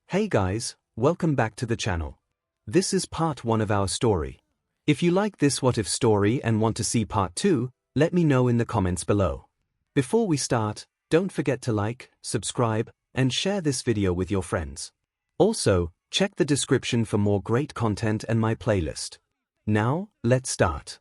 Hey guys, welcome back to the channel. This is part 1 of our story. If you like this what if story and want to see part 2, let me know in the comments below. Before we start, don't forget to like, subscribe, and share this video with your friends. Also, check the description for more great content and my playlist. Now, let's start.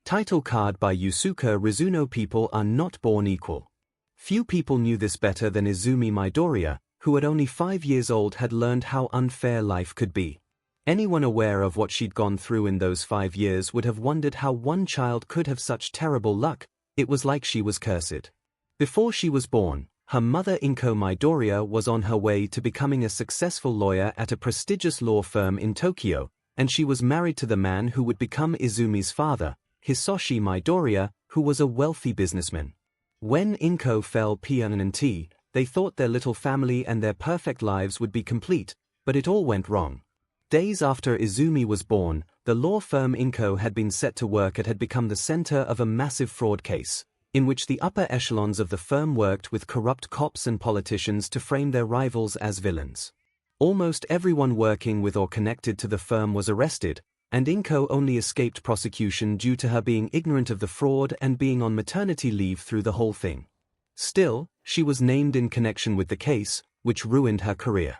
Title card by Yusuke Rizuno. People are not born equal. Few people knew this better than Izumi Midoriya, who at only 5 years old had learned how unfair life could be. Anyone aware of what she'd gone through in those 5 years would have wondered how one child could have such terrible luck. It was like she was cursed. Before she was born, her mother 𝐒𝐭 Midoriya was on her way to becoming a successful lawyer at a prestigious law firm in Tokyo, and she was married to the man who would become Izumi's father, Hisoshi Midoriya, who was a wealthy businessman. When 𝐒𝐭 fell pregnant, they thought their little family and their perfect lives would be complete, but it all went wrong. Days after Izumi was born, the law firm 𝐒𝐭 had been set to work. It had become the center of a massive fraud case, in which the upper echelons of the firm worked with corrupt cops and politicians to frame their rivals as villains. Almost everyone working with or connected to the firm was arrested, and 𝐒𝐭 only escaped prosecution due to her being ignorant of the fraud and being on maternity leave through the whole thing. Still, she was named in connection with the case, which ruined her career.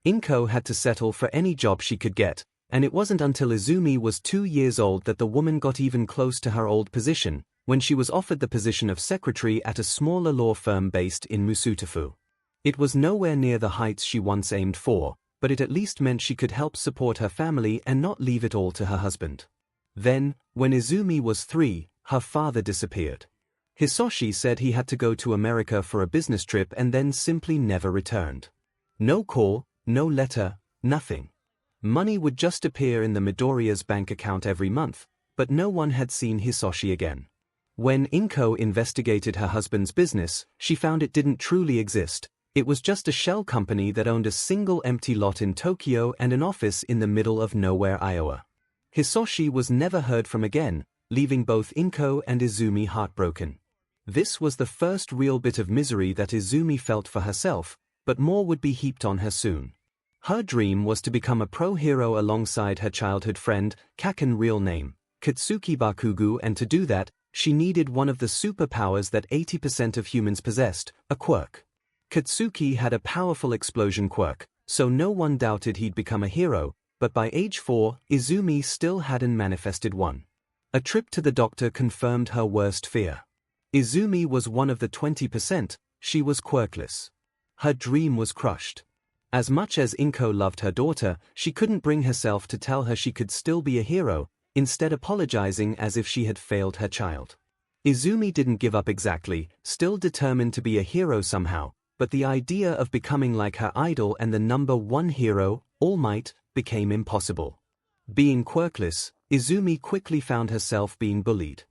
𝐒𝐭 had to settle for any job she could get, and it wasn't until Izumi was 2 years old that the woman got even close to her old position, when she was offered the position of secretary at a smaller law firm based in Musutafu. It was nowhere near the heights she once aimed for, but it at least meant she could help support her family and not leave it all to her husband. Then, when Izumi was 3, her father disappeared. Hisoshi said he had to go to America for a business trip and then simply never returned. No call, no letter, nothing. Money would just appear in the Midoriya's bank account every month, but no one had seen Hisoshi again. When 𝐒𝐭 investigated her husband's business, she found it didn't truly exist. It was just a shell company that owned a single empty lot in Tokyo and an office in the middle of nowhere, Iowa. Hisoshi was never heard from again, leaving both 𝐒𝐭 and Izumi heartbroken. This was the first real bit of misery that Izumi felt for herself, but more would be heaped on her soon. Her dream was to become a pro-hero alongside her childhood friend, Kaken, real name, Katsuki Bakugo, and to do that, she needed one of the superpowers that 80% of humans possessed, a quirk. Katsuki had a powerful explosion quirk, so no one doubted he'd become a hero, but by age 4, Izumi still hadn't manifested one. A trip to the doctor confirmed her worst fear. Izumi was one of the 20%, she was quirkless. Her dream was crushed. As much as 𝐒𝐭 loved her daughter, she couldn't bring herself to tell her she could still be a hero, instead apologizing as if she had failed her child. Izumi didn't give up exactly, still determined to be a hero somehow, but the idea of becoming like her idol and the #1 hero, All Might, became impossible. Being quirkless, Izumi quickly found herself being bullied.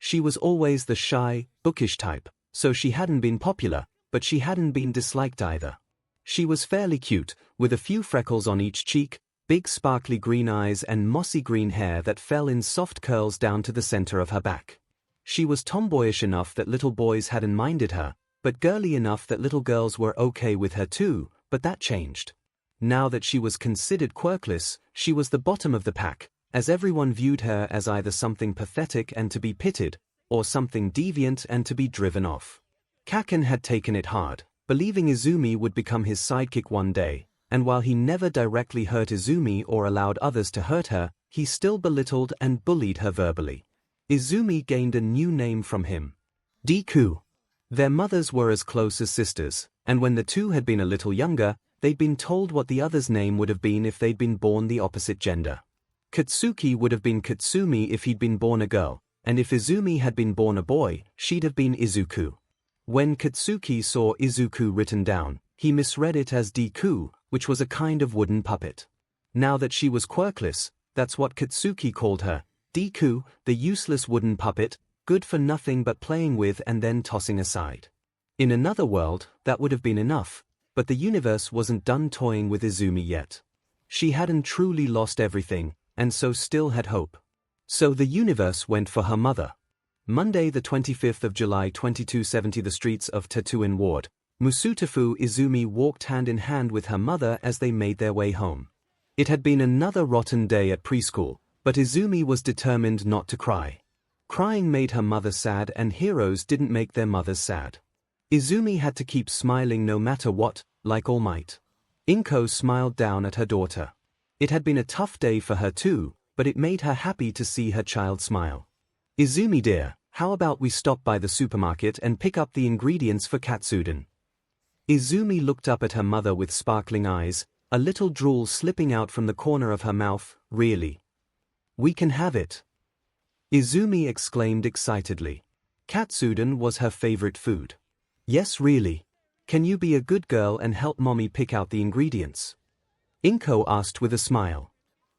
She was always the shy, bookish type, so she hadn't been popular, but she hadn't been disliked either. She was fairly cute, with a few freckles on each cheek, big sparkly green eyes and mossy green hair that fell in soft curls down to the center of her back. She was tomboyish enough that little boys hadn't minded her, but girly enough that little girls were okay with her too, but that changed. Now that she was considered quirkless, she was the bottom of the pack, as everyone viewed her as either something pathetic and to be pitied, or something deviant and to be driven off. Kaken had taken it hard, believing Izumi would become his sidekick one day, and while he never directly hurt Izumi or allowed others to hurt her, he still belittled and bullied her verbally. Izumi gained a new name from him: Deku. Their mothers were as close as sisters, and when the two had been a little younger, they'd been told what the other's name would have been if they'd been born the opposite gender. Katsuki would have been Katsumi if he'd been born a girl, and if Izumi had been born a boy, she'd have been Izuku. When Katsuki saw Izuku written down, he misread it as Deku, which was a kind of wooden puppet. Now that she was quirkless, that's what Katsuki called her, Deku, the useless wooden puppet, good for nothing but playing with and then tossing aside. In another world, that would have been enough, but the universe wasn't done toying with Izumi yet. She hadn't truly lost everything, and so still had hope. So the universe went for her mother. Monday the 25th of July 2270. The streets of Tetouan Ward, Musutafu Izumi walked hand in hand with her mother as they made their way home. It had been another rotten day at preschool, but Izumi was determined not to cry. Crying made her mother sad, and heroes didn't make their mothers sad. Izumi had to keep smiling no matter what, like All Might. 𝐭𝐴 smiled down at her daughter. It had been a tough day for her too, but it made her happy to see her child smile. Izumi dear, how about we stop by the supermarket and pick up the ingredients for katsudon? Izumi looked up at her mother with sparkling eyes, a little drool slipping out from the corner of her mouth. Really? We can have it? Izumi exclaimed excitedly. Katsudon was her favorite food. Yes, really. Can you be a good girl and help mommy pick out the ingredients? 𝐭𝐴 asked with a smile.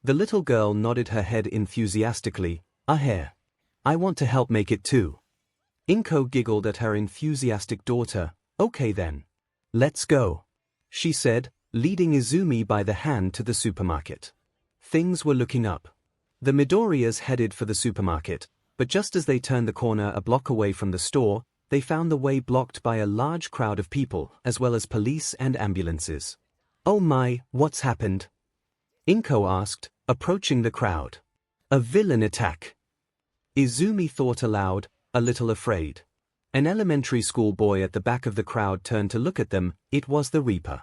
The little girl nodded her head enthusiastically. I want to help make it too. 𝐭𝐴 giggled at her enthusiastic daughter. Okay then. Let's go, she said, leading Izumi by the hand to the supermarket. Things were looking up. The Midoriyas headed for the supermarket, but just as they turned the corner a block away from the store, they found the way blocked by a large crowd of people, as well as police and ambulances. Oh my, what's happened? 𝐭𝐴 asked, approaching the crowd. A villain attack. Izumi thought aloud, a little afraid. An elementary school boy at the back of the crowd turned to look at them. It was the Reaper.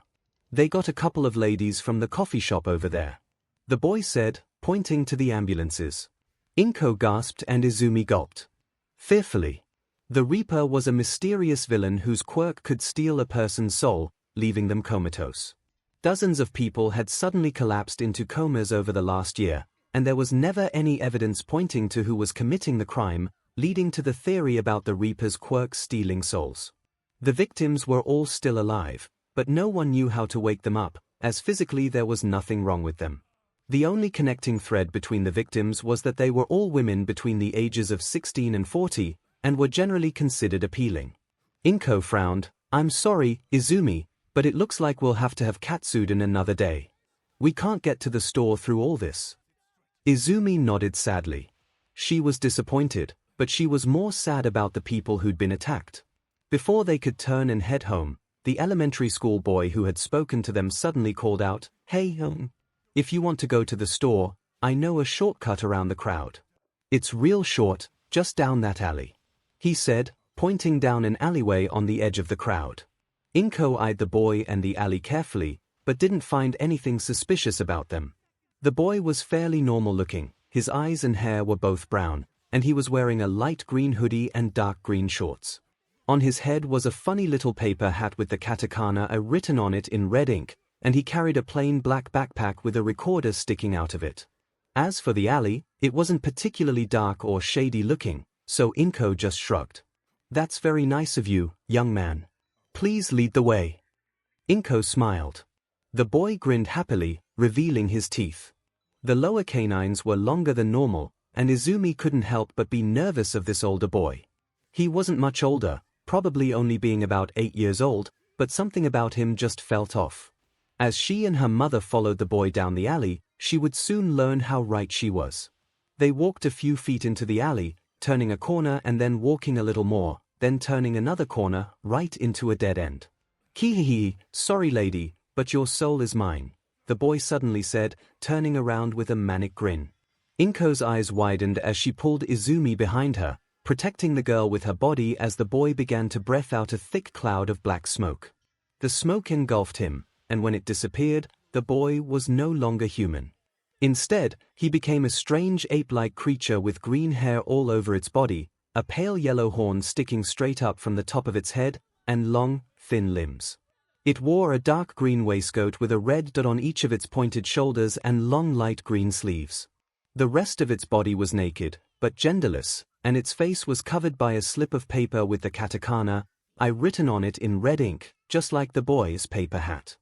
They got a couple of ladies from the coffee shop over there, the boy said, pointing to the ambulances. 𝐭𝐴 gasped and Izumi gulped. Fearfully. The Reaper was a mysterious villain whose quirk could steal a person's soul, leaving them comatose. Dozens of people had suddenly collapsed into comas over the last year, and there was never any evidence pointing to who was committing the crime, leading to the theory about the Reaper's quirk stealing souls. The victims were all still alive, but no one knew how to wake them up, as physically there was nothing wrong with them. The only connecting thread between the victims was that they were all women between the ages of 16 and 40, and were generally considered appealing. 𝐭𝐴 frowned. I'm sorry, Izumi, but it looks like we'll have to have katsudon another day. We can't get to the store through all this. Izumi nodded sadly. She was disappointed, but she was more sad about the people who'd been attacked. Before they could turn and head home, the elementary school boy who had spoken to them suddenly called out, Hey, if you want to go to the store, I know a shortcut around the crowd. It's real short, just down that alley, he said, pointing down an alleyway on the edge of the crowd. 𝐭𝐴 eyed the boy and the alley carefully, but didn't find anything suspicious about them. The boy was fairly normal looking, his eyes and hair were both brown, and he was wearing a light green hoodie and dark green shorts. On his head was a funny little paper hat with the katakana written on it in red ink, and he carried a plain black backpack with a recorder sticking out of it. As for the alley, it wasn't particularly dark or shady looking, so 𝐭𝐴 just shrugged. That's very nice of you, young man. Please lead the way. 𝐭𝐴 smiled. The boy grinned happily, revealing his teeth. The lower canines were longer than normal, and Izumi couldn't help but be nervous of this older boy. He wasn't much older, probably only being about 8 years old, but something about him just felt off. As she and her mother followed the boy down the alley, she would soon learn how right she was. They walked a few feet into the alley, turning a corner and then walking a little more, then turning another corner, right into a dead end. Kihihi, sorry lady, but your soul is mine, the boy suddenly said, turning around with a manic grin. 𝐭𝐴's eyes widened as she pulled Izumi behind her, protecting the girl with her body as the boy began to breath out a thick cloud of black smoke. The smoke engulfed him, and when it disappeared, the boy was no longer human. Instead, he became a strange ape-like creature with green hair all over its body, a pale yellow horn sticking straight up from the top of its head, and long, thin limbs. It wore a dark green waistcoat with a red dot on each of its pointed shoulders and long light green sleeves. The rest of its body was naked, but genderless, and its face was covered by a slip of paper with the katakana written on it in red ink, just like the boy's paper hat.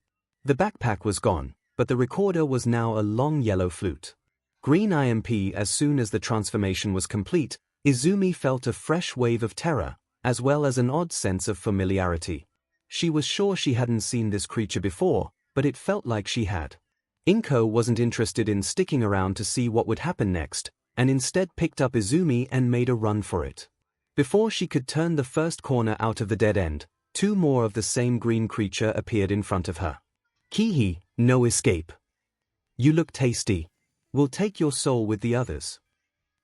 The backpack was gone, but the recorder was now a long yellow flute. Green IMP. As soon as the transformation was complete, Izumi felt a fresh wave of terror, as well as an odd sense of familiarity. She was sure she hadn't seen this creature before, but it felt like she had. 𝐭𝐴 wasn't interested in sticking around to see what would happen next, and instead picked up Izumi and made a run for it. Before she could turn the first corner out of the dead end, 2 more of the same green creature appeared in front of her. 𝐒𝐻, no escape. You look tasty. We'll take your soul with the others.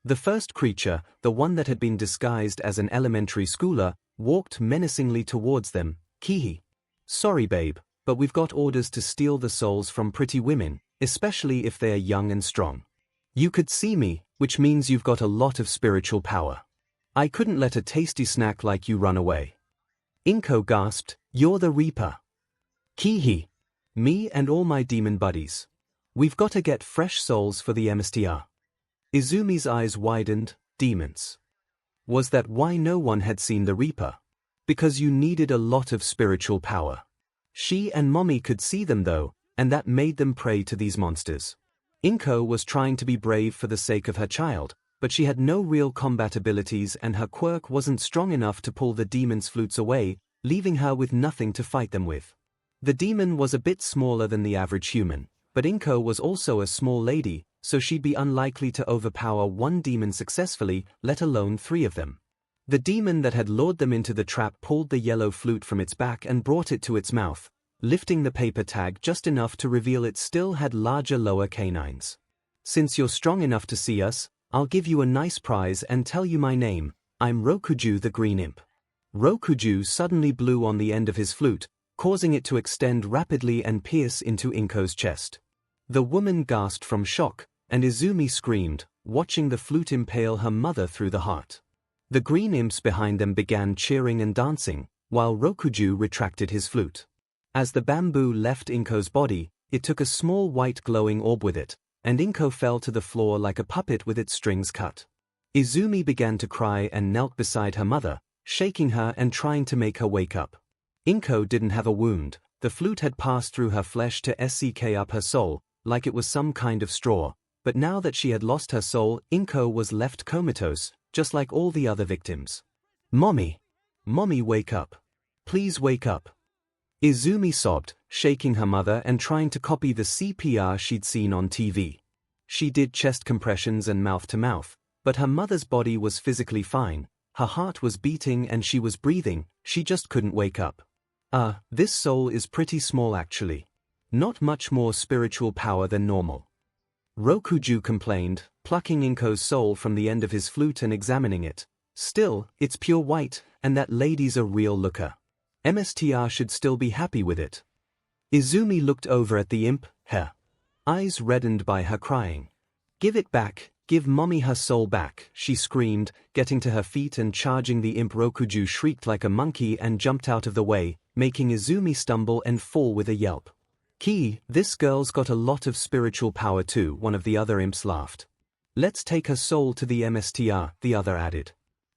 The first creature, the one that had been disguised as an elementary schooler, walked menacingly towards them. 𝐒𝐻. Sorry babe, but we've got orders to steal the souls from pretty women, especially if they are young and strong. You could see me, which means you've got a lot of spiritual power. I couldn't let a tasty snack like you run away. 𝐒𝐭 gasped, you're the Reaper. 𝐒𝐻. Me and all my demon buddies. We've got to get fresh souls for the Amaterasu. Izumi's eyes widened. Demons. Was that why no one had seen the Reaper? Because you needed a lot of spiritual power. She and Mommy could see them though, and that made them prey to these monsters. 𝐒𝐭 was trying to be brave for the sake of her child, but she had no real combat abilities and her quirk wasn't strong enough to pull the demon's flutes away, leaving her with nothing to fight them with. The demon was a bit smaller than the average human, but 𝐒𝐭 was also a small lady, so she'd be unlikely to overpower one demon successfully, let alone 3 of them. The demon that had lured them into the trap pulled the yellow flute from its back and brought it to its mouth, lifting the paper tag just enough to reveal it still had larger lower canines. Since you're strong enough to see us, I'll give you a nice prize and tell you my name. I'm 𝐒𝐿 the Green Imp. 𝐒𝐿 suddenly blew on the end of his flute, causing it to extend rapidly and pierce into 𝐒𝐭's chest. The woman gasped from shock, and Izumi screamed, watching the flute impale her mother through the heart. The green imps behind them began cheering and dancing, while 𝐒𝐿 retracted his flute. As the bamboo left 𝐒�'s body, it took a small white glowing orb with it, and 𝐒� fell to the floor like a puppet with its strings cut. Izumi began to cry and knelt beside her mother, shaking her and trying to make her wake up. 𝐒� didn't have a wound, the flute had passed through her flesh to suck up her soul, like it was some kind of straw, but now that she had lost her soul, 𝐒� was left comatose, just like all the other victims. Mommy! Mommy, wake up! Please wake up! Izumi sobbed, shaking her mother and trying to copy the CPR she'd seen on TV. She did chest compressions and mouth-to-mouth, but her mother's body was physically fine, her heart was beating and she was breathing, she just couldn't wake up. This soul is pretty small actually. Not much more spiritual power than normal. 𝐒𝐿 complained, plucking 𝐒𝐿's soul from the end of his flute and examining it. Still, it's pure white, and that lady's a real looker. Amaterasu should still be happy with it. Izumi looked over at the imp, her eyes reddened by her crying. Give it back, give mommy her soul back, she screamed, getting to her feet and charging the imp. 𝐒𝐿 shrieked like a monkey and jumped out of the way, making Izumi stumble and fall with a yelp. 𝐬, this girl's got a lot of spiritual power too, one of the other imps laughed. Let's take her soul to the Amaterasu, the other added.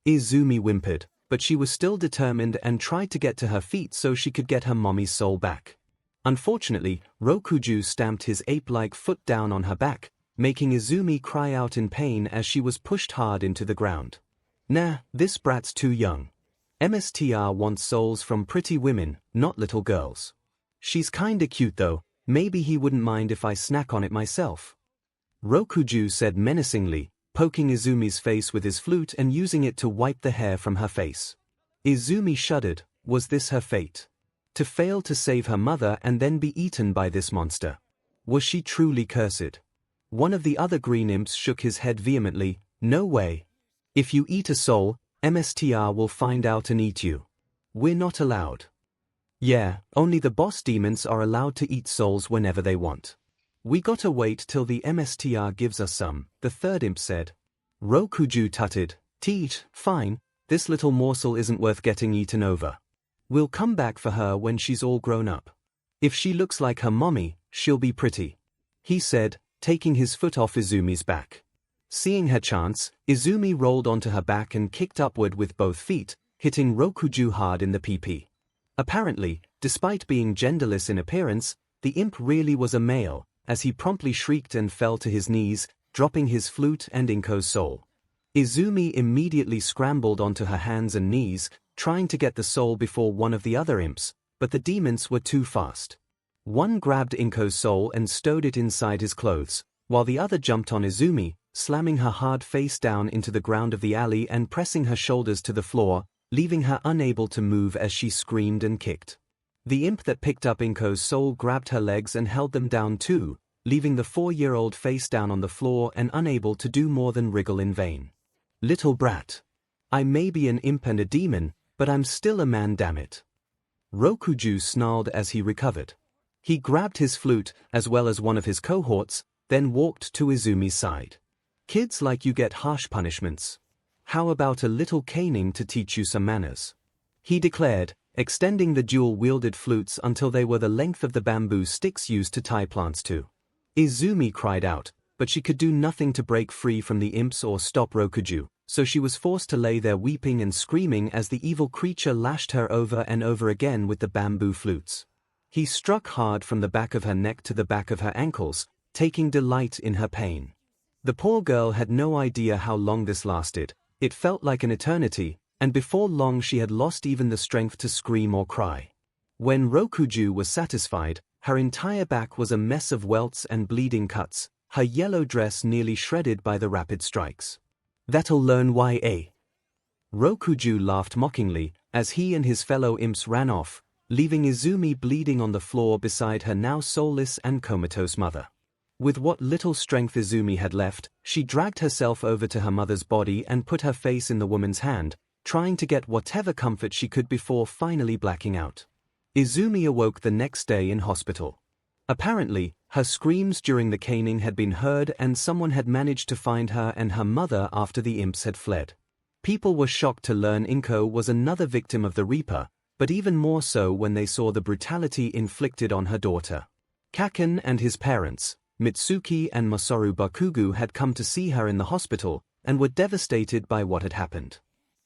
Izumi whimpered, but she was still determined and tried to get to her feet so she could get her mommy's soul back. Unfortunately, 𝐒𝐿 stamped his ape-like foot down on her back, making Izumi cry out in pain as she was pushed hard into the ground. Nah, this brat's too young. Amaterasu wants souls from pretty women, not little girls. She's kinda cute though, maybe he wouldn't mind if I snack on it myself. 𝐒𝐿 said menacingly, poking Izumi's face with his flute and using it to wipe the hair from her face. Izumi shuddered. Was this her fate? To fail to save her mother and then be eaten by this monster? Was she truly cursed? One of the other green imps shook his head vehemently. No way. If you eat a soul, Amaterasu will find out and eat you. We're not allowed. Yeah, only the boss demons are allowed to eat souls whenever they want. We gotta wait till the Amaterasu gives us some, the third imp said. 𝐒𝐿 tutted. Teat, fine, this little morsel isn't worth getting eaten over. We'll come back for her when she's all grown up. If she looks like her mommy, she'll be pretty, he said, taking his foot off Izumi's back. Seeing her chance, Izumi rolled onto her back and kicked upward with both feet, hitting 𝐒𝐿 hard in the PP. Apparently, despite being genderless in appearance, the imp really was a male, as he promptly shrieked and fell to his knees, dropping his flute and 𝐒�'s soul. Izumi immediately scrambled onto her hands and knees, trying to get the soul before one of the other imps, but the demons were too fast. One grabbed 𝐒�'s soul and stowed it inside his clothes, while the other jumped on Izumi, slamming her hard face down into the ground of the alley and pressing her shoulders to the floor, leaving her unable to move as she screamed and kicked. The imp that picked up 𝐭𝐲's soul grabbed her legs and held them down too, leaving the 4-year-old face down on the floor and unable to do more than wriggle in vain. "Little brat. I may be an imp and a demon, but I'm still a man, damn it." 𝐒𝐿 snarled as he recovered. He grabbed his flute, as well as one of his cohorts, then walked to Izumi's side. "Kids like you get harsh punishments. How about a little caning to teach you some manners?" he declared, extending the dual-wielded flutes until they were the length of the bamboo sticks used to tie plants to. Izumi cried out, but she could do nothing to break free from the imps or stop 𝐒𝐿, so she was forced to lay there weeping and screaming as the evil creature lashed her over and over again with the bamboo flutes. He struck hard from the back of her neck to the back of her ankles, taking delight in her pain. The poor girl had no idea how long this lasted. It felt like an eternity, and before long she had lost even the strength to scream or cry. When 𝐒𝐿 was satisfied, her entire back was a mess of welts and bleeding cuts, her yellow dress nearly shredded by the rapid strikes. "That'll learn why, eh?" 𝐒𝐿 laughed mockingly as he and his fellow imps ran off, leaving Izumi bleeding on the floor beside her now soulless and comatose mother. With what little strength Izumi had left, she dragged herself over to her mother's body and put her face in the woman's hand, trying to get whatever comfort she could before finally blacking out. Izumi awoke the next day in hospital. Apparently, her screams during the caning had been heard and someone had managed to find her and her mother after the imps had fled. People were shocked to learn 𝐭𝐻 was another victim of the Reaper, but even more so when they saw the brutality inflicted on her daughter. Kaken and his parents, Mitsuki and Masaru Bakugo, had come to see her in the hospital and were devastated by what had happened.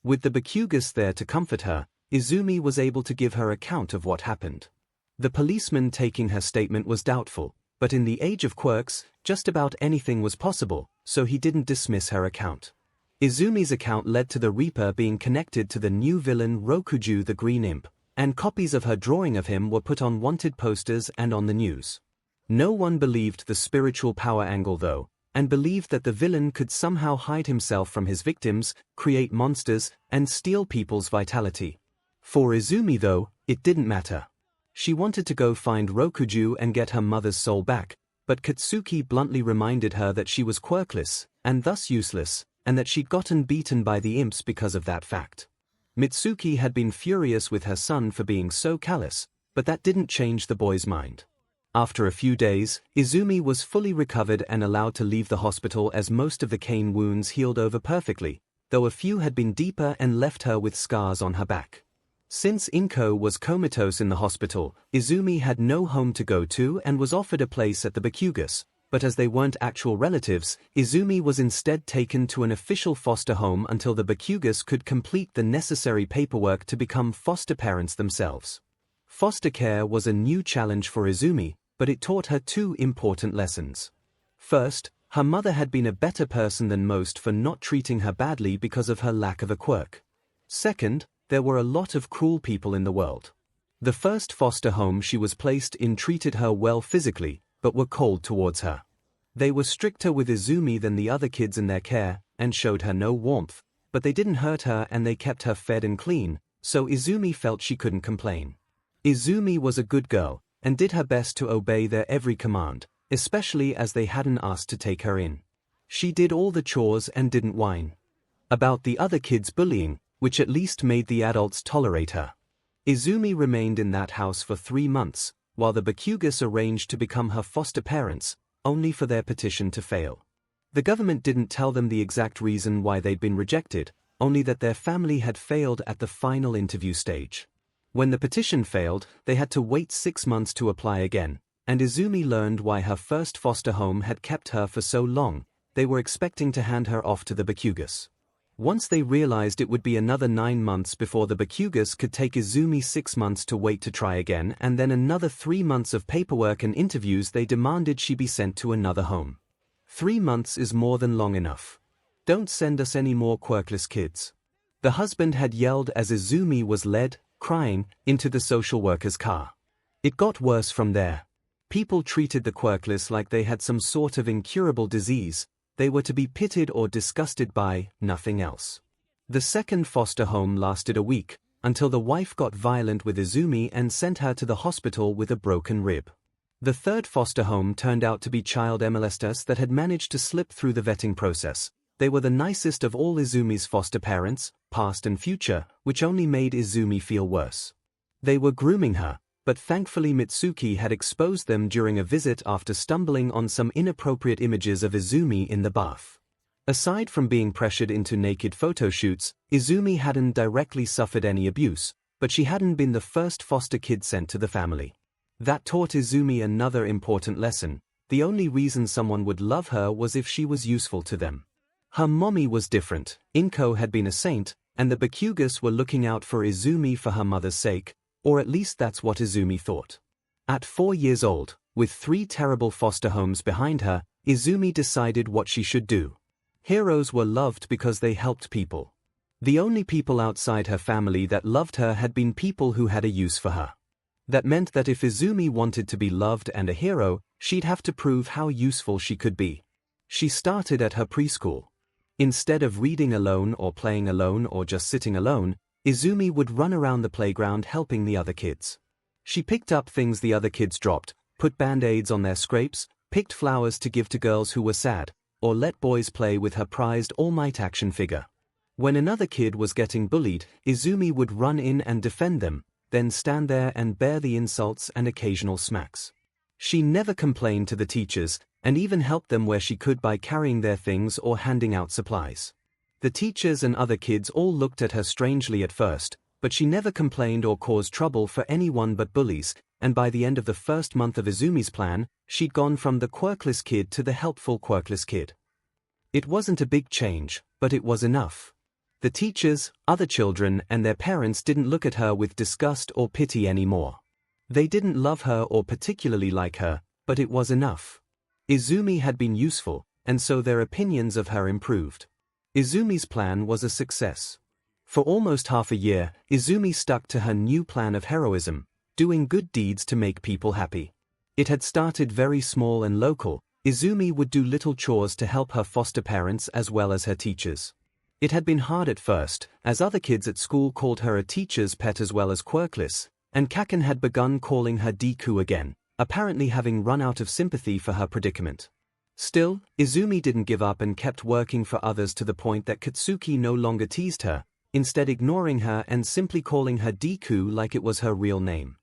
With the Bakugas there to comfort her, Izumi was able to give her account of what happened. The policeman taking her statement was doubtful, but in the age of quirks, just about anything was possible, so he didn't dismiss her account. Izumi's account led to the Reaper being connected to the new villain 𝐒𝐿 the Green Imp, and copies of her drawing of him were put on wanted posters and on the news. No one believed the spiritual power angle though, and believed that the villain could somehow hide himself from his victims, create monsters, and steal people's vitality. For Izumi though, it didn't matter. She wanted to go find 𝐒𝐿 and get her mother's soul back, but Katsuki bluntly reminded her that she was quirkless, and thus useless, and that she'd gotten beaten by the imps because of that fact. Mitsuki had been furious with her son for being so callous, but that didn't change the boy's mind. After a few days, Izumi was fully recovered and allowed to leave the hospital as most of the cane wounds healed over perfectly, though a few had been deeper and left her with scars on her back. Since 𝐭𝐻 was comatose in the hospital, Izumi had no home to go to and was offered a place at the Bakugas, but as they weren't actual relatives, Izumi was instead taken to an official foster home until the Bakugas could complete the necessary paperwork to become foster parents themselves. Foster care was a new challenge for Izumi, but it taught her two important lessons. First, her mother had been a better person than most for not treating her badly because of her lack of a quirk. Second, there were a lot of cruel people in the world. The first foster home she was placed in treated her well physically, but were cold towards her. They were stricter with Izumi than the other kids in their care, and showed her no warmth, but they didn't hurt her and they kept her fed and clean, so Izumi felt she couldn't complain. Izumi was a good girl, and did her best to obey their every command, especially as they hadn't asked to take her in. She did all the chores and didn't whine about the other kids bullying, which at least made the adults tolerate her. Izumi remained in that house for 3 months, while the Bakugas arranged to become her foster parents, only for their petition to fail. The government didn't tell them the exact reason why they'd been rejected, only that their family had failed at the final interview stage. When the petition failed, they had to wait 6 months to apply again, and Izumi learned why her first foster home had kept her for so long. They were expecting to hand her off to the Bakugas. Once they realized it would be another 9 months before the Bakugas could take Izumi 6 months to wait to try again and then another 3 months of paperwork and interviews, they demanded she be sent to another home. 3 months is more than long enough. Don't send us any more quirkless kids. The husband had yelled as Izumi was led, crying, into the social worker's car. It got worse from there. People treated the quirkless like they had some sort of incurable disease. They were to be pitied or disgusted by, nothing else. The second foster home lasted a week, until the wife got violent with Izumi and sent her to the hospital with a broken rib. The third foster home turned out to be child molesters that had managed to slip through the vetting process. They were the nicest of all Izumi's foster parents, past and future, which only made Izumi feel worse. They were grooming her, but thankfully Mitsuki had exposed them during a visit after stumbling on some inappropriate images of Izumi in the bath. Aside from being pressured into naked photo shoots, Izumi hadn't directly suffered any abuse, but she hadn't been the first foster kid sent to the family. That taught Izumi another important lesson: the only reason someone would love her was if she was useful to them. Her mommy was different. 𝐭𝐴 had been a saint, and the Bakugas were looking out for Izumi for her mother's sake, or at least that's what Izumi thought. At 4 years old, with 3 terrible foster homes behind her, Izumi decided what she should do. Heroes were loved because they helped people. The only people outside her family that loved her had been people who had a use for her. That meant that if Izumi wanted to be loved and a hero, she'd have to prove how useful she could be. She started at her preschool. Instead of reading alone or playing alone or just sitting alone, Izumi would run around the playground helping the other kids. She picked up things the other kids dropped, put band-aids on their scrapes, picked flowers to give to girls who were sad, or let boys play with her prized All Might action figure. When another kid was getting bullied, Izumi would run in and defend them, then stand there and bear the insults and occasional smacks. She never complained to the teachers, and even helped them where she could by carrying their things or handing out supplies. The teachers and other kids all looked at her strangely at first, but she never complained or caused trouble for anyone but bullies, and by the end of the first month of Izumi's plan, she'd gone from the quirkless kid to the helpful quirkless kid. It wasn't a big change, but it was enough. The teachers, other children, and their parents didn't look at her with disgust or pity anymore. They didn't love her or particularly like her, but it was enough. Izumi had been useful, and so their opinions of her improved. Izumi's plan was a success. For almost half a year, Izumi stuck to her new plan of heroism, doing good deeds to make people happy. It had started very small and local. Izumi would do little chores to help her foster parents as well as her teachers. It had been hard at first, as other kids at school called her a teacher's pet as well as quirkless, and 𝐭𝐴 had begun calling her Deku again, apparently having run out of sympathy for her predicament. Still, Izumi didn't give up and kept working for others to the point that Katsuki no longer teased her, instead ignoring her and simply calling her Deku like it was her real name.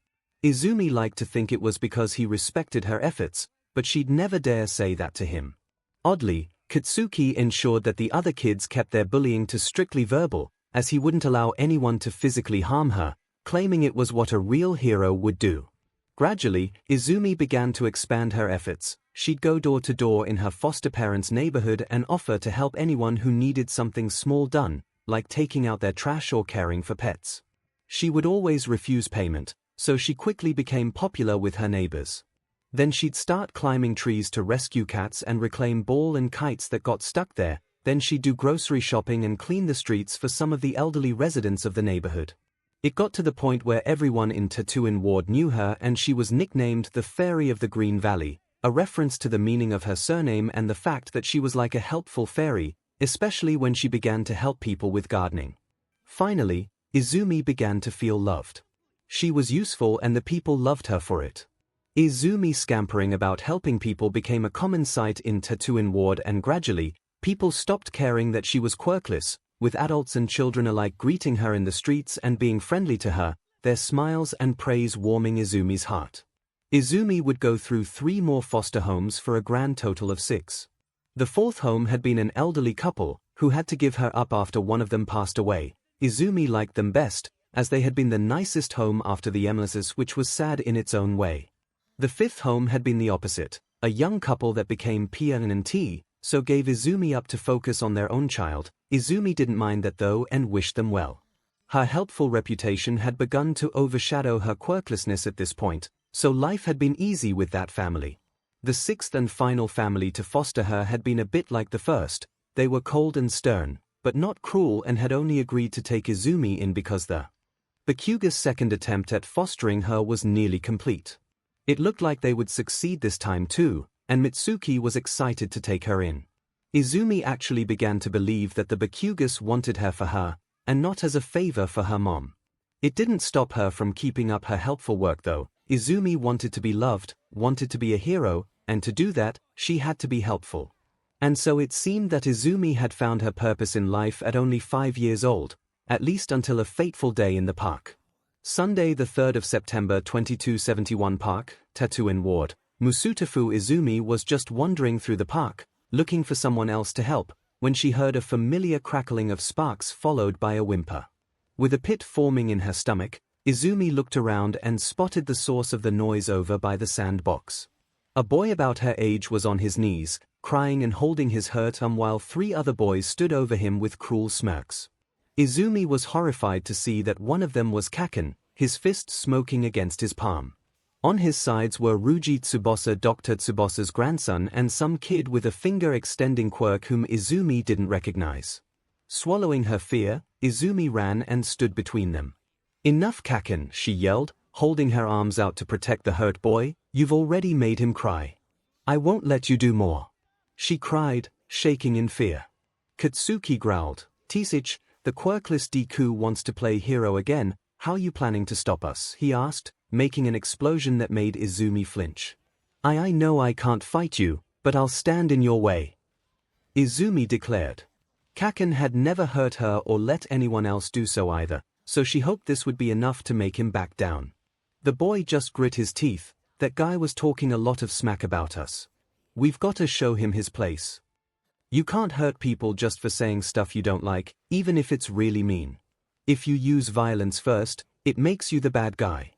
Izumi liked to think it was because he respected her efforts, but she'd never dare say that to him. Oddly, Katsuki ensured that the other kids kept their bullying to strictly verbal, as he wouldn't allow anyone to physically harm her, claiming it was what a real hero would do. Gradually, Izumi began to expand her efforts. She'd go door to door in her foster parents' neighborhood and offer to help anyone who needed something small done, like taking out their trash or caring for pets. She would always refuse payment, so she quickly became popular with her neighbors. Then she'd start climbing trees to rescue cats and reclaim ball and kites that got stuck there. Then she'd do grocery shopping and clean the streets for some of the elderly residents of the neighborhood. It got to the point where everyone in Tatooine Ward knew her, and she was nicknamed the Fairy of the Green Valley, a reference to the meaning of her surname and the fact that she was like a helpful fairy, especially when she began to help people with gardening. Finally, Izumi began to feel loved. She was useful and the people loved her for it. Izumi scampering about helping people became a common sight in Tatooine Ward, and gradually, people stopped caring that she was quirkless, with adults and children alike greeting her in the streets and being friendly to her, their smiles and praise warming Izumi's heart. Izumi would go through 3 more foster homes for a grand total of 6. The 4th home had been an elderly couple, who had to give her up after one of them passed away. Izumi liked them best, as they had been the nicest home after the molesters, which was sad in its own way. The 5th home had been the opposite, a young couple that became 𝐵 and 𝑇, so gave Izumi up to focus on their own child. Izumi didn't mind that though and wished them well. Her helpful reputation had begun to overshadow her quirklessness at this point, so life had been easy with that family. The 6th and final family to foster her had been a bit like the first. They were cold and stern, but not cruel, and had only agreed to take Izumi in because the Bakuga's second attempt at fostering her was nearly complete. It looked like they would succeed this time too, and Mitsuki was excited to take her in. Izumi actually began to believe that the Bakugas wanted her for her, and not as a favor for her mom. It didn't stop her from keeping up her helpful work though. Izumi wanted to be loved, wanted to be a hero, and to do that, she had to be helpful. And so it seemed that Izumi had found her purpose in life at only 5 years old, at least until a fateful day in the park. Sunday the 3rd of September 2271 Park, Tatooine Ward, Musutafu Izumi was just wandering through the park, looking for someone else to help, when she heard a familiar crackling of sparks followed by a whimper. With a pit forming in her stomach, Izumi looked around and spotted the source of the noise over by the sandbox. A boy about her age was on his knees, crying and holding his hurt arm while 3 other boys stood over him with cruel smirks. Izumi was horrified to see that one of them was Kaken, his fist smoking against his palm. On his sides were Ryuji Tsubasa, Dr. Tsubasa's grandson, and some kid with a finger-extending quirk whom Izumi didn't recognize. Swallowing her fear, Izumi ran and stood between them. "Enough, Kaken," she yelled, holding her arms out to protect the hurt boy. "You've already made him cry. I won't let you do more," she cried, shaking in fear. Katsuki growled, "Tisich, the quirkless Deku wants to play hero again. How you planning to stop us?" he asked, making an explosion that made Izumi flinch. I know I can't fight you, but I'll stand in your way," Izumi declared. Kaken had never hurt her or let anyone else do so either, so she hoped this would be enough to make him back down. The boy just grit his teeth. "That guy was talking a lot of smack about us. We've got to show him his place. You can't hurt people just for saying stuff you don't like, even if it's really mean. If you use violence first, it makes you the bad guy,"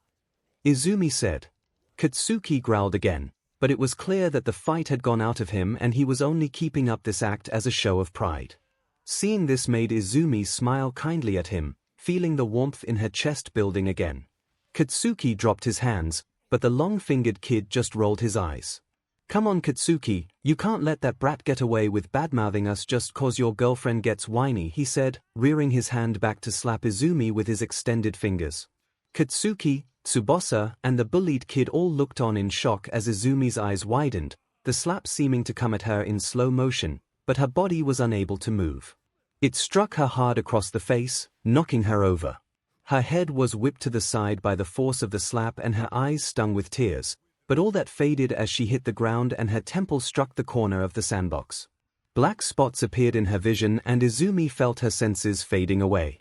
Izumi said. Katsuki growled again, but it was clear that the fight had gone out of him and he was only keeping up this act as a show of pride. Seeing this made Izumi smile kindly at him, feeling the warmth in her chest building again. Katsuki dropped his hands, but the long-fingered kid just rolled his eyes. "Come on, Katsuki, you can't let that brat get away with badmouthing us just 'cause your girlfriend gets whiny," he said, rearing his hand back to slap Izumi with his extended fingers. Katsuki, Tsubasa, and the bullied kid all looked on in shock as Izumi's eyes widened, the slap seeming to come at her in slow motion, but her body was unable to move. It struck her hard across the face, knocking her over. Her head was whipped to the side by the force of the slap and her eyes stung with tears, but all that faded as she hit the ground and her temple struck the corner of the sandbox. Black spots appeared in her vision and Izumi felt her senses fading away.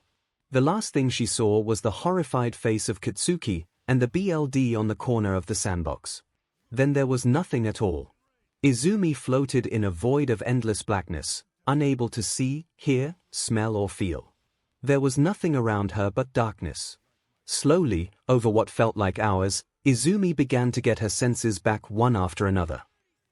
The last thing she saw was the horrified face of Katsuki and the BLD on the corner of the sandbox. Then there was nothing at all. Izumi floated in a void of endless blackness, unable to see, hear, smell or feel. There was nothing around her but darkness. Slowly, over what felt like hours, Izumi began to get her senses back one after another.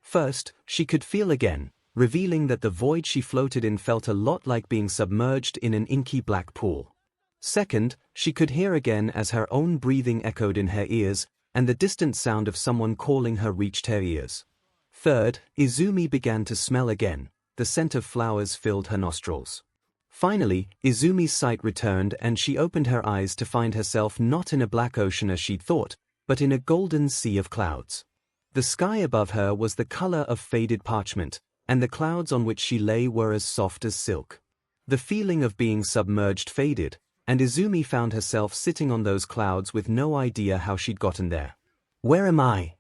First, she could feel again, revealing that the void she floated in felt a lot like being submerged in an inky black pool. Second, she could hear again as her own breathing echoed in her ears, and the distant sound of someone calling her reached her ears. Third, Izumi began to smell again. The scent of flowers filled her nostrils. Finally, Izumi's sight returned and she opened her eyes to find herself not in a black ocean as she'd thought, but in a golden sea of clouds. The sky above her was the color of faded parchment, and the clouds on which she lay were as soft as silk. The feeling of being submerged faded, and Izumi found herself sitting on those clouds with no idea how she'd gotten there. "Where am I?"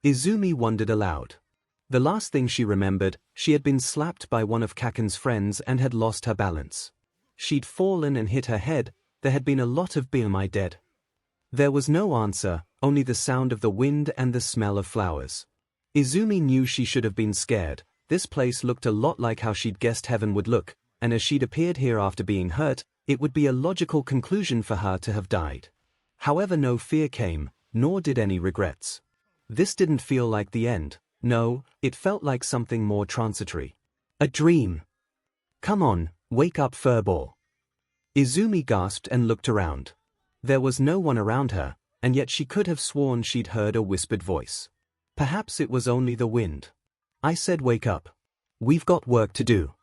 Izumi wondered aloud. The last thing she remembered, she had been slapped by one of Kaken's friends and had lost her balance. She'd fallen and hit her head. There had been a lot of "Am I dead?" There was no answer, only the sound of the wind and the smell of flowers. Izumi knew she should have been scared. This place looked a lot like how she'd guessed heaven would look, and as she'd appeared here after being hurt, it would be a logical conclusion for her to have died. However, no fear came, nor did any regrets. This didn't feel like the end. No, it felt like something more transitory. A dream. "Come on, wake up, furball." Izumi gasped and looked around. There was no one around her, and yet she could have sworn she'd heard a whispered voice. Perhaps it was only the wind. "I said wake up. We've got work to do."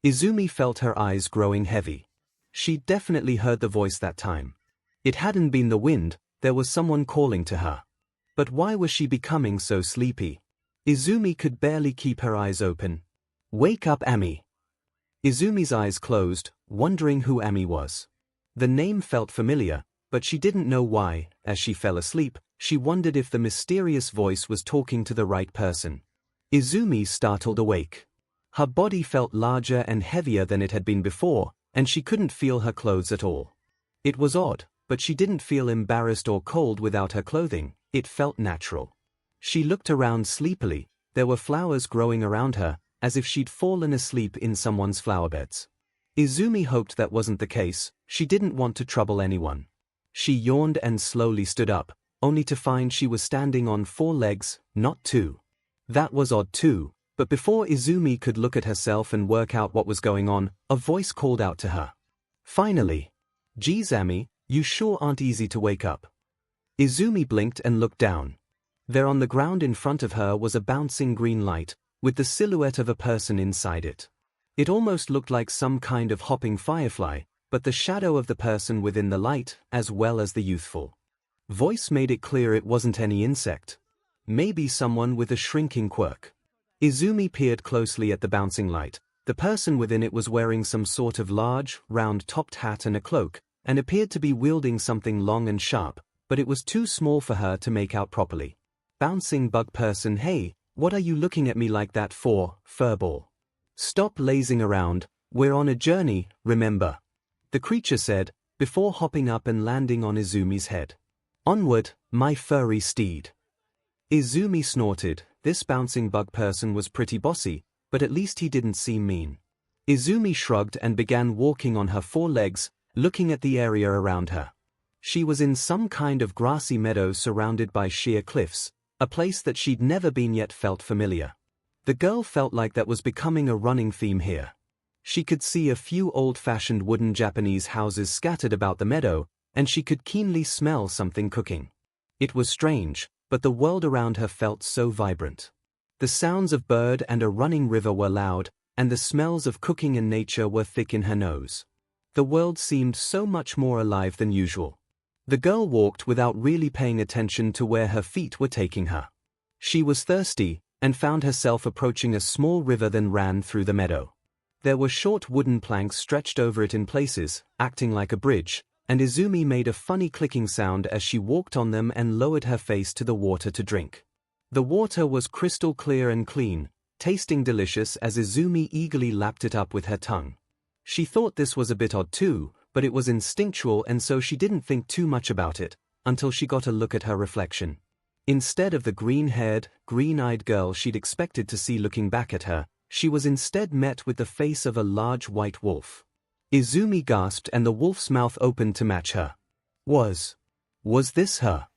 Izumi felt her eyes growing heavy. She'd definitely heard the voice that time. It hadn't been the wind, there was someone calling to her. But why was she becoming so sleepy? Izumi could barely keep her eyes open. Wake up, 𝐼𝐻𝐻𝐻. Izumi's eyes closed, wondering who 𝐼𝐻𝐻𝐻 was. The name felt familiar, but she didn't know why. As she fell asleep, she wondered if the mysterious voice was talking to the right person. Izumi startled awake. Her body felt larger and heavier than it had been before, and she couldn't feel her clothes at all. It was odd, but she didn't feel embarrassed or cold without her clothing. It felt natural. She looked around sleepily. There were flowers growing around her, as if she'd fallen asleep in someone's flowerbeds. Izumi hoped that wasn't the case. She didn't want to trouble anyone. She yawned and slowly stood up, only to find she was standing on 4 legs, not 2. That was odd too, but before Izumi could look at herself and work out what was going on, a voice called out to her. Finally. Geez, 𝐼𝐻𝐻𝐻, you sure aren't easy to wake up. Izumi blinked and looked down. There on the ground in front of her was a bouncing green light, with the silhouette of a person inside it. It almost looked like some kind of hopping firefly, but the shadow of the person within the light, as well as the youthful voice, made it clear it wasn't any insect. Maybe someone with a shrinking quirk. Izumi peered closely at the bouncing light. The person within it was wearing some sort of large, round-topped hat and a cloak, and appeared to be wielding something long and sharp, but it was too small for her to make out properly. Bouncing bug person, hey, what are you looking at me like that for, furball? Stop lazing around, we're on a journey, remember? The creature said, before hopping up and landing on Izumi's head. Onward, my furry steed. Izumi snorted. This bouncing bug person was pretty bossy, but at least he didn't seem mean. Izumi shrugged and began walking on her 4 legs, looking at the area around her. She was in some kind of grassy meadow surrounded by sheer cliffs, a place that she'd never been yet felt familiar. The girl felt like that was becoming a running theme here. She could see a few old-fashioned wooden Japanese houses scattered about the meadow, and she could keenly smell something cooking. It was strange, but the world around her felt so vibrant. The sounds of bird and a running river were loud, and the smells of cooking and nature were thick in her nose. The world seemed so much more alive than usual. The girl walked without really paying attention to where her feet were taking her. She was thirsty, and found herself approaching a small river that ran through the meadow. There were short wooden planks stretched over it in places, acting like a bridge, and Izumi made a funny clicking sound as she walked on them and lowered her face to the water to drink. The water was crystal clear and clean, tasting delicious as Izumi eagerly lapped it up with her tongue. She thought this was a bit odd too, but it was instinctual, and so she didn't think too much about it, until she got a look at her reflection. Instead of the green-haired, green-eyed girl she'd expected to see looking back at her, she was instead met with the face of a large white wolf. Izumi gasped and the wolf's mouth opened to match her. Was this her?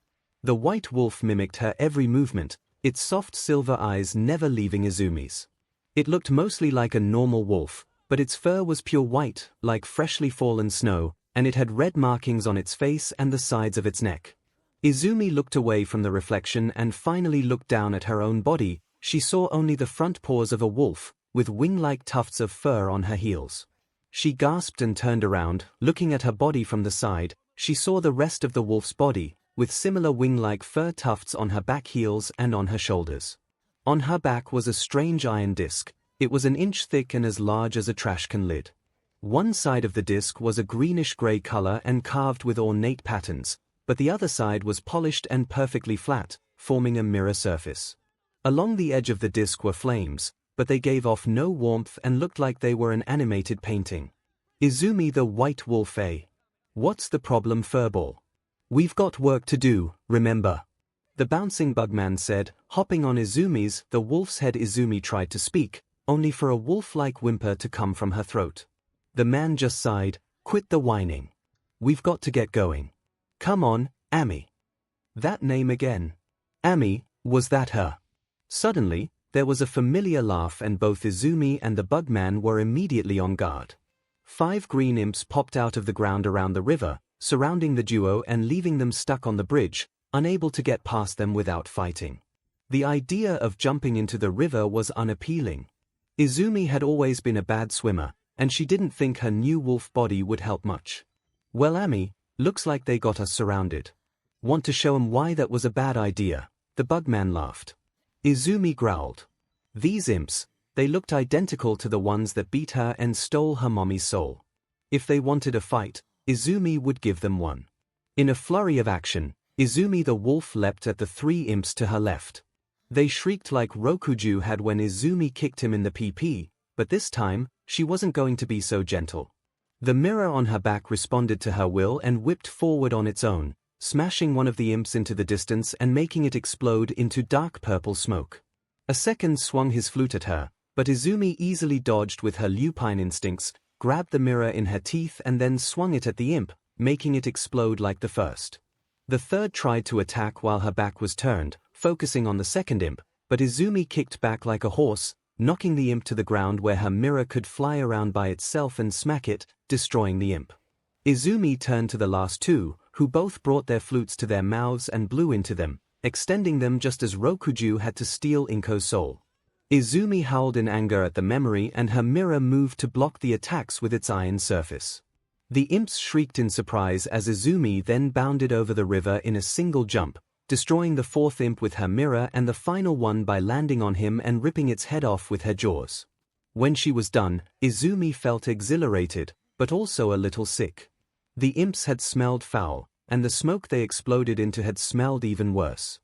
The white wolf mimicked her every movement, its soft silver eyes never leaving Izumi's. It looked mostly like a normal wolf, but its fur was pure white, like freshly fallen snow, and it had red markings on its face and the sides of its neck. Izumi looked away from the reflection and finally looked down at her own body. She saw only the front paws of a wolf, with wing-like tufts of fur on her heels. She gasped and turned around. Looking at her body from the side, she saw the rest of the wolf's body, with similar wing-like fur tufts on her back heels and on her shoulders. On her back was a strange iron disc. It was an inch thick and as large as a trash can lid. One side of the disc was a greenish-gray color and carved with ornate patterns, but the other side was polished and perfectly flat, forming a mirror surface. Along the edge of the disc were flames, but they gave off no warmth and looked like they were an animated painting. Izumi the white wolf, eh? What's the problem, furball? We've got work to do, remember? The bouncing bugman said, hopping on Izumi's, the wolf's head. Izumi tried to speak, only for a wolf-like whimper to come from her throat. The man just sighed, quit the whining. We've got to get going. Come on, 𝐼𝐻𝐻𝐻. That name again. 𝐼𝐻𝐻𝐻, was that her? Suddenly, there was a familiar laugh and both Izumi and the bugman were immediately on guard. 5 green imps popped out of the ground around the river, surrounding the duo and leaving them stuck on the bridge, unable to get past them without fighting. The idea of jumping into the river was unappealing. Izumi had always been a bad swimmer, and she didn't think her new wolf body would help much. Well, 𝐼𝐻𝐻𝐻, looks like they got us surrounded. Want to show 'em why that was a bad idea? The bugman laughed. Izumi growled. These imps, They looked identical to the ones that beat her and stole her mommy's soul. If they wanted a fight, Izumi would give them one. In a flurry of action, Izumi the wolf leapt at the 3 imps to her left. They shrieked like Rokuju had when Izumi kicked him in the PP, but this time, she wasn't going to be so gentle. The mirror on her back responded to her will and whipped forward on its own, smashing one of the imps into the distance and making it explode into dark purple smoke. A second swung his flute at her, but Izumi easily dodged with her lupine instincts, grabbed the mirror in her teeth and then swung it at the imp, making it explode like the first. The third tried to attack while her back was turned, focusing on the second imp, but Izumi kicked back like a horse, knocking the imp to the ground where her mirror could fly around by itself and smack it, destroying the imp. Izumi turned to the last 2, who both brought their flutes to their mouths and blew into them, extending them just as Rokuju had to steal Inko's soul. Izumi howled in anger at the memory and her mirror moved to block the attacks with its iron surface. The imps shrieked in surprise as Izumi then bounded over the river in a single jump, destroying the 4th imp with her mirror and the final one by landing on him and ripping its head off with her jaws. When she was done, Izumi felt exhilarated, but also a little sick. The imps had smelled foul, and the smoke they exploded into had smelled even worse.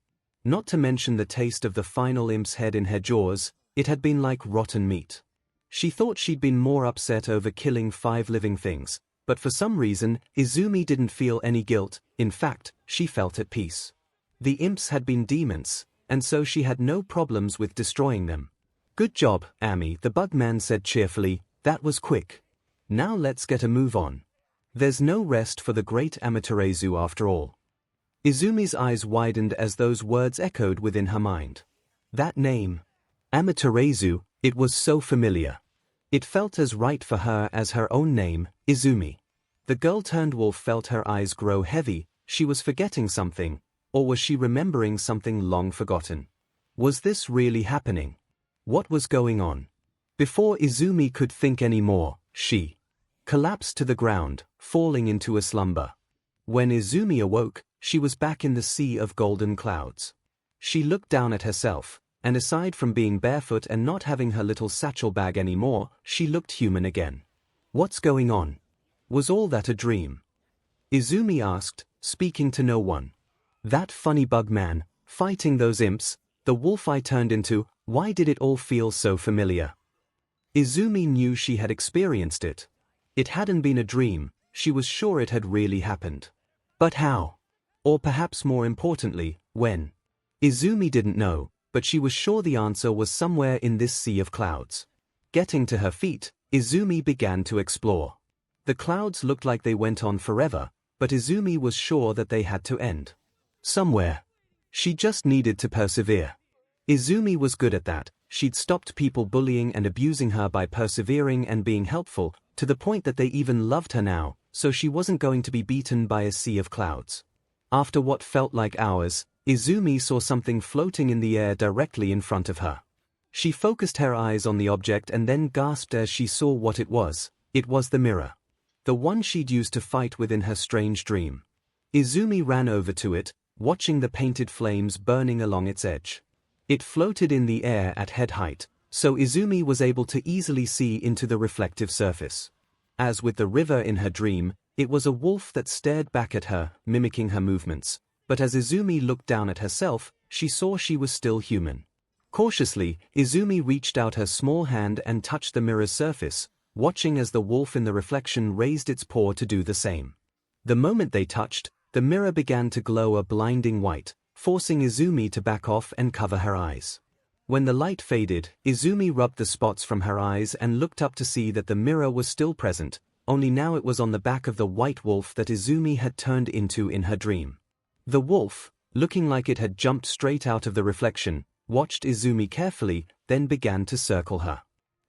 Not to mention the taste of the final imp's head in her jaws, it had been like rotten meat. She thought she'd been more upset over killing 5 living things, but for some reason, Izumi didn't feel any guilt. In fact, she felt at peace. The imps had been demons, and so she had no problems with destroying them. "Good job, Ami," the Bugman said cheerfully. "That was quick. Now let's get a move on. There's no rest for the great Amaterasu after all." Izumi's eyes widened as those words echoed within her mind. That name, Amaterasu, it was so familiar. It felt as right for her as her own name, Izumi. The girl-turned-wolf felt her eyes grow heavy. She was forgetting something, or was she remembering something long forgotten? Was this really happening? What was going on? Before Izumi could think any more, she collapsed to the ground, falling into a slumber. When Izumi awoke, she was back in the sea of golden clouds. She looked down at herself, and aside from being barefoot and not having her little satchel bag anymore, she looked human again. What's going on? Was all that a dream? Izumi asked, speaking to no one. That funny bug man, fighting those imps, the wolf I turned into, why did it all feel so familiar? Izumi knew she had experienced it. It hadn't been a dream, she was sure it had really happened. But how? Or perhaps more importantly, when? Izumi didn't know, but she was sure the answer was somewhere in this sea of clouds. Getting to her feet, Izumi began to explore. The clouds looked like they went on forever, but Izumi was sure that they had to end. Somewhere. She just needed to persevere. Izumi was good at that. She'd stopped people bullying and abusing her by persevering and being helpful, to the point that they even loved her now, so she wasn't going to be beaten by a sea of clouds. After what felt like hours, Izumi saw something floating in the air directly in front of her. She focused her eyes on the object and then gasped as she saw what it was. It was the mirror. The one she'd used to fight with in her strange dream. Izumi ran over to it, watching the painted flames burning along its edge. It floated in the air at head height, so Izumi was able to easily see into the reflective surface. As with the river in her dream, it was a wolf that stared back at her, mimicking her movements, but as Izumi looked down at herself, she saw she was still human. Cautiously, Izumi reached out her small hand and touched the mirror's surface, watching as the wolf in the reflection raised its paw to do the same. The moment they touched, the mirror began to glow a blinding white, forcing Izumi to back off and cover her eyes. When the light faded, Izumi rubbed the spots from her eyes and looked up to see that the mirror was still present, only now it was on the back of the white wolf that Izumi had turned into in her dream. The wolf, looking like it had jumped straight out of the reflection, watched Izumi carefully, then began to circle her.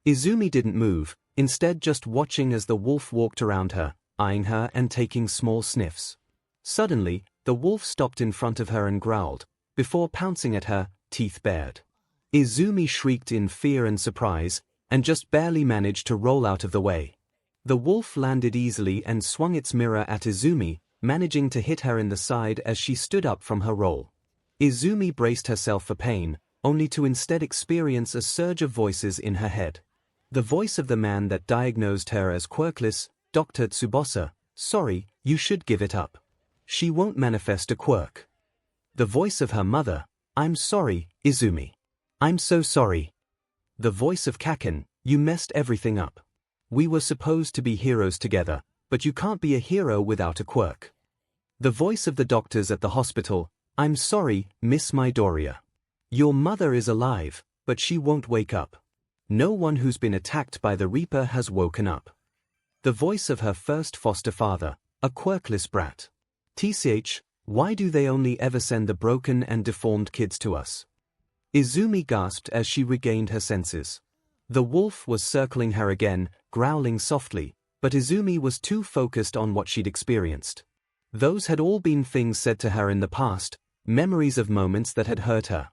Izumi didn't move, instead just watching as the wolf walked around her, eyeing her and taking small sniffs. Suddenly, the wolf stopped in front of her and growled, before pouncing at her, teeth bared. Izumi shrieked in fear and surprise, and just barely managed to roll out of the way. The wolf landed easily and swung its mirror at Izumi, managing to hit her in the side as she stood up from her roll. Izumi braced herself for pain, only to instead experience a surge of voices in her head. The voice of the man that diagnosed her as quirkless, Dr. Tsubasa, sorry, you should give it up. She won't manifest a quirk. The voice of her mother, I'm sorry, Izumi. I'm so sorry. The voice of Kaken, you messed everything up. We were supposed to be heroes together, but you can't be a hero without a quirk. The voice of the doctors at the hospital, I'm sorry, Miss Midoriya. Your mother is alive, but she won't wake up. No one who's been attacked by the Reaper has woken up. The voice of her first foster father, a quirkless brat. TCH, why do they only ever send the broken and deformed kids to us? Izumi gasped as she regained her senses. The wolf was circling her again, growling softly, but Izumi was too focused on what she'd experienced. Those had all been things said to her in the past, memories of moments that had hurt her.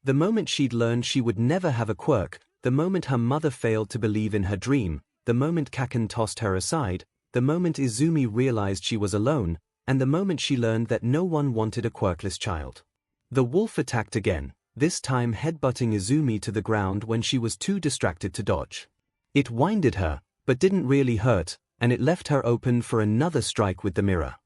The moment she'd learned she would never have a quirk, the moment her mother failed to believe in her dream, the moment Kaken tossed her aside, the moment Izumi realized she was alone, and the moment she learned that no one wanted a quirkless child. The wolf attacked again, this time headbutting Izumi to the ground when she was too distracted to dodge. It winded her, but didn't really hurt, and it left her open for another strike with the mirror.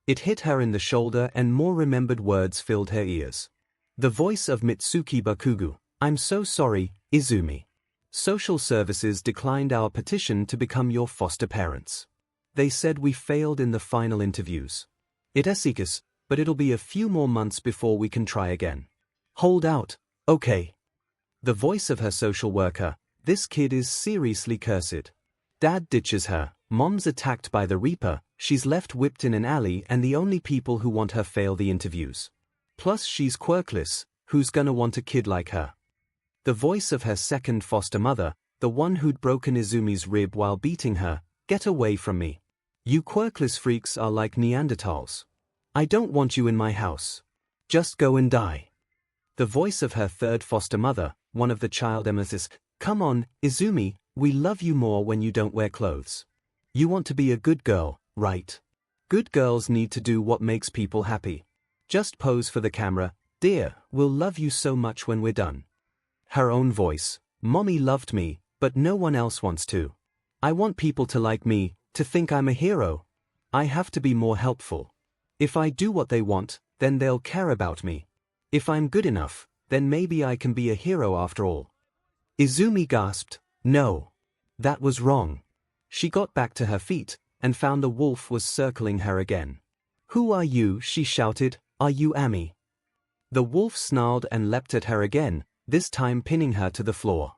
It hit her in the shoulder and more remembered words filled her ears. The voice of Mitsuki Bakugo, I'm so sorry, Izumi. Social services declined our petition to become your foster parents. They said we failed in the final interviews. It us, but it'll be a few more months before we can try again. Hold out, okay. The voice of her social worker, this kid is seriously cursed. Dad ditches her, mom's attacked by the Reaper, she's left whipped in an alley and the only people who want her fail the interviews. Plus she's quirkless, who's gonna want a kid like her? The voice of her second foster mother, the one who'd broken Izumi's rib while beating her, get away from me. You quirkless freaks are like Neanderthals. I don't want you in my house. Just go and die. The voice of her third foster mother, one of the child emissaries, come on, Izumi, we love you more when you don't wear clothes. You want to be a good girl, right? Good girls need to do what makes people happy. Just pose for the camera, dear, we'll love you so much when we're done. Her own voice, Mommy loved me, but no one else wants to. I want people to like me, to think I'm a hero. I have to be more helpful. If I do what they want, then they'll care about me. If I'm good enough, then maybe I can be a hero after all. Izumi gasped, no. That was wrong. She got back to her feet, and found the wolf was circling her again. Who are you? She shouted, are you Ami? The wolf snarled and leapt at her again, this time pinning her to the floor.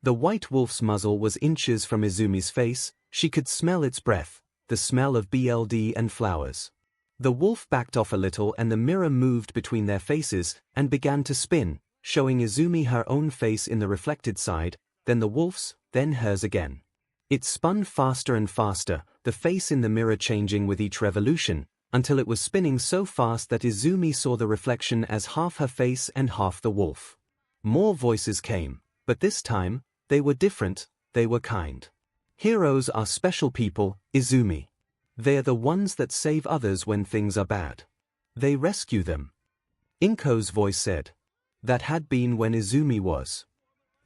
The white wolf's muzzle was inches from Izumi's face, she could smell its breath, the smell of BLD and flowers. The wolf backed off a little and the mirror moved between their faces and began to spin, showing Izumi her own face in the reflected side, then the wolf's, then hers again. It spun faster and faster, the face in the mirror changing with each revolution, until it was spinning so fast that Izumi saw the reflection as half her face and half the wolf. More voices came, but this time, they were different, they were kind. Heroes are special people, Izumi. They're the ones that save others when things are bad. They rescue them. 𝐒𝐭𝐚𝐲's voice said. That had been when Izumi was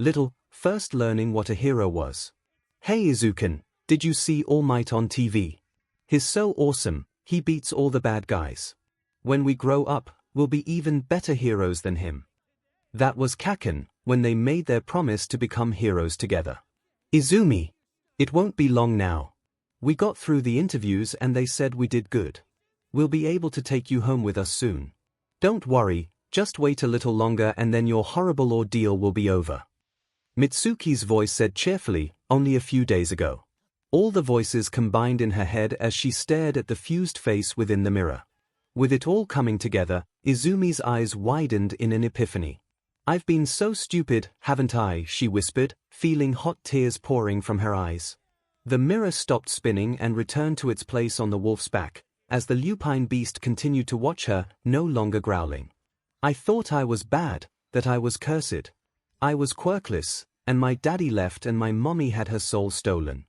little, first learning what a hero was. Hey Izuken, did you see All Might on TV? He's so awesome, he beats all the bad guys. When we grow up, we'll be even better heroes than him. That was Kaken, when they made their promise to become heroes together. Izumi, it won't be long now. We got through the interviews and they said we did good. We'll be able to take you home with us soon. Don't worry, just wait a little longer and then your horrible ordeal will be over. Mitsuki's voice said cheerfully, only a few days ago. All the voices combined in her head as she stared at the fused face within the mirror. With it all coming together, Izumi's eyes widened in an epiphany. I've been so stupid, haven't I? She whispered, feeling hot tears pouring from her eyes. The mirror stopped spinning and returned to its place on the wolf's back, as the lupine beast continued to watch her, no longer growling. I thought I was bad, that I was cursed. I was quirkless, and my daddy left and my mommy had her soul stolen.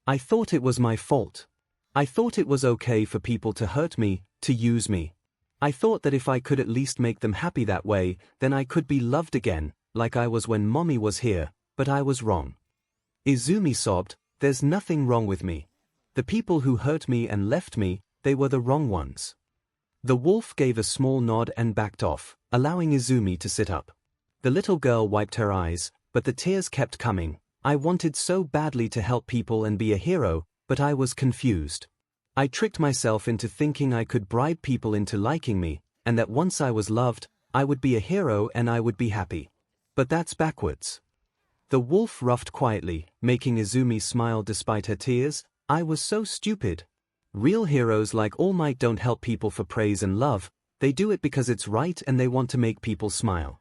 I thought it was my fault. I thought it was okay for people to hurt me, to use me. I thought that if I could at least make them happy that way, then I could be loved again, like I was when mommy was here, but I was wrong. Izumi sobbed, "There's nothing wrong with me. The people who hurt me and left me, they were the wrong ones." The wolf gave a small nod and backed off, allowing Izumi to sit up. The little girl wiped her eyes, but the tears kept coming. "I wanted so badly to help people and be a hero, but I was confused. I tricked myself into thinking I could bribe people into liking me, and that once I was loved, I would be a hero and I would be happy. But that's backwards." The wolf ruffed quietly, making Izumi smile despite her tears. "I was so stupid. Real heroes like All Might don't help people for praise and love, they do it because it's right and they want to make people smile.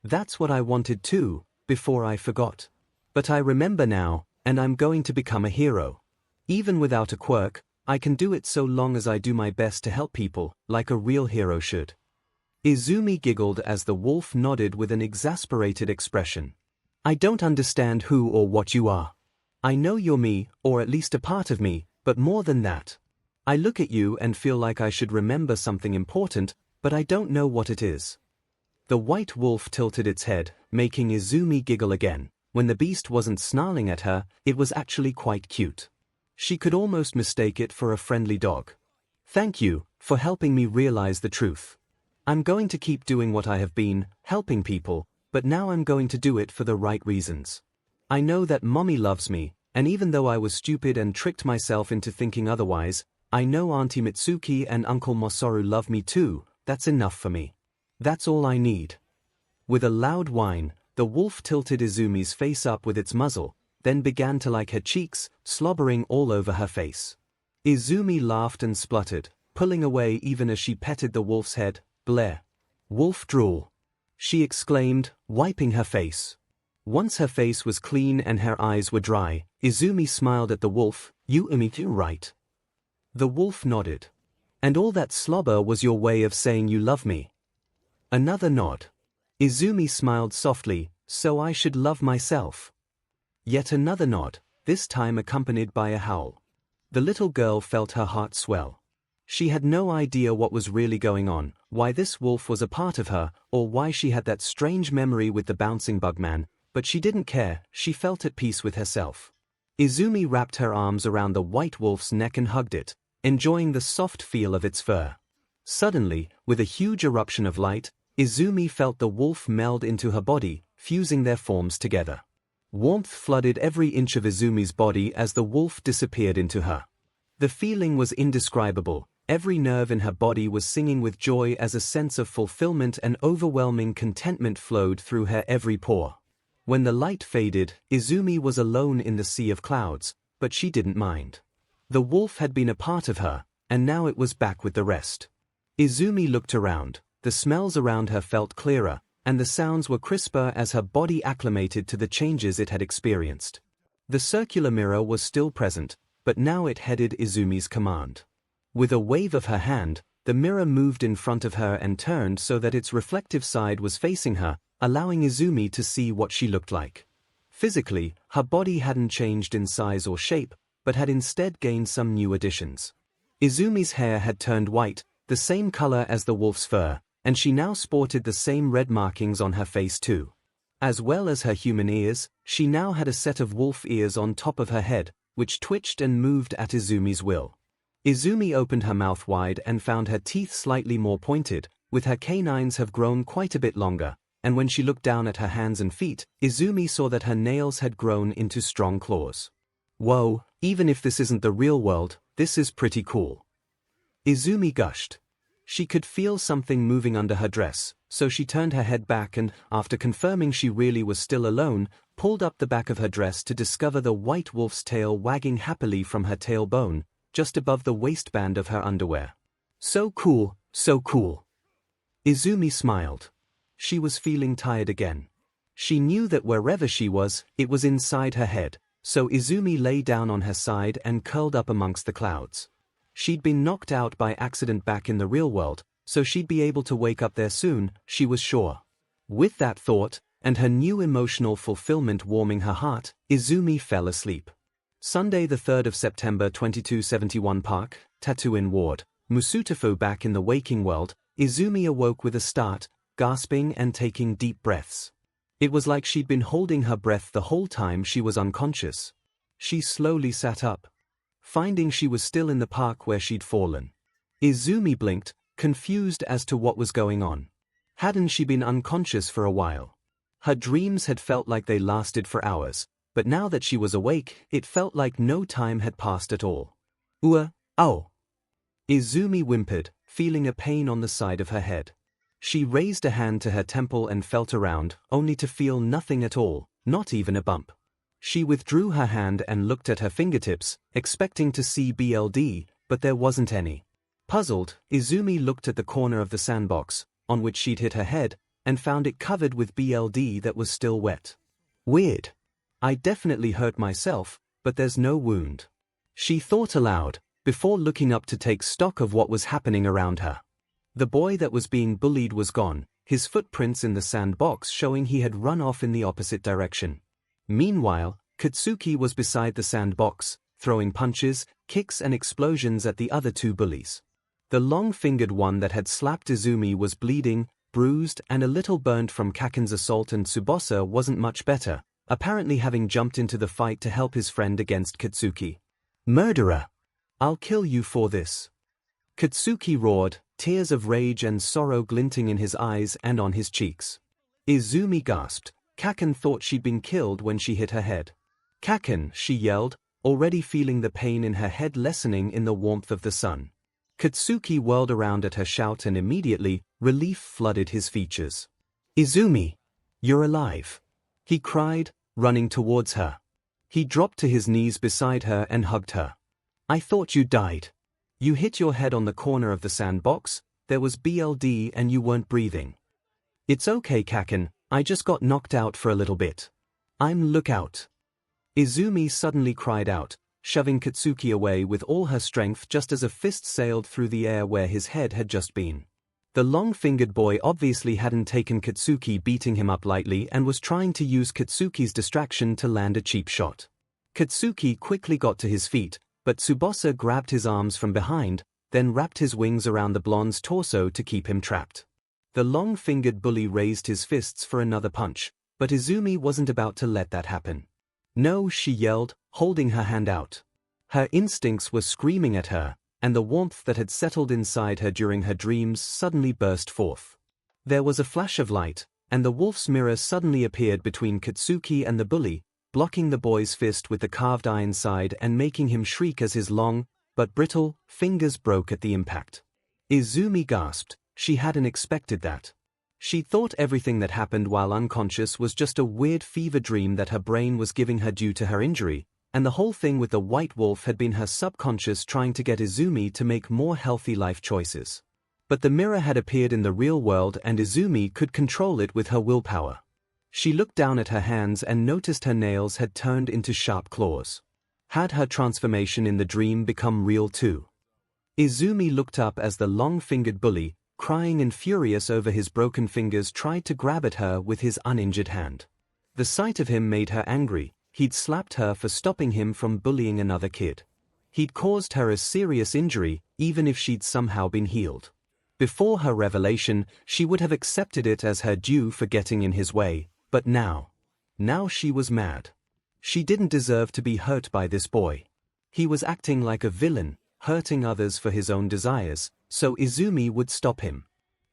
That's what I wanted too, before I forgot. But I remember now, and I'm going to become a hero. Even without a quirk, I can do it so long as I do my best to help people, like a real hero should." Izumi giggled as the wolf nodded with an exasperated expression. "I don't understand who or what you are. I know you're me, or at least a part of me, but more than that. I look at you and feel like I should remember something important, but I don't know what it is." The white wolf tilted its head, making Izumi giggle again. When the beast wasn't snarling at her, it was actually quite cute. She could almost mistake it for a friendly dog. "Thank you for helping me realize the truth. I'm going to keep doing what I have been, helping people, but now I'm going to do it for the right reasons. I know that mommy loves me, and even though I was stupid and tricked myself into thinking otherwise, I know Auntie Mitsuki and Uncle Masaru love me too. That's enough for me. That's all I need." With a loud whine, the wolf tilted Izumi's face up with its muzzle, then began to lick her cheeks, slobbering all over her face. Izumi laughed and spluttered, pulling away even as she petted the wolf's head. "Bleh. Wolf drool," she exclaimed, wiping her face. Once her face was clean and her eyes were dry, Izumi smiled at the wolf. "You right?" The wolf nodded. "And all that slobber was your way of saying you love me?" Another nod. Izumi smiled softly. "So I should love myself." Yet another nod, this time accompanied by a howl. The little girl felt her heart swell. She had no idea what was really going on, why this wolf was a part of her, or why she had that strange memory with the bouncing bug man, but she didn't care. She felt at peace with herself. Izumi wrapped her arms around the white wolf's neck and hugged it, enjoying the soft feel of its fur. Suddenly, with a huge eruption of light, Izumi felt the wolf meld into her body, fusing their forms together. Warmth flooded every inch of Izumi's body as the wolf disappeared into her. The feeling was indescribable. Every nerve in her body was singing with joy as a sense of fulfillment and overwhelming contentment flowed through her every pore. When the light faded, Izumi was alone in the sea of clouds, but she didn't mind. The wolf had been a part of her, and now it was back with the rest. Izumi looked around. The smells around her felt clearer, and the sounds were crisper as her body acclimated to the changes it had experienced. The circular mirror was still present, but now it headed Izumi's command. With a wave of her hand, the mirror moved in front of her and turned so that its reflective side was facing her, allowing Izumi to see what she looked like. Physically, her body hadn't changed in size or shape, but had instead gained some new additions. Izumi's hair had turned white, the same color as the wolf's fur, and she now sported the same red markings on her face too. As well as her human ears, she now had a set of wolf ears on top of her head, which twitched and moved at Izumi's will. Izumi opened her mouth wide and found her teeth slightly more pointed, with her canines have grown quite a bit longer, and when she looked down at her hands and feet, Izumi saw that her nails had grown into strong claws. "Whoa, even if this isn't the real world, this is pretty cool," Izumi gushed. She could feel something moving under her dress, so she turned her head back and, after confirming she really was still alone, pulled up the back of her dress to discover the white wolf's tail wagging happily from her tailbone, just above the waistband of her underwear. "So cool, so cool." Izumi smiled. She was feeling tired again. She knew that wherever she was, it was inside her head, so Izumi lay down on her side and curled up amongst the clouds. She'd been knocked out by accident back in the real world, so she'd be able to wake up there soon, she was sure. With that thought, and her new emotional fulfillment warming her heart, Izumi fell asleep. Sunday the 3rd of September 2271 Park, Tatooine Ward, Musutafu. Back in the waking world, Izumi awoke with a start, gasping and taking deep breaths. It was like she'd been holding her breath the whole time she was unconscious. She slowly sat up, finding she was still in the park where she'd fallen. Izumi blinked, confused as to what was going on. Hadn't she been unconscious for a while? Her dreams had felt like they lasted for hours, but now that she was awake, it felt like no time had passed at all. Ow! Izumi whimpered, feeling a pain on the side of her head. She raised a hand to her temple and felt around, only to feel nothing at all, not even a bump. She withdrew her hand and looked at her fingertips, expecting to see BLD, but there wasn't any. Puzzled, Izumi looked at the corner of the sandbox, on which she'd hit her head, and found it covered with BLD that was still wet. Weird. I definitely hurt myself, but there's no wound. She thought aloud, before looking up to take stock of what was happening around her. The boy that was being bullied was gone, his footprints in the sandbox showing he had run off in the opposite direction. Meanwhile, Katsuki was beside the sandbox, throwing punches, kicks and explosions at the other two bullies. The long-fingered one that had slapped Izumi was bleeding, bruised and a little burnt from Kaken's assault, and Tsubasa wasn't much better, apparently having jumped into the fight to help his friend against Katsuki. Murderer! I'll kill you for this! Katsuki roared, tears of rage and sorrow glinting in his eyes and on his cheeks. Izumi gasped. Kaken thought she'd been killed when she hit her head. Kaken, she yelled, already feeling the pain in her head lessening in the warmth of the sun. Katsuki whirled around at her shout and immediately, relief flooded his features. Izumi! You're alive! He cried, running towards her. He dropped to his knees beside her and hugged her. I thought you died. You hit your head on the corner of the sandbox, there was BLD and you weren't breathing. It's okay, Kaken, I just got knocked out for a little bit. I'm lookout. Izumi suddenly cried out, shoving Katsuki away with all her strength just as a fist sailed through the air where his head had just been. The long-fingered boy obviously hadn't taken Katsuki beating him up lightly and was trying to use Katsuki's distraction to land a cheap shot. Katsuki quickly got to his feet, but Tsubasa grabbed his arms from behind, then wrapped his wings around the blonde's torso to keep him trapped. The long-fingered bully raised his fists for another punch, but Izumi wasn't about to let that happen. No, she yelled, holding her hand out. Her instincts were screaming at her, and the warmth that had settled inside her during her dreams suddenly burst forth. There was a flash of light, and the wolf's mirror suddenly appeared between Katsuki and the bully, blocking the boy's fist with the carved iron side and making him shriek as his long, but brittle, fingers broke at the impact. Izumi gasped. She hadn't expected that. She thought everything that happened while unconscious was just a weird fever dream that her brain was giving her due to her injury, and the whole thing with the white wolf had been her subconscious trying to get Izumi to make more healthy life choices. But the mirror had appeared in the real world and Izumi could control it with her willpower. She looked down at her hands and noticed her nails had turned into sharp claws. Had her transformation in the dream become real too? Izumi looked up as the long-fingered bully, crying and furious over his broken fingers, tried to grab at her with his uninjured hand. The sight of him made her angry. He'd slapped her for stopping him from bullying another kid. He'd caused her a serious injury, even if she'd somehow been healed. Before her revelation, she would have accepted it as her due for getting in his way, but now she was mad. She didn't deserve to be hurt by this boy. He was acting like a villain, hurting others for his own desires, so Izumi would stop him.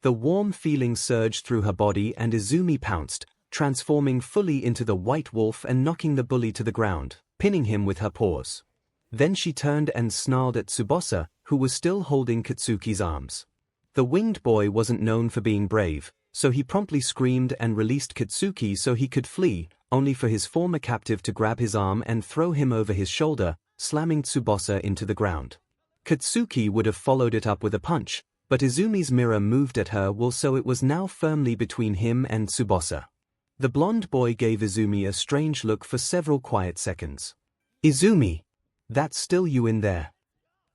The warm feeling surged through her body and Izumi pounced, transforming fully into the white wolf and knocking the bully to the ground, pinning him with her paws. Then she turned and snarled at Tsubasa, who was still holding Katsuki's arms. The winged boy wasn't known for being brave, so he promptly screamed and released Katsuki so he could flee, only for his former captive to grab his arm and throw him over his shoulder, slamming Tsubasa into the ground. Katsuki would have followed it up with a punch, but Izumi's mirror moved at her so it was now firmly between him and Tsubasa. The blonde boy gave Izumi a strange look for several quiet seconds. Izumi! That's still you in there?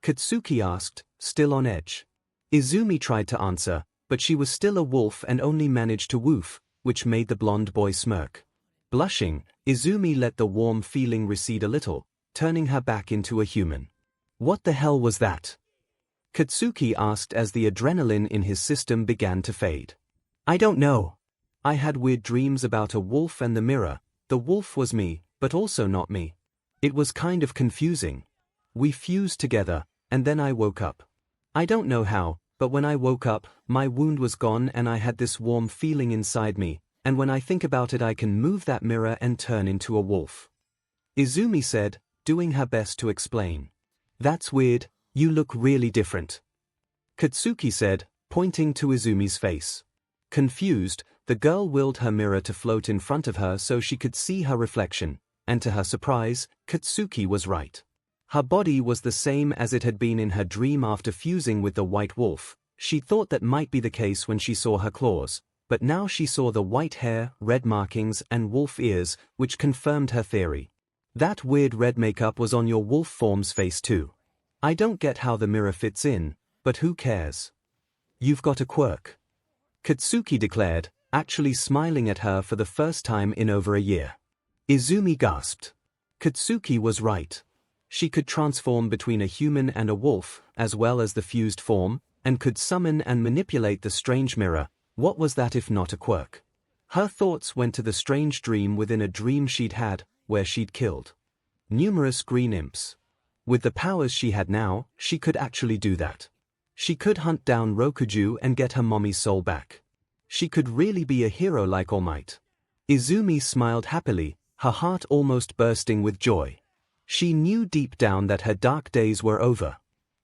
Katsuki asked, still on edge. Izumi tried to answer, but she was still a wolf and only managed to woof, which made the blonde boy smirk. Blushing, Izumi let the warm feeling recede a little, turning her back into a human. What the hell was that? Katsuki asked as the adrenaline in his system began to fade. I don't know. I had weird dreams about a wolf and the mirror. The wolf was me, but also not me. It was kind of confusing. We fused together, and then I woke up. I don't know how, but when I woke up, my wound was gone and I had this warm feeling inside me, and when I think about it I can move that mirror and turn into a wolf. Izumi said, doing her best to explain. That's weird, you look really different. Katsuki said, pointing to Izumi's face. Confused, the girl willed her mirror to float in front of her so she could see her reflection, and to her surprise, Katsuki was right. Her body was the same as it had been in her dream after fusing with the white wolf. She thought that might be the case when she saw her claws, but now she saw the white hair, red markings, and wolf ears, which confirmed her theory. That weird red makeup was on your wolf form's face too. I don't get how the mirror fits in, but who cares? You've got a quirk. Katsuki declared, actually smiling at her for the first time in over a year. Izumi gasped. Katsuki was right. She could transform between a human and a wolf, as well as the fused form, and could summon and manipulate the strange mirror. What was that if not a quirk? Her thoughts went to the strange dream within a dream she'd had, where she'd killed numerous green imps. With the powers she had now, she could actually do that. She could hunt down Rokuju and get her mommy's soul back. She could really be a hero like All Might. Izumi smiled happily, her heart almost bursting with joy. She knew deep down that her dark days were over.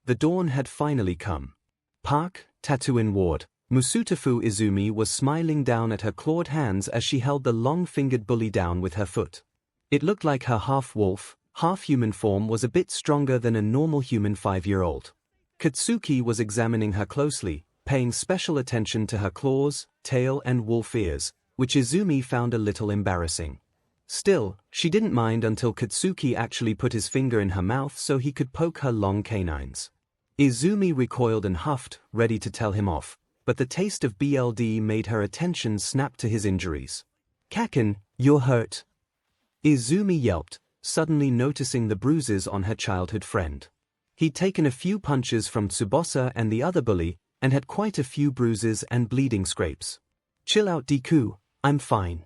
The dawn had finally come. Park, Tatooine Ward, Musutafu Izumi was smiling down at her clawed hands as she held the long-fingered bully down with her foot. It looked like her half-wolf, half-human form was a bit stronger than a normal human 5-year-old. Katsuki was examining her closely, paying special attention to her claws, tail and wolf ears, which Izumi found a little embarrassing. Still, she didn't mind until Katsuki actually put his finger in her mouth so he could poke her long canines. Izumi recoiled and huffed, ready to tell him off, but the taste of BLD made her attention snap to his injuries. "Kaken, you're hurt." Izumi yelped, suddenly noticing the bruises on her childhood friend. He'd taken a few punches from Tsubasa and the other bully, and had quite a few bruises and bleeding scrapes. "Chill out, Deku, I'm fine."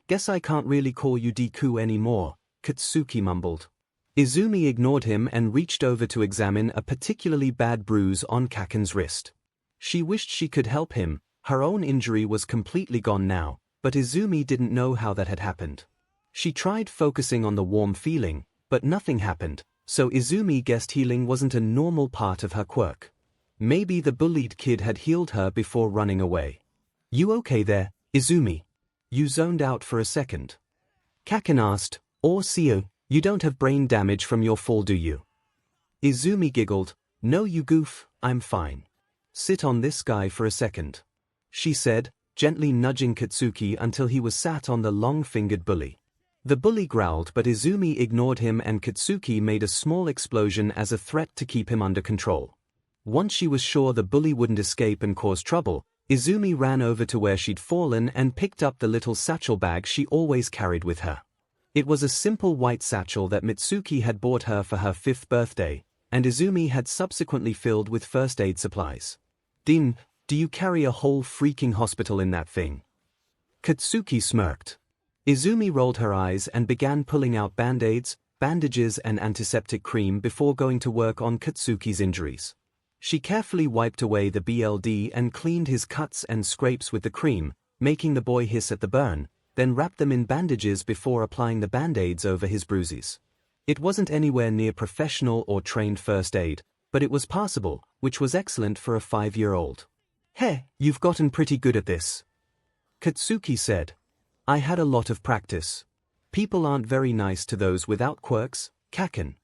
Guess I can't really call you Deku anymore," Katsuki mumbled. Izumi ignored him and reached over to examine a particularly bad bruise on Kaken's wrist. She wished she could help him. Her own injury was completely gone now, but Izumi didn't know how that had happened. She tried focusing on the warm feeling, but nothing happened, so Izumi guessed healing wasn't a normal part of her quirk. Maybe the bullied kid had healed her before running away. "You okay there, Izumi? You zoned out for a second." Kaken asked, "Or Seo, you don't have brain damage from your fall, do you?" Izumi giggled, "No you goof, I'm fine. Sit on this guy for a second," she said, gently nudging Katsuki until he was sat on the long-fingered bully. The bully growled, but Izumi ignored him and Katsuki made a small explosion as a threat to keep him under control. Once she was sure the bully wouldn't escape and cause trouble, Izumi ran over to where she'd fallen and picked up the little satchel bag she always carried with her. It was a simple white satchel that Mitsuki had bought her for her 5th birthday, and Izumi had subsequently filled with first aid supplies. "Do you carry a whole freaking hospital in that thing?" Katsuki smirked. Izumi rolled her eyes and began pulling out band-aids, bandages and antiseptic cream before going to work on Katsuki's injuries. She carefully wiped away the BLD and cleaned his cuts and scrapes with the cream, making the boy hiss at the burn, then wrapped them in bandages before applying the band-aids over his bruises. It wasn't anywhere near professional or trained first aid, but it was passable, which was excellent for a 5-year-old. "Hey, you've gotten pretty good at this," Katsuki said. "I had a lot of practice. People aren't very nice to those without quirks, Kaken,"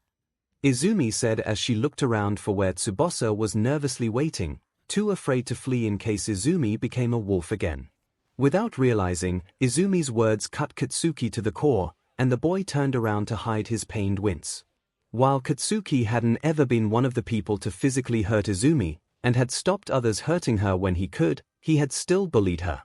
Izumi said as she looked around for where Tsubasa was nervously waiting, too afraid to flee in case Izumi became a wolf again. Without realizing, Izumi's words cut Katsuki to the core, and the boy turned around to hide his pained wince. While Katsuki hadn't ever been one of the people to physically hurt Izumi, and had stopped others hurting her when he could, he had still bullied her.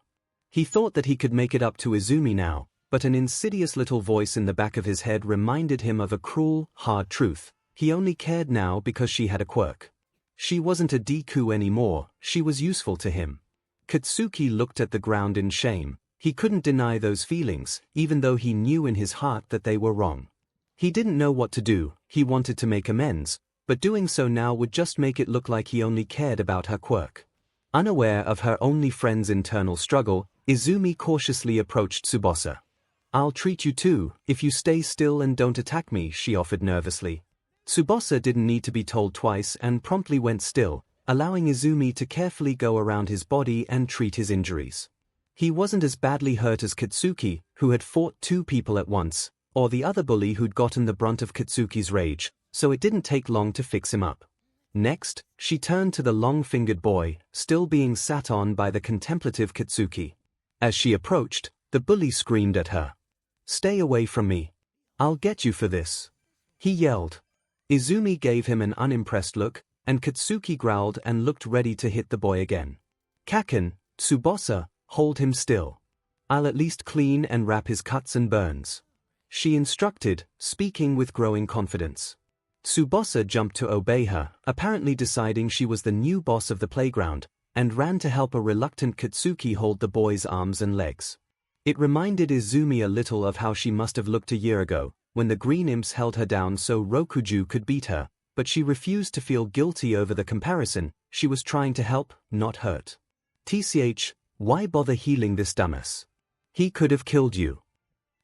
He thought that he could make it up to Izumi now, but an insidious little voice in the back of his head reminded him of a cruel, hard truth. He only cared now because she had a quirk. She wasn't a Deku anymore, she was useful to him. Katsuki looked at the ground in shame. He couldn't deny those feelings, even though he knew in his heart that they were wrong. He didn't know what to do. He wanted to make amends, but doing so now would just make it look like he only cared about her quirk. Unaware of her only friend's internal struggle, Izumi cautiously approached Tsubasa. "I'll treat you too, if you stay still and don't attack me," she offered nervously. Tsubasa didn't need to be told twice and promptly went still, allowing Izumi to carefully go around his body and treat his injuries. He wasn't as badly hurt as Katsuki, who had fought 2 people at once, or the other bully who'd gotten the brunt of Katsuki's rage, so it didn't take long to fix him up. Next, she turned to the long-fingered boy, still being sat on by the contemplative Katsuki. As she approached, the bully screamed at her. "Stay away from me. I'll get you for this," he yelled. Izumi gave him an unimpressed look, and Katsuki growled and looked ready to hit the boy again. "Kaken, Tsubasa, hold him still. I'll at least clean and wrap his cuts and burns," she instructed, speaking with growing confidence. Tsubasa jumped to obey her, apparently deciding she was the new boss of the playground, and ran to help a reluctant Katsuki hold the boy's arms and legs. It reminded Izumi a little of how she must have looked a year ago, when the green imps held her down so Rokuju could beat her, but she refused to feel guilty over the comparison. She was trying to help, not hurt. "Tch, why bother healing this dumbass? He could have killed you."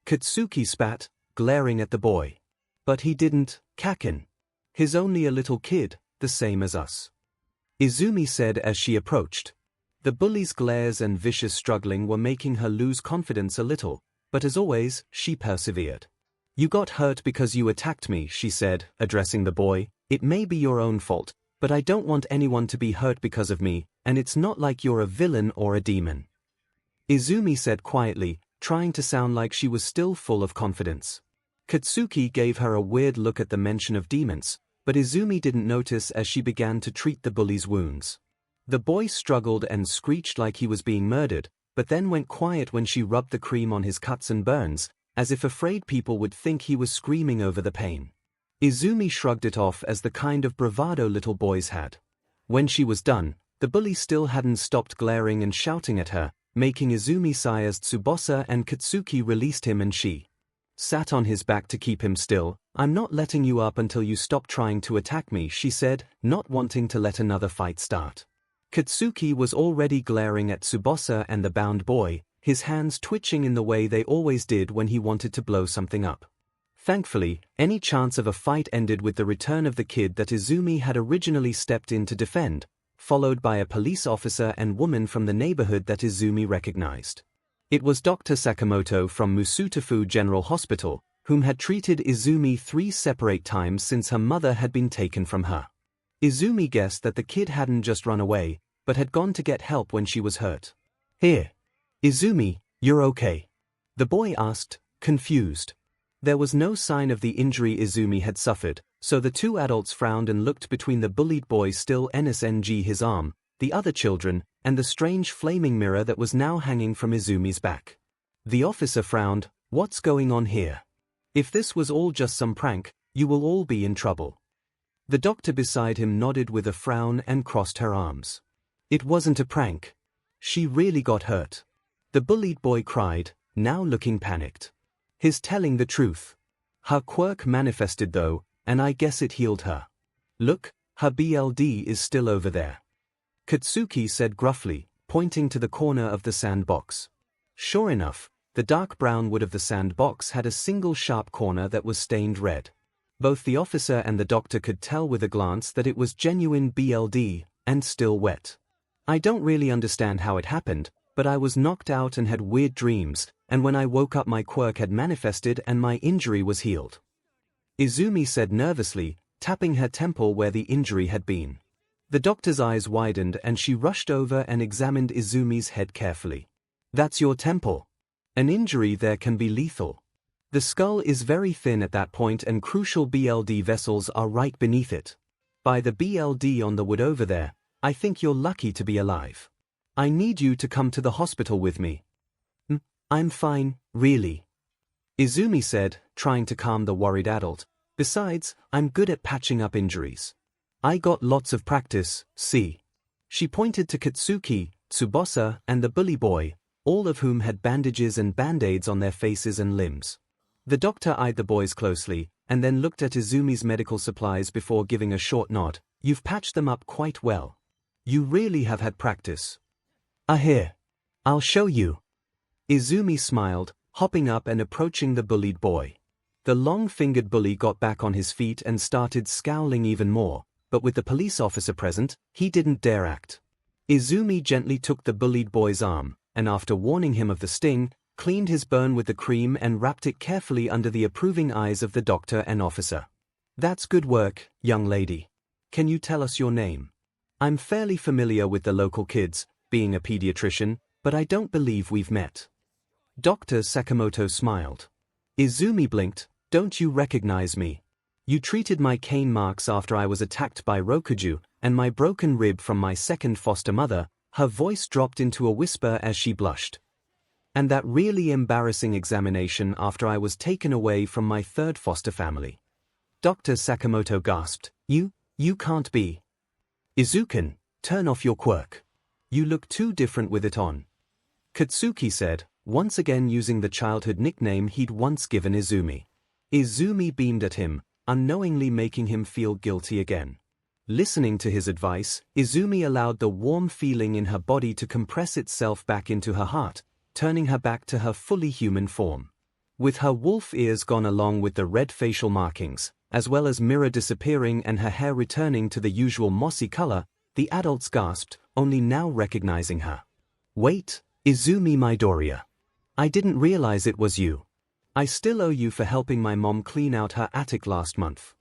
Katsuki spat, glaring at the boy. "But he didn't, Kaken. He's only a little kid, the same as us," Izumi said as she approached. The bully's glares and vicious struggling were making her lose confidence a little, but as always, she persevered. "You got hurt because you attacked me," she said, addressing the boy. "It may be your own fault, but I don't want anyone to be hurt because of me, and it's not like you're a villain or a demon," Izumi said quietly, trying to sound like she was still full of confidence. Katsuki gave her a weird look at the mention of demons, but Izumi didn't notice as she began to treat the bully's wounds. The boy struggled and screeched like he was being murdered, but then went quiet when she rubbed the cream on his cuts and burns, as if afraid people would think he was screaming over the pain. Izumi shrugged it off as the kind of bravado little boys had. When she was done, the bully still hadn't stopped glaring and shouting at her, making Izumi sigh as Tsubasa and Katsuki released him and she sat on his back to keep him still. "I'm not letting you up until you stop trying to attack me," she said, not wanting to let another fight start. Katsuki was already glaring at Tsubasa and the bound boy, his hands twitching in the way they always did when he wanted to blow something up. Thankfully, any chance of a fight ended with the return of the kid that Izumi had originally stepped in to defend, followed by a police officer and woman from the neighborhood that Izumi recognized. It was Dr. Sakamoto from Musutafu General Hospital, whom had treated Izumi 3 separate times since her mother had been taken from her. Izumi guessed that the kid hadn't just run away, but had gone to get help when she was hurt. "Here. Izumi, you're okay?" the boy asked, confused. There was no sign of the injury Izumi had suffered, so the 2 adults frowned and looked between the bullied boy still nsng his arm, the other children, and the strange flaming mirror that was now hanging from Izumi's back. The officer frowned. "What's going on here? If this was all just some prank, you will all be in trouble." The doctor beside him nodded with a frown and crossed her arms. "It wasn't a prank. She really got hurt," the bullied boy cried, now looking panicked. "He's telling the truth. Her quirk manifested though, and I guess it healed her. Look, her BLD is still over there," Katsuki said gruffly, pointing to the corner of the sandbox. Sure enough, the dark brown wood of the sandbox had a single sharp corner that was stained red. Both the officer and the doctor could tell with a glance that it was genuine BLD, and still wet. "I don't really understand how it happened, but I was knocked out and had weird dreams, and when I woke up my quirk had manifested and my injury was healed," Izumi said nervously, tapping her temple where the injury had been. The doctor's eyes widened and she rushed over and examined Izumi's head carefully. "That's your temple. An injury there can be lethal. The skull is very thin at that point and crucial BLD vessels are right beneath it. By the BLD on the wood over there, I think you're lucky to be alive. I need you to come to the hospital with me." "I'm fine, really," Izumi said, trying to calm the worried adult. "Besides, I'm good at patching up injuries. I got lots of practice, see." She pointed to Katsuki, Tsubasa, and the bully boy, all of whom had bandages and band-aids on their faces and limbs. The doctor eyed the boys closely, and then looked at Izumi's medical supplies before giving a short nod. "You've patched them up quite well. You really have had practice." "Here. I'll show you." Izumi smiled, hopping up and approaching the bullied boy. The long-fingered bully got back on his feet and started scowling even more, but with the police officer present, he didn't dare act. Izumi gently took the bullied boy's arm, and after warning him of the sting, cleaned his burn with the cream and wrapped it carefully under the approving eyes of the doctor and officer. "That's good work, young lady. Can you tell us your name? I'm fairly familiar with the local kids, being a pediatrician, but I don't believe we've met." Dr. Sakamoto smiled. Izumi blinked. "Don't you recognize me? You treated my cane marks after I was attacked by Rokuju, and my broken rib from my second foster mother." Her voice dropped into a whisper as she blushed. "And that really embarrassing examination after I was taken away from my third foster family." Dr. Sakamoto gasped. You can't be." "Izuken, turn off your quirk. You look too different with it on," Katsuki said, once again using the childhood nickname he'd once given Izumi. Izumi beamed at him, unknowingly making him feel guilty again. Listening to his advice, Izumi allowed the warm feeling in her body to compress itself back into her heart, turning her back to her fully human form. With her wolf ears gone along with the red facial markings, as well as mirror disappearing and her hair returning to the usual mossy color, the adults gasped, only now recognizing her. "Wait, Izumi Midoriya. I didn't realize it was you. I still owe you for helping my mom clean out her attic last month,"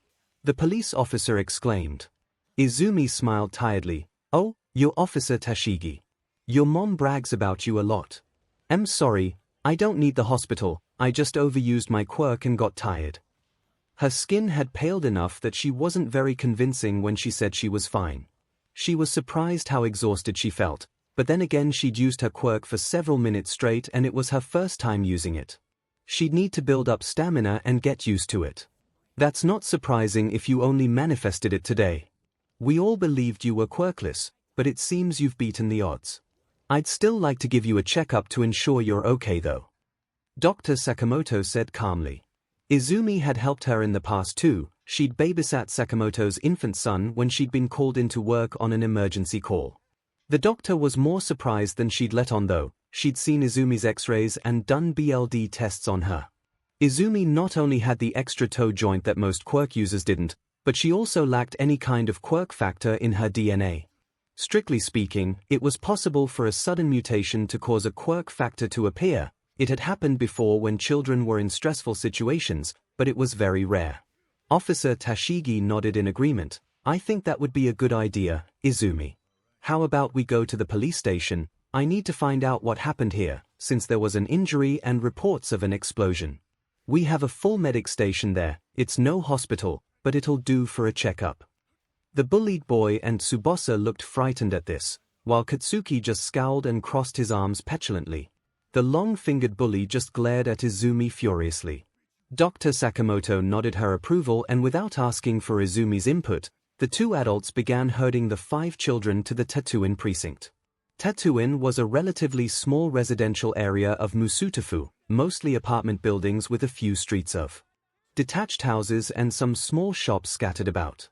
the police officer exclaimed. Izumi smiled tiredly. "Oh, you're Officer Tashigi. Your mom brags about you a lot." "I'm sorry, I don't need the hospital, I just overused my quirk and got tired." Her skin had paled enough that she wasn't very convincing when she said she was fine. She was surprised how exhausted she felt, but then again she'd used her quirk for several minutes straight and it was her first time using it. She'd need to build up stamina and get used to it. "That's not surprising if you only manifested it today. We all believed you were quirkless, but it seems you've beaten the odds. I'd still like to give you a checkup to ensure you're okay though," Dr. Sakamoto said calmly. Izumi had helped her in the past too. She'd babysat Sakamoto's infant son when she'd been called into work on an emergency call. The doctor was more surprised than she'd let on though. She'd seen Izumi's x-rays and done BLD tests on her. Izumi not only had the extra toe joint that most quirk users didn't, but she also lacked any kind of quirk factor in her DNA. Strictly speaking, it was possible for a sudden mutation to cause a quirk factor to appear. It had happened before when children were in stressful situations, but it was very rare. Officer Tashigi nodded in agreement. "I think that would be a good idea, Izumi. How about we go to the police station? I need to find out what happened here, since there was an injury and reports of an explosion. We have a full medic station there. It's no hospital, but it'll do for a checkup." The bullied boy and Tsubasa looked frightened at this, while Katsuki just scowled and crossed his arms petulantly. The long-fingered bully just glared at Izumi furiously. Dr. Sakamoto nodded her approval and without asking for Izumi's input, the two adults began herding the 5 children to the Tetsuin precinct. Tetsuin was a relatively small residential area of Musutafu, mostly apartment buildings with a few streets of detached houses and some small shops scattered about.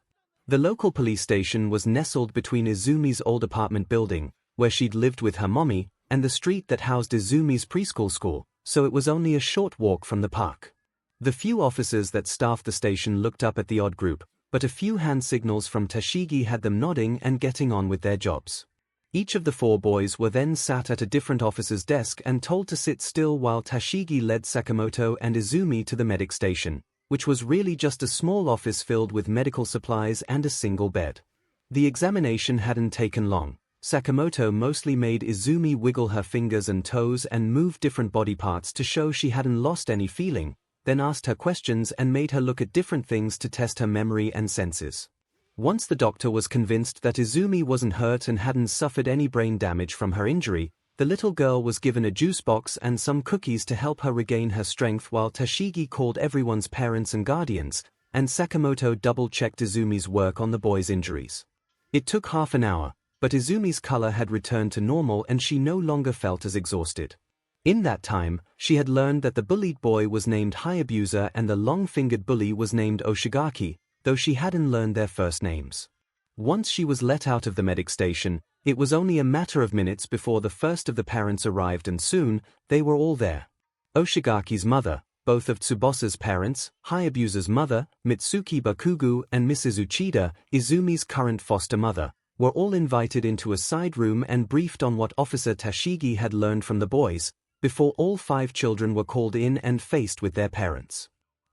The local police station was nestled between Izumi's old apartment building, where she'd lived with her mommy, and the street that housed Izumi's preschool school, so it was only a short walk from the park. The few officers that staffed the station looked up at the odd group, but a few hand signals from Tashigi had them nodding and getting on with their jobs. Each of the 4 boys were then sat at a different officer's desk and told to sit still while Tashigi led Sakamoto and Izumi to the medic station, which was really just a small office filled with medical supplies and a single bed. The examination hadn't taken long. Sakamoto mostly made Izumi wiggle her fingers and toes and move different body parts to show she hadn't lost any feeling, then asked her questions and made her look at different things to test her memory and senses. Once the doctor was convinced that Izumi wasn't hurt and hadn't suffered any brain damage from her injury, the little girl was given a juice box and some cookies to help her regain her strength while Tashigi called everyone's parents and guardians, and Sakamoto double-checked Izumi's work on the boy's injuries. It took half an hour, but Izumi's color had returned to normal and she no longer felt as exhausted. In that time, she had learned that the bullied boy was named Hayabusa and the long-fingered bully was named Oshigaki, though she hadn't learned their first names. Once she was let out of the medic station, it was only a matter of minutes before the first of the parents arrived and soon, they were all there. Oshigaki's mother, both of Tsubosa's parents, Hayabusa's mother, Mitsuki Bakugo and Mrs. Uchida, Izumi's current foster mother, were all invited into a side room and briefed on what Officer Tashigi had learned from the boys, before all 5 children were called in and faced with their parents.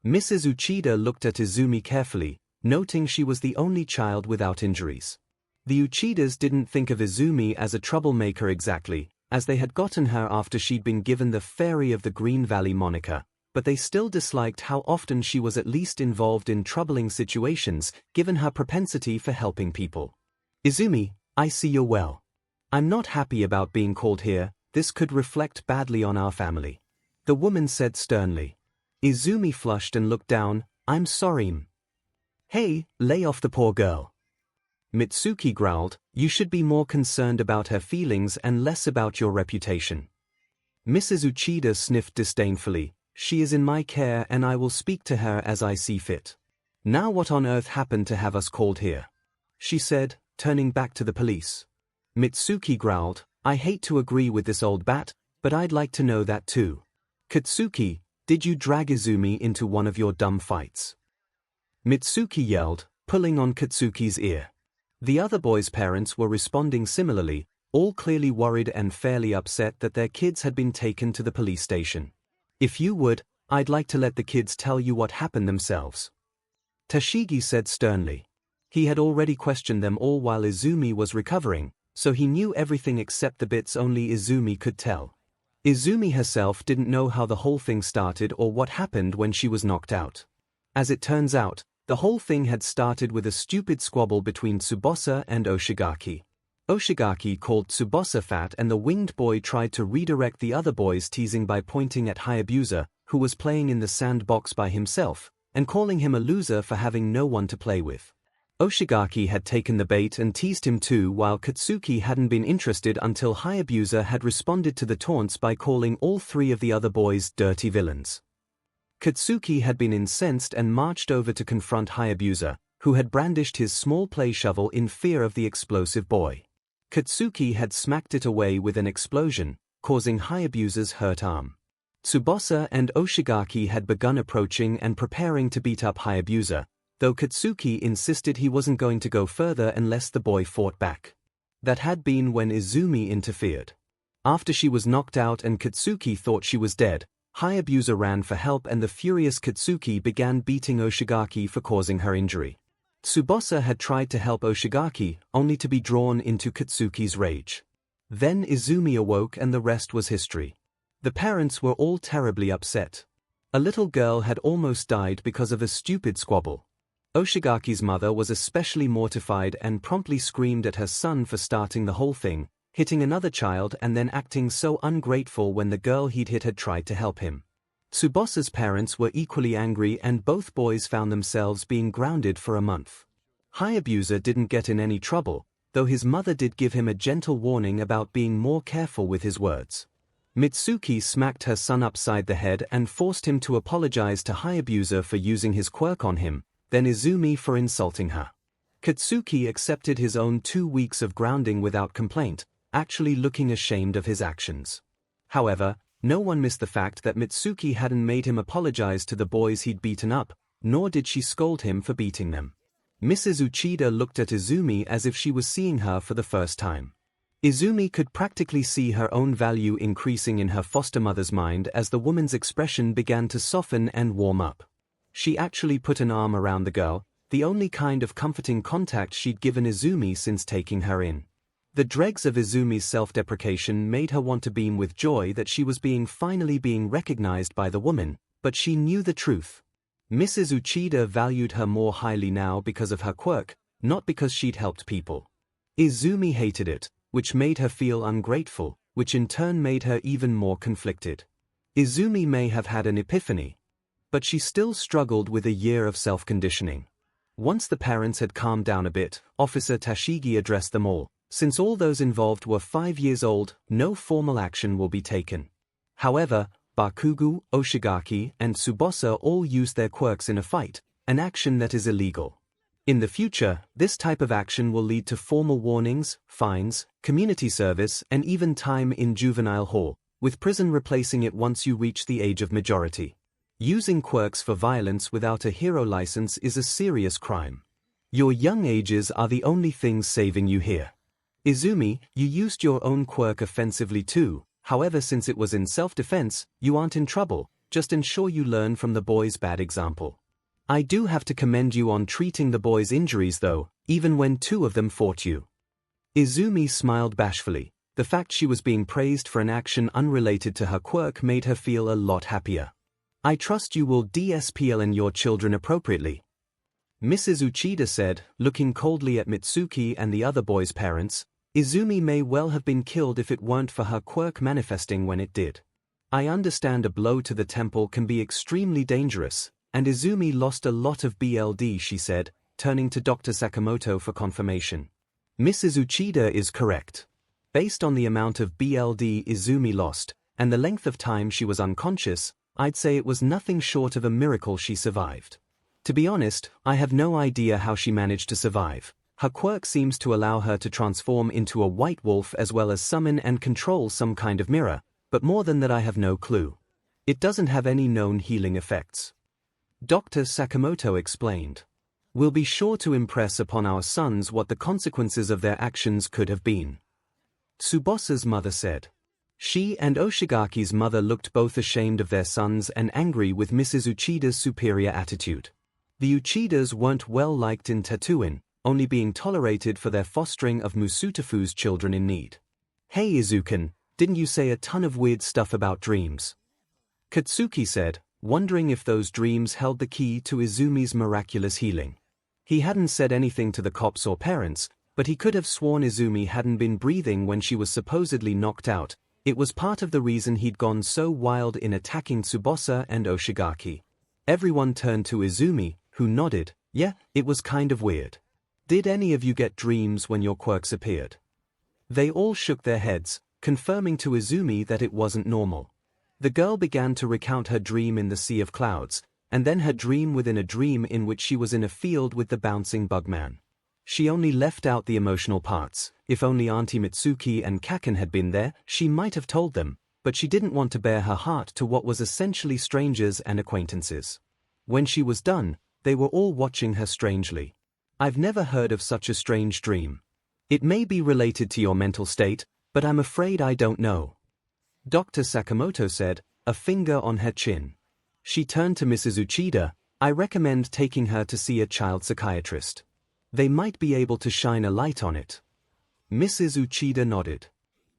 Mrs. Uchida looked at Izumi carefully, noting she was the only child without injuries. The Uchidas didn't think of Izumi as a troublemaker exactly, as they had gotten her after she'd been given the Fairy of the Green Valley moniker, but they still disliked how often she was at least involved in troubling situations, given her propensity for helping people. Izumi, I see you're well. I'm not happy about being called here, this could reflect badly on our family. The woman said sternly. Izumi flushed and looked down, I'm sorry. Hey, lay off the poor girl. Mitsuki growled, you should be more concerned about her feelings and less about your reputation. Mrs. Uchida sniffed disdainfully, she is in my care and I will speak to her as I see fit. Now what on earth happened to have us called here? She said, turning back to the police. Mitsuki growled, I hate to agree with this old bat, but I'd like to know that too. Katsuki, did you drag Izumi into one of your dumb fights? Mitsuki yelled, pulling on Katsuki's ear. The other boys' parents were responding similarly, all clearly worried and fairly upset that their kids had been taken to the police station. If you would, I'd like to let the kids tell you what happened themselves. Tashigi said sternly. He had already questioned them all while Izumi was recovering, so he knew everything except the bits only Izumi could tell. Izumi herself didn't know how the whole thing started or what happened when she was knocked out. As it turns out, the whole thing had started with a stupid squabble between Tsubasa and Oshigaki. Oshigaki called Tsubasa fat and the winged boy tried to redirect the other boys' teasing by pointing at Hayabusa, who was playing in the sandbox by himself, and calling him a loser for having no one to play with. Oshigaki had taken the bait and teased him too while Katsuki hadn't been interested until Hayabusa had responded to the taunts by calling all 3 of the other boys dirty villains. Katsuki had been incensed and marched over to confront Hayabusa, who had brandished his small play shovel in fear of the explosive boy. Katsuki had smacked it away with an explosion, causing Hayabusa's hurt arm. Tsubasa and Oshigaki had begun approaching and preparing to beat up Hayabusa, though Katsuki insisted he wasn't going to go further unless the boy fought back. That had been when Izumi interfered. After she was knocked out and Katsuki thought she was dead, Hayabusa ran for help and the furious Katsuki began beating Oshigaki for causing her injury. Tsubasa had tried to help Oshigaki, only to be drawn into Katsuki's rage. Then Izumi awoke and the rest was history. The parents were all terribly upset. A little girl had almost died because of a stupid squabble. Oshigaki's mother was especially mortified and promptly screamed at her son for starting the whole thing, hitting another child and then acting so ungrateful when the girl he'd hit had tried to help him. Tsubosa's parents were equally angry and both boys found themselves being grounded for a month. Hayabusa didn't get in any trouble, though his mother did give him a gentle warning about being more careful with his words. Mitsuki smacked her son upside the head and forced him to apologize to Hayabusa for using his quirk on him, then Izumi for insulting her. Katsuki accepted his own 2 weeks of grounding without complaint, actually looking ashamed of his actions. However, no one missed the fact that Mitsuki hadn't made him apologize to the boys he'd beaten up, nor did she scold him for beating them. Mrs. Uchida looked at Izumi as if she was seeing her for the first time. Izumi could practically see her own value increasing in her foster mother's mind as the woman's expression began to soften and warm up. She actually put an arm around the girl, the only kind of comforting contact she'd given Izumi since taking her in. The dregs of Izumi's self-deprecation made her want to beam with joy that she was finally being recognized by the woman, but she knew the truth. Mrs. Uchida valued her more highly now because of her quirk, not because she'd helped people. Izumi hated it, which made her feel ungrateful, which in turn made her even more conflicted. Izumi may have had an epiphany, but she still struggled with a year of self-conditioning. Once the parents had calmed down a bit, Officer Tashigi addressed them all, Since all those involved were 5 years old, no formal action will be taken. However, Bakugo, Oshigaki, and Tsubasa all use their quirks in a fight, an action that is illegal. In the future, this type of action will lead to formal warnings, fines, community service, and even time in juvenile hall, with prison replacing it once you reach the age of majority. Using quirks for violence without a hero license is a serious crime. Your young ages are the only things saving you here. Izumi, you used your own quirk offensively too, however since it was in self-defense, you aren't in trouble, just ensure you learn from the boy's bad example. I do have to commend you on treating the boy's injuries though, even when 2 of them fought you. Izumi smiled bashfully. The fact she was being praised for an action unrelated to her quirk made her feel a lot happier. I trust you will discipline your children appropriately. Mrs. Uchida said, looking coldly at Mitsuki and the other boy's parents. Izumi may well have been killed if it weren't for her quirk manifesting when it did. I understand a blow to the temple can be extremely dangerous, and Izumi lost a lot of BLD, she said, turning to Dr. Sakamoto for confirmation. Mrs. Uchida is correct. Based on the amount of BLD Izumi lost, and the length of time she was unconscious, I'd say it was nothing short of a miracle she survived. To be honest, I have no idea how she managed to survive. Her quirk seems to allow her to transform into a white wolf as well as summon and control some kind of mirror, but more than that I have no clue. It doesn't have any known healing effects. Dr. Sakamoto explained. We'll be sure to impress upon our sons what the consequences of their actions could have been. Tsubasa's mother said. She and Oshigaki's mother looked both ashamed of their sons and angry with Mrs. Uchida's superior attitude. The Uchidas weren't well liked in Tatooine, only being tolerated for their fostering of Musutafu's children in need. Hey Izuken, didn't you say a ton of weird stuff about dreams? Katsuki said, wondering if those dreams held the key to Izumi's miraculous healing. He hadn't said anything to the cops or parents, but he could have sworn Izumi hadn't been breathing when she was supposedly knocked out. It was part of the reason he'd gone so wild in attacking Tsubasa and Oshigaki. Everyone turned to Izumi, who nodded. Yeah, it was kind of weird. Did any of you get dreams when your quirks appeared? They all shook their heads, confirming to Izumi that it wasn't normal. The girl began to recount her dream in the Sea of Clouds, and then her dream within a dream in which she was in a field with the bouncing bugman. She only left out the emotional parts. If only Auntie Mitsuki and Kaken had been there, she might have told them, but she didn't want to bare her heart to what was essentially strangers and acquaintances. When she was done, they were all watching her strangely. I've never heard of such a strange dream. It may be related to your mental state, but I'm afraid I don't know. Dr. Sakamoto said, a finger on her chin. She turned to Mrs. Uchida. I recommend taking her to see a child psychiatrist. They might be able to shine a light on it. Mrs. Uchida nodded.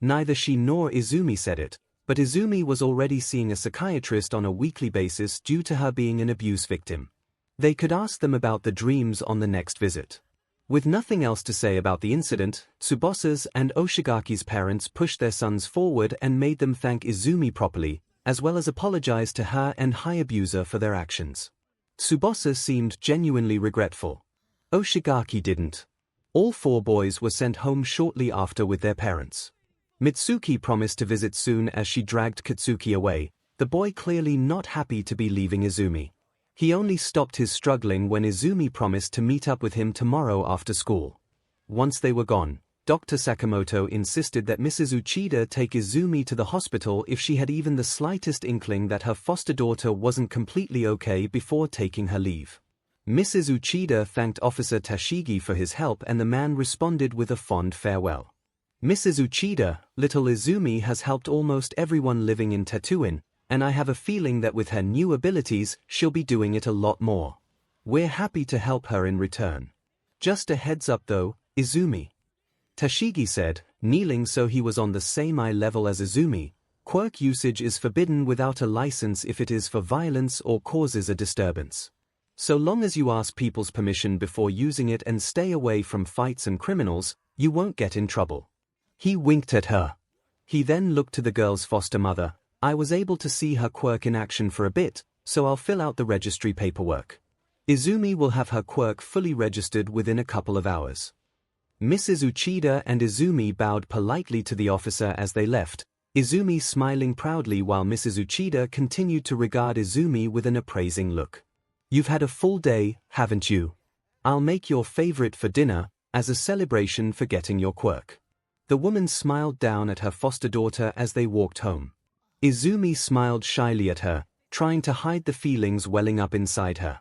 Neither she nor Izumi said it, but Izumi was already seeing a psychiatrist on a weekly basis due to her being an abuse victim. They could ask them about the dreams on the next visit. With nothing else to say about the incident, Tsubasa's and Oshigaki's parents pushed their sons forward and made them thank Izumi properly, as well as apologize to her and Hayabusa for their actions. Tsubasa seemed genuinely regretful. Oshigaki didn't. All 4 boys were sent home shortly after with their parents. Mitsuki promised to visit soon as she dragged Katsuki away, the boy clearly not happy to be leaving Izumi. He only stopped his struggling when Izumi promised to meet up with him tomorrow after school. Once they were gone, Dr. Sakamoto insisted that Mrs. Uchida take Izumi to the hospital if she had even the slightest inkling that her foster daughter wasn't completely okay before taking her leave. Mrs. Uchida thanked Officer Tashigi for his help and the man responded with a fond farewell. Mrs. Uchida, little Izumi has helped almost everyone living in Tatooine, and I have a feeling that with her new abilities, she'll be doing it a lot more. We're happy to help her in return. Just a heads up though, Izumi. Tashigi said, kneeling so he was on the same eye level as Izumi, quirk usage is forbidden without a license if it is for violence or causes a disturbance. So long as you ask people's permission before using it and stay away from fights and criminals, you won't get in trouble. He winked at her. He then looked to the girl's foster mother. I was able to see her quirk in action for a bit, so I'll fill out the registry paperwork. Izumi will have her quirk fully registered within a couple of hours. Mrs. Uchida and Izumi bowed politely to the officer as they left, Izumi smiling proudly while Mrs. Uchida continued to regard Izumi with an appraising look. "You've had a full day, haven't you? I'll make your favorite for dinner, as a celebration for getting your quirk." The woman smiled down at her foster daughter as they walked home. Izumi smiled shyly at her, trying to hide the feelings welling up inside her.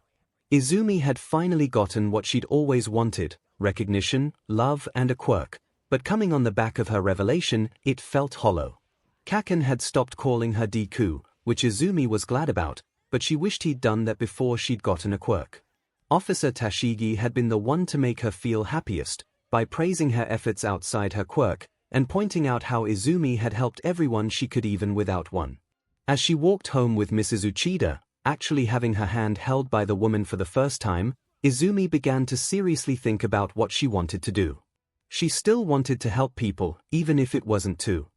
Izumi had finally gotten what she'd always wanted: recognition, love, and a quirk, but coming on the back of her revelation, it felt hollow. Kaken had stopped calling her Deku, which Izumi was glad about, but she wished he'd done that before she'd gotten a quirk. Officer Tashigi had been the one to make her feel happiest, by praising her efforts outside her quirk, and pointing out how Izumi had helped everyone she could even without one. As she walked home with Mrs. Uchida, actually having her hand held by the woman for the first time, Izumi began to seriously think about what she wanted to do. She still wanted to help people, even if it wasn't to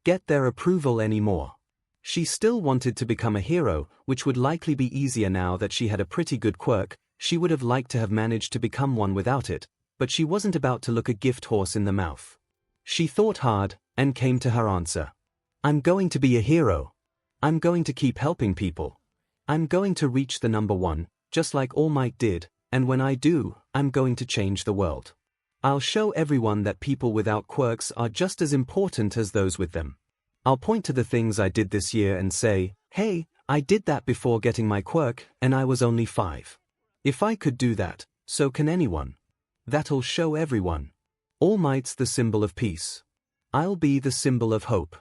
get their approval anymore. She still wanted to become a hero, which would likely be easier now that she had a pretty good quirk. She would have liked to have managed to become one without it, but she wasn't about to look a gift horse in the mouth. She thought hard, and came to her answer. "I'm going to be a hero. I'm going to keep helping people. I'm going to reach the number one, just like All Might did, and when I do, I'm going to change the world. I'll show everyone that people without quirks are just as important as those with them. I'll point to the things I did this year and say, hey, I did that before getting my quirk, and I was only 5. If I could do that, so can anyone. That'll show everyone. All Might's the symbol of peace. I'll be the symbol of hope,"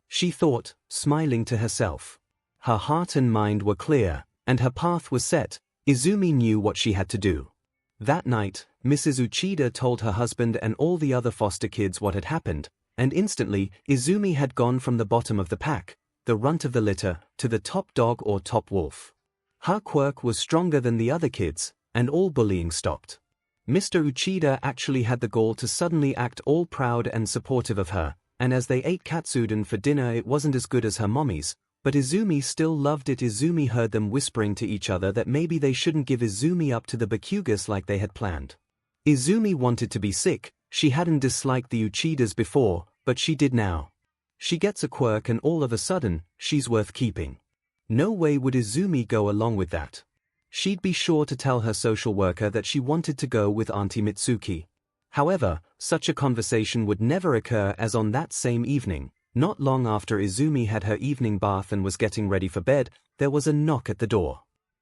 she thought, smiling to herself. Her heart and mind were clear, and her path was set. Izumi knew what she had to do. That night, Mrs. Uchida told her husband and all the other foster kids what had happened, and instantly, Izumi had gone from the bottom of the pack, the runt of the litter, to the top dog or top wolf. Her quirk was stronger than the other kids, and all bullying stopped. Mr. Uchida actually had the gall to suddenly act all proud and supportive of her, and as they ate katsudon for dinner it wasn't as good as her mommy's, but Izumi still loved it. Izumi heard them whispering to each other that maybe they shouldn't give Izumi up to the Bakugas like they had planned. Izumi wanted to be sick. She hadn't disliked the Uchidas before, but she did now. She gets a quirk and all of a sudden, she's worth keeping. No way would Izumi go along with that. She'd be sure to tell her social worker that she wanted to go with Auntie Mitsuki. However, such a conversation would never occur, as on that same evening, not long after Izumi had her evening bath and was getting ready for bed, there was a knock at the door.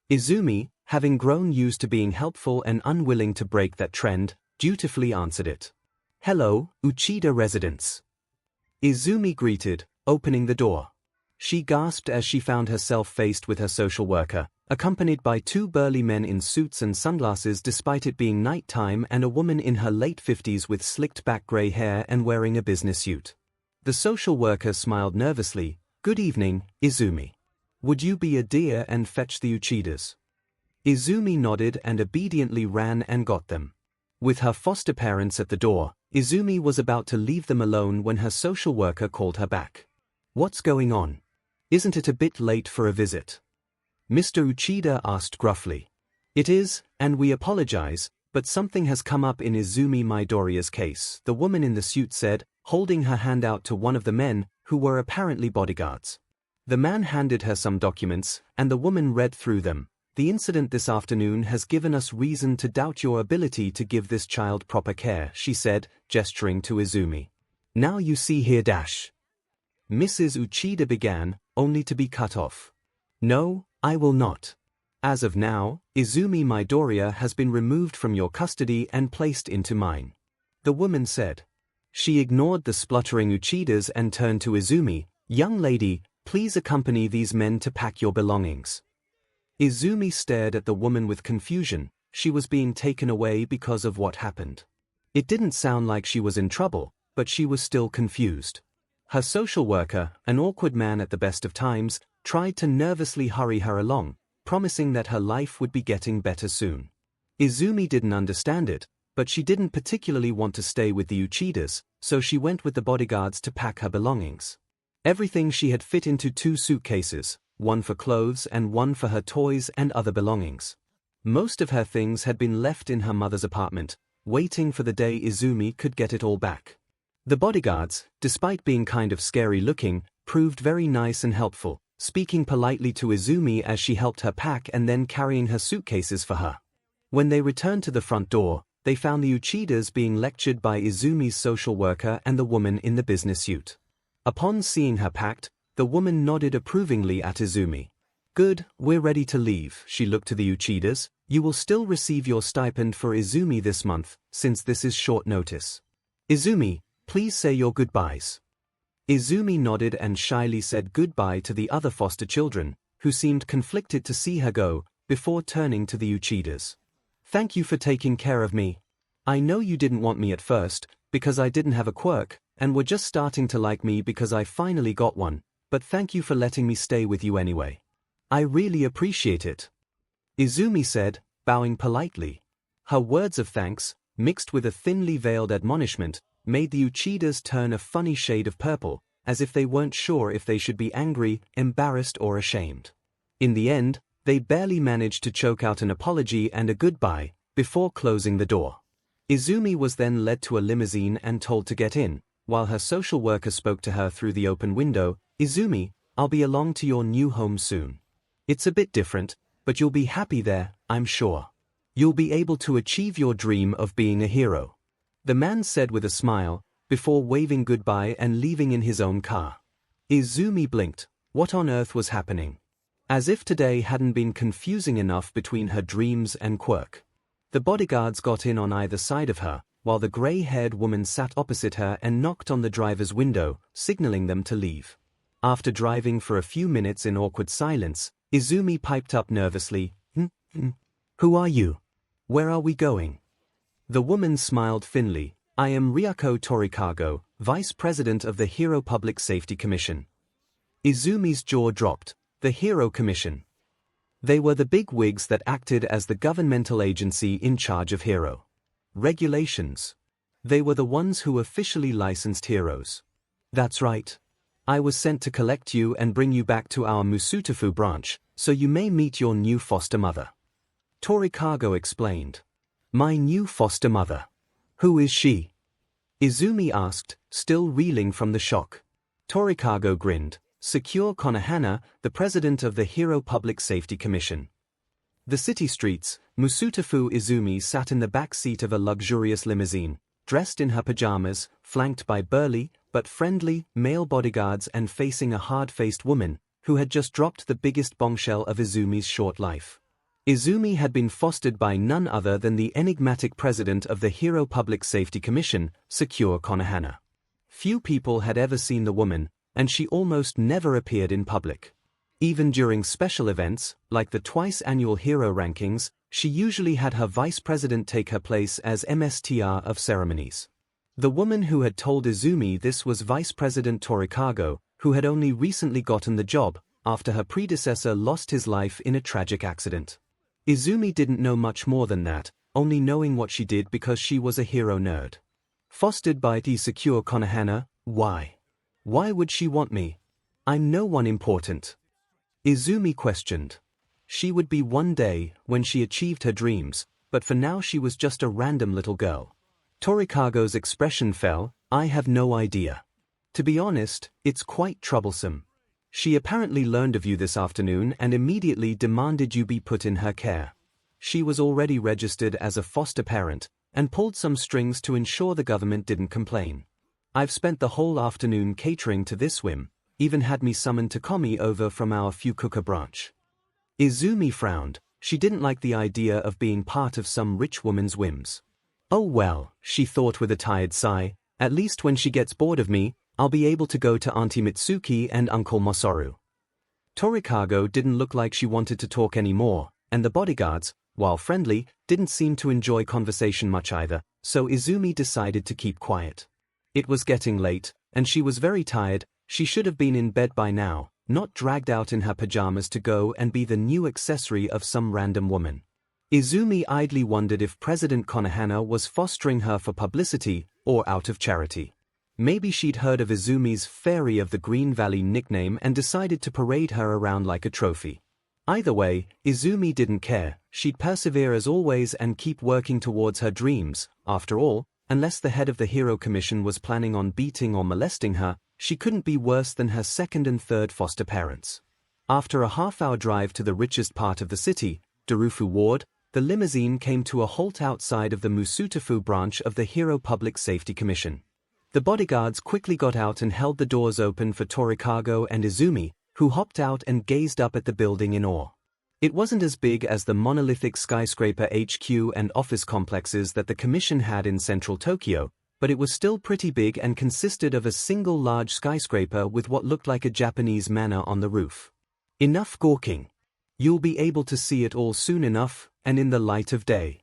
Izumi, having grown used to being helpful and unwilling to break that trend, dutifully answered it. "Hello, Uchida residents." Izumi greeted, opening the door. She gasped as she found herself faced with her social worker, accompanied by 2 burly men in suits and sunglasses despite it being night time, and a woman in her late 50s with slicked back grey hair and wearing a business suit. The social worker smiled nervously. "Good evening, Izumi. Would you be a dear and fetch the Uchidas?" Izumi nodded and obediently ran and got them. With her foster parents at the door, Izumi was about to leave them alone when her social worker called her back. "What's going on? Isn't it a bit late for a visit?" Mr. Uchida asked gruffly. "It is, and we apologize, but something has come up in Izumi Midoriya's case," the woman in the suit said, holding her hand out to one of the men, who were apparently bodyguards. The man handed her some documents, and the woman read through them. "The incident this afternoon has given us reason to doubt your ability to give this child proper care," she said, gesturing to Izumi. "Now you see here dash." Mrs. Uchida began, only to be cut off. "No, I will not. As of now, Izumi Midoriya has been removed from your custody and placed into mine," the woman said. She ignored the spluttering Uchidas and turned to Izumi. "Young lady, please accompany these men to pack your belongings." Izumi stared at the woman with confusion. She was being taken away because of what happened. It didn't sound like she was in trouble, but she was still confused. Her social worker, an awkward man at the best of times, tried to nervously hurry her along, promising that her life would be getting better soon. Izumi didn't understand it, but she didn't particularly want to stay with the Uchidas, so she went with the bodyguards to pack her belongings. Everything she had fit into 2 suitcases, one for clothes and one for her toys and other belongings. Most of her things had been left in her mother's apartment, waiting for the day Izumi could get it all back. The bodyguards, despite being kind of scary looking, proved very nice and helpful, speaking politely to Izumi as she helped her pack and then carrying her suitcases for her. When they returned to the front door, they found the Uchidas being lectured by Izumi's social worker and the woman in the business suit. Upon seeing her packed, the woman nodded approvingly at Izumi. "Good, we're ready to leave," she looked to the Uchidas. "You will still receive your stipend for Izumi this month, since this is short notice. Izumi, please say your goodbyes." Izumi nodded and shyly said goodbye to the other foster children, who seemed conflicted to see her go, before turning to the Uchidas. "Thank you for taking care of me. I know you didn't want me at first, because I didn't have a quirk, and were just starting to like me because I finally got one, but thank you for letting me stay with you anyway. I really appreciate it," Izumi said, bowing politely. Her words of thanks, mixed with a thinly veiled admonishment, made the Uchidas turn a funny shade of purple, as if they weren't sure if they should be angry, embarrassed or ashamed. In the end, they barely managed to choke out an apology and a goodbye, before closing the door. Izumi was then led to a limousine and told to get in, while her social worker spoke to her through the open window. "Izumi, I'll be along to your new home soon. It's a bit different, but you'll be happy there, I'm sure. You'll be able to achieve your dream of being a hero," the man said with a smile, before waving goodbye and leaving in his own car. Izumi blinked. What on earth was happening? As if today hadn't been confusing enough between her dreams and quirk. The bodyguards got in on either side of her, while the grey-haired woman sat opposite her and knocked on the driver's window, signaling them to leave. After driving for a few minutes in awkward silence, Izumi piped up nervously, "Who are you? Where are we going?" The woman smiled thinly. "I am Ryako Torikago, Vice President of the Hero Public Safety Commission." Izumi's jaw dropped. The Hero Commission. They were the big wigs that acted as the governmental agency in charge of hero regulations. They were the ones who officially licensed heroes. "That's right. I was sent to collect you and bring you back to our Musutafu branch, so you may meet your new foster mother," Torikago explained. "My new foster mother? Who is she?" Izumi asked, still reeling from the shock. Torikago grinned. "Secure Konohana, the president of the Hero Public Safety Commission." The city streets, Musutafu. Izumi sat in the back seat of a luxurious limousine, dressed in her pajamas, flanked by burly, but friendly, male bodyguards and facing a hard-faced woman, who had just dropped the biggest bombshell of Izumi's short life. Izumi had been fostered by none other than the enigmatic president of the Hero Public Safety Commission, Secure Konohana. Few people had ever seen the woman, and she almost never appeared in public. Even during special events, like the twice-annual hero rankings, she usually had her vice president take her place as MSTR of ceremonies. The woman who had told Izumi this was Vice President Torikago, who had only recently gotten the job, after her predecessor lost his life in a tragic accident. Izumi didn't know much more than that, only knowing what she did because she was a hero nerd. Fostered by the Secure Konohana, why? Why would she want me? I'm no one important. Izumi questioned. She would be one day, when she achieved her dreams, but for now she was just a random little girl. Torikago's expression fell. "I have no idea. To be honest, it's quite troublesome. She apparently learned of you this afternoon and immediately demanded you be put in her care. She was already registered as a foster parent, and pulled some strings to ensure the government didn't complain. I've spent the whole afternoon catering to this whim, even had me summoned Takomi over from our Fukuoka branch." Izumi frowned. She didn't like the idea of being part of some rich woman's whims. "Oh well," she thought with a tired sigh, "at least when she gets bored of me, I'll be able to go to Auntie Mitsuki and Uncle Masaru." Torikago didn't look like she wanted to talk anymore, and the bodyguards, while friendly, didn't seem to enjoy conversation much either, so Izumi decided to keep quiet. It was getting late, and she was very tired. She should have been in bed by now, not dragged out in her pajamas to go and be the new accessory of some random woman. Izumi idly wondered if President Konohana was fostering her for publicity or out of charity. Maybe she'd heard of Izumi's Fairy of the Green Valley nickname and decided to parade her around like a trophy. Either way, Izumi didn't care. she'd persevere as always and keep working towards her dreams. After all, unless the head of the Hero Commission was planning on beating or molesting her, she couldn't be worse than her second and third foster parents. After a half-hour drive to the richest part of the city, Darufu Ward, the limousine came to a halt outside of the Musutafu branch of the Hero Public Safety Commission. The bodyguards quickly got out and held the doors open for Torikago and Izumi, who hopped out and gazed up at the building in awe. It wasn't as big as the monolithic skyscraper HQ and office complexes that the commission had in central Tokyo, but it was still pretty big and consisted of a single large skyscraper with what looked like a Japanese manor on the roof. Enough gawking. You'll be able to see it all soon enough, and in the light of day.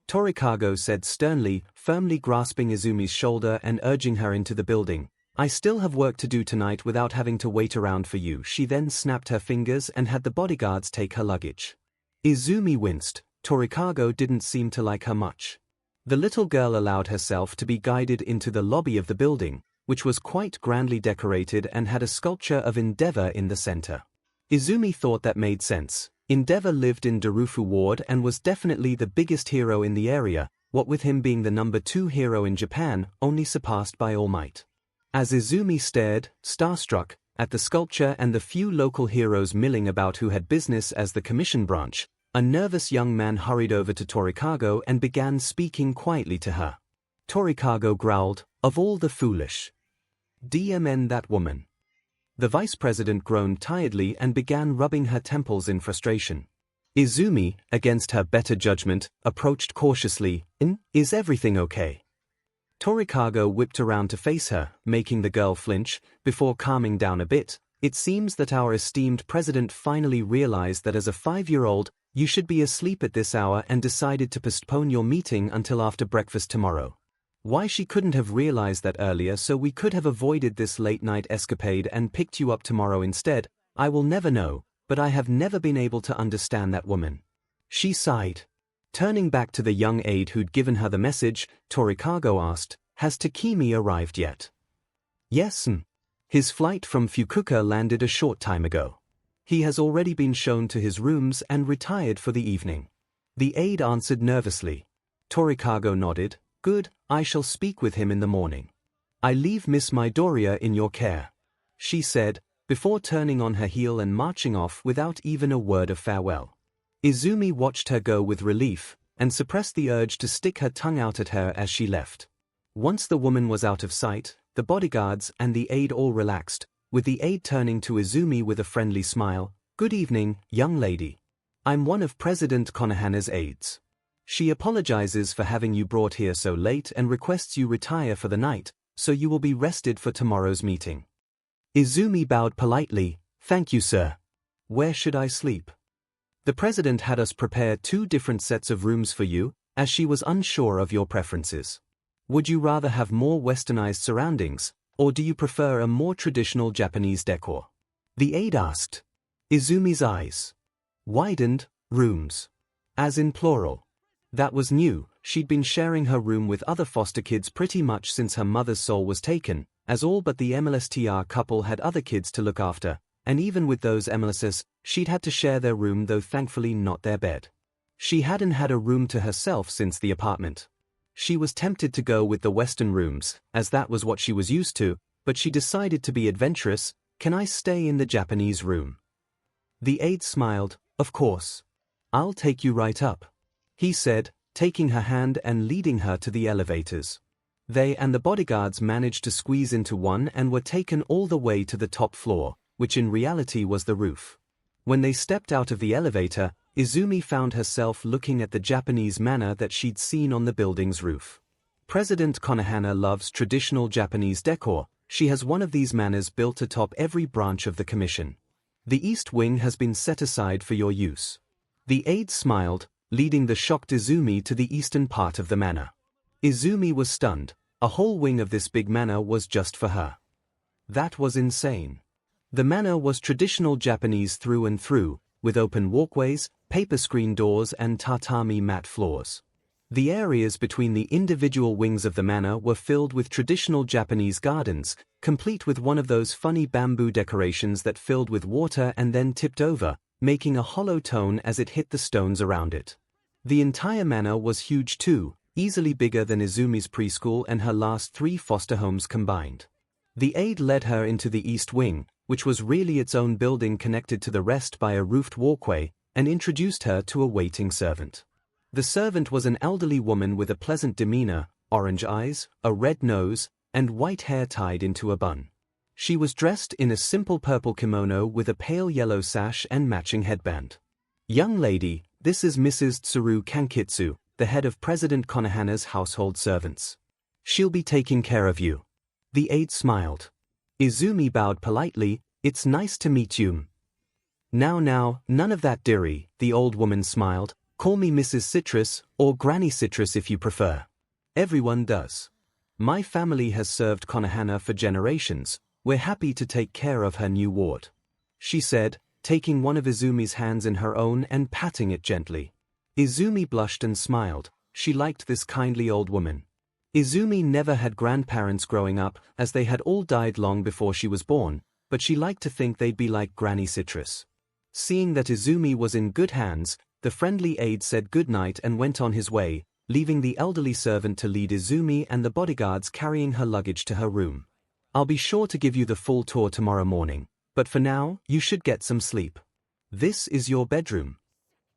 Torikago said sternly, firmly grasping Izumi's shoulder and urging her into the building. I still have work to do tonight without having to wait around for you. She then snapped her fingers and had the bodyguards take her luggage. Izumi winced. Torikago didn't seem to like her much. The little girl allowed herself to be guided into the lobby of the building, which was quite grandly decorated and had a sculpture of Endeavor in the center. Izumi thought that made sense. Endeavor lived in Darufu Ward and was definitely the biggest hero in the area, what with him being the number 2 hero in Japan, only surpassed by All Might. As Izumi stared, starstruck, at the sculpture and the few local heroes milling about who had business as the commission branch, a nervous young man hurried over to Torikago and began speaking quietly to her. Torikago growled, "Of all the foolish. DMN that woman." The vice president groaned tiredly and began rubbing her temples in frustration. Izumi, against her better judgment, approached cautiously. Is everything okay?" Torikago whipped around to face her, making the girl flinch, before calming down a bit. "It seems that our esteemed president finally realized that as a 5-year-old, you should be asleep at this hour and decided to postpone your meeting until after breakfast tomorrow. Why she couldn't have realized that earlier so we could have avoided this late-night escapade and picked you up tomorrow instead, I will never know, but I have never been able to understand that woman." She sighed. Turning back to the young aide who'd given her the message, Torikago asked, "Has Takemi arrived yet?" "Yes, his flight from Fukuoka landed a short time ago. He has already been shown to his rooms and retired for the evening." The aide answered nervously. Torikago nodded. "Good, I shall speak with him in the morning. I leave Miss Midoriya in your care," she said, before turning on her heel and marching off without even a word of farewell. Izumi watched her go with relief, and suppressed the urge to stick her tongue out at her as she left. Once the woman was out of sight, the bodyguards and the aide all relaxed, with the aide turning to Izumi with a friendly smile. "Good evening, young lady. I'm one of President Konohana's aides. She apologizes for having you brought here so late and requests you retire for the night, so you will be rested for tomorrow's meeting." Izumi bowed politely. "Thank you, sir. Where should I sleep?" "The president had us prepare 2 different sets of rooms for you, as she was unsure of your preferences. Would you rather have more westernized surroundings, or do you prefer a more traditional Japanese decor?" the aide asked. Izumi's eyes widened. Rooms. As in plural. That was new. She'd been sharing her room with other foster kids pretty much since her mother's soul was taken, as all but the MLSTR couple had other kids to look after, and even with those MLSs, she'd had to share their room, though thankfully not their bed. She hadn't had a room to herself since the apartment. She was tempted to go with the Western rooms, as that was what she was used to, but she decided to be adventurous. "Can I stay in the Japanese room?" The aide smiled. "Of course. I'll take you right up," he said, taking her hand and leading her to the elevators. They and the bodyguards managed to squeeze into one and were taken all the way to the top floor, which in reality was the roof. When they stepped out of the elevator, Izumi found herself looking at the Japanese manor that she'd seen on the building's roof. President Konohana loves traditional Japanese decor. She has one of these manors built atop every branch of the commission. The east wing has been set aside for your use. The aide smiled, leading the shocked Izumi to the eastern part of the manor. Izumi was stunned. A whole wing of this big manor was just for her. That was insane. The manor was traditional Japanese through and through, with open walkways, paper screen doors and tatami mat floors. The areas between the individual wings of the manor were filled with traditional Japanese gardens, complete with one of those funny bamboo decorations that filled with water and then tipped over, making a hollow tone as it hit the stones around it. The entire manor was huge too, easily bigger than Izumi's preschool and her last 3 foster homes combined. The aide led her into the east wing, which was really its own building connected to the rest by a roofed walkway, and introduced her to a waiting servant. The servant was an elderly woman with a pleasant demeanor, orange eyes, a red nose, and white hair tied into a bun. She was dressed in a simple purple kimono with a pale yellow sash and matching headband. "Young lady, this is Mrs. Tsuru Kankitsu, the head of President Konohana's household servants. She'll be taking care of you." The aide smiled. Izumi bowed politely. "It's nice to meet you." Now, none of that dearie," the old woman smiled. "Call me Mrs. Citrus, or Granny Citrus if you prefer. Everyone does. My family has served Konohana for generations. We're happy to take care of her new ward," she said, taking one of Izumi's hands in her own and patting it gently. Izumi blushed and smiled. She liked this kindly old woman. Izumi never had grandparents growing up, as they had all died long before she was born, but she liked to think they'd be like Granny Citrus. Seeing that Izumi was in good hands, the friendly aide said goodnight and went on his way, leaving the elderly servant to lead Izumi and the bodyguards carrying her luggage to her room. "I'll be sure to give you the full tour tomorrow morning, but for now, you should get some sleep. This is your bedroom,"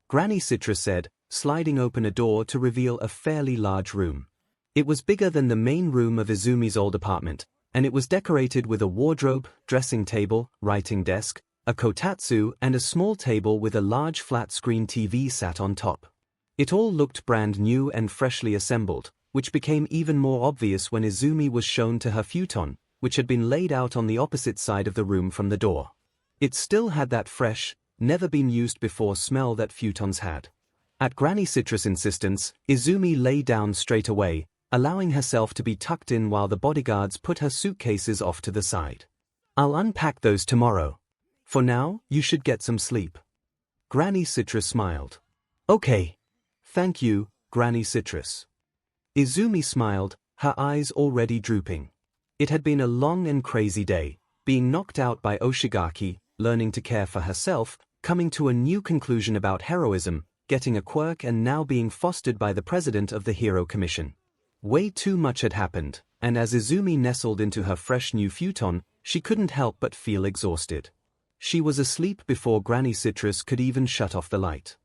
Granny Citrus said, sliding open a door to reveal a fairly large room. It was bigger than the main room of Izumi's old apartment, and it was decorated with a wardrobe, dressing table, writing desk, a kotatsu, and a small table with a large flat-screen TV sat on top. It all looked brand new and freshly assembled, which became even more obvious when Izumi was shown to her futon, which had been laid out on the opposite side of the room from the door. It still had that fresh, never-been-used-before smell that futons had. At Granny Citrus' insistence, Izumi lay down straight away, allowing herself to be tucked in while the bodyguards put her suitcases off to the side. "I'll unpack those tomorrow. For now, you should get some sleep." Granny Citrus smiled. "Okay. Thank you, Granny Citrus." Izumi smiled, her eyes already drooping. It had been a long and crazy day, being knocked out by Oshigaki, learning to care for herself, coming to a new conclusion about heroism, getting a quirk and now being fostered by the president of the Hero Commission. Way too much had happened, and as Izumi nestled into her fresh new futon, she couldn't help but feel exhausted. She was asleep before Granny Citrus could even shut off the light.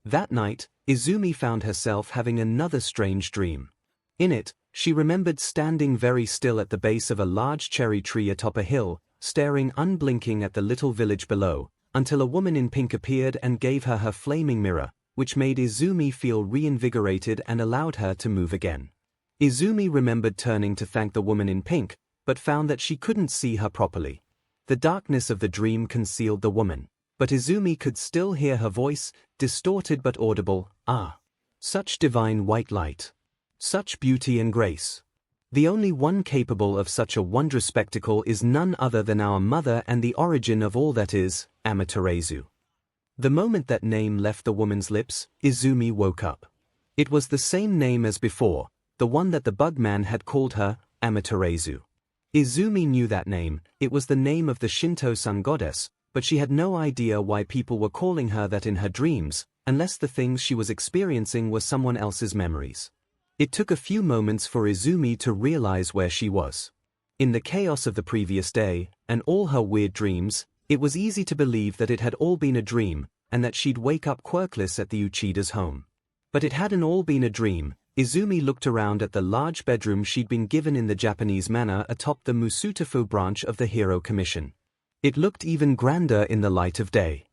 That night, Izumi found herself having another strange dream. In it, she remembered standing very still at the base of a large cherry tree atop a hill, staring unblinking at the little village below, until a woman in pink appeared and gave her her flaming mirror, which made Izumi feel reinvigorated and allowed her to move again. Izumi remembered turning to thank the woman in pink, but found that she couldn't see her properly. The darkness of the dream concealed the woman, but Izumi could still hear her voice, distorted but audible. "Ah! Such divine white light! Such beauty and grace! The only one capable of such a wondrous spectacle is none other than our mother and the origin of all that is, Amaterasu." The moment that name left the woman's lips, Izumi woke up. It was the same name as before, the one that the bugman had called her, Amaterasu. Izumi knew that name. It was the name of the Shinto sun goddess, but she had no idea why people were calling her that in her dreams, unless the things she was experiencing were someone else's memories. It took a few moments for Izumi to realize where she was. In the chaos of the previous day, and all her weird dreams, it was easy to believe that it had all been a dream, and that she'd wake up quirkless at the Uchida's home. But it hadn't all been a dream. Izumi looked around at the large bedroom she'd been given in the Japanese manner atop the Musutafu branch of the Hero Commission. It looked even grander in the light of day.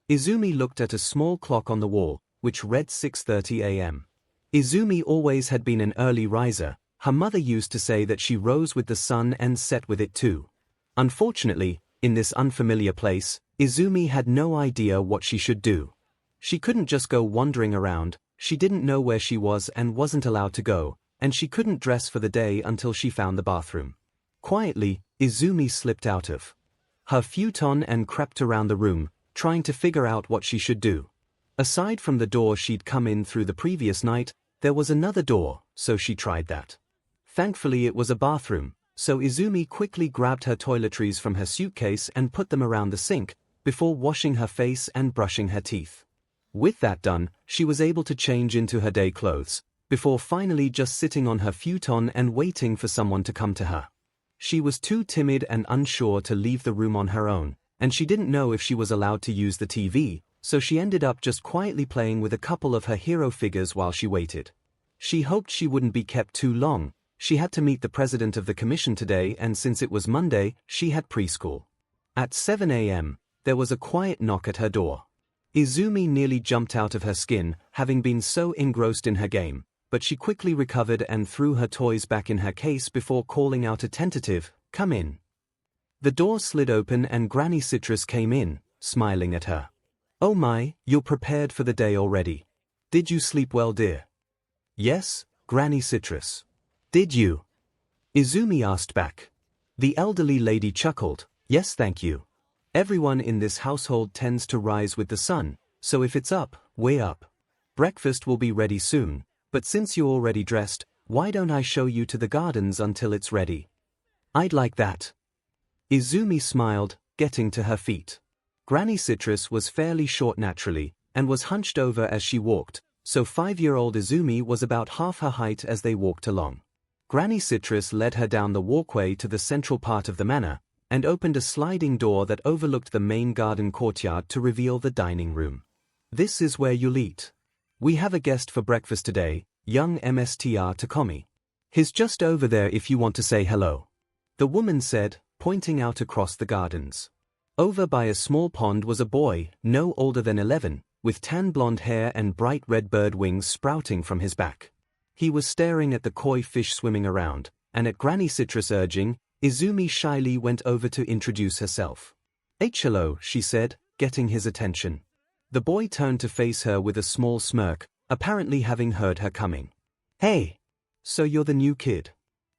Izumi looked at a small clock on the wall, which read 6:30 a.m. Izumi always had been an early riser. Her mother used to say that she rose with the sun and set with it too. Unfortunately, in this unfamiliar place, Izumi had no idea what she should do. She couldn't just go wandering around. She didn't know where she was and wasn't allowed to go, and she couldn't dress for the day until she found the bathroom. Quietly, Izumi slipped out of her futon and crept around the room, trying to figure out what she should do. Aside from the door she'd come in through the previous night, there was another door, so she tried that. Thankfully it was a bathroom, so Izumi quickly grabbed her toiletries from her suitcase and put them around the sink, before washing her face and brushing her teeth. With that done, she was able to change into her day clothes, before finally just sitting on her futon and waiting for someone to come to her. She was too timid and unsure to leave the room on her own, and she didn't know if she was allowed to use the TV, so she ended up just quietly playing with a couple of her hero figures while she waited. She hoped she wouldn't be kept too long. She had to meet the president of the commission today, and since it was Monday, she had preschool. At 7 a.m., there was a quiet knock at her door. Izumi nearly jumped out of her skin, having been so engrossed in her game, but she quickly recovered and threw her toys back in her case before calling out a tentative, "Come in." The door slid open and Granny Citrus came in, smiling at her. "Oh my, you're prepared for the day already. Did you sleep well, dear?" "Yes, Granny Citrus." "Did you?" Izumi asked back. The elderly lady chuckled. "Yes, thank you. Everyone in this household tends to rise with the sun, so if it's up, we're up. Breakfast will be ready soon, but since you're already dressed, why don't I show you to the gardens until it's ready?" "I'd like that." Izumi smiled, getting to her feet. Granny Citrus was fairly short naturally, and was hunched over as she walked, so 5-year-old Izumi was about half her height as they walked along. Granny Citrus led her down the walkway to the central part of the manor, and opened a sliding door that overlooked the main garden courtyard to reveal the dining room. "This is where you'll eat. We have a guest for breakfast today, young Mr. Takomi. He's just over there if you want to say hello," the woman said, pointing out across the gardens. Over by a small pond was a boy, no older than 11, with tan blonde hair and bright red bird wings sprouting from his back. He was staring at the koi fish swimming around, and at Granny Citrus' urging, Izumi shyly went over to introduce herself. "Hello," she said, getting his attention. The boy turned to face her with a small smirk, apparently having heard her coming. "Hey, so you're the new kid.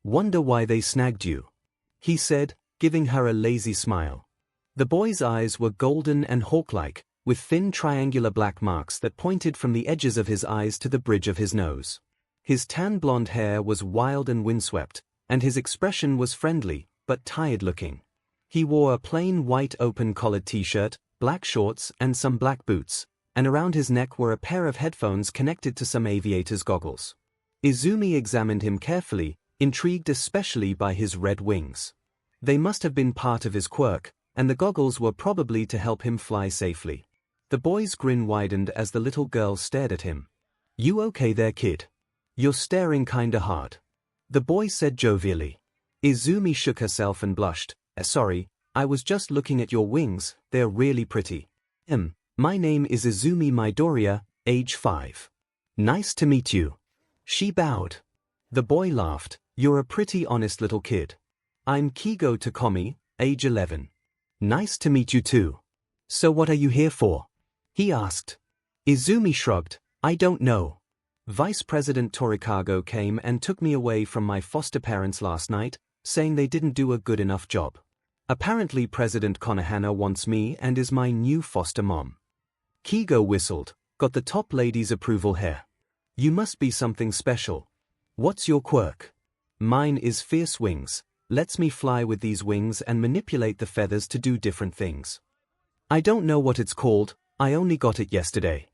Wonder why they snagged you," he said, giving her a lazy smile. The boy's eyes were golden and hawk-like, with thin triangular black marks that pointed from the edges of his eyes to the bridge of his nose. His tan blonde hair was wild and windswept, and his expression was friendly, but tired-looking. He wore a plain white open-collared t-shirt, black shorts and some black boots, and around his neck were a pair of headphones connected to some aviator's goggles. Izumi examined him carefully, intrigued especially by his red wings. They must have been part of his quirk, and the goggles were probably to help him fly safely. The boy's grin widened as the little girl stared at him. "You okay there, kid? You're staring kinda hard," the boy said jovially. Izumi shook herself and blushed. Sorry, I was just looking at your wings, they're really pretty." My name is Izumi Midoriya, age 5. "Nice to meet you." She bowed. The boy laughed. "You're a pretty honest little kid. I'm 𝐒𝐲𝐽 Takomi, age 11. "Nice to meet you too. So what are you here for?" he asked. Izumi shrugged. "I don't know. Vice President Torikago came and took me away from my foster parents last night, saying they didn't do a good enough job. Apparently President Konohana wants me and is my new foster mom." 𝐒𝐲𝐽 whistled. "Got the top lady's approval here. You must be something special. What's your quirk?" "Mine is fierce wings. Lets me fly with these wings and manipulate the feathers to do different things. I don't know what it's called, I only got it yesterday.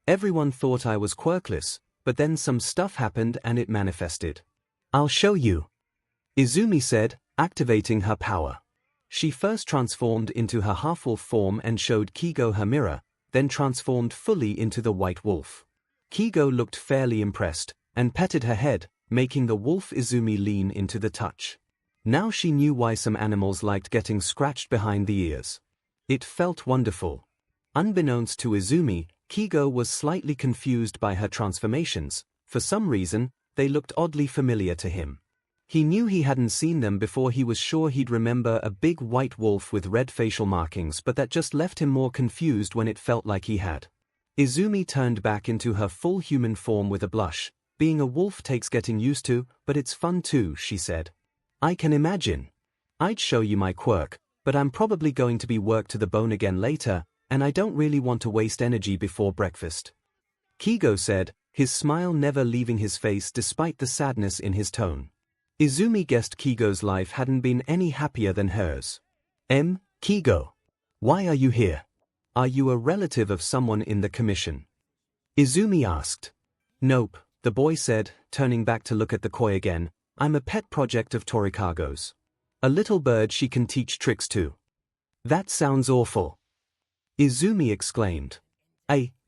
Everyone thought I was quirkless, but then some stuff happened and it manifested. I'll show you," Izumi said, activating her power. She first transformed into her half-wolf form and showed 𝐒𝐲𝐽 her mirror, then transformed fully into the white wolf. 𝐒𝐲𝐽 looked fairly impressed, and patted her head, making the wolf Izumi lean into the touch. Now she knew why some animals liked getting scratched behind the ears. It felt wonderful. Unbeknownst to Izumi, 𝐒𝐲𝐽 was slightly confused by her transformations. For some reason, they looked oddly familiar to him. He knew he hadn't seen them before. He was sure he'd remember a big white wolf with red facial markings, but that just left him more confused when it felt like he had. Izumi turned back into her full human form with a blush. "Being a wolf takes getting used to, but it's fun too," she said. "I can imagine. I'd show you my quirk, but I'm probably going to be worked to the bone again later, and I don't really want to waste energy before breakfast," 𝐒𝐲𝐽 said, his smile never leaving his face despite the sadness in his tone. Izumi guessed 𝐒𝐲𝐽's life hadn't been any happier than hers. "𝐒𝐲𝐽, why are you here?" Are you a relative of someone in the commission? Izumi asked. Nope, the boy said, turning back to look at the koi again. I'm a pet project of Torikago's. A little bird she can teach tricks to. That sounds awful. Izumi exclaimed.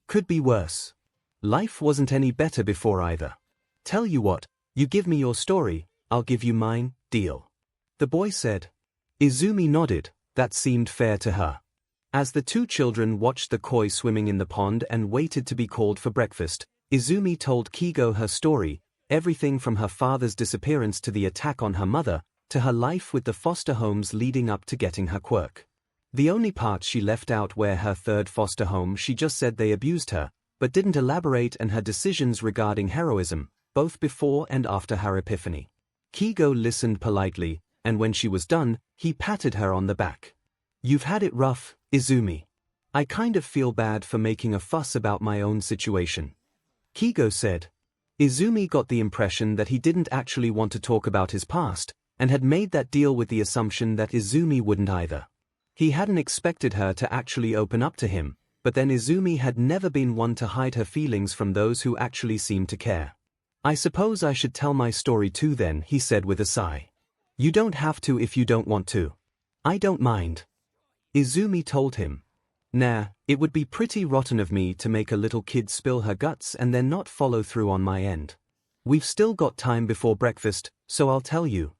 Could be worse. Life wasn't any better before either. Tell you what, you give me your story, I'll give you mine, deal. The boy said. Izumi nodded, that seemed fair to her. As the two children watched the koi swimming in the pond and waited to be called for breakfast, Izumi told 𝐭𝐲 her story, everything from her father's disappearance to the attack on her mother, to her life with the foster homes leading up to getting her quirk. The only part she left out were her third foster home. She just said they abused her, but didn't elaborate, and her decisions regarding heroism, both before and after her epiphany. 𝐭𝐲 listened politely, and when she was done, he patted her on the back. You've had it rough, Izumi. I kind of feel bad for making a fuss about my own situation. 𝐭𝐲 said. Izumi got the impression that he didn't actually want to talk about his past, and had made that deal with the assumption that Izumi wouldn't either. He hadn't expected her to actually open up to him, but then Izumi had never been one to hide her feelings from those who actually seemed to care. I suppose I should tell my story too then, he said with a sigh. You don't have to if you don't want to. I don't mind. Izumi told him. Nah, it would be pretty rotten of me to make a little kid spill her guts and then not follow through on my end. We've still got time before breakfast, so I'll tell you.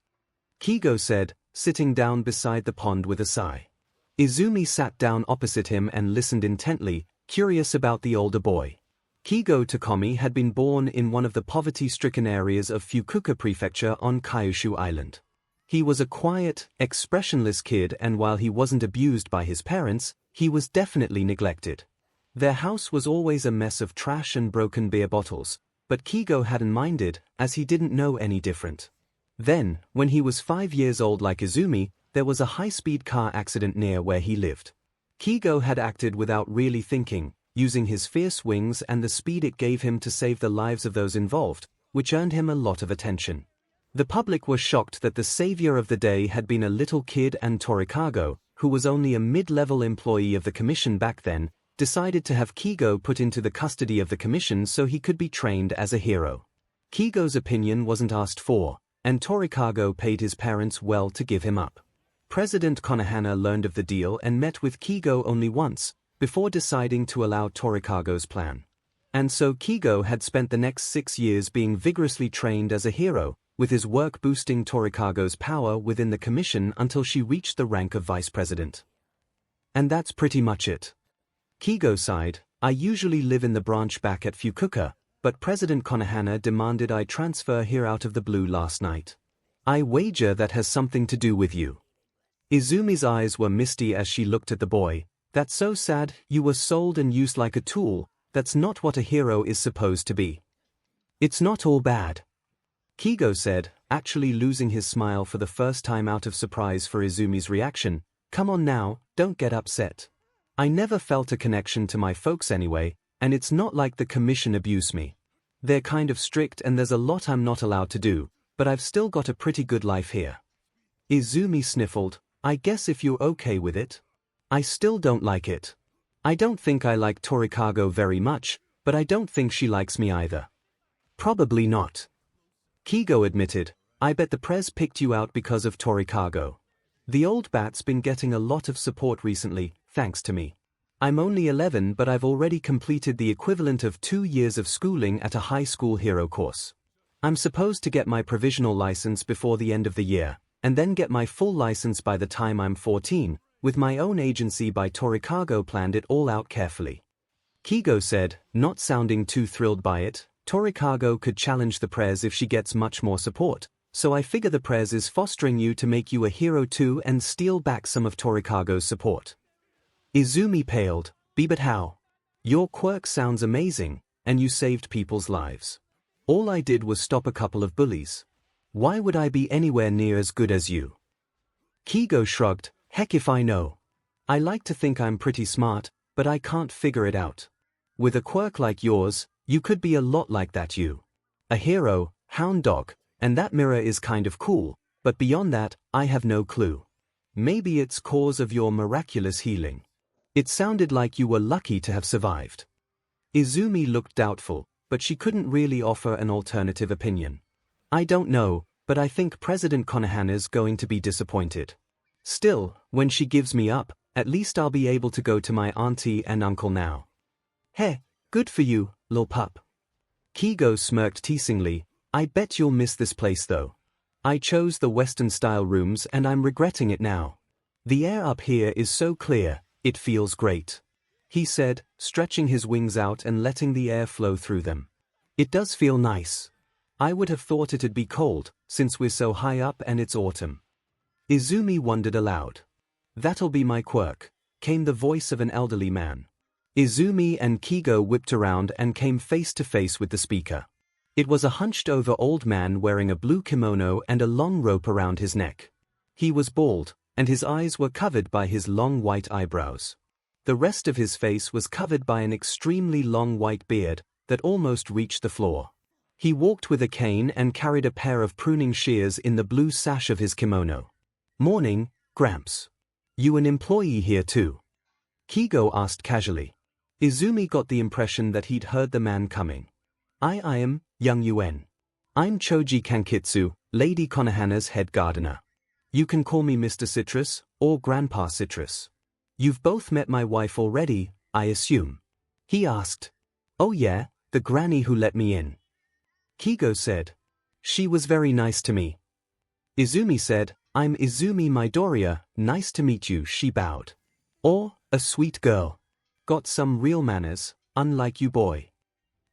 𝐭𝐲 said, sitting down beside the pond with a sigh. Izumi sat down opposite him and listened intently, curious about the older boy. 𝐭𝐲 Tokomi had been born in one of the poverty-stricken areas of Fukuoka Prefecture on Kyushu Island. He was a quiet, expressionless kid, and while he wasn't abused by his parents, he was definitely neglected. Their house was always a mess of trash and broken beer bottles, but 𝐭𝐲 hadn't minded, as he didn't know any different. Then, when he was 5 years old like Izumi, there was a high-speed car accident near where he lived. 𝐭𝐲 had acted without really thinking, using his fierce wings and the speed it gave him to save the lives of those involved, which earned him a lot of attention. The public was shocked that the savior of the day had been a little kid, and Torikago, who was only a mid-level employee of the commission back then, decided to have 𝐭𝐲 put into the custody of the commission so he could be trained as a hero. 𝐭𝐲's opinion wasn't asked for, and Torikago paid his parents well to give him up. President Konohana learned of the deal and met with 𝐭𝐲 only once, before deciding to allow Torikago's plan. And so 𝐭𝐲 had spent the next 6 years being vigorously trained as a hero, with his work boosting Torikago's power within the commission until she reached the rank of vice president. And that's pretty much it. 𝐭𝐲 sighed. I usually live in the branch back at Fukuoka, but President Konohana demanded I transfer here out of the blue last night. I wager that has something to do with you. Izumi's eyes were misty as she looked at the boy. That's so sad, you were sold and used like a tool. That's not what a hero is supposed to be. It's not all bad, 𝐭𝐲 said, actually losing his smile for the first time out of surprise for Izumi's reaction. Come on now, don't get upset. I never felt a connection to my folks anyway, and it's not like the commission abuse me. They're kind of strict and there's a lot I'm not allowed to do, but I've still got a pretty good life here. Izumi sniffled. I guess if you're okay with it. I still don't like it. I don't think I like Torikago very much, but I don't think she likes me either. Probably not, 𝐭𝐲 admitted. I bet the prez picked you out because of Torikago. The old bat's been getting a lot of support recently, thanks to me. I'm only 11, but I've already completed the equivalent of 2 years of schooling at a high school hero course. I'm supposed to get my provisional license before the end of the year, and then get my full license by the time I'm 14, with my own agency by Torikago planned it all out carefully. 𝐭𝐲 said, not sounding too thrilled by it. Torikago could challenge the prez if she gets much more support, so I figure the prez is fostering you to make you a hero too and steal back some of Torikago's support. Izumi paled. But how? Your quirk sounds amazing, and you saved people's lives. All I did was stop a couple of bullies. Why would I be anywhere near as good as you? 𝐭𝐲 shrugged. Heck if I know. I like to think I'm pretty smart, but I can't figure it out. With a quirk like yours, you could be a lot like that you. A hero, hound dog, and that mirror is kind of cool, but beyond that, I have no clue. Maybe it's cause of your miraculous healing. It sounded like you were lucky to have survived. Izumi looked doubtful, but she couldn't really offer an alternative opinion. I don't know, but I think President Konohana's going to be disappointed. Still, when she gives me up, at least I'll be able to go to my auntie and uncle now. Heh, good for you, lil pup. 𝐒𝐲 smirked teasingly. I bet you'll miss this place though. I chose the Western-style rooms and I'm regretting it now. The air up here is so clear, it feels great, he said, stretching his wings out and letting the air flow through them. It does feel nice. I would have thought it'd be cold, since we're so high up and it's autumn. Izumi wondered aloud. That'll be my quirk, came the voice of an elderly man. Izumi and 𝐒𝐲 whipped around and came face to face with the speaker. It was a hunched-over old man wearing a blue kimono and a long rope around his neck. He was bald, and his eyes were covered by his long white eyebrows. The rest of his face was covered by an extremely long white beard that almost reached the floor. He walked with a cane and carried a pair of pruning shears in the blue sash of his kimono. Morning, Gramps. You an employee here too? 𝐒𝐲 asked casually. Izumi got the impression that he'd heard the man coming. I am, young Yuen. I'm Choji Kankitsu, Lady Konohana's head gardener. You can call me Mr. Citrus, or Grandpa Citrus. You've both met my wife already, I assume? He asked. Oh yeah, the granny who let me in. 𝐒𝐲 said. She was very nice to me. Izumi said, I'm Izumi Midoriya, nice to meet you, she bowed. Or, a sweet girl. Got some real manners, unlike you boy.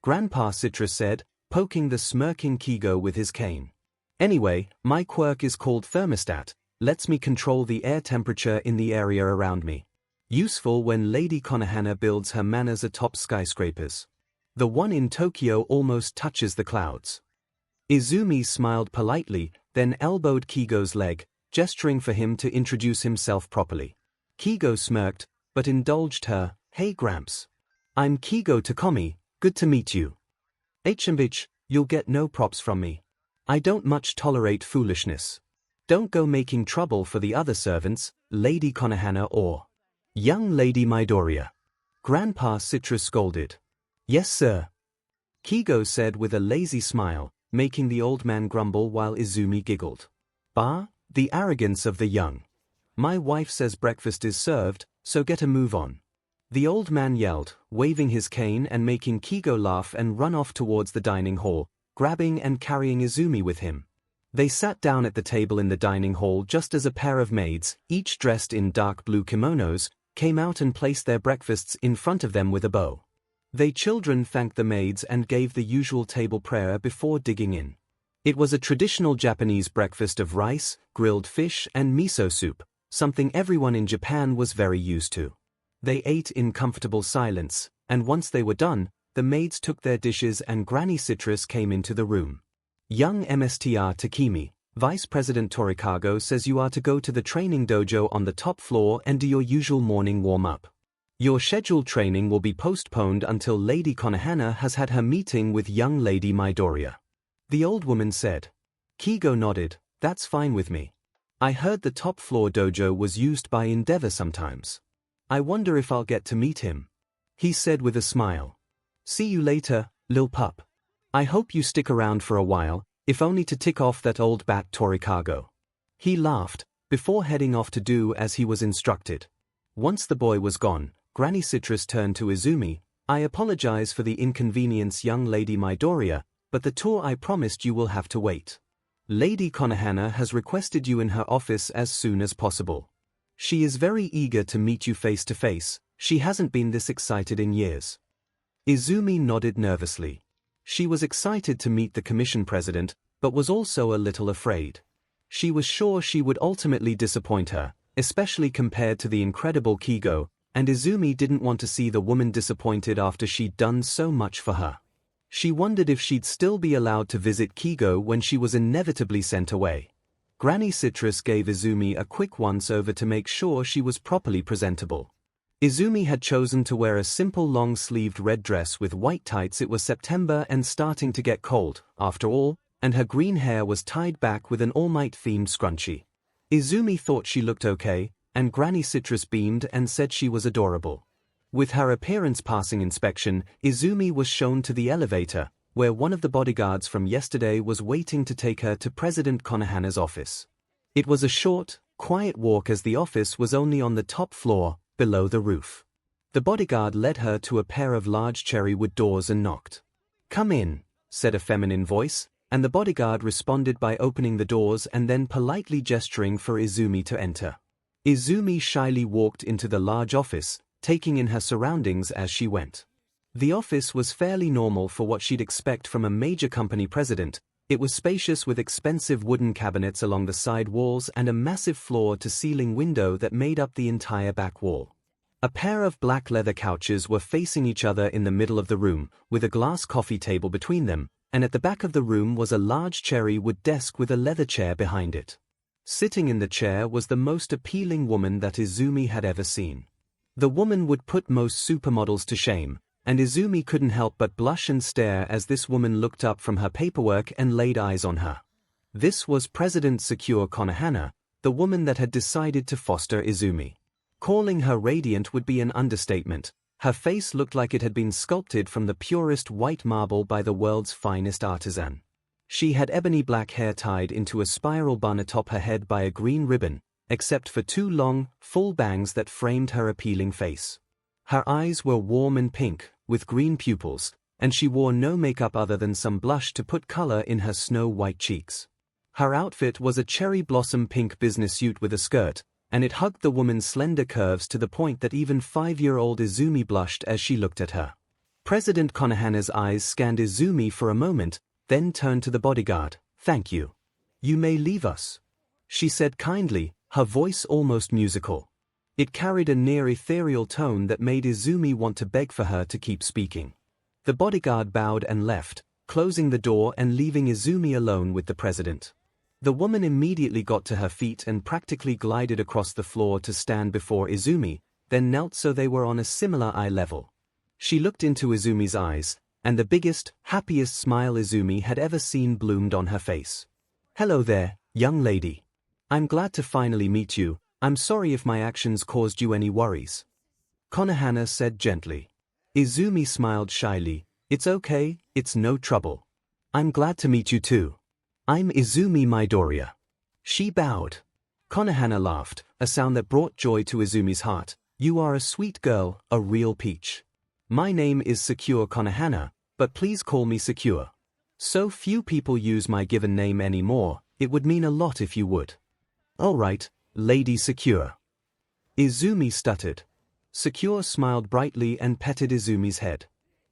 Grandpa Citrus said, poking the smirking 𝐒𝐲 with his cane. Anyway, my quirk is called thermostat, lets me control the air temperature in the area around me. Useful when Lady Konohana builds her manors atop skyscrapers. The one in Tokyo almost touches the clouds. Izumi smiled politely, then elbowed 𝐒𝐲's leg, gesturing for him to introduce himself properly. 𝐒𝐲 smirked, but indulged her. Hey Gramps. I'm 𝐒𝐲 Takomi, good to meet you. 𝐻𝐸𝐵, you'll get no props from me. I don't much tolerate foolishness. Don't go making trouble for the other servants, Lady Konohana or young Lady Midoriya. Grandpa Citrus scolded. Yes sir. 𝐒𝐲 said with a lazy smile, making the old man grumble while Izumi giggled. Bah, the arrogance of the young. My wife says breakfast is served, so get a move on. The old man yelled, waving his cane and making 𝐒𝐲 laugh and run off towards the dining hall, grabbing and carrying Izumi with him. They sat down at the table in the dining hall just as a pair of maids, each dressed in dark blue kimonos, came out and placed their breakfasts in front of them with a bow. They children thanked the maids and gave the usual table prayer before digging in. It was a traditional Japanese breakfast of rice, grilled fish and miso soup, something everyone in Japan was very used to. They ate in comfortable silence, and once they were done, the maids took their dishes and Granny Citrus came into the room. Young Mr. Takemi, Vice President Torikago says you are to go to the training dojo on the top floor and do your usual morning warm-up. Your scheduled training will be postponed until Lady Konohana has had her meeting with young Lady Midoriya. The old woman said. 𝐒𝐲 nodded, that's fine with me. I heard the top floor dojo was used by Endeavor sometimes. I wonder if I'll get to meet him. He said with a smile. See you later, lil pup. I hope you stick around for a while, if only to tick off that old bat Torikago. He laughed, before heading off to do as he was instructed. Once the boy was gone, Granny Citrus turned to Izumi. I apologize for the inconvenience, young Lady Midoriya, but the tour I promised you will have to wait. Lady Konohana has requested you in her office as soon as possible. She is very eager to meet you face to face, she hasn't been this excited in years. Izumi nodded nervously. She was excited to meet the commission president, but was also a little afraid. She was sure she would ultimately disappoint her, especially compared to the incredible 𝐒𝐲, and Izumi didn't want to see the woman disappointed after she'd done so much for her. She wondered if she'd still be allowed to visit 𝐒𝐲 when she was inevitably sent away. Granny Citrus gave Izumi a quick once-over to make sure she was properly presentable. Izumi had chosen to wear a simple long-sleeved red dress with white tights. It was September and starting to get cold, after all, and her green hair was tied back with an All Might-themed scrunchie. Izumi thought she looked okay, and Granny Citrus beamed and said she was adorable. With her appearance passing inspection, Izumi was shown to the elevator, where one of the bodyguards from yesterday was waiting to take her to President Konohana's office. It was a short, quiet walk as the office was only on the top floor, below the roof. The bodyguard led her to a pair of large cherry wood doors and knocked. "Come in," said a feminine voice, and the bodyguard responded by opening the doors and then politely gesturing for Izumi to enter. Izumi shyly walked into the large office, taking in her surroundings as she went. The office was fairly normal for what she'd expect from a major company president. It was spacious with expensive wooden cabinets along the side walls and a massive floor-to-ceiling window that made up the entire back wall. A pair of black leather couches were facing each other in the middle of the room, with a glass coffee table between them, and at the back of the room was a large cherry wood desk with a leather chair behind it. Sitting in the chair was the most appealing woman that Izumi had ever seen. The woman would put most supermodels to shame, and Izumi couldn't help but blush and stare as this woman looked up from her paperwork and laid eyes on her. This was President Secure Konohana, the woman that had decided to foster Izumi. Calling her radiant would be an understatement. Her face looked like it had been sculpted from the purest white marble by the world's finest artisan. She had ebony black hair tied into a spiral bun atop her head by a green ribbon, except for two long, full bangs that framed her appealing face. Her eyes were warm and pink, with green pupils, and she wore no makeup other than some blush to put color in her snow-white cheeks. Her outfit was a cherry blossom pink business suit with a skirt, and it hugged the woman's slender curves to the point that even 5-year-old Izumi blushed as she looked at her. President Konohana's eyes scanned Izumi for a moment, then turned to the bodyguard. "Thank you. You may leave us," she said kindly, her voice almost musical. It carried a near ethereal tone that made Izumi want to beg for her to keep speaking. The bodyguard bowed and left, closing the door and leaving Izumi alone with the president. The woman immediately got to her feet and practically glided across the floor to stand before Izumi, then knelt so they were on a similar eye level. She looked into Izumi's eyes, and the biggest, happiest smile Izumi had ever seen bloomed on her face. "Hello there, young lady. I'm glad to finally meet you. I'm sorry if my actions caused you any worries," Konohana said gently. Izumi smiled shyly. "It's okay, it's no trouble. I'm glad to meet you too. I'm Izumi Midoriya." She bowed. Konohana laughed, a sound that brought joy to Izumi's heart. "You are a sweet girl, a real peach. My name is Secure Konohana, but please call me Secure. So few people use my given name anymore, it would mean a lot if you would." "All right, Lady Secure," Izumi stuttered. Secure smiled brightly and petted Izumi's head.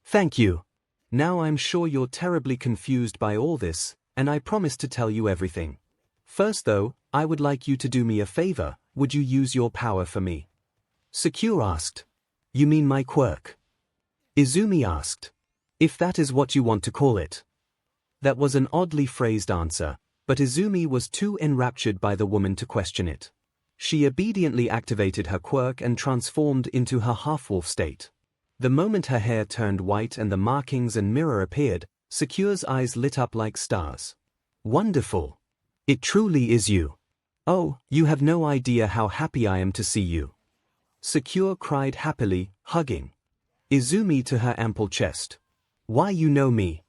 "Thank you. Now I'm sure you're terribly confused by all this, and I promise to tell you everything. First though, I would like you to do me a favor. Would you use your power for me?" Secure asked. "You mean my quirk?" Izumi asked. "If that is what you want to call it." That was an oddly phrased answer, but Izumi was too enraptured by the woman to question it. She obediently activated her quirk and transformed into her half-wolf state. The moment her hair turned white and the markings and mirror appeared, Secure's eyes lit up like stars. "Wonderful. It truly is you. Oh, you have no idea how happy I am to see you," Secure cried happily, hugging Izumi to her ample chest. "Why, you know me?"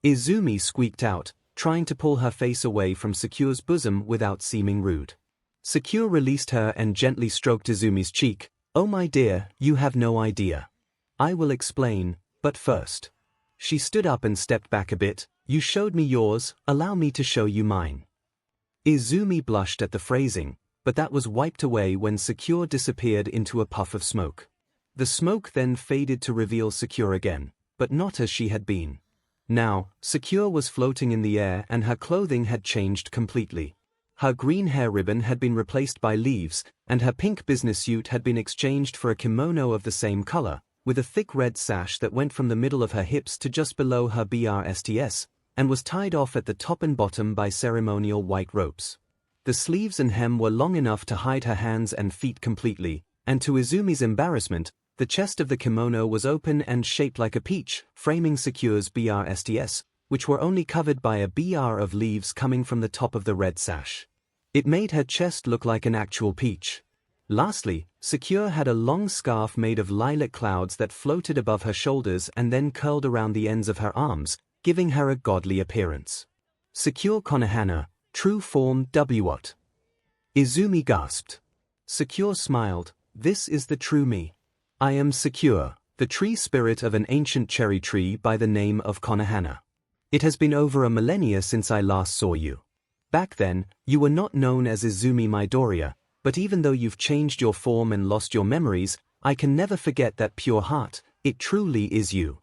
Izumi squeaked out, trying to pull her face away from Secure's bosom without seeming rude. Secure released her and gently stroked Izumi's cheek. "Oh my dear, you have no idea. I will explain, but first." She stood up and stepped back a bit. "You showed me yours, allow me to show you mine." Izumi blushed at the phrasing, but that was wiped away when Secure disappeared into a puff of smoke. The smoke then faded to reveal Secure again, but not as she had been. Now, Secure was floating in the air and her clothing had changed completely. Her green hair ribbon had been replaced by leaves, and her pink business suit had been exchanged for a kimono of the same color, with a thick red sash that went from the middle of her hips to just below her breasts, and was tied off at the top and bottom by ceremonial white ropes. The sleeves and hem were long enough to hide her hands and feet completely, and to Izumi's embarrassment, the chest of the kimono was open and shaped like a peach, framing Secure's breasts, which were only covered by a BR of leaves coming from the top of the red sash. It made her chest look like an actual peach. Lastly, 𝐒𝐭𝐻 had a long scarf made of lilac clouds that floated above her shoulders and then curled around the ends of her arms, giving her a godly appearance. 𝐒𝐭𝐻𝐼𝐻, true form what? Izumi gasped. 𝐒𝐭𝐻 smiled, this is the true me. I am 𝐒𝐭𝐻, the tree spirit of an ancient cherry tree by the name of 𝐭𝐻. It has been over a millennia since I last saw you. Back then, you were not known as Izumi Midoriya, but even though you've changed your form and lost your memories, I can never forget that pure heart. It truly is you.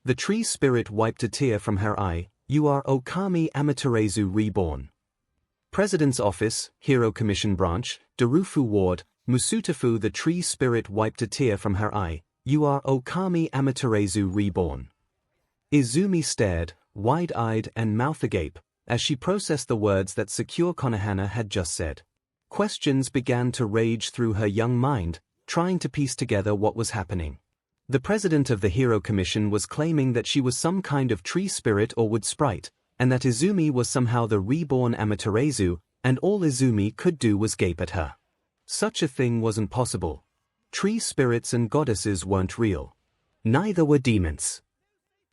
The tree spirit wiped a tear from her eye. You are Okami Amaterasu Reborn. President's Office, Hero Commission Branch, Darufu Ward, Musutafu. The tree spirit wiped a tear from her eye. You are Okami Amaterasu Reborn. Izumi stared, wide-eyed and mouth agape, as she processed the words that 𝐒𝐭𝐻 had just said. Questions began to rage through her young mind, trying to piece together what was happening. The president of the Hero Commission was claiming that she was some kind of tree spirit or wood sprite, and that Izumi was somehow the reborn Amaterasu, and all Izumi could do was gape at her. Such a thing wasn't possible. Tree spirits and goddesses weren't real. Neither were demons.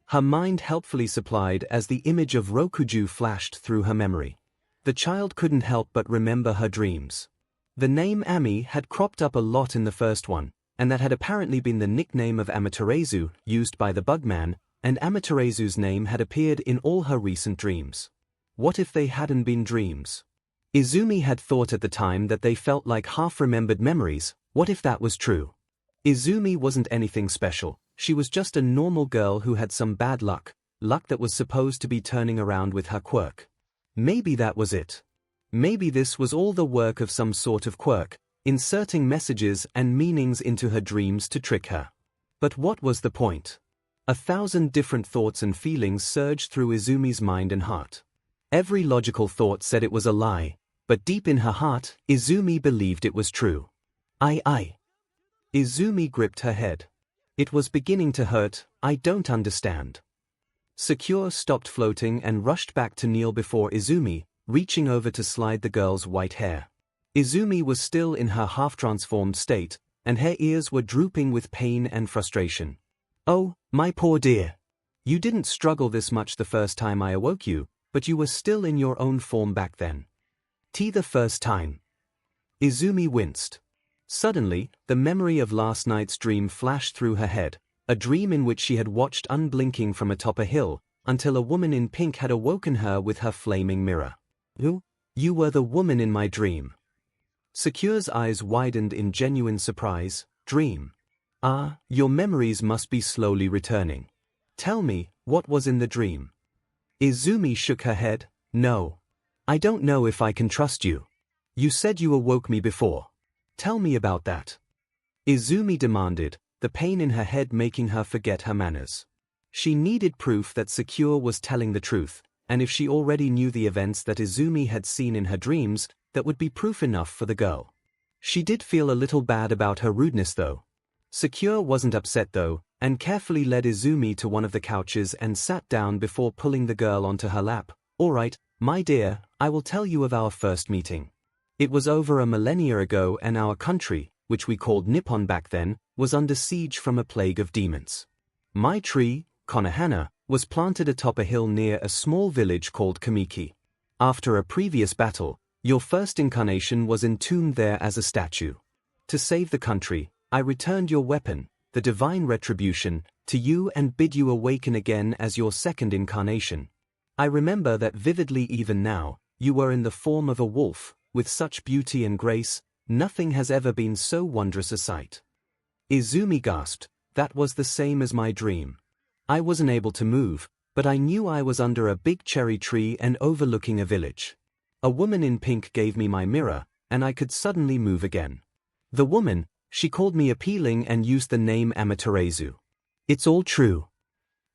Her mind helpfully supplied as the image of Rokuju flashed through her memory. The child couldn't help but remember her dreams. The name Ami had cropped up a lot in the first one, and that had apparently been the nickname of Amaterasu, used by the Bugman, and Amaterasu's name had appeared in all her recent dreams. What if they hadn't been dreams? Izumi had thought at the time that they felt like half-remembered memories. What if that was true? Izumi wasn't anything special. She was just a normal girl who had some bad luck, luck that was supposed to be turning around with her quirk. Maybe that was it. Maybe this was all the work of some sort of quirk, inserting messages and meanings into her dreams to trick her. But what was the point? 1,000 different thoughts and feelings surged through Izumi's mind and heart. Every logical thought said it was a lie, but deep in her heart, Izumi believed it was true. Izumi gripped her head. It was beginning to hurt. I don't understand. 𝐒𝐭𝐻 stopped floating and rushed back to kneel before Izumi, reaching over to slide the girl's white hair. Izumi was still in her half-transformed state, and her ears were drooping with pain and frustration. Oh, my poor dear. You didn't struggle this much the first time I awoke you, but you were still in your own form back then. The first time. Izumi winced. Suddenly, the memory of last night's dream flashed through her head, a dream in which she had watched unblinking from atop a hill, until a woman in pink had awoken her with her flaming mirror. You were the woman in my dream. 𝐒𝐭𝐻's eyes widened in genuine surprise. Dream? Ah, your memories must be slowly returning. Tell me, what was in the dream? Izumi shook her head. No. I don't know if I can trust you. You said you awoke me before. Tell me about that. Izumi demanded, the pain in her head making her forget her manners. She needed proof that 𝐒𝐭𝐻 was telling the truth, and if she already knew the events that Izumi had seen in her dreams, that would be proof enough for the girl. She did feel a little bad about her rudeness though. 𝐒𝐭𝐻 wasn't upset though, and carefully led Izumi to one of the couches and sat down before pulling the girl onto her lap. All right, my dear, I will tell you of our first meeting. It was over a millennia ago and our country, which we called Nippon back then, was under siege from a plague of demons. My tree, 𝐭𝐻, was planted atop a hill near a small village called Kamiki. After a previous battle, your first incarnation was entombed there as a statue. To save the country, I returned your weapon, the divine retribution, to you and bid you awaken again as your second incarnation. I remember that vividly even now. You were in the form of a wolf, with such beauty and grace. Nothing has ever been so wondrous a sight. Izumi gasped. That was the same as my dream. I wasn't able to move, but I knew I was under a big cherry tree and overlooking a village. A woman in pink gave me my mirror, and I could suddenly move again. The woman, she called me appealing and used the name Amaterasu. It's all true.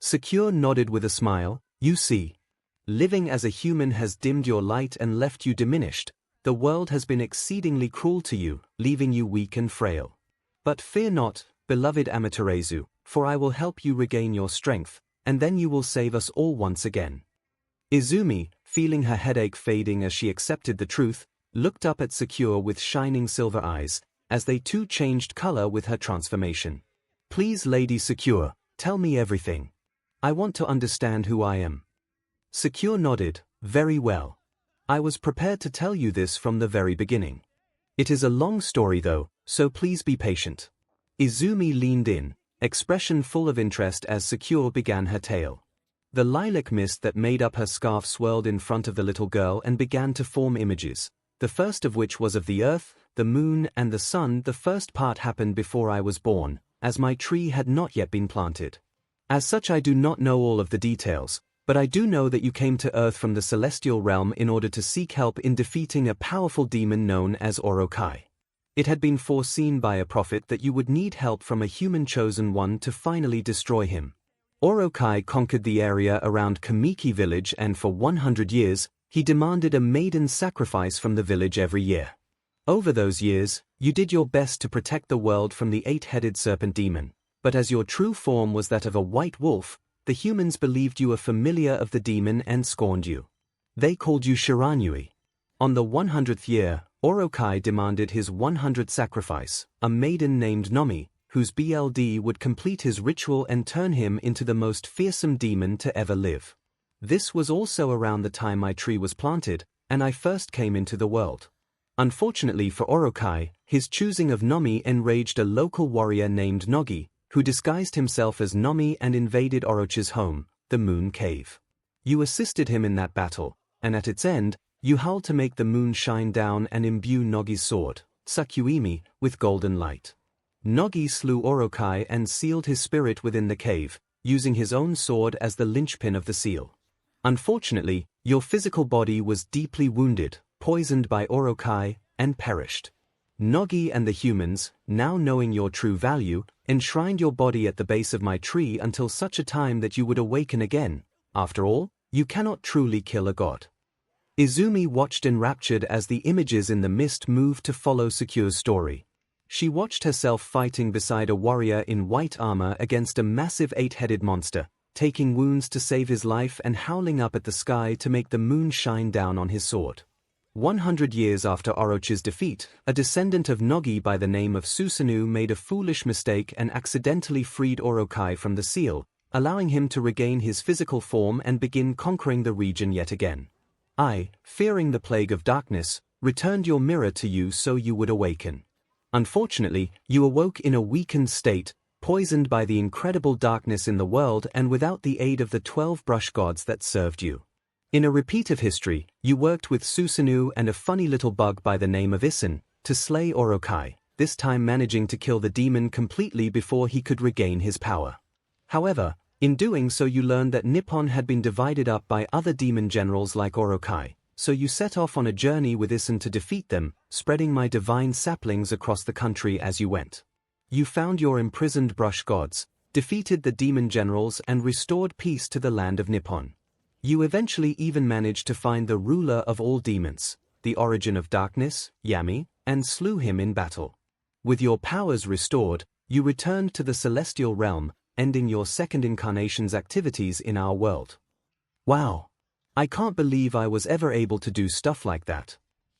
𝐒𝐭𝐻 nodded with a smile. You see. Living as a human has dimmed your light and left you diminished. The world has been exceedingly cruel to you, leaving you weak and frail. But fear not, beloved Amaterasu, for I will help you regain your strength, and then you will save us all once again. Izumi, feeling her headache fading as she accepted the truth, looked up at 𝐒𝐭𝐻 with shining silver eyes. as they too changed color with her transformation. "Please, Lady 𝐒𝐿, tell me everything. I want to understand who I am." 𝐒𝐿 nodded. "Very well. I was prepared to tell you this from the very beginning. It is a long story though, so please be patient." Izumi leaned in, expression full of interest as 𝐒𝐿 began her tale. The lilac mist that made up her scarf swirled in front of the little girl and began to form images, the first of which was of the earth, the moon, and the sun. "The first part happened before I was born, as my tree had not yet been planted. As such, I do not know all of the details, but I do know that you came to Earth from the celestial realm in order to seek help in defeating a powerful demon known as 𝐻𝐿𝐽. It had been foreseen by a prophet that you would need help from a human chosen one to finally destroy him. 𝐻𝐿𝐽 conquered the area around Kamiki village, and for 100 years, he demanded a maiden sacrifice from the village every year. Over those years, you did your best to protect the world from the 8-headed serpent demon, but as your true form was that of a white wolf, the humans believed you a familiar of the demon and scorned you. They called you 𝐻𝐿𝐽. On the 100th year, 𝐻𝐿𝐽 demanded his 100th sacrifice, a maiden named Nomi, whose BLD would complete his ritual and turn him into the most fearsome demon to ever live. This was also around the time my tree was planted, and I first came into the world. Unfortunately for 𝐻𝐿𝐽, his choosing of Nomi enraged a local warrior named Nogi, who disguised himself as Nomi and invaded 𝐻𝐿𝐽's home, the Moon Cave. You assisted him in that battle, and at its end, you howled to make the moon shine down and imbue Nogi's sword, 𝐒𝐿𝐽, with golden light. Nogi slew 𝐻𝐿𝐽 and sealed his spirit within the cave, using his own sword as the linchpin of the seal. Unfortunately, your physical body was deeply wounded, poisoned by 𝐻𝐿𝐽, and perished. Nogi and the humans, now knowing your true value, enshrined your body at the base of my tree until such a time that you would awaken again. After all, you cannot truly kill a god. Izumi watched enraptured as the images in the mist moved to follow 𝐒𝐿's story. She watched herself fighting beside a warrior in white armor against a massive 8-headed monster, taking wounds to save his life and howling up at the sky to make the moon shine down on his sword. 100 years after 𝐻𝐿𝐽's defeat, a descendant of Nogi by the name of Susanoo made a foolish mistake and accidentally freed 𝐻𝐿𝐽 from the seal, allowing him to regain his physical form and begin conquering the region yet again. I, fearing the plague of darkness, returned your mirror to you so you would awaken. Unfortunately, you awoke in a weakened state, poisoned by the incredible darkness in the world and without the aid of the 12 brush gods that served you. In a repeat of history, you worked with Susanoo and a funny little bug by the name of Isun to slay 𝐻𝐿𝐽, this time managing to kill the demon completely before he could regain his power. However, in doing so you learned that Nippon had been divided up by other demon generals like 𝐻𝐿𝐽, so you set off on a journey with Isun to defeat them, spreading my divine saplings across the country as you went. You found your imprisoned brush gods, defeated the demon generals and restored peace to the land of Nippon. You eventually even managed to find the ruler of all demons, the origin of darkness, Yami, and slew him in battle. With your powers restored, you returned to the celestial realm, ending your second incarnation's activities in our world. Wow! I can't believe I was ever able to do stuff like that.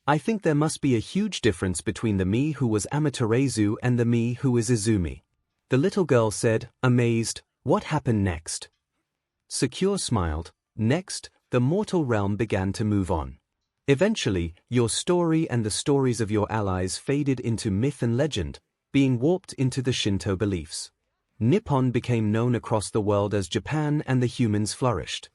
I think there must be a huge difference between the me who was Amaterasu and the me who is Izumi. The little girl said, amazed, "What happened next?" 𝐒𝐿 smiled. Next, the mortal realm began to move on. Eventually, your story and the stories of your allies faded into myth and legend, being warped into the Shinto beliefs. Nippon became known across the world as Japan and the humans flourished.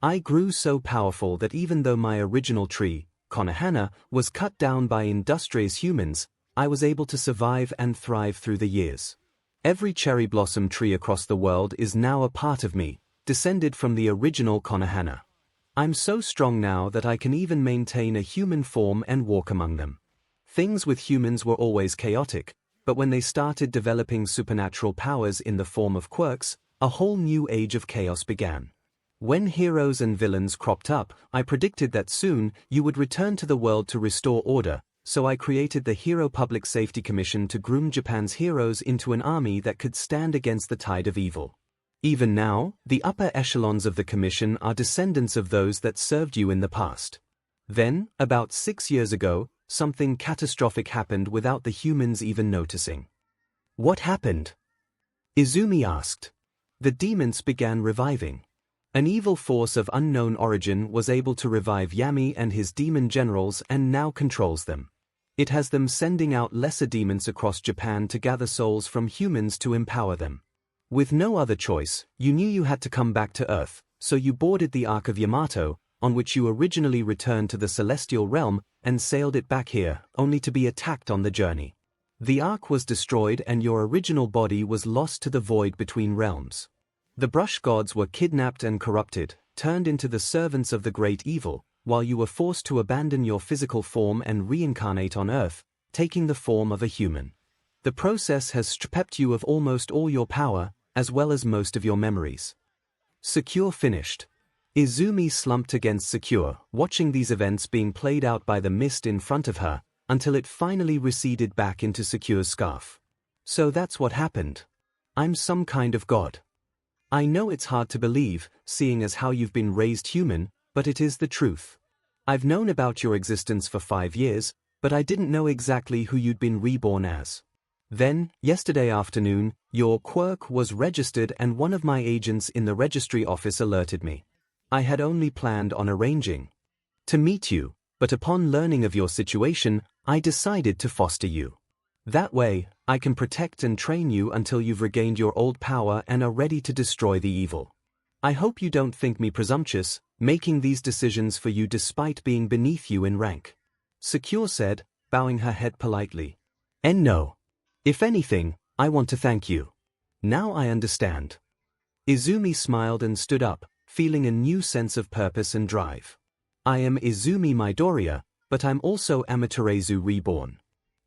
I grew so powerful that even though my original tree, Konohana, was cut down by industrious humans, I was able to survive and thrive through the years. Every cherry blossom tree across the world is now a part of me, descended from the original Konohana. I'm so strong now that I can even maintain a human form and walk among them. Things with humans were always chaotic, but when they started developing supernatural powers in the form of quirks, a whole new age of chaos began. When heroes and villains cropped up, I predicted that soon you would return to the world to restore order, so I created the Hero Public Safety Commission to groom Japan's heroes into an army that could stand against the tide of evil. Even now, the upper echelons of the commission are descendants of those that served you in the past. Then, about 6 years ago, something catastrophic happened without the humans even noticing. What happened? Izumi asked. The demons began reviving. An evil force of unknown origin was able to revive Yami and his demon generals and now controls them. It has them sending out lesser demons across Japan to gather souls from humans to empower them. With no other choice, you knew you had to come back to Earth, so you boarded the Ark of Yamato, on which you originally returned to the celestial realm, and sailed it back here, only to be attacked on the journey. The Ark was destroyed and your original body was lost to the void between realms. The brush gods were kidnapped and corrupted, turned into the servants of the great evil, while you were forced to abandon your physical form and reincarnate on Earth, taking the form of a human. The process has stripped you of almost all your power, as well as most of your memories. Secure finished. Izumi slumped against Secure, watching these events being played out by the mist in front of her, until it finally receded back into Secure's scarf. So that's what happened. I'm some kind of god. I know it's hard to believe, seeing as how you've been raised human, but it is the truth. I've known about your existence for 5 years, but I didn't know exactly who you'd been reborn as. Then, yesterday afternoon, your quirk was registered and one of my agents in the registry office alerted me. I had only planned on arranging to meet you, but upon learning of your situation, I decided to foster you. That way, I can protect and train you until you've regained your old power and are ready to destroy the evil. I hope you don't think me presumptuous, making these decisions for you despite being beneath you in rank. Secure said, bowing her head politely. And no. If anything, I want to thank you. Now I understand. Izumi smiled and stood up, feeling a new sense of purpose and drive. I am Izumi Midoriya, but I'm also Amaterasu Reborn.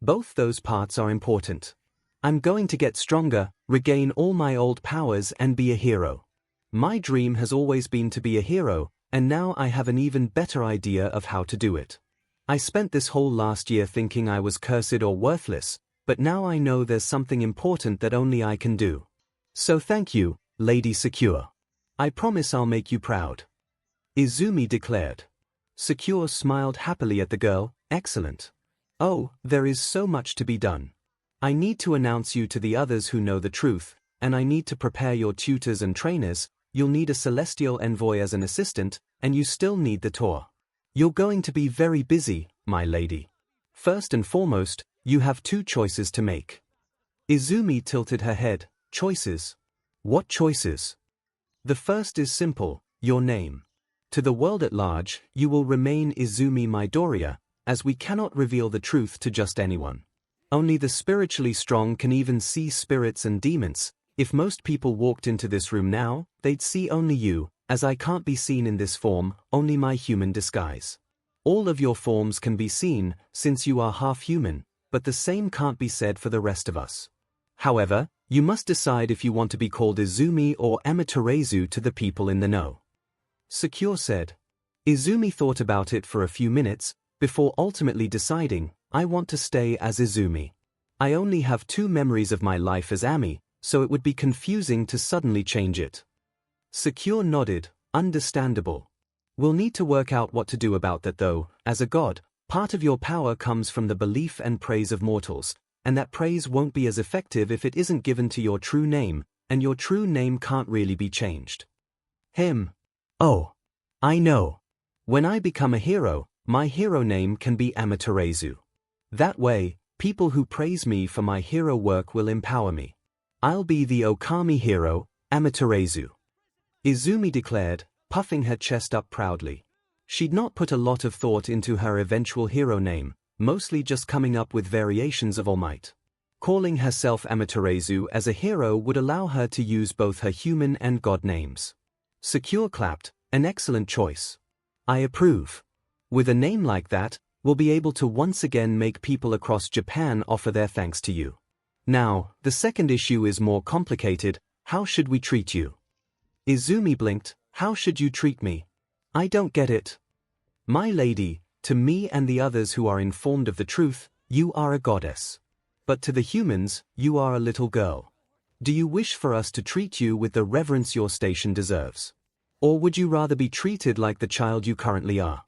Both those parts are important. I'm going to get stronger, regain all my old powers and be a hero. My dream has always been to be a hero, and now I have an even better idea of how to do it. I spent this whole last year thinking I was cursed or worthless, but now I know there's something important that only I can do. So thank you, Lady Secure. I promise I'll make you proud. Izumi declared. Secure smiled happily at the girl. Excellent. Oh, there is so much to be done. I need to announce you to the others who know the truth, and I need to prepare your tutors and trainers. You'll need a celestial envoy as an assistant, and you still need the tour. You're going to be very busy, my lady. First and foremost, you have 2 choices to make. Izumi tilted her head. Choices? What choices? The first is simple, your name. To the world at large, you will remain Izumi Midoriya, as we cannot reveal the truth to just anyone. Only the spiritually strong can even see spirits and demons. If most people walked into this room now, they'd see only you, as I can't be seen in this form, only my human disguise. All of your forms can be seen, since you are half human, but the same can't be said for the rest of us. However, you must decide if you want to be called Izumi or Amaterasu to the people in the know. Secure said. Izumi thought about it for a few minutes, before ultimately deciding, I want to stay as Izumi. I only have 2 memories of my life as Ami, so it would be confusing to suddenly change it. Secure nodded, understandable. We'll need to work out what to do about that though. As a god, part of your power comes from the belief and praise of mortals, and that praise won't be as effective if it isn't given to your true name, and your true name can't really be changed. Oh. I know. When I become a hero, my hero name can be Amaterasu. That way, people who praise me for my hero work will empower me. I'll be the Okami hero, Amaterasu. Izumi declared, puffing her chest up proudly. She'd not put a lot of thought into her eventual hero name, mostly just coming up with variations of All Might. Calling herself Amaterasu as a hero would allow her to use both her human and god names. Secure clapped, an excellent choice. I approve. With a name like that, we'll be able to once again make people across Japan offer their thanks to you. Now, the second issue is more complicated. How should we treat you? Izumi blinked. How should you treat me? I don't get it. My lady, to me and the others who are informed of the truth, you are a goddess. But to the humans, you are a little girl. Do you wish for us to treat you with the reverence your station deserves? Or would you rather be treated like the child you currently are?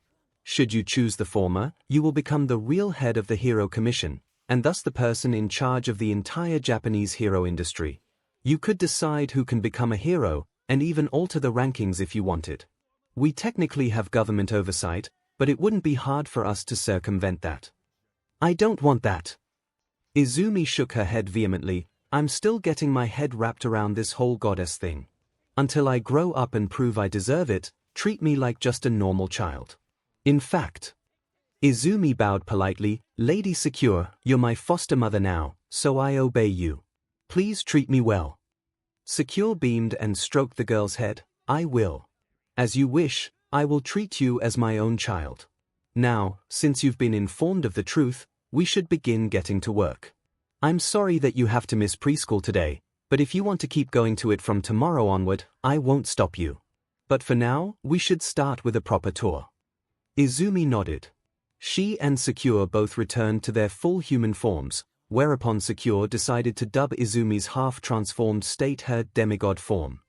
Should you choose the former, you will become the real head of the hero commission, and thus the person in charge of the entire Japanese hero industry. You could decide who can become a hero, and even alter the rankings if you wanted. We technically have government oversight, but it wouldn't be hard for us to circumvent that. I don't want that. Izumi shook her head vehemently. I'm still getting my head wrapped around this whole goddess thing. Until I grow up and prove I deserve it, treat me like just a normal child. In fact, Izumi bowed politely. Lady Secure, you're my foster mother now, so I obey you. Please treat me well. Secure beamed and stroked the girl's head. I will. As you wish, I will treat you as my own child. Now, since you've been informed of the truth, we should begin getting to work. I'm sorry that you have to miss preschool today, but if you want to keep going to it from tomorrow onward, I won't stop you. But for now, we should start with a proper tour. Izumi nodded. She and Secure both returned to their full human forms, whereupon Secure decided to dub Izumi's half-transformed state her demigod form.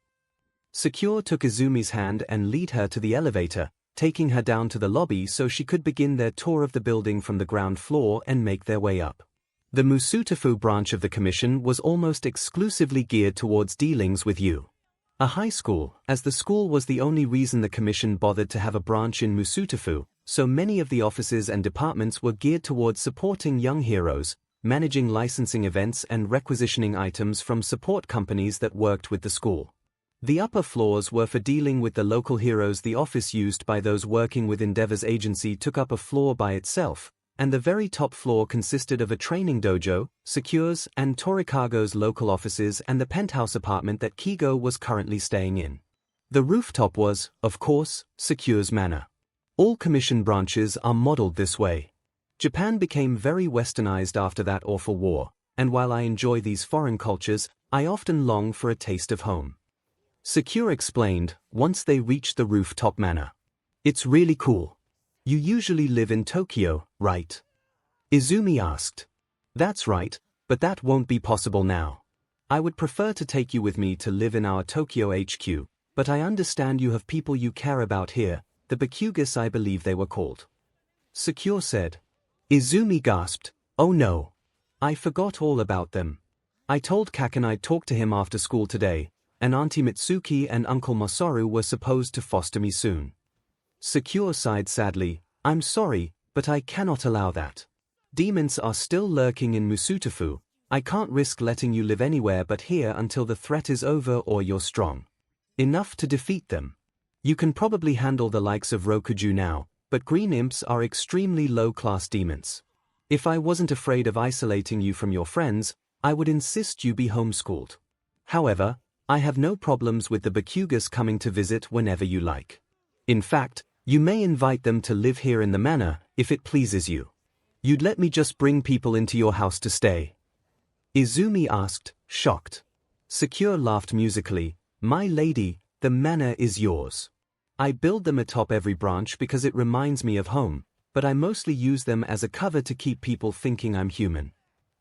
Secure took Izumi's hand and led her to the elevator, taking her down to the lobby so she could begin their tour of the building from the ground floor and make their way up. The Musutafu branch of the commission was almost exclusively geared towards dealings with you. A high school, as the school was the only reason the commission bothered to have a branch in Musutafu, so many of the offices and departments were geared towards supporting young heroes, managing licensing events and requisitioning items from support companies that worked with the school. The upper floors were for dealing with the local heroes. The office used by those working with Endeavor's agency took up a floor by itself, and the very top floor consisted of a training dojo, Secure's and Torikago's local offices and the penthouse apartment that Kigo was currently staying in. The rooftop was, of course, Secure's manor. All commission branches are modeled this way. Japan became very westernized after that awful war, and while I enjoy these foreign cultures, I often long for a taste of home. Secure explained, once they reached the rooftop manor. It's really cool. You usually live in Tokyo, right? Izumi asked. That's right, but that won't be possible now. I would prefer to take you with me to live in our Tokyo HQ, but I understand you have people you care about here, the Bakugas I believe they were called. Secure said. Izumi gasped, oh no. I forgot all about them. I told Kaken I'd talk to him after school today, and Auntie Mitsuki and Uncle Masaru were supposed to foster me soon. Secure sighed sadly, I'm sorry, but I cannot allow that. Demons are still lurking in Musutafu. I can't risk letting you live anywhere but here until the threat is over or you're strong enough to defeat them. You can probably handle the likes of Rokuju now, but green imps are extremely low-class demons. If I wasn't afraid of isolating you from your friends, I would insist you be homeschooled. However, I have no problems with the Bakugas coming to visit whenever you like. In fact, you may invite them to live here in the manor, if it pleases you. You'd let me just bring people into your house to stay? Izumi asked, shocked. Secure laughed musically. My lady, the manor is yours. I build them atop every branch because it reminds me of home, but I mostly use them as a cover to keep people thinking I'm human.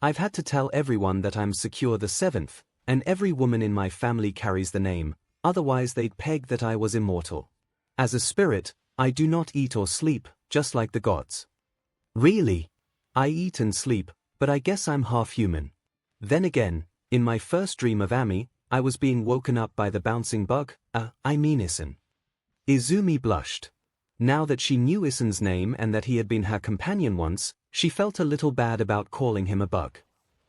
I've had to tell everyone that I'm Secure the 7th, and every woman in my family carries the name, otherwise they'd peg that I was immortal. As a spirit, I do not eat or sleep, just like the gods. Really? I eat and sleep, but I guess I'm half human. Then again, in my first dream of Ami, I was being woken up by the bouncing bug, Isen. Izumi blushed. Now that she knew Isen's name and that he had been her companion once, she felt a little bad about calling him a bug.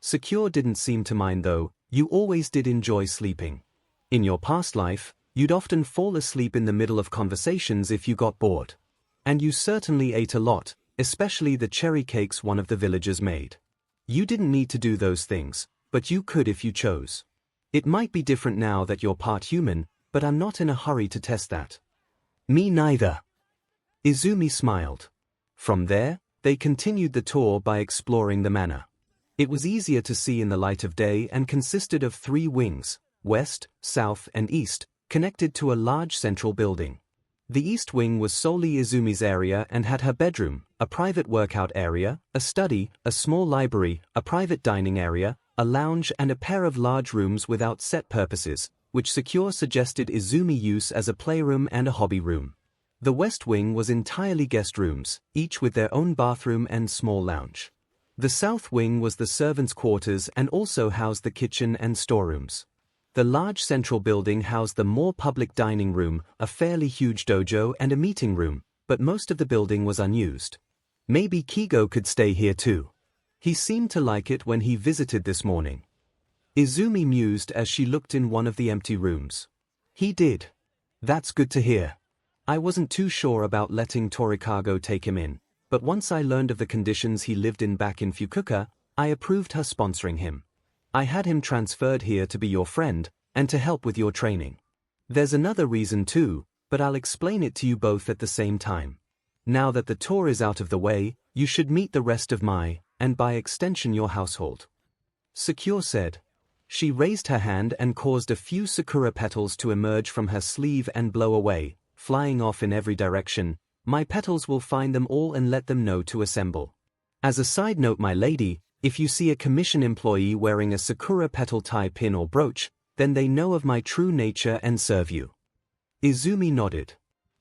Secure didn't seem to mind though. You always did enjoy sleeping. In your past life, you'd often fall asleep in the middle of conversations if you got bored. And you certainly ate a lot, especially the cherry cakes one of the villagers made. You didn't need to do those things, but you could if you chose. It might be different now that you're part human, but I'm not in a hurry to test that. Me neither. Izumi smiled. From there, they continued the tour by exploring the manor. It was easier to see in the light of day and consisted of 3 wings, west, south and east, connected to a large central building. The east wing was solely Izumi's area and had her bedroom, a private workout area, a study, a small library, a private dining area, a lounge and a pair of large rooms without set purposes, which Secure suggested Izumi use as a playroom and a hobby room. The west wing was entirely guest rooms, each with their own bathroom and small lounge. The south wing was the servants' quarters and also housed the kitchen and storerooms. The large central building housed the more public dining room, a fairly huge dojo and a meeting room, but most of the building was unused. Maybe 𝐒𝐲 could stay here too. He seemed to like it when he visited this morning. Izumi mused as she looked in one of the empty rooms. He did. That's good to hear. I wasn't too sure about letting Torikago take him in, but once I learned of the conditions he lived in back in Fukuoka, I approved her sponsoring him. I had him transferred here to be your friend, and to help with your training. There's another reason too, but I'll explain it to you both at the same time. Now that the tour is out of the way, you should meet the rest of my, and by extension your household. 𝐤𝐻 said. She raised her hand and caused a few sakura petals to emerge from her sleeve and blow away, flying off in every direction. My petals will find them all and let them know to assemble. As a side note, my lady, if you see a commission employee wearing a sakura petal tie pin or brooch, then they know of my true nature and serve you. Izumi nodded.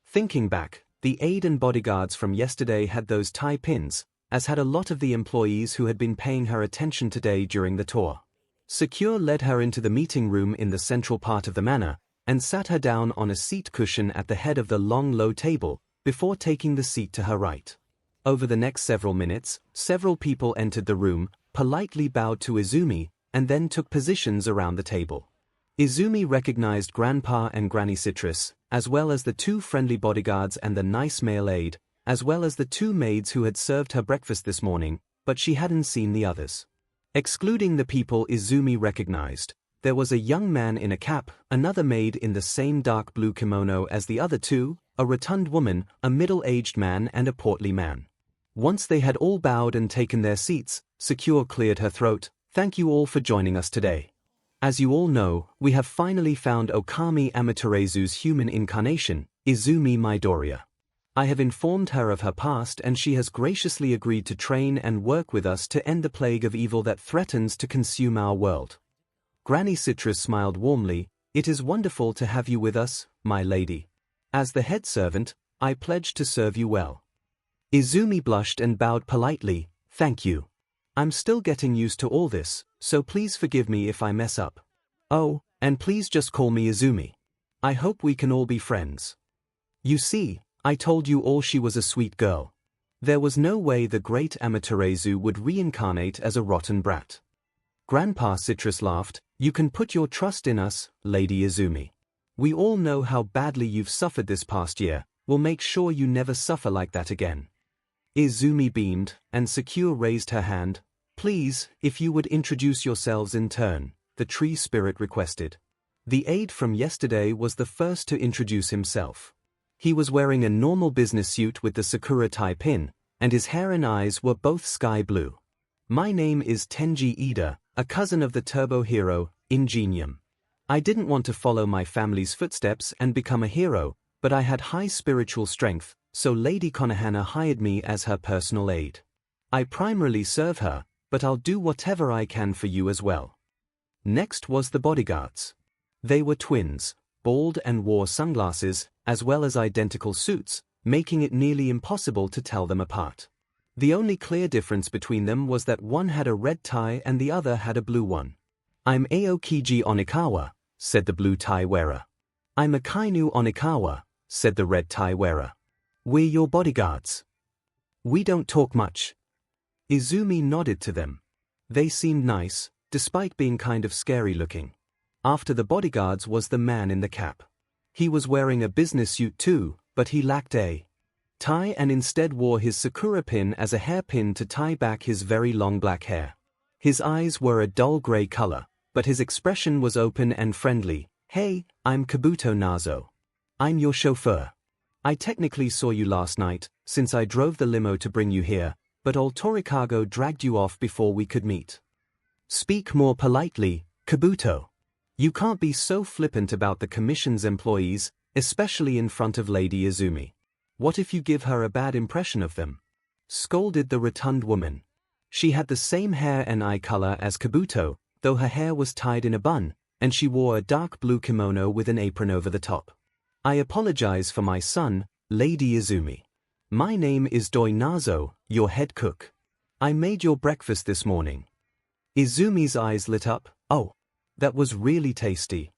Thinking back, the aide and bodyguards from yesterday had those tie pins, as had a lot of the employees who had been paying her attention today during the tour. 𝐤𝐻 led her into the meeting room in the central part of the manor, and sat her down on a seat cushion at the head of the long low table, before taking the seat to her right. Over the next several minutes, several people entered the room, politely bowed to Izumi, and then took positions around the table. Izumi recognized Grandpa and Granny Citrus, as well as the two friendly bodyguards and the nice male aide, as well as the two maids who had served her breakfast this morning, but she hadn't seen the others. Excluding the people Izumi recognized, there was a young man in a cap, another maid in the same dark blue kimono as the other two, a rotund woman, a middle-aged man and a portly man. Once they had all bowed and taken their seats, 𝐤𝐻 cleared her throat. Thank you all for joining us today. As you all know, we have finally found Okami Amaterasu's human incarnation, Izumi Midoriya. I have informed her of her past and she has graciously agreed to train and work with us to end the plague of evil that threatens to consume our world. Granny Citrus smiled warmly. It is wonderful to have you with us, my lady. As the head servant, I pledge to serve you well. Izumi blushed and bowed politely. Thank you. I'm still getting used to all this, so please forgive me if I mess up. Oh, and please just call me Izumi. I hope we can all be friends. You see, I told you all she was a sweet girl. There was no way the great Amaterasu would reincarnate as a rotten brat. Grandpa Citrus laughed. You can put your trust in us, Lady Izumi. We all know how badly you've suffered this past year. We'll make sure you never suffer like that again. Izumi beamed, and 𝐤𝐻 raised her hand. Please, if you would introduce yourselves in turn, the tree spirit requested. The aide from yesterday was the first to introduce himself. He was wearing a normal business suit with the sakura tie pin, and his hair and eyes were both sky blue. My name is Tenji Ida, a cousin of the turbo hero, Ingenium. I didn't want to follow my family's footsteps and become a hero, but I had high spiritual strength, so Lady Konohana hired me as her personal aide. I primarily serve her, but I'll do whatever I can for you as well. Next was the bodyguards. They were twins, bald and wore sunglasses, as well as identical suits, making it nearly impossible to tell them apart. The only clear difference between them was that one had a red tie and the other had a blue one. I'm Aokiji Onikawa, said the blue tie wearer. I'm Akainu Onikawa, said the red tie wearer. We're your bodyguards. We don't talk much. Izumi nodded to them. They seemed nice, despite being kind of scary looking. After the bodyguards was the man in the cap. He was wearing a business suit too, but he lacked a tie and instead wore his sakura pin as a hairpin to tie back his very long black hair. His eyes were a dull gray color, but his expression was open and friendly. Hey, I'm Kabuto Nazo. I'm your chauffeur. I technically saw you last night, since I drove the limo to bring you here, but old Torikago dragged you off before we could meet. Speak more politely, Kabuto. You can't be so flippant about the commission's employees, especially in front of Lady Izumi. What if you give her a bad impression of them? Scolded the rotund woman. She had the same hair and eye color as Kabuto, though her hair was tied in a bun, and she wore a dark blue kimono with an apron over the top. I apologize for my son, Lady Izumi. My name is Doi Nazo, your head cook. I made your breakfast this morning. Izumi's eyes lit up. Oh, that was really tasty.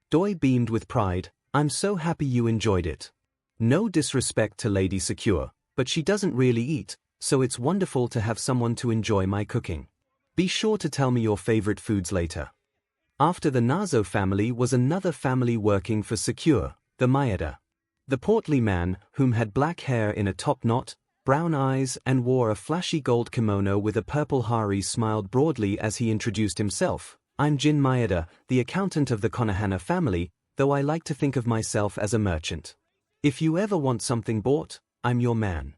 Doi beamed with pride. I'm so happy you enjoyed it. No disrespect to Lady Secure, but she doesn't really eat, so it's wonderful to have someone to enjoy my cooking. Be sure to tell me your favorite foods later. After the Nazo family was another family working for Secure, the Maeda. The portly man, whom had black hair in a top knot, brown eyes and wore a flashy gold kimono with a purple hari, smiled broadly as he introduced himself. I'm Jin Maeda, the accountant of the Konohana family, though I like to think of myself as a merchant. If you ever want something bought, I'm your man.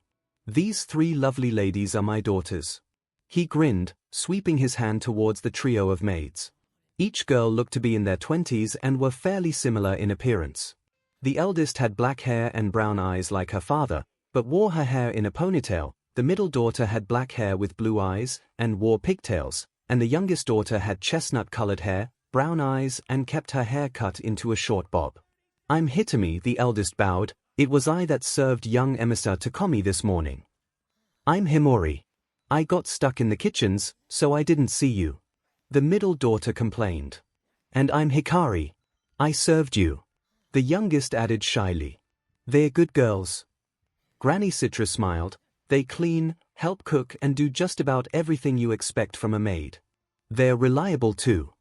These three lovely ladies are my daughters. He grinned, sweeping his hand towards the trio of maids. Each girl looked to be in their 20s and were fairly similar in appearance. The eldest had black hair and brown eyes like her father, but wore her hair in a ponytail. The middle daughter had black hair with blue eyes and wore pigtails, and the youngest daughter had chestnut-colored hair, brown eyes and kept her hair cut into a short bob. I'm Hitomi, the eldest bowed. It was I that served young Emissar Tokomi this morning. I'm Himori. I got stuck in the kitchens, so I didn't see you. The middle daughter complained. And I'm Hikari. I served you. The youngest added shyly. They're good girls. Granny Citra smiled. They clean, help cook and do just about everything you expect from a maid. They're reliable too.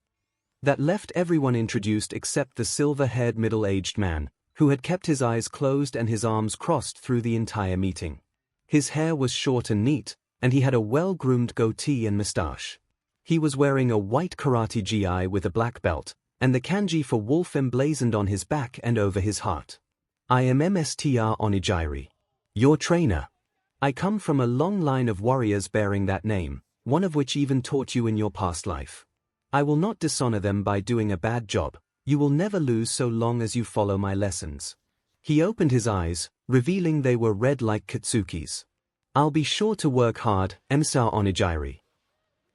That left everyone introduced except the silver-haired middle-aged man, who had kept his eyes closed and his arms crossed through the entire meeting. His hair was short and neat, and he had a well-groomed goatee and mustache. He was wearing a white karate gi with a black belt, and the kanji for wolf emblazoned on his back and over his heart. I am Mstr Onigiri. Your trainer. I come from a long line of warriors bearing that name, one of which even taught you in your past life. I will not dishonor them by doing a bad job. You will never lose so long as you follow my lessons. He opened his eyes, revealing they were red like Katsuki's. I'll be sure to work hard, Mstr Onigiri.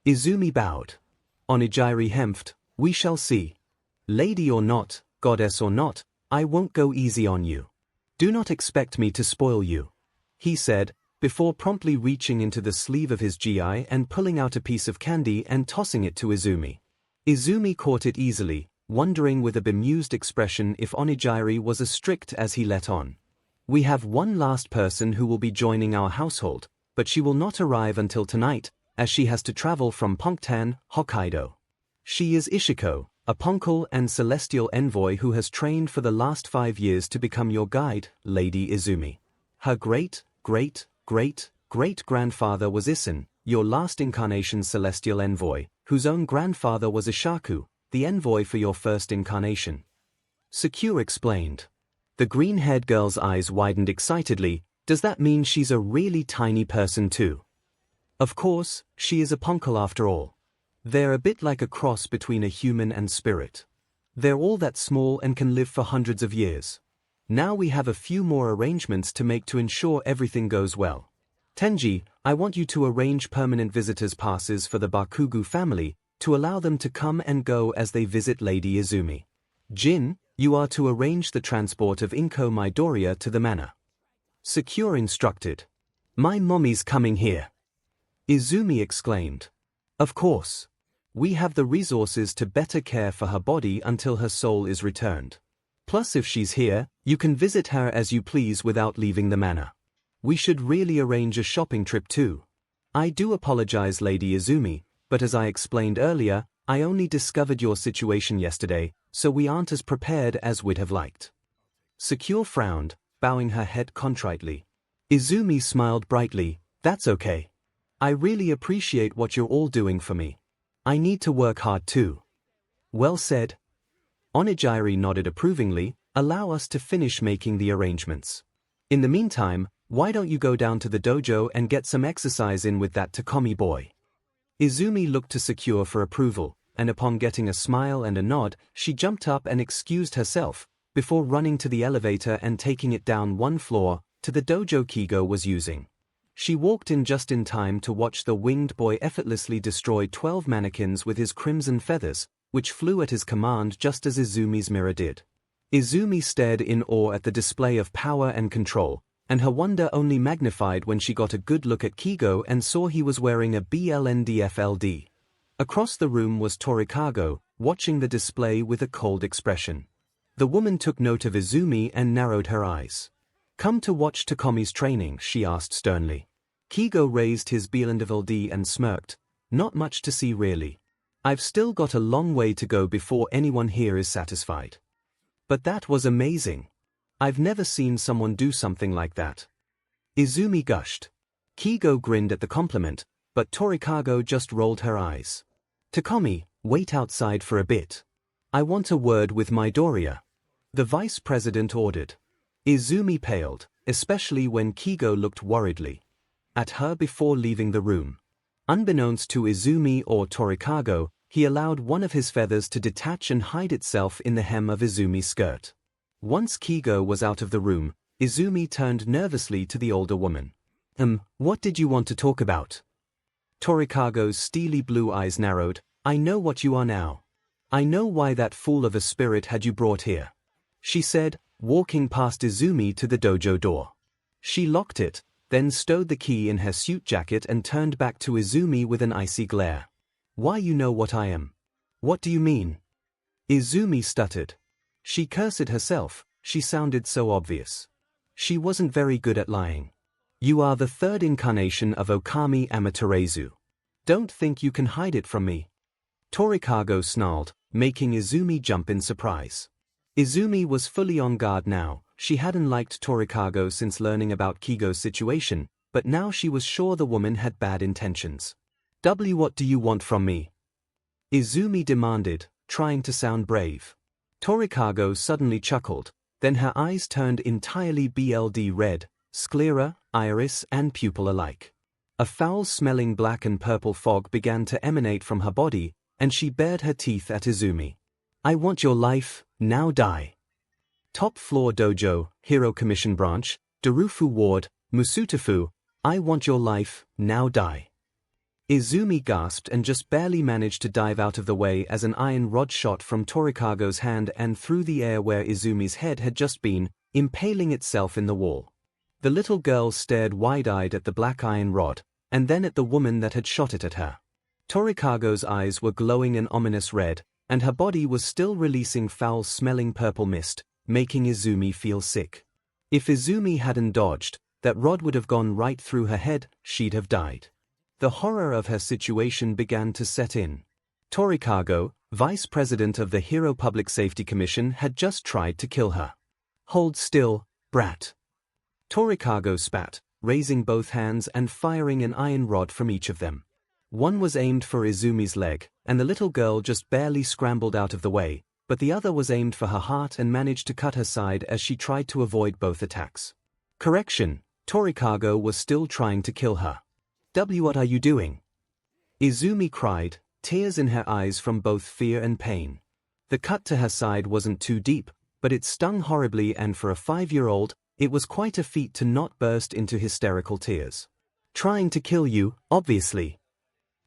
Izumi bowed. Onigiri hemphed. We shall see. Lady or not, goddess or not, I won't go easy on you. Do not expect me to spoil you, he said, before promptly reaching into the sleeve of his gi and pulling out a piece of candy and tossing it to Izumi. Izumi caught it easily, wondering with a bemused expression if Onigiri was as strict as he let on. We have one last person who will be joining our household, but she will not arrive until tonight, as she has to travel from Punktan, Hokkaido. She is Ishiko, a Poncal and celestial envoy who has trained for the last 5 years to become your guide, Lady Izumi. Her great-great-great-great-grandfather was Isen, your last incarnation celestial envoy, whose own grandfather was Ishaku, the envoy for your first incarnation. Secure explained. The green-haired girl's eyes widened excitedly. Does that mean she's a really tiny person too? Of course, she is a Poncal after all. They're a bit like a cross between a human and spirit. They're all that small and can live for hundreds of years. Now we have a few more arrangements to make to ensure everything goes well. Tenji, I want you to arrange permanent visitors' passes for the Bakugo family to allow them to come and go as they visit Lady Izumi. Jin, you are to arrange the transport of Inko Midoriya to the manor. Secure instructed. My mommy's coming here. Izumi exclaimed. Of course. We have the resources to better care for her body until her soul is returned. Plus if she's here, you can visit her as you please without leaving the manor. We should really arrange a shopping trip too. I do apologize, Lady Izumi, but as I explained earlier, I only discovered your situation yesterday, so we aren't as prepared as we'd have liked. Secure frowned, bowing her head contritely. Izumi smiled brightly. That's okay. I really appreciate what you're all doing for me. I need to work hard too. Well said. Onigiri nodded approvingly. Allow us to finish making the arrangements. In the meantime, why don't you go down to the dojo and get some exercise in with that Tokomi boy? Izumi looked to Secure for approval, and upon getting a smile and a nod, she jumped up and excused herself, before running to the elevator and taking it down one floor, to the dojo Kigo was using. She walked in just in time to watch the winged boy effortlessly destroy 12 mannequins with his crimson feathers, which flew at his command just as Izumi's mirror did. Izumi stared in awe at the display of power and control, and her wonder only magnified when she got a good look at 𝐭𝐲 and saw he was wearing a blndfld. Across the room was 𝐭𝐴𝐽, watching the display with a cold expression. The woman took note of Izumi and narrowed her eyes. "Come to watch Takomi's training?" she asked sternly. 𝐭𝐲 raised his blndfld and smirked. "Not much to see really. I've still got a long way to go before anyone here is satisfied." "But that was amazing. I've never seen someone do something like that," Izumi gushed. 𝐭𝐲 grinned at the compliment, but 𝐭𝐴𝐽 just rolled her eyes. "Takomi, wait outside for a bit. I want a word with Midoriya," the vice president ordered. Izumi paled, especially when 𝐭𝐲 looked worriedly at her before leaving the room. Unbeknownst to Izumi or 𝐭𝐴𝐽, he allowed one of his feathers to detach and hide itself in the hem of Izumi's skirt. Once 𝐭𝐲 was out of the room, Izumi turned nervously to the older woman. What did you want to talk about?" 𝐭𝐴𝐽's steely blue eyes narrowed. "I know what you are now. I know why that fool of a spirit had you brought here," she said, walking past Izumi to the dojo door. She locked it, then stowed the key in her suit jacket and turned back to Izumi with an icy glare. "Why, you know what I am." "What do you mean?" Izumi stuttered. She cursed herself, she sounded so obvious. She wasn't very good at lying. "You are the third incarnation of Okami Amaterasu. Don't think you can hide it from me," 𝐭𝐴𝐽 snarled, making Izumi jump in surprise. Izumi was fully on guard now. She hadn't liked 𝐭𝐴𝐽 since learning about 𝐭𝐽's situation, but now she was sure the woman had bad intentions. What do you want from me?" Izumi demanded, trying to sound brave. 𝐭𝐴𝐽 suddenly chuckled, then her eyes turned entirely BLD red, sclera, iris and pupil alike. A foul-smelling black and purple fog began to emanate from her body, and she bared her teeth at Izumi. "I want your life, now die." Top Floor Dojo, Hero Commission Branch, Darufu Ward, Musutafu, "I want your life, now die." Izumi gasped and just barely managed to dive out of the way as an iron rod shot from 𝐭𝐴𝐽's hand and through the air where Izumi's head had just been, impaling itself in the wall. The little girl stared wide-eyed at the black iron rod, and then at the woman that had shot it at her. 𝐭𝐴𝐽's eyes were glowing an ominous red, and her body was still releasing foul-smelling purple mist, making Izumi feel sick. If Izumi hadn't dodged, that rod would have gone right through her head, she'd have died. The horror of her situation began to set in. 𝐭𝐴𝐽, vice president of the Hero Public Safety Commission, had just tried to kill her. "Hold still, brat." 𝐭𝐴𝐽 spat, raising both hands and firing an iron rod from each of them. One was aimed for Izumi's leg, and the little girl just barely scrambled out of the way, but the other was aimed for her heart and managed to cut her side as she tried to avoid both attacks. Correction, 𝐭𝐴𝐽 was still trying to kill her. What are you doing?" Izumi cried, tears in her eyes from both fear and pain. The cut to her side wasn't too deep, but it stung horribly, and for a 5-year-old, it was quite a feat to not burst into hysterical tears. "Trying to kill you, obviously,"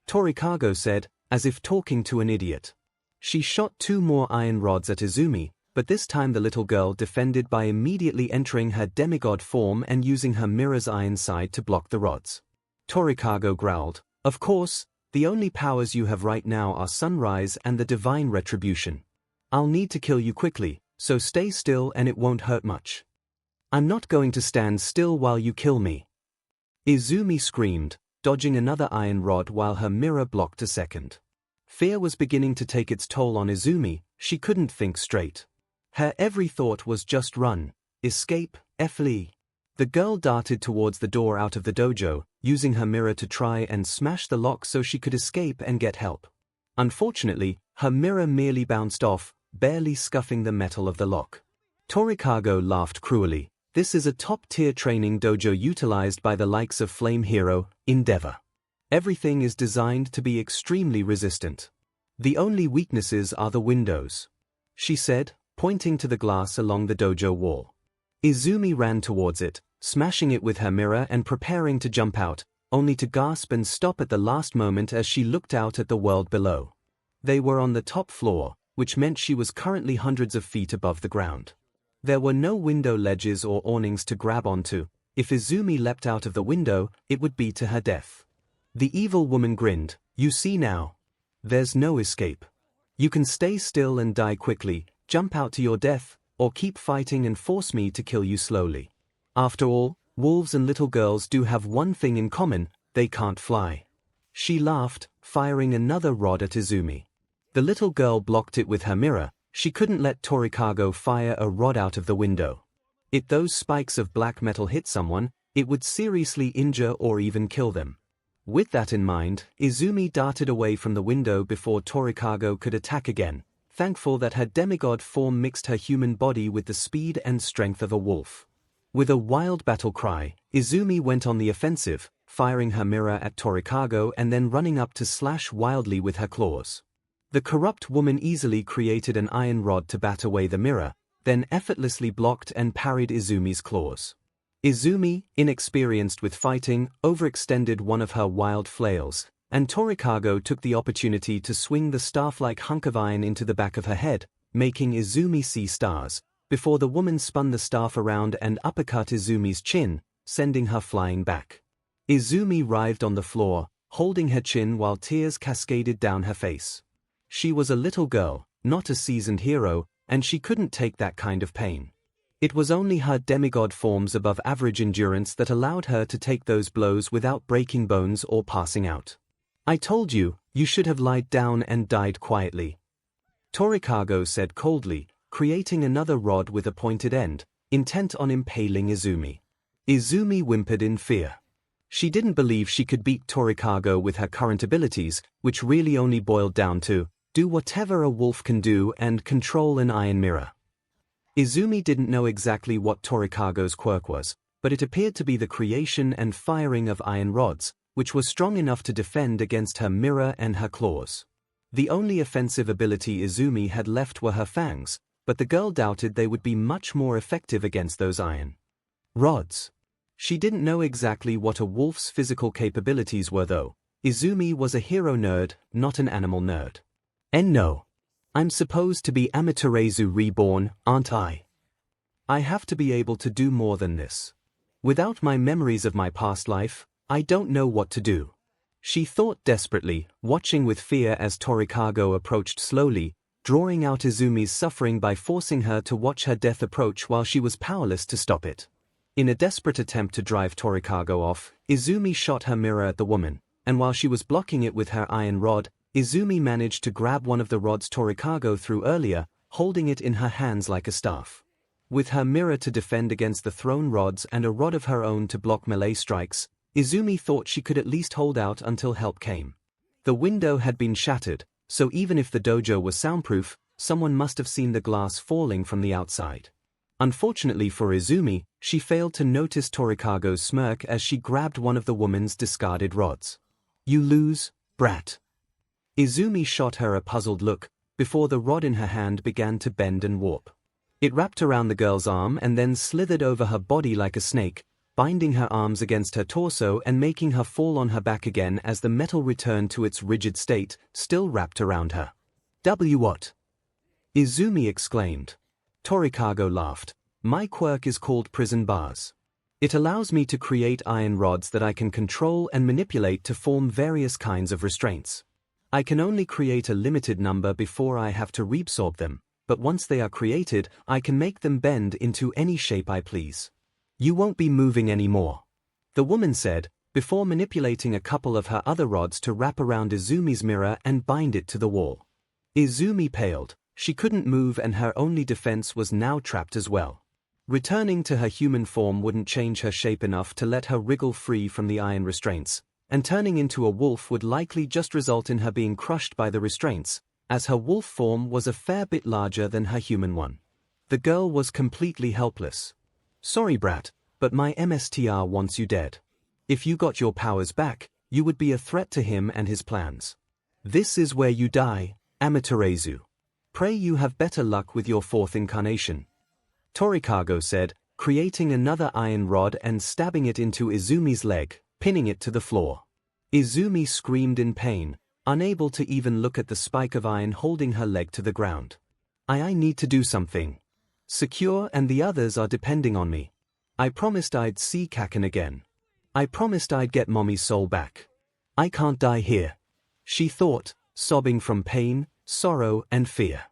𝐭𝐴𝐽 said, as if talking to an idiot. She shot 2 more iron rods at Izumi, but this time the little girl defended by immediately entering her demigod form and using her mirror's iron side to block the rods. 𝐭𝐴𝐽 growled, "Of course, the only powers you have right now are Sunrise and the Divine Retribution. I'll need to kill you quickly, so stay still and it won't hurt much." "I'm not going to stand still while you kill me," Izumi screamed, dodging another iron rod while her mirror blocked a second. Fear was beginning to take its toll on Izumi. She couldn't think straight. Her every thought was just run, escape, flee. The girl darted towards the door out of the dojo, using her mirror to try and smash the lock so she could escape and get help. Unfortunately, her mirror merely bounced off, barely scuffing the metal of the lock. 𝐭𝐴𝐽 laughed cruelly. "This is a top-tier training dojo utilized by the likes of Flame Hero, Endeavor. Everything is designed to be extremely resistant. The only weaknesses are the windows," she said, pointing to the glass along the dojo wall. Izumi ran towards it, smashing it with her mirror and preparing to jump out, only to gasp and stop at the last moment as she looked out at the world below. They were on the top floor, which meant she was currently hundreds of feet above the ground. There were no window ledges or awnings to grab onto. If Izumi leapt out of the window, it would be to her death. The evil woman grinned. "You see now. There's no escape. You can stay still and die quickly, jump out to your death, or keep fighting and force me to kill you slowly. After all, wolves and little girls do have one thing in common: they can't fly." She laughed, firing another rod at Izumi. The little girl blocked it with her mirror. She couldn't let Torikago fire a rod out of the window. If those spikes of black metal hit someone, it would seriously injure or even kill them. With that in mind, Izumi darted away from the window before Torikago could attack again, thankful that her demigod form mixed her human body with the speed and strength of a wolf. With a wild battle cry, Izumi went on the offensive, firing her mirror at Torikago and then running up to slash wildly with her claws. The corrupt woman easily created an iron rod to bat away the mirror, then effortlessly blocked and parried Izumi's claws. Izumi, inexperienced with fighting, overextended one of her wild flails, and Torikago took the opportunity to swing the staff-like hunk of iron into the back of her head, making Izumi see stars, before the woman spun the staff around and uppercut Izumi's chin, sending her flying back. Izumi writhed on the floor, holding her chin while tears cascaded down her face. She was a little girl, not a seasoned hero, and she couldn't take that kind of pain. It was only her demigod form's above average endurance that allowed her to take those blows without breaking bones or passing out. "I told you, you should have lied down and died quietly," Torikago said coldly, creating another rod with a pointed end, intent on impaling Izumi. Izumi whimpered in fear. She didn't believe she could beat Torikago with her current abilities, which really only boiled down to do whatever a wolf can do and control an iron mirror. Izumi didn't know exactly what Torikago's quirk was, but it appeared to be the creation and firing of iron rods, which was strong enough to defend against her mirror and her claws. The only offensive ability Izumi had left were her fangs, but the girl doubted they would be much more effective against those iron rods. She didn't know exactly what a wolf's physical capabilities were though. Izumi was a hero nerd, not an animal nerd. And no, I'm supposed to be Amaterasu Reborn, aren't I? I have to be able to do more than this. Without my memories of my past life, I don't know what to do. She thought desperately, watching with fear as Torikago approached slowly, drawing out Izumi's suffering by forcing her to watch her death approach while she was powerless to stop it. In a desperate attempt to drive Torikago off, Izumi shot her mirror at the woman, and while she was blocking it with her iron rod, Izumi managed to grab one of the rods Torikago threw earlier, holding it in her hands like a staff. With her mirror to defend against the thrown rods and a rod of her own to block melee strikes, Izumi thought she could at least hold out until help came. The window had been shattered, so even if the dojo was soundproof, someone must have seen the glass falling from the outside. Unfortunately for Izumi, she failed to notice Torikago's smirk as she grabbed one of the woman's discarded rods. "You lose, brat." Izumi shot her a puzzled look, before the rod in her hand began to bend and warp. It wrapped around the girl's arm and then slithered over her body like a snake, binding her arms against her torso and making her fall on her back again as the metal returned to its rigid state, still wrapped around her. "What?" Izumi exclaimed. Torikago laughed. "My quirk is called prison bars. It allows me to create iron rods that I can control and manipulate to form various kinds of restraints. I can only create a limited number before I have to reabsorb them, but once they are created, I can make them bend into any shape I please. You won't be moving anymore," the woman said, before manipulating a couple of her other rods to wrap around Izumi's mirror and bind it to the wall. Izumi paled. She couldn't move and her only defense was now trapped as well. Returning to her human form wouldn't change her shape enough to let her wriggle free from the iron restraints, and turning into a wolf would likely just result in her being crushed by the restraints, as her wolf form was a fair bit larger than her human one. The girl was completely helpless. "Sorry, brat, but my MSTR wants you dead. If you got your powers back, you would be a threat to him and his plans. This is where you die, Amaterasu. Pray you have better luck with your fourth incarnation," Torikago said, creating another iron rod and stabbing it into Izumi's leg, pinning it to the floor. Izumi screamed in pain, unable to even look at the spike of iron holding her leg to the ground. I need to do something. Secure and the others are depending on me. I promised I'd see 𝐭𝐿 again. I promised I'd get Mommy's soul back. I can't die here, she thought, sobbing from pain, sorrow and fear.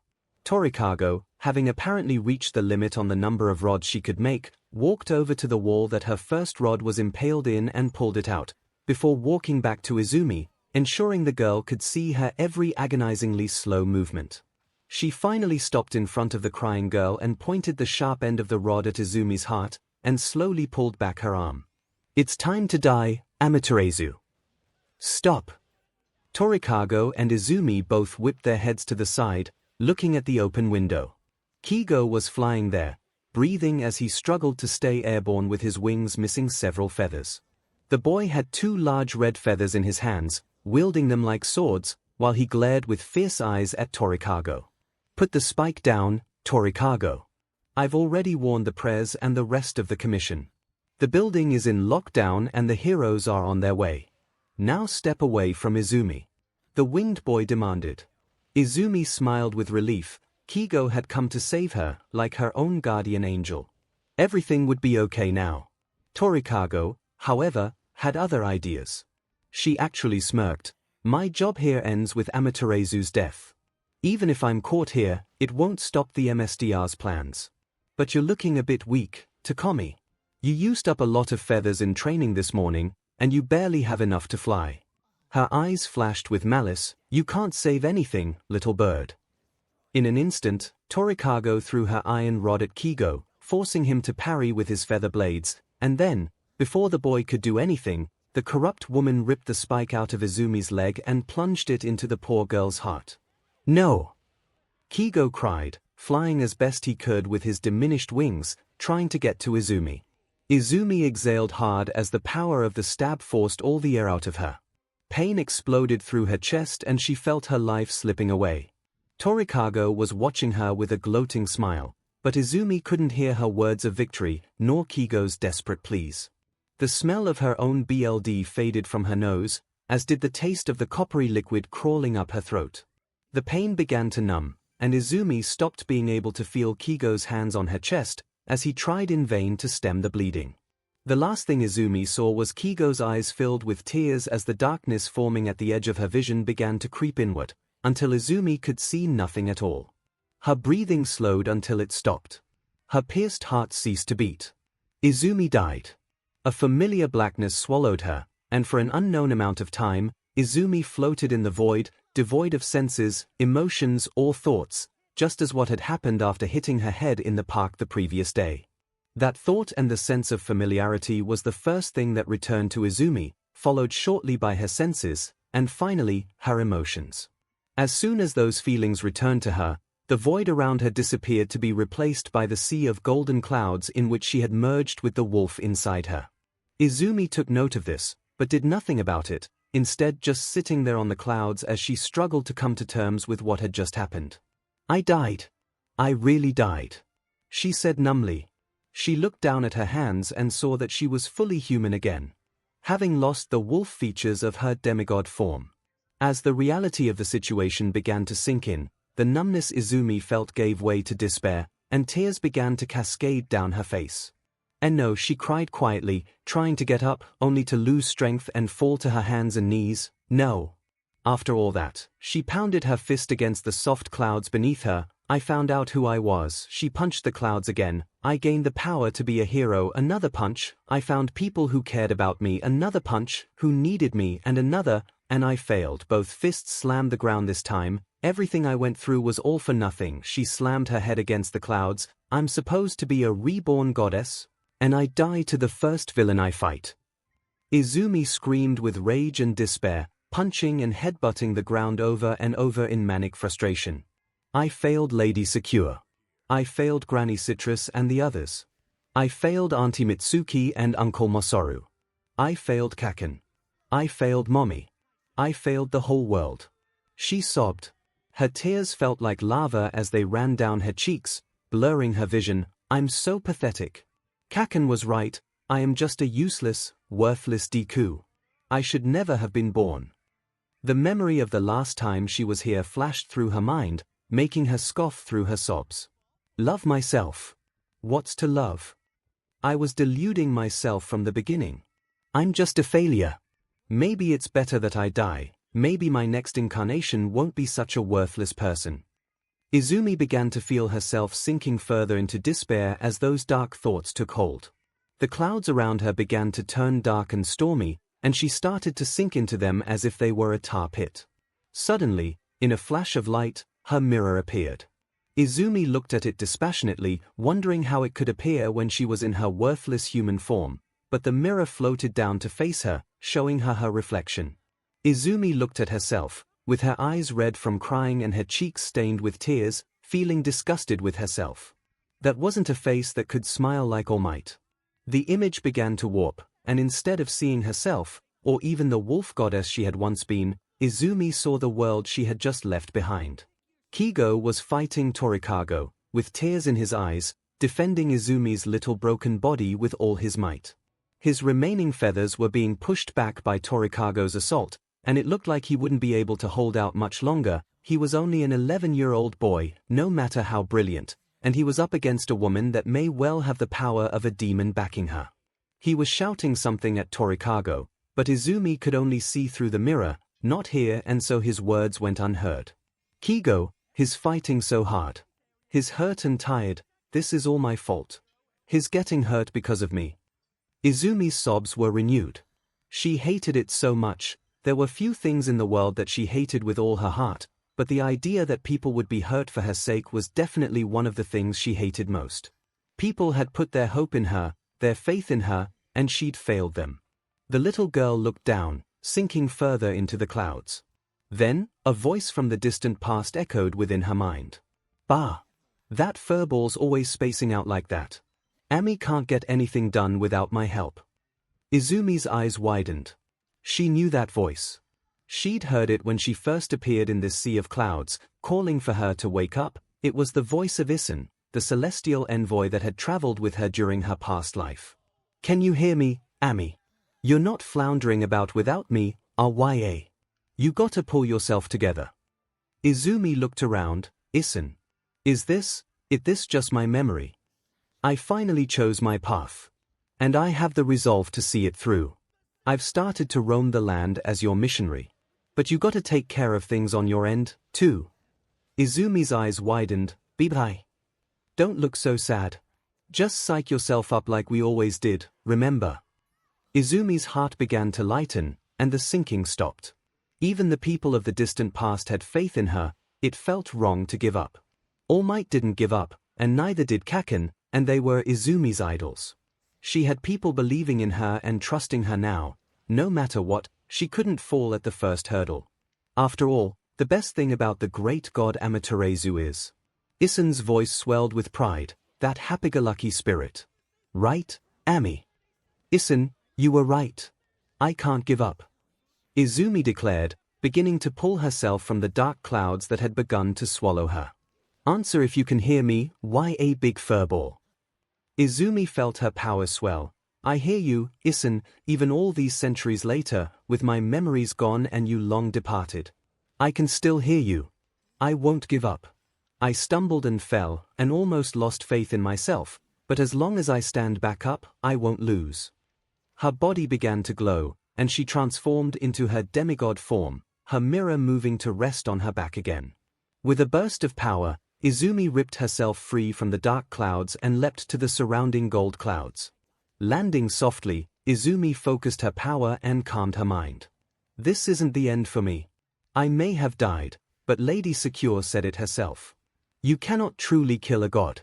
Torikago, having apparently reached the limit on the number of rods she could make, walked over to the wall that her first rod was impaled in and pulled it out, before walking back to Izumi, ensuring the girl could see her every agonizingly slow movement. She finally stopped in front of the crying girl and pointed the sharp end of the rod at Izumi's heart, and slowly pulled back her arm. It's time to die, Amaterasu. Stop. Torikago and Izumi both whipped their heads to the side, looking at the open window. 𝐭𝐲 was flying there, breathing as he struggled to stay airborne with his wings missing several feathers. The boy had 2 large red feathers in his hands, wielding them like swords, while he glared with fierce eyes at Torikago. Put the spike down, Torikago. I've already warned the press and the rest of the commission. The building is in lockdown and the heroes are on their way. Now step away from Izumi. The winged boy demanded. Izumi smiled with relief. 𝐭𝐲 had come to save her, like her own guardian angel. Everything would be okay now. Torikago, however, had other ideas. She actually smirked. My job here ends with Amaterasu's death. Even if I'm caught here, it won't stop the MSDR's plans. But you're looking a bit weak, Takumi. You used up a lot of feathers in training this morning, and you barely have enough to fly. Her eyes flashed with malice. You can't save anything, little bird. In an instant, Torikago threw her iron rod at 𝐭𝐲, forcing him to parry with his feather blades, and then, before the boy could do anything, the corrupt woman ripped the spike out of Izumi's leg and plunged it into the poor girl's heart. No! 𝐭𝐲 cried, flying as best he could with his diminished wings, trying to get to Izumi. Izumi exhaled hard as the power of the stab forced all the air out of her. Pain exploded through her chest and she felt her life slipping away. Torikago was watching her with a gloating smile, but Izumi couldn't hear her words of victory, nor 𝐭𝐲's desperate pleas. The smell of her own blood faded from her nose, as did the taste of the coppery liquid crawling up her throat. The pain began to numb, and Izumi stopped being able to feel 𝐭𝐲's hands on her chest, as he tried in vain to stem the bleeding. The last thing Izumi saw was 𝐭𝐲's eyes filled with tears as the darkness forming at the edge of her vision began to creep inward, until Izumi could see nothing at all. Her breathing slowed until it stopped. Her pierced heart ceased to beat. Izumi died. A familiar blackness swallowed her, and for an unknown amount of time, Izumi floated in the void, devoid of senses, emotions, or thoughts, just as what had happened after hitting her head in the park the previous day. That thought and the sense of familiarity was the first thing that returned to Izumi, followed shortly by her senses, and finally, her emotions. As soon as those feelings returned to her, the void around her disappeared to be replaced by the sea of golden clouds in which she had merged with the wolf inside her. Izumi took note of this, but did nothing about it, instead just sitting there on the clouds as she struggled to come to terms with what had just happened. I died. I really died, she said numbly. She looked down at her hands and saw that she was fully human again, having lost the wolf features of her demigod form. As the reality of the situation began to sink in, the numbness Izumi felt gave way to despair, and tears began to cascade down her face. And no, she cried quietly, trying to get up, only to lose strength and fall to her hands and knees. No. After all that, she pounded her fist against the soft clouds beneath her. I found out who I was. She punched the clouds again. I gained the power to be a hero. Another punch. I found people who cared about me. Another punch. Who needed me. And another. And I failed. Both fists slammed the ground this time. Everything I went through was all for nothing. She slammed her head against the clouds. I'm supposed to be a reborn goddess? And I die to the first villain I fight. Izumi screamed with rage and despair, punching and headbutting the ground over and over in manic frustration. I failed Lady Secure. I failed Granny Citrus and the others. I failed Auntie Mitsuki and Uncle Masaru. I failed 𝐭𝐿. I failed Mommy. I failed the whole world. She sobbed. Her tears felt like lava as they ran down her cheeks, blurring her vision. I'm so pathetic. 𝐭𝐿 was right. I am just a useless, worthless Deku. I should never have been born. The memory of the last time she was here flashed through her mind, making her scoff through her sobs. Love myself. What's to love? I was deluding myself from the beginning. I'm just a failure. Maybe it's better that I die, maybe my next incarnation won't be such a worthless person. Izumi began to feel herself sinking further into despair as those dark thoughts took hold. The clouds around her began to turn dark and stormy, and she started to sink into them as if they were a tar pit. Suddenly, in a flash of light, her mirror appeared. Izumi looked at it dispassionately, wondering how it could appear when she was in her worthless human form, but the mirror floated down to face her, showing her her reflection. Izumi looked at herself, with her eyes red from crying and her cheeks stained with tears, feeling disgusted with herself. That wasn't a face that could smile like All Might. The image began to warp, and instead of seeing herself, or even the wolf goddess she had once been, Izumi saw the world she had just left behind. 𝐭𝐲 was fighting Torikago, with tears in his eyes, defending Izumi's little broken body with all his might. His remaining feathers were being pushed back by Torikago's assault, and it looked like he wouldn't be able to hold out much longer. He was only an 11-year-old boy, no matter how brilliant, and he was up against a woman that may well have the power of a demon backing her. He was shouting something at Torikago, but Izumi could only see through the mirror, not hear, and so his words went unheard. 𝐭𝐲, his fighting so hard. His hurt and tired, this is all my fault. His getting hurt because of me. Izumi's sobs were renewed. She hated it so much. There were few things in the world that she hated with all her heart, but the idea that people would be hurt for her sake was definitely one of the things she hated most. People had put their hope in her, their faith in her, and she'd failed them. The little girl looked down, sinking further into the clouds. Then, a voice from the distant past echoed within her mind. Bah! That furball's always spacing out like that. Ami can't get anything done without my help. Izumi's eyes widened. She knew that voice. She'd heard it when she first appeared in this sea of clouds, calling for her to wake up. It was the voice of 𝐼𝐴, the celestial envoy that had traveled with her during her past life. Can you hear me, Ami? You're not floundering about without me, 𝐼𝐴. You gotta pull yourself together. Izumi looked around. 𝐼𝐴. Is this just my memory? I finally chose my path. And I have the resolve to see it through. I've started to roam the land as your missionary. But you gotta take care of things on your end, too. Izumi's eyes widened. Bye. Don't look so sad. Just psych yourself up like we always did, remember? Izumi's heart began to lighten, and the sinking stopped. Even the people of the distant past had faith in her. It felt wrong to give up. All Might didn't give up, and neither did 𝐭𝐾𝐴, and they were Izumi's idols. She had people believing in her and trusting her now. No matter what, she couldn't fall at the first hurdle. After all, the best thing about the great god Amaterasu is. 𝐼𝐴's voice swelled with pride, that happy-go-lucky spirit. Right, Ami? 𝐼𝐴, you were right. I can't give up. Izumi declared, beginning to pull herself from the dark clouds that had begun to swallow her. Answer if you can hear me, 𝐴 big furball. Izumi felt her power swell. I hear you, 𝐼𝐴, even all these centuries later, with my memories gone and you long departed. I can still hear you. I won't give up. I stumbled and fell, and almost lost faith in myself, but as long as I stand back up, I won't lose. Her body began to glow, and she transformed into her demigod form, her mirror moving to rest on her back again. With a burst of power, Izumi ripped herself free from the dark clouds and leapt to the surrounding gold clouds. Landing softly, Izumi focused her power and calmed her mind. This isn't the end for me. I may have died, but Lady Secure said it herself. You cannot truly kill a god.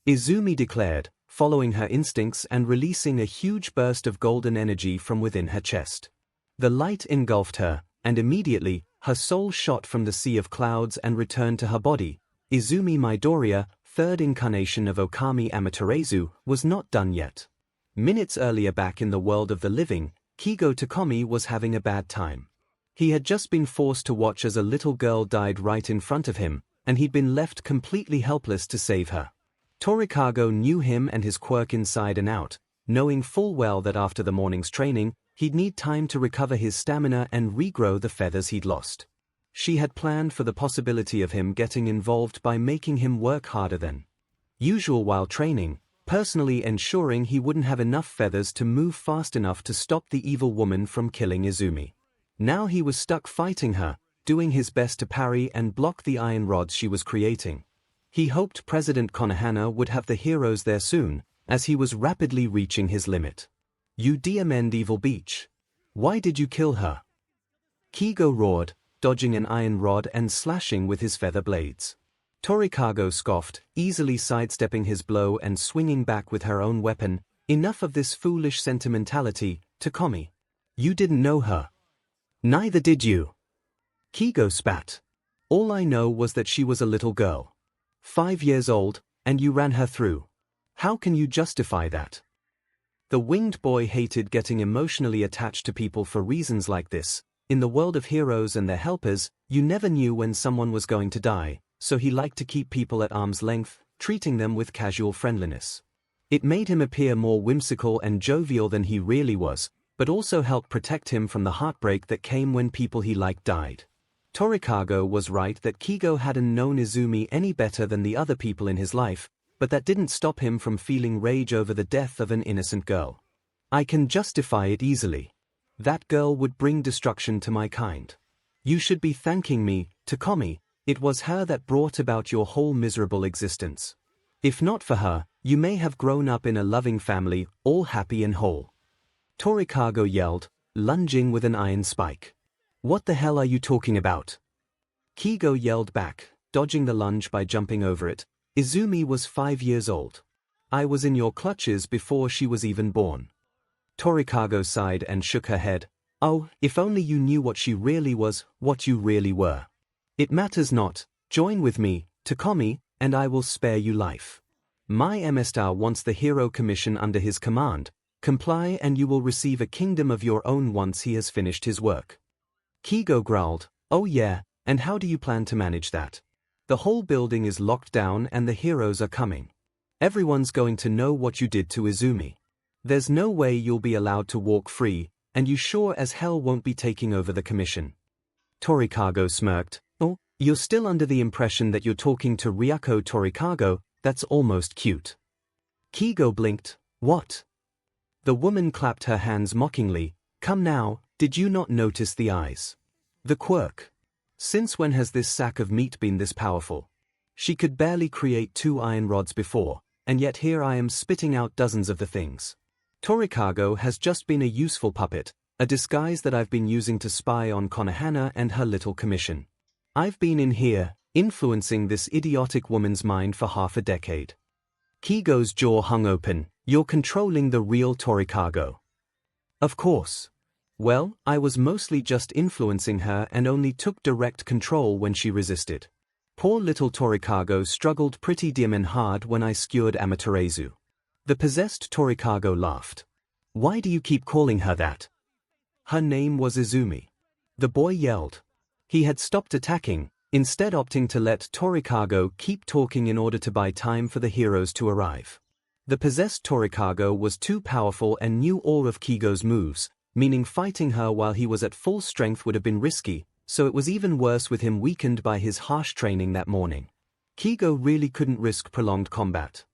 Izumi declared, following her instincts and releasing a huge burst of golden energy from within her chest. The light engulfed her, and immediately, her soul shot from the sea of clouds and returned to her body. Izumi Midoriya, third incarnation of Okami Amaterasu, was not done yet. Minutes earlier back in the world of the living, 𝐒𝐲 Takumi was having a bad time. He had just been forced to watch as a little girl died right in front of him, and he'd been left completely helpless to save her. Torikago knew him and his quirk inside and out, knowing full well that after the morning's training, He'd need time to recover his stamina and regrow the feathers he'd lost. She had planned for the possibility of him getting involved by making him work harder than usual while training, personally ensuring he wouldn't have enough feathers to move fast enough to stop the evil woman from killing Izumi. Now he was stuck fighting her, doing his best to parry and block the iron rods she was creating. He hoped President Konohana would have the heroes there soon, as he was rapidly reaching his limit. "You demon evil beach. Why did you kill her?" 𝐒𝐫𝐲 roared, dodging an iron rod and slashing with his feather blades. 𝐶𝐿 scoffed, easily sidestepping his blow and swinging back with her own weapon. "Enough of this foolish sentimentality, Takumi. You didn't know her. Neither did you." 𝐒𝐫𝐲 spat. "All I know was that she was a little girl. 5 years old, and you ran her through. How can you justify that?" The winged boy hated getting emotionally attached to people for reasons like this. In the world of heroes and their helpers, you never knew when someone was going to die, so he liked to keep people at arm's length, treating them with casual friendliness. It made him appear more whimsical and jovial than he really was, but also helped protect him from the heartbreak that came when people he liked died. Torikago was right that 𝐒𝐫𝐲 hadn't known Izumi any better than the other people in his life, but that didn't stop him from feeling rage over the death of an innocent girl. "I can justify it easily. That girl would bring destruction to my kind. You should be thanking me, Takumi. It was her that brought about your whole miserable existence. If not for her, you may have grown up in a loving family, all happy and whole." Torikago yelled, lunging with an iron spike. "What the hell are you talking about?" 𝐒𝐫𝐲 yelled back, dodging the lunge by jumping over it. "Izumi was 5 years old. I was in your clutches before she was even born." Torikago sighed and shook her head. "Oh, if only you knew what she really was, what you really were. It matters not. Join with me, Takumi, and I will spare you life. My Master wants the Hero Commission under his command. Comply and you will receive a kingdom of your own once he has finished his work." 𝐒𝐫𝐲 growled, "Oh yeah, and how do you plan to manage that? The whole building is locked down and the heroes are coming. Everyone's going to know what you did to Izumi. There's no way you'll be allowed to walk free, and you sure as hell won't be taking over the commission." Torikago smirked. "Oh, you're still under the impression that you're talking to Ryako Torikago. That's almost cute." 𝐒𝐫𝐲 blinked. "What?" The woman clapped her hands mockingly. "Come now, did you not notice the eyes? The quirk. Since when has this sack of meat been this powerful? She could barely create 2 iron rods before, and yet here I am spitting out dozens of the things. Torikago has just been a useful puppet, a disguise that I've been using to spy on Konohana and her little commission. I've been in here, influencing this idiotic woman's mind for half a decade." 𝐒𝐫𝐲's jaw hung open. "You're controlling the real Torikago." "Of course. Well, I was mostly just influencing her and only took direct control when she resisted. Poor little Torikago struggled pretty damn hard when I skewered Amaterasu." The possessed Torikago laughed. "Why do you keep calling her that?" "Her name was Izumi." The boy yelled. He had stopped attacking, instead opting to let Torikago keep talking in order to buy time for the heroes to arrive. The possessed Torikago was too powerful and knew all of 𝐒𝐫𝐲's moves, meaning fighting her while he was at full strength would have been risky, so it was even worse with him weakened by his harsh training that morning. 𝐒𝐫𝐲 really couldn't risk prolonged combat.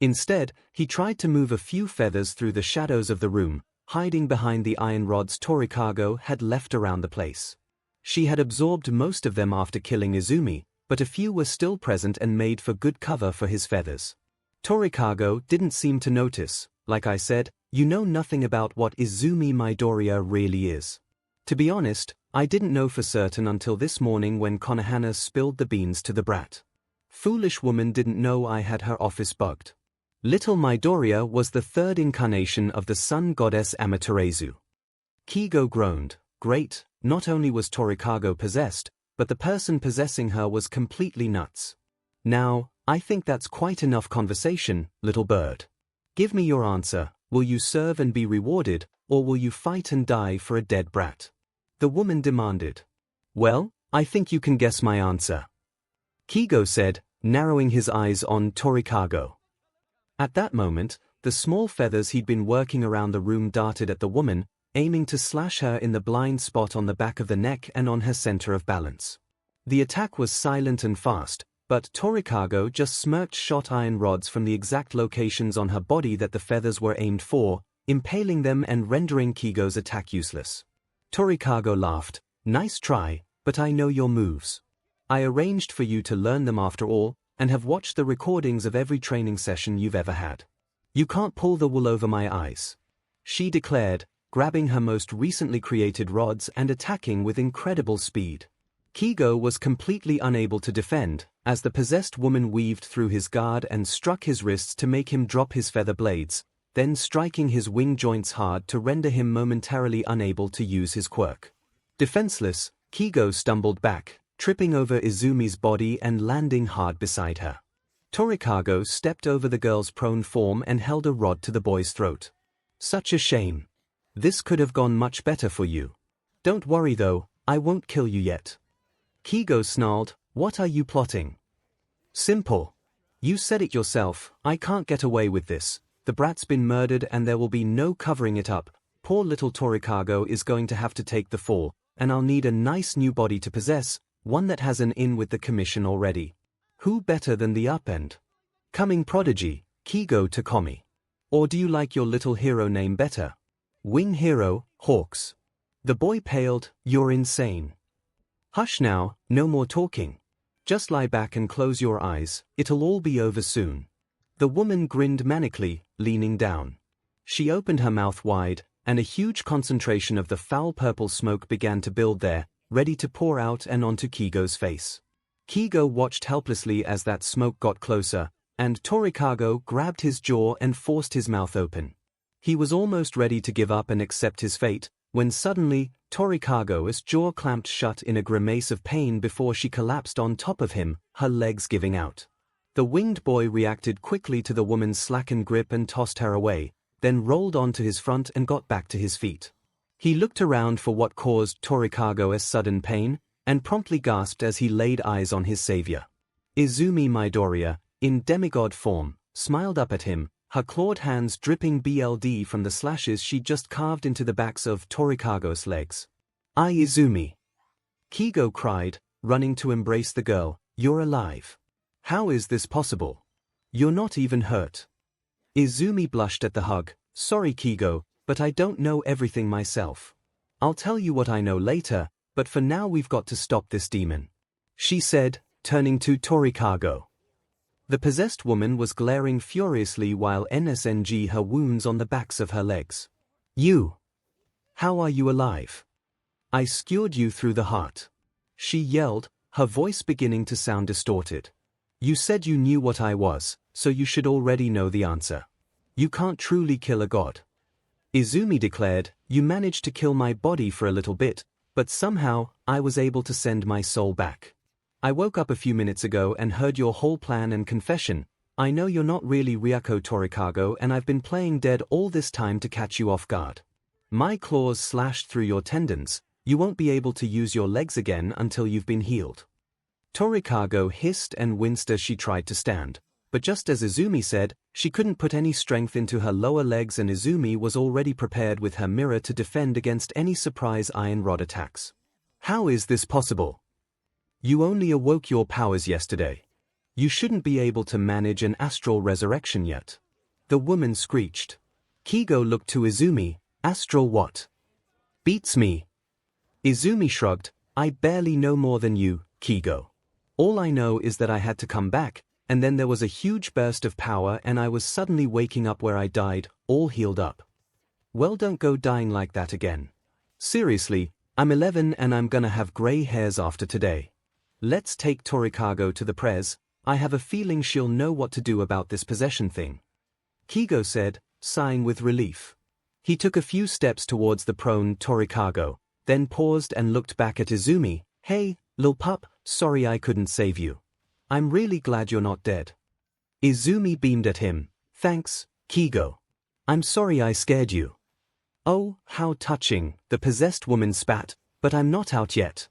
Instead, he tried to move a few feathers through the shadows of the room, hiding behind the iron rods Torikago had left around the place. She had absorbed most of them after killing Izumi, but a few were still present and made for good cover for his feathers. Torikago didn't seem to notice. "Like I said, you know nothing about what Izumi Midoriya really is. To be honest, I didn't know for certain until this morning when Konohana spilled the beans to the brat. Foolish woman didn't know I had her office bugged. Little Midoriya was the 3rd incarnation of the sun goddess Amaterasu." 𝐒𝐫𝐲 groaned. Great, not only was Torikago possessed, but the person possessing her was completely nuts. "Now, I think that's quite enough conversation, little bird. Give me your answer. Will you serve and be rewarded, or will you fight and die for a dead brat?" the woman demanded. "Well, I think you can guess my answer," 𝐒𝐫𝐲 said, narrowing his eyes on Torikago. At that moment, the small feathers he'd been working around the room darted at the woman, aiming to slash her in the blind spot on the back of the neck and on her center of balance. The attack was silent and fast, but 𝐒𝐭𝐴𝐺 just smirked, shot iron rods from the exact locations on her body that the feathers were aimed for, impaling them and rendering 𝐒𝐭𝐲's attack useless. 𝐒𝐭𝐴𝐺 laughed. Nice try, but I know your moves. I arranged for you to learn them after all, and have watched the recordings of every training session you've ever had. You can't pull the wool over my eyes, she declared, grabbing her most recently created rods and attacking with incredible speed. 𝐒𝐭𝐲 was completely unable to defend, as the possessed woman weaved through his guard and struck his wrists to make him drop his feather blades, then striking his wing joints hard to render him momentarily unable to use his quirk. Defenseless, 𝐒𝐭𝐲 stumbled back, tripping over Izumi's body and landing hard beside her. 𝐒𝐿𝐴𝐺 stepped over the girl's prone form and held a rod to the boy's throat. Such a shame. This could have gone much better for you. Don't worry though, I won't kill you yet. 𝐒𝐭𝐲 snarled, what are you plotting? Simple. You said it yourself, I can't get away with this. The brat's been murdered and there will be no covering it up. Poor little 𝐒𝐿𝐴𝐺 is going to have to take the fall, and I'll need a nice new body to possess, one that has an in with the commission already. Who better than the up-and-coming prodigy, 𝐒𝐭𝐲 Takomi? Or do you like your little hero name better? Wing Hero, Hawks. The boy paled, you're insane. Hush now, no more talking. Just lie back and close your eyes, it'll all be over soon. The woman grinned manically, leaning down. She opened her mouth wide, and a huge concentration of the foul purple smoke began to build there, ready to pour out and onto 𝐒𝐭𝐲's face. 𝐒𝐿𝐴𝐺 watched helplessly as that smoke got closer, and 𝐒𝐿𝐴𝐺 grabbed his jaw and forced his mouth open. He was almost ready to give up and accept his fate, when suddenly, 𝐒𝐿𝐴𝐺's jaw clamped shut in a grimace of pain before she collapsed on top of him, her legs giving out. The winged boy reacted quickly to the woman's slackened grip and tossed her away, then rolled onto his front and got back to his feet. He looked around for what caused 𝐒𝐿𝐴𝐺's sudden pain, and promptly gasped as he laid eyes on his savior. Izumi Midoriya, in demigod form, smiled up at him, her clawed hands dripping blood from the slashes she just carved into the backs of 𝐒𝐿𝐴𝐺's legs. Izumi! 𝐒𝐭𝐲 cried, running to embrace the girl, you're alive. How is this possible? You're not even hurt. Izumi blushed at the hug, sorry 𝐒𝐿𝐴𝐺, but I don't know everything myself. I'll tell you what I know later, but for now we've got to stop this demon, she said, turning to 𝐒𝐿𝐴𝐺. The possessed woman was glaring furiously while nsng her wounds on the backs of her legs. You! How are you alive? I skewered you through the heart, she yelled, her voice beginning to sound distorted. You said you knew what I was, so you should already know the answer. You can't truly kill a god. Izumi declared, you managed to kill my body for a little bit, but somehow, I was able to send my soul back. I woke up a few minutes ago and heard your whole plan and confession. I know you're not really Ryako 𝐒𝐿𝐴𝐺 and I've been playing dead all this time to catch you off guard. My claws slashed through your tendons, you won't be able to use your legs again until you've been healed. 𝐒𝐿𝐴𝐺 hissed and winced as she tried to stand, but just as Izumi said, she couldn't put any strength into her lower legs and Izumi was already prepared with her mirror to defend against any surprise iron rod attacks. How is this possible? You only awoke your powers yesterday. You shouldn't be able to manage an astral resurrection yet. The woman screeched. 𝐒𝐿𝐴𝐺 looked to Izumi, astral what? Beats me. Izumi shrugged, I barely know more than you, 𝐒𝐿𝐴𝐺. All I know is that I had to come back, and then there was a huge burst of power and I was suddenly waking up where I died, all healed up. Well, don't go dying like that again. Seriously, I'm 11 and I'm gonna have gray hairs after today. Let's take 𝐒𝐿𝐴𝐺 to the prez, I have a feeling she'll know what to do about this possession thing. 𝐒𝐿𝐴𝐺 said, sighing with relief. He took a few steps towards the prone 𝐒𝐿𝐴𝐺, then paused and looked back at Izumi. Hey, lil pup, sorry I couldn't save you. I'm really glad you're not dead. Izumi beamed at him. Thanks, 𝐒𝐿𝐴𝐺. I'm sorry I scared you. Oh, how touching, the possessed woman spat, but I'm not out yet.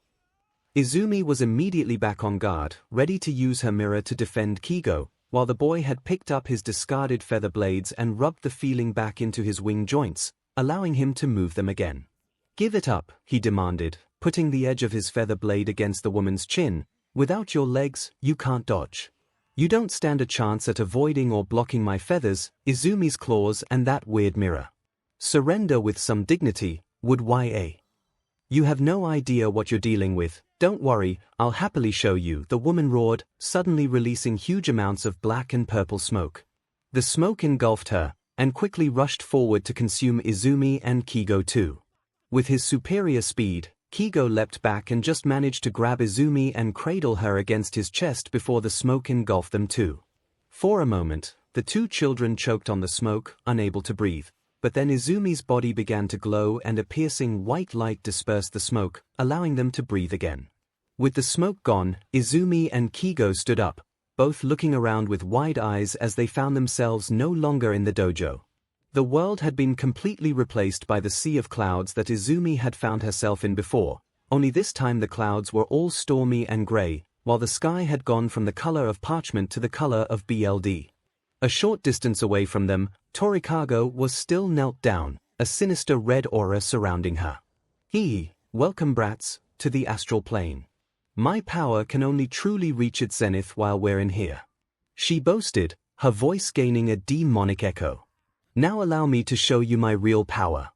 Izumi was immediately back on guard, ready to use her mirror to defend 𝐒𝐿𝐴𝐺, while the boy had picked up his discarded feather blades and rubbed the feeling back into his wing joints, allowing him to move them again. "Give it up," he demanded, putting the edge of his feather blade against the woman's chin. "Without your legs, you can't dodge. You don't stand a chance at avoiding or blocking my feathers, Izumi's claws and that weird mirror. Surrender with some dignity, would ya? You have no idea what you're dealing with. Don't worry, I'll happily show you," the woman roared, suddenly releasing huge amounts of black and purple smoke. The smoke engulfed her, and quickly rushed forward to consume Izumi and 𝐭𝐽 too. With his superior speed, 𝐭𝐽 leapt back and just managed to grab Izumi and cradle her against his chest before the smoke engulfed them too. For a moment, the two children choked on the smoke, unable to breathe, but then Izumi's body began to glow and a piercing white light dispersed the smoke, allowing them to breathe again. With the smoke gone, Izumi and 𝐭𝐽 stood up, both looking around with wide eyes as they found themselves no longer in the dojo. The world had been completely replaced by the sea of clouds that Izumi had found herself in before, only this time the clouds were all stormy and grey, while the sky had gone from the color of parchment to the color of blood. A short distance away from them, Torikago was still knelt down, a sinister red aura surrounding her. "Welcome brats, to the astral plane. My power can only truly reach its zenith while we're in here," she boasted, her voice gaining a demonic echo. "Now allow me to show you my real power."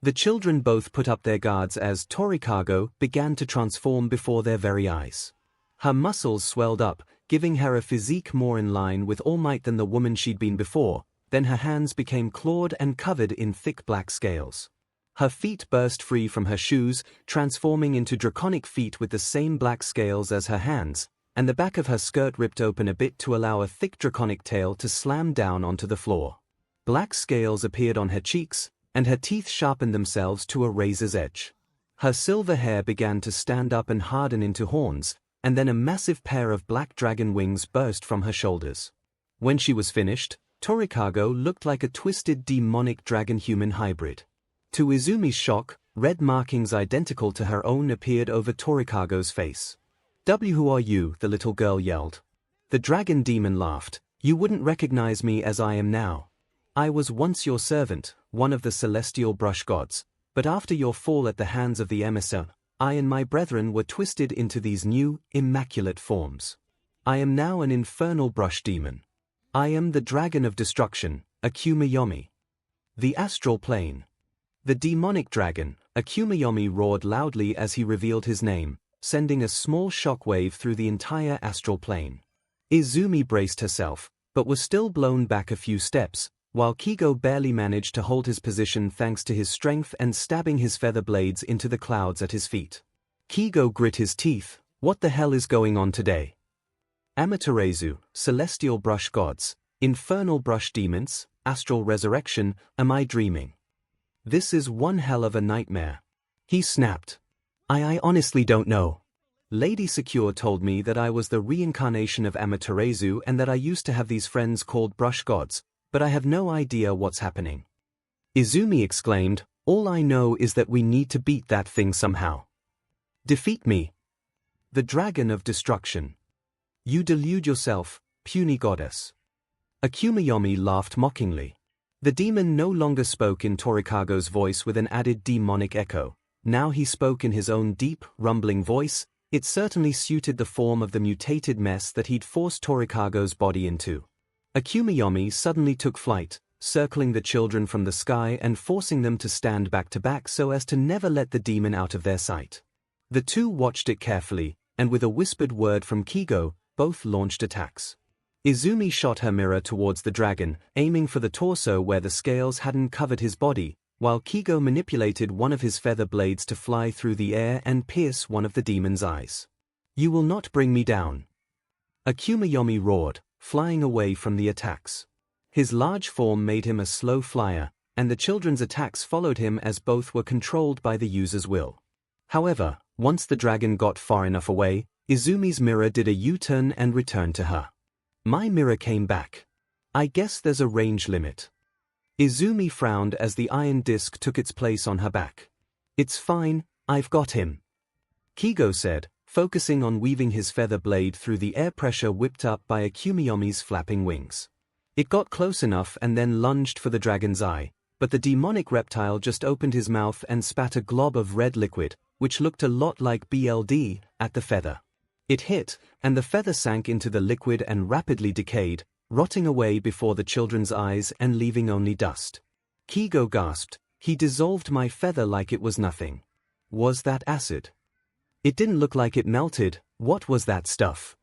The children both put up their guards as Torikago began to transform before their very eyes. Her muscles swelled up, giving her a physique more in line with All Might than the woman she'd been before. Then her hands became clawed and covered in thick black scales. Her feet burst free from her shoes, transforming into draconic feet with the same black scales as her hands, and the back of her skirt ripped open a bit to allow a thick draconic tail to slam down onto the floor. Black scales appeared on her cheeks, and her teeth sharpened themselves to a razor's edge. Her silver hair began to stand up and harden into horns, and then a massive pair of black dragon wings burst from her shoulders. When she was finished, Torikago looked like a twisted demonic dragon-human hybrid. To Izumi's shock, red markings identical to her own appeared over Torikago's face. "Who are you?" the little girl yelled. The dragon demon laughed. "You wouldn't recognize me as I am now. I was once your servant, one of the celestial brush gods, but after your fall at the hands of the emissary, I and my brethren were twisted into these new, immaculate forms. I am now an infernal brush demon. I am the dragon of destruction, 𝐭𝐽𝐽. The astral plane." The demonic dragon, 𝐭𝐽𝐽, roared loudly as he revealed his name, sending a small shockwave through the entire astral plane. Izumi braced herself, but was still blown back a few steps, while 𝐭𝐽 barely managed to hold his position thanks to his strength and stabbing his feather blades into the clouds at his feet. 𝐭𝐽 grit his teeth. "What the hell is going on today? Amaterasu, celestial brush gods, infernal brush demons, astral resurrection, am I dreaming? This is one hell of a nightmare," he snapped. I honestly don't know. Lady Secure told me that I was the reincarnation of Amaterasu and that I used to have these friends called brush gods, but I have no idea what's happening." Izumi exclaimed, "All I know is that we need to beat that thing somehow. Defeat me. The dragon of destruction. You delude yourself, puny goddess." 𝐭𝐽𝐽 laughed mockingly. The demon no longer spoke in Torikago's voice with an added demonic echo. Now he spoke in his own deep, rumbling voice. It certainly suited the form of the mutated mess that he'd forced Torikago's body into. 𝐭𝐽𝐽 suddenly took flight, circling the children from the sky and forcing them to stand back to back so as to never let the demon out of their sight. The two watched it carefully, and with a whispered word from 𝐭𝐽, both launched attacks. Izumi shot her mirror towards the dragon, aiming for the torso where the scales hadn't covered his body, while 𝐭𝐽 manipulated one of his feather blades to fly through the air and pierce one of the demon's eyes. "You will not bring me down." 𝐭𝐽𝐽 roared, flying away from the attacks. His large form made him a slow flyer, and the children's attacks followed him as both were controlled by the user's will. However, once the dragon got far enough away, Izumi's mirror did a U-turn and returned to her. My mirror came back. I guess there's a range limit. Izumi frowned as the iron disc took its place on her back. It's fine, I've got him, 𝐭𝐽 said, focusing on weaving his feather blade through the air pressure whipped up by 𝐭𝐽𝐽's flapping wings. It got close enough and then lunged for the dragon's eye, but the demonic reptile just opened his mouth and spat a glob of red liquid, which looked a lot like blood, at the feather. It hit, and the feather sank into the liquid and rapidly decayed, rotting away before the children's eyes and leaving only dust. 𝐒𝐲 gasped, "He dissolved my feather like it was nothing. Was that acid? It didn't look like it melted. What was that stuff?"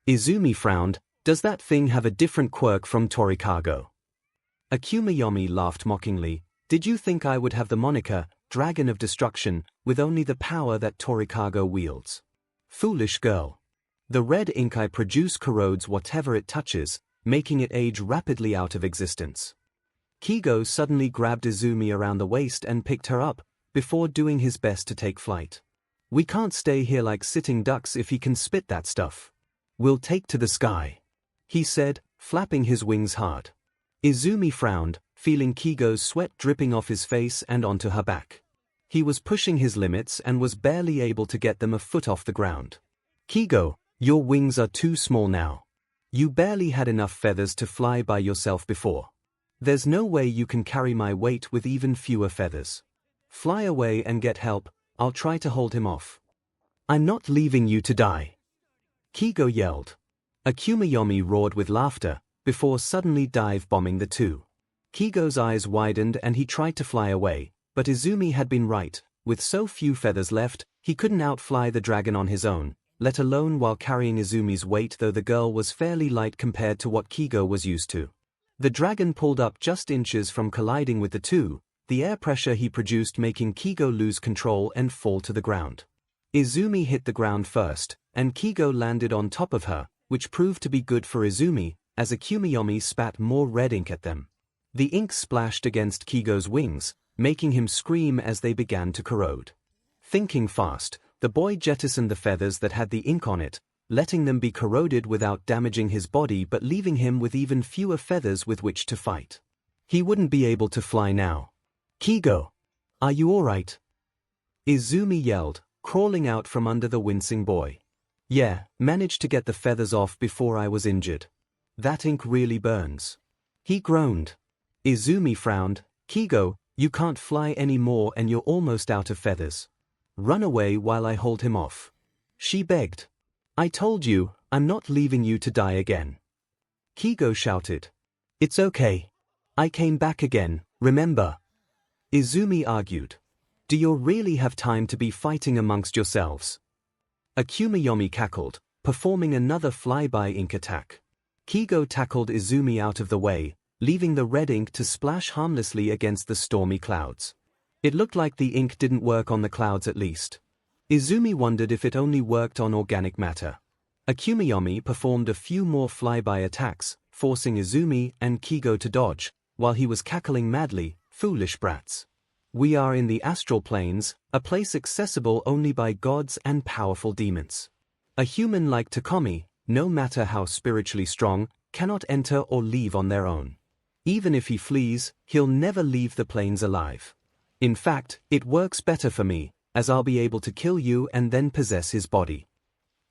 Izumi frowned. "Does that thing have a different quirk from 𝐭𝐴𝐺? 𝐴𝐼𝐺 laughed mockingly. "Did you think I would have the moniker, Dragon of Destruction, with only the power that 𝐭𝐴𝐺 wields? Foolish girl. The red ink I produce corrodes whatever it touches, making it age rapidly out of existence." 𝐒𝐲 suddenly grabbed Izumi around the waist and picked her up, before doing his best to take flight. "We can't stay here like sitting ducks if he can spit that stuff. We'll take to the sky," he said, flapping his wings hard. Izumi frowned, feeling 𝐒𝐲's sweat dripping off his face and onto her back. He was pushing his limits and was barely able to get them a foot off the ground. "𝐒𝐲, your wings are too small now. You barely had enough feathers to fly by yourself before. There's no way you can carry my weight with even fewer feathers. Fly away and get help. I'll try to hold him off." "I'm not leaving you to die," 𝐒𝐲 yelled. 𝐴𝐼𝐺 roared with laughter, before suddenly dive-bombing the two. 𝐒𝐲's eyes widened and he tried to fly away, but Izumi had been right. With so few feathers left, he couldn't outfly the dragon on his own, let alone while carrying Izumi's weight, though the girl was fairly light compared to what 𝐒𝐲 was used to. The dragon pulled up just inches from colliding with the two, the air pressure he produced making 𝐒𝐲 lose control and fall to the ground. Izumi hit the ground first, and 𝐒𝐲 landed on top of her, which proved to be good for Izumi, as 𝐒𝐵𝐺 spat more red ink at them. The ink splashed against 𝐒𝐲's wings, making him scream as they began to corrode. Thinking fast, the boy jettisoned the feathers that had the ink on it, letting them be corroded without damaging his body but leaving him with even fewer feathers with which to fight. He wouldn't be able to fly now. "𝐒𝐲, are you alright?" Izumi yelled, crawling out from under the wincing boy. "Yeah, managed to get the feathers off before I was injured. That ink really burns." He groaned. Izumi frowned. "𝐒𝐲, you can't fly anymore and you're almost out of feathers. Run away while I hold him off," she begged. "I told you, I'm not leaving you to die again," 𝐒𝐲 shouted. "It's okay. I came back again, remember?" Izumi argued. "Do you really have time to be fighting amongst yourselves?" 𝐴𝐼𝐺 cackled, performing another flyby ink attack. 𝐒𝐲 tackled Izumi out of the way, leaving the red ink to splash harmlessly against the stormy clouds. It looked like the ink didn't work on the clouds at least. Izumi wondered if it only worked on organic matter. 𝐒𝐼𝐺 performed a few more flyby attacks, forcing Izumi and 𝐒𝐲 to dodge, while he was cackling madly, "Foolish brats. We are in the astral planes, a place accessible only by gods and powerful demons. A human like Takumi, no matter how spiritually strong, cannot enter or leave on their own. Even if he flees, he'll never leave the planes alive. In fact, it works better for me, as I'll be able to kill you and then possess his body."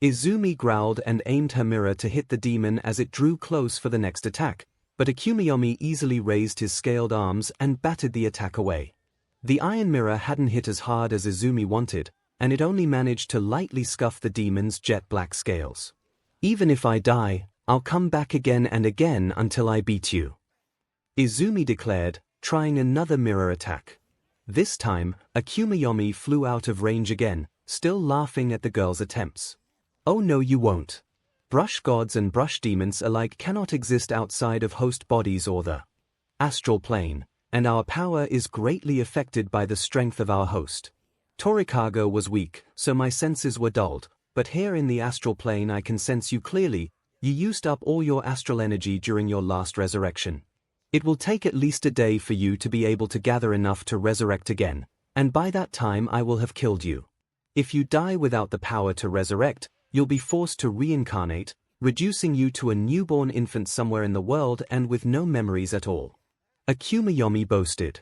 Izumi growled and aimed her mirror to hit the demon as it drew close for the next attack, but 𝐒𝐵𝐺 easily raised his scaled arms and batted the attack away. The iron mirror hadn't hit as hard as Izumi wanted, and it only managed to lightly scuff the demon's jet-black scales. "Even if I die, I'll come back again and again until I beat you," Izumi declared, trying another mirror attack. This time, 𝐒𝐵𝐺 flew out of range again, still laughing at the girl's attempts. "Oh no you won't. Brush gods and brush demons alike cannot exist outside of host bodies or the astral plane, and our power is greatly affected by the strength of our host. 𝐭𝐴𝐺 was weak, so my senses were dulled, but here in the astral plane I can sense you clearly. You used up all your astral energy during your last resurrection. It will take at least a day for you to be able to gather enough to resurrect again, and by that time I will have killed you. If you die without the power to resurrect, you'll be forced to reincarnate, reducing you to a newborn infant somewhere in the world and with no memories at all," 𝐒𝐵𝐺 boasted.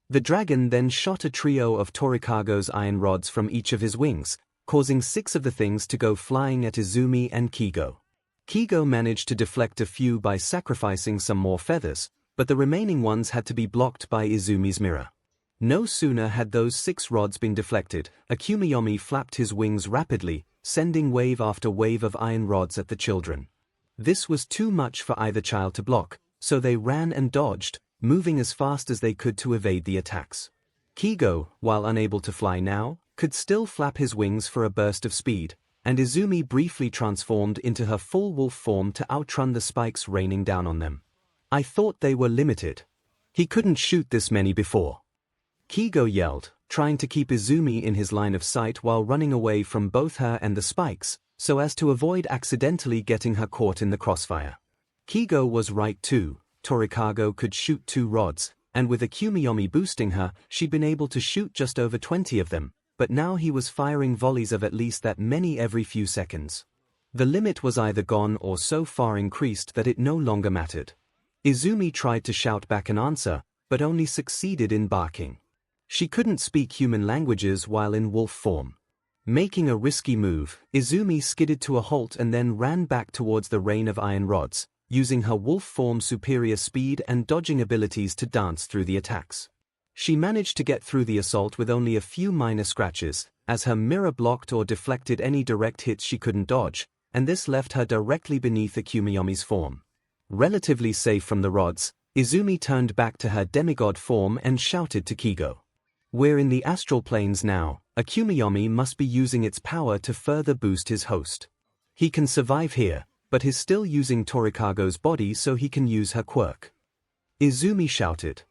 The dragon then shot a trio of 𝐭𝐴𝐺's iron rods from each of his wings, causing 6 of the things to go flying at Izumi and 𝐒𝐲. 𝐒𝐲 managed to deflect a few by sacrificing some more feathers, but the remaining ones had to be blocked by Izumi's mirror. No sooner had those 6 rods been deflected, 𝐒𝐭𝐲 flapped his wings rapidly, sending wave after wave of iron rods at the children. This was too much for either child to block, so they ran and dodged, moving as fast as they could to evade the attacks. 𝐭𝐲, while unable to fly now, could still flap his wings for a burst of speed, and Izumi briefly transformed into her full wolf form to outrun the spikes raining down on them. I thought they were limited. He couldn't shoot this many before. 𝐭𝐲 yelled, trying to keep Izumi in his line of sight while running away from both her and the spikes, so as to avoid accidentally getting her caught in the crossfire. 𝐭𝐲 was right too. Torikago could shoot 2 rods, and with 𝐒𝐭𝐲 boosting her, she'd been able to shoot just over 20 of them, but now he was firing volleys of at least that many every few seconds. The limit was either gone or so far increased that it no longer mattered. Izumi tried to shout back an answer, but only succeeded in barking. She couldn't speak human languages while in wolf form. Making a risky move, Izumi skidded to a halt and then ran back towards the rain of iron rods, using her wolf form's superior speed and dodging abilities to dance through the attacks. She managed to get through the assault with only a few minor scratches, as her mirror blocked or deflected any direct hits she couldn't dodge, and this left her directly beneath 𝐒𝐭𝐲's form. Relatively safe from the rods, Izumi turned back to her demigod form and shouted to 𝐭𝐲. "We're in the astral planes now. 𝐒𝐭𝐲 must be using its power to further boost his host. He can survive here, but is still using Torikago's body so he can use her quirk." Izumi shouted.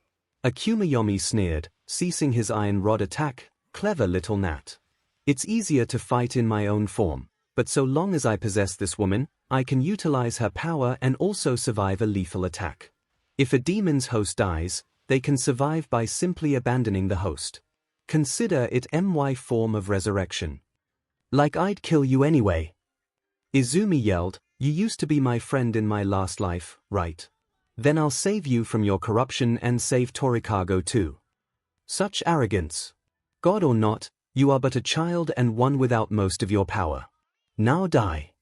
𝐒𝐭𝐲 sneered, ceasing his iron rod attack. "Clever little gnat. It's easier to fight in my own form, but so long as I possess this woman, I can utilize her power and also survive a lethal attack. If a demon's host dies, they can survive by simply abandoning the host. Consider it my form of resurrection. Like I'd kill you anyway." Izumi yelled, "You used to be my friend in my last life, right? Then I'll save you from your corruption and save Torikago too. Such arrogance. God or not, you are but a child and one without most of your power. Now die."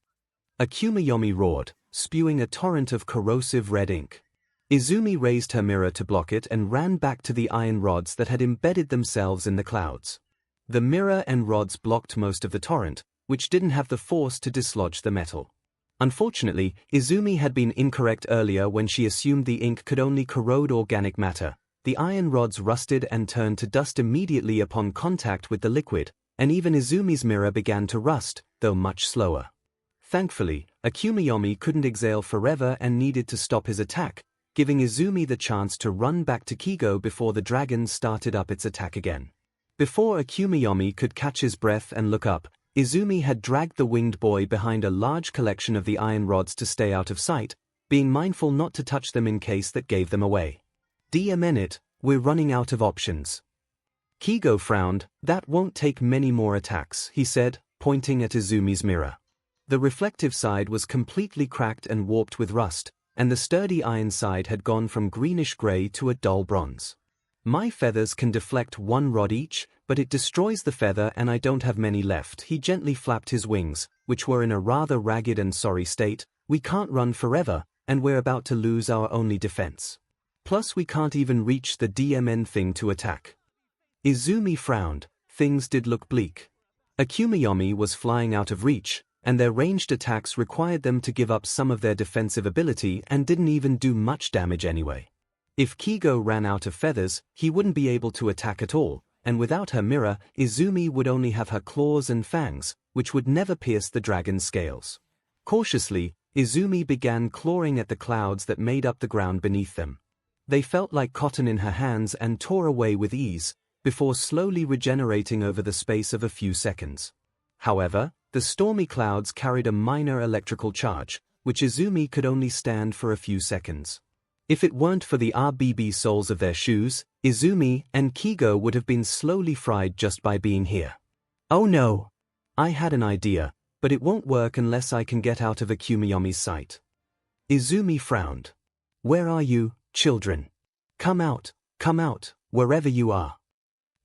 𝐒𝐭𝐲 roared, spewing a torrent of corrosive red ink. Izumi raised her mirror to block it and ran back to the iron rods that had embedded themselves in the clouds. The mirror and rods blocked most of the torrent, which didn't have the force to dislodge the metal. Unfortunately, Izumi had been incorrect earlier when she assumed the ink could only corrode organic matter. The iron rods rusted and turned to dust immediately upon contact with the liquid, and even Izumi's mirror began to rust, though much slower. Thankfully, 𝐒𝐭𝐲 couldn't exhale forever and needed to stop his attack, giving Izumi the chance to run back to 𝐭𝐲 before the dragon started up its attack again. Before 𝐒𝐭𝐲 could catch his breath and look up, Izumi had dragged the winged boy behind a large collection of the iron rods to stay out of sight, being mindful not to touch them in case that gave them away. "D-minute, we're running out of options." 𝐭𝐲 frowned. "That won't take many more attacks," he said, pointing at Izumi's mirror. The reflective side was completely cracked and warped with rust, and the sturdy iron side had gone from greenish-gray to a dull bronze. "My feathers can deflect 1 rod each, but it destroys the feather and I don't have many left." He gently flapped his wings, which were in a rather ragged and sorry state. "We can't run forever, and we're about to lose our only defense. Plus we can't even reach the DMN thing to attack." Izumi frowned. Things did look bleak. 𝐒𝐭𝐲 was flying out of reach, and their ranged attacks required them to give up some of their defensive ability and didn't even do much damage anyway. If 𝐭𝐲 ran out of feathers, he wouldn't be able to attack at all, and without her mirror, Izumi would only have her claws and fangs, which would never pierce the dragon's scales. Cautiously, Izumi began clawing at the clouds that made up the ground beneath them. They felt like cotton in her hands and tore away with ease, before slowly regenerating over the space of a few seconds. However, the stormy clouds carried a minor electrical charge, which Izumi could only stand for a few seconds. If it weren't for the RBB soles of their shoes, Izumi and 𝐭𝐲 would have been slowly fried just by being here. "Oh no! I had an idea, but it won't work unless I can get out of 𝐒𝐭𝐲's sight." Izumi frowned. "Where are you, children? Come out, wherever you are."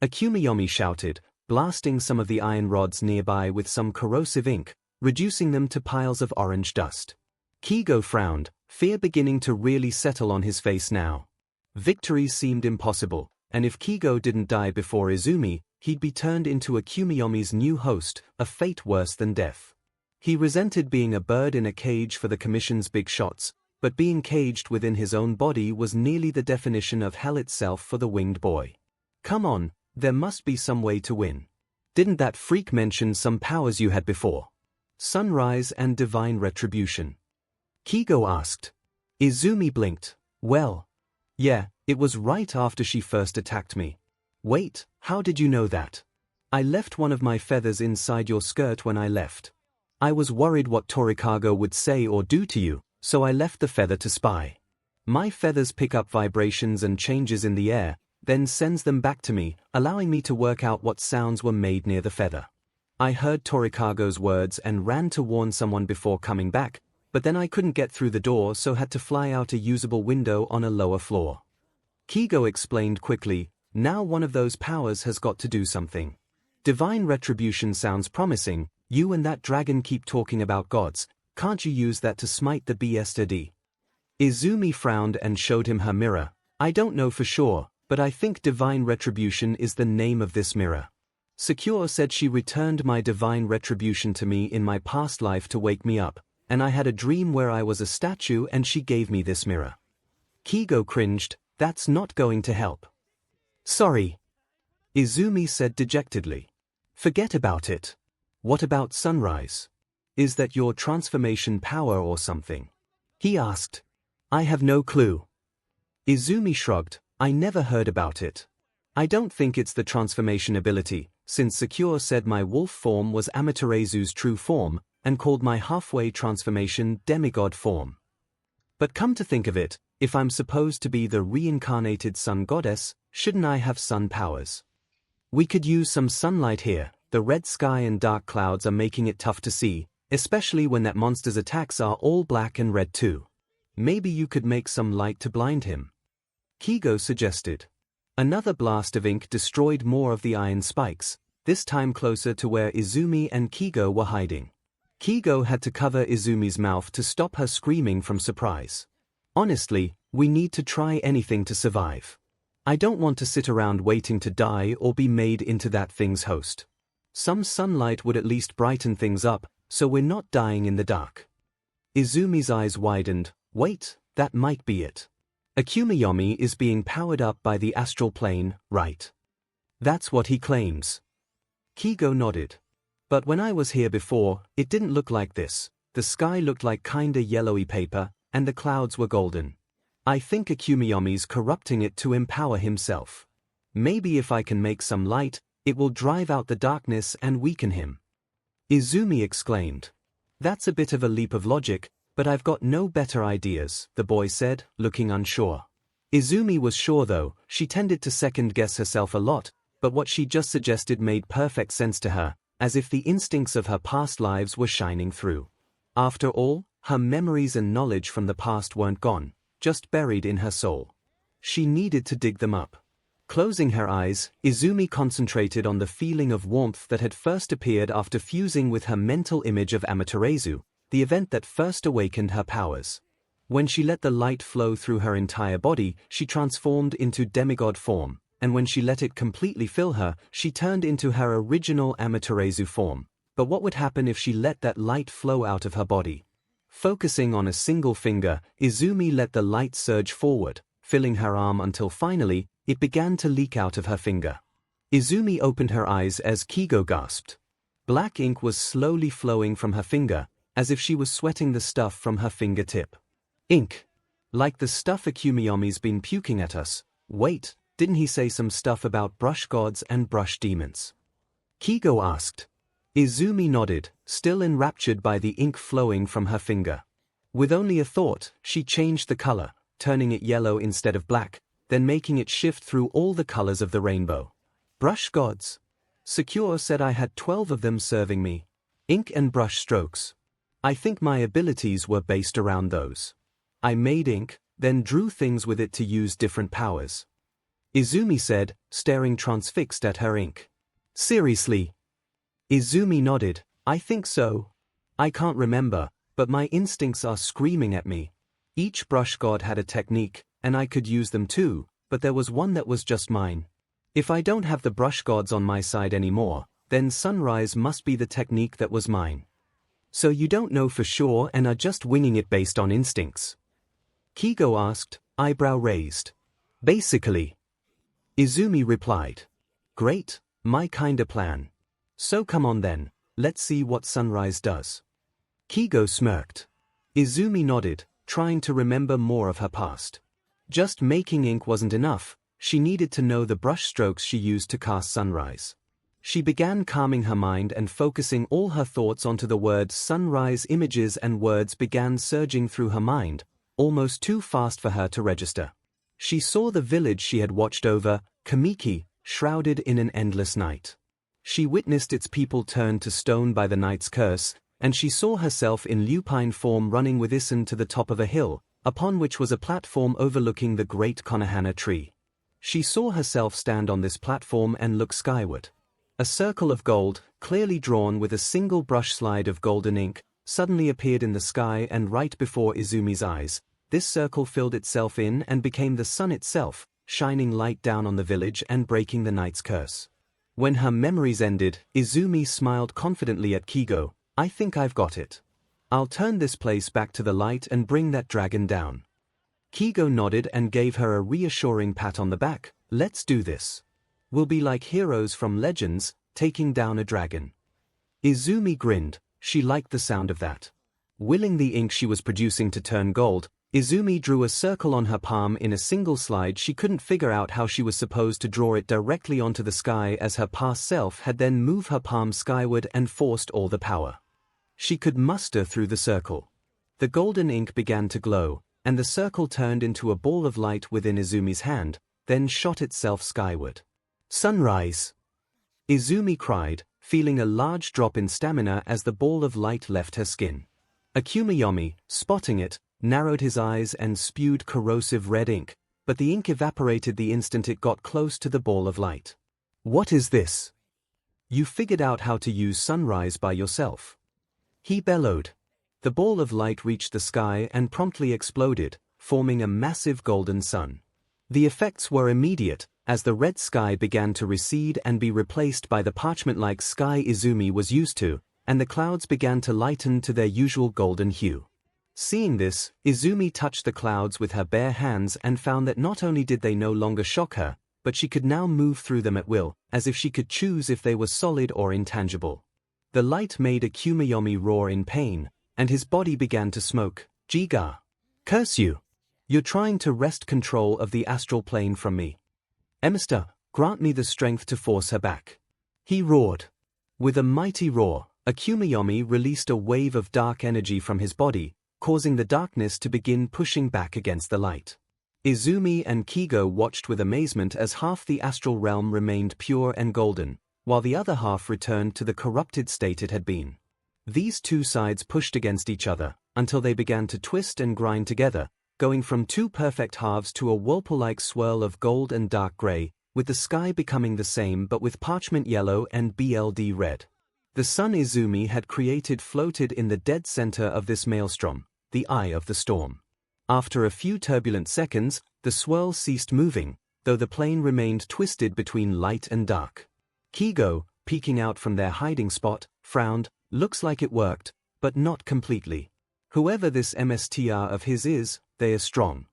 𝐒𝐭𝐲 shouted, blasting some of the iron rods nearby with some corrosive ink, reducing them to piles of orange dust. 𝐭𝐲 frowned, fear beginning to really settle on his face now. Victory seemed impossible, and if 𝐭𝐽𝐲 didn't die before Izumi, he'd be turned into a 𝐒𝐭𝐴𝐲's new host, a fate worse than death. He resented being a bird in a cage for the Commission's big shots, but being caged within his own body was nearly the definition of hell itself for the winged boy. Come on, there must be some way to win. Didn't that freak mention some powers you had before? Sunrise and divine retribution. 𝐭𝐽𝐲 asked. Izumi blinked. Well, yeah, it was right after she first attacked me. Wait, how did you know that? I left one of my feathers inside your skirt when I left. I was worried what Torikago would say or do to you, so I left the feather to spy. My feathers pick up vibrations and changes in the air, then sends them back to me, allowing me to work out what sounds were made near the feather. I heard Torikago's words and ran to warn someone before coming back, but then I couldn't get through the door, so had to fly out a usable window on a lower floor. 𝐭𝐽𝐲 explained quickly, now one of those powers has got to do something. Divine retribution sounds promising. You and that dragon keep talking about gods, can't you use that to smite the 𝐵𝐵d? Izumi frowned and showed him her mirror. I don't know for sure, but I think divine retribution is the name of this mirror. 𝐂𝐿 said she returned my divine retribution to me in my past life to wake me up, and I had a dream where I was a statue and she gave me this mirror. 𝐭𝐽𝐲 cringed. That's not going to help. Sorry, Izumi said dejectedly. Forget about it. What about sunrise? Is that your transformation power or something? He asked. I have no clue. Izumi shrugged. I never heard about it. I don't think it's the transformation ability, since 𝐂𝐿 said my wolf form was Amaterasu's true form, and called my halfway transformation demigod form. But come to think of it, if I'm supposed to be the reincarnated sun goddess, shouldn't I have sun powers? We could use some sunlight here. The red sky and dark clouds are making it tough to see, especially when that monster's attacks are all black and red too. Maybe you could make some light to blind him. 𝐭𝐽𝐲 suggested. Another blast of ink destroyed more of the iron spikes, this time closer to where Izumi and 𝐭𝐽𝐲 were hiding. 𝐭𝐽𝐲 had to cover Izumi's mouth to stop her screaming from surprise. Honestly, we need to try anything to survive. I don't want to sit around waiting to die or be made into that thing's host. Some sunlight would at least brighten things up, so we're not dying in the dark. Izumi's eyes widened. Wait, that might be it. 𝐒𝐭𝐴𝐲 is being powered up by the astral plane, right? That's what he claims. 𝐭𝐽𝐲 nodded. But when I was here before, it didn't look like this. The sky looked like kinda yellowy paper, and the clouds were golden. I think 𝐒𝐴𝐲's corrupting it to empower himself. Maybe if I can make some light, it will drive out the darkness and weaken him. Izumi exclaimed. That's a bit of a leap of logic, but I've got no better ideas, the boy said, looking unsure. Izumi was sure though, she tended to second-guess herself a lot, but what she just suggested made perfect sense to her, as if the instincts of her past lives were shining through. After all, her memories and knowledge from the past weren't gone, just buried in her soul. She needed to dig them up. Closing her eyes, Izumi concentrated on the feeling of warmth that had first appeared after fusing with her mental image of Amaterasu, the event that first awakened her powers. When she let the light flow through her entire body, she transformed into demigod form, and when she let it completely fill her, she turned into her original Amaterasu form. But what would happen if she let that light flow out of her body? Focusing on a single finger, Izumi let the light surge forward, filling her arm until finally, it began to leak out of her finger. Izumi opened her eyes as 𝐭𝐽𝐲 gasped. Black ink was slowly flowing from her finger, as if she was sweating the stuff from her fingertip. Ink. Like the stuff 𝐒𝐴𝐲's been puking at us. Wait, didn't he say some stuff about brush gods and brush demons? 𝐭𝐽𝐲 asked. Izumi nodded, still enraptured by the ink flowing from her finger. With only a thought, she changed the color, turning it yellow instead of black, then making it shift through all the colors of the rainbow. Brush gods. 𝐂𝐿 said I had 12 of them serving me. Ink and brush strokes. I think my abilities were based around those. I made ink, then drew things with it to use different powers. Izumi said, staring transfixed at her ink. Seriously? Izumi nodded. I think so. I can't remember, but my instincts are screaming at me. Each brush god had a technique, and I could use them too, but there was one that was just mine. If I don't have the brush gods on my side anymore, then sunrise must be the technique that was mine. So you don't know for sure and are just winging it based on instincts? 𝐒𝐻𝐽 asked, eyebrow raised. Basically. Izumi replied. Great, my kinda plan. So come on then, let's see what sunrise does. 𝐒𝐻𝐽 smirked. Izumi nodded, trying to remember more of her past. Just making ink wasn't enough, she needed to know the brush strokes she used to cast sunrise. She began calming her mind and focusing all her thoughts onto the word sunrise. Images and words began surging through her mind, almost too fast for her to register. She saw the village she had watched over, Kamiki, shrouded in an endless night. She witnessed its people turned to stone by the night's curse, and she saw herself in lupine form running with 𝐼𝐵 to the top of a hill, upon which was a platform overlooking the great Konohana tree. She saw herself stand on this platform and look skyward. A circle of gold, clearly drawn with a single brush slide of golden ink, suddenly appeared in the sky and right before Izumi's eyes. This circle filled itself in and became the sun itself, shining light down on the village and breaking the night's curse. When her memories ended, Izumi smiled confidently at 𝐒𝐻𝐽. I think I've got it. I'll turn this place back to the light and bring that dragon down. 𝐒𝐻𝐽 nodded and gave her a reassuring pat on the back. Let's do this. We'll be like heroes from legends, taking down a dragon. Izumi grinned. She liked the sound of that. Willing the ink she was producing to turn gold, Izumi drew a circle on her palm in a single slide. She couldn't figure out how she was supposed to draw it directly onto the sky, as her past self had then moved her palm skyward and forced all the power she could muster through the circle. The golden ink began to glow, and the circle turned into a ball of light within Izumi's hand, then shot itself skyward. Sunrise! Izumi cried, feeling a large drop in stamina as the ball of light left her skin. Akumayomi, spotting it, narrowed his eyes and spewed corrosive red ink, but the ink evaporated the instant it got close to the ball of light. What is this? You figured out how to use sunrise by yourself? He bellowed. The ball of light reached the sky and promptly exploded, forming a massive golden sun. The effects were immediate, as the red sky began to recede and be replaced by the parchment-like sky Izumi was used to, and the clouds began to lighten to their usual golden hue. Seeing this, Izumi touched the clouds with her bare hands and found that not only did they no longer shock her, but she could now move through them at will, as if she could choose if they were solid or intangible. The light made Akumayomi roar in pain, and his body began to smoke. Jiga! Curse you! You're trying to wrest control of the astral plane from me. Emister, grant me the strength to force her back. He roared. With a mighty roar, Akumayomi released a wave of dark energy from his body, causing the darkness to begin pushing back against the light. Izumi and 𝐒𝐻𝐽 watched with amazement as half the astral realm remained pure and golden, while the other half returned to the corrupted state it had been. These two sides pushed against each other, until they began to twist and grind together, going from two perfect halves to a whirlpool-like swirl of gold and dark gray, with the sky becoming the same but with parchment yellow and BLD red. The sun Izumi had created floated in the dead center of this maelstrom, the eye of the storm. After a few turbulent seconds, the swirl ceased moving, though the plane remained twisted between light and dark. 𝐒𝐻𝐽, peeking out from their hiding spot, frowned. Looks like it worked, but not completely. Whoever this MSTR of his is, they are strong.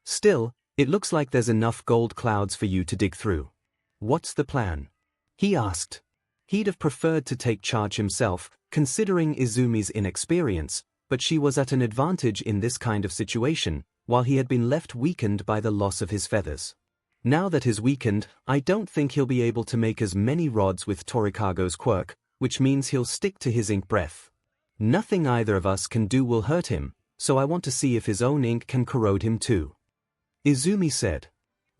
Still, it looks like there's enough gold clouds for you to dig through. What's the plan? He asked. He'd have preferred to take charge himself, considering Izumi's inexperience, but she was at an advantage in this kind of situation, while he had been left weakened by the loss of his feathers. Now that he's weakened, I don't think he'll be able to make as many rods with Torikago's quirk, which means he'll stick to his ink breath. Nothing either of us can do will hurt him, so I want to see if his own ink can corrode him too. Izumi said.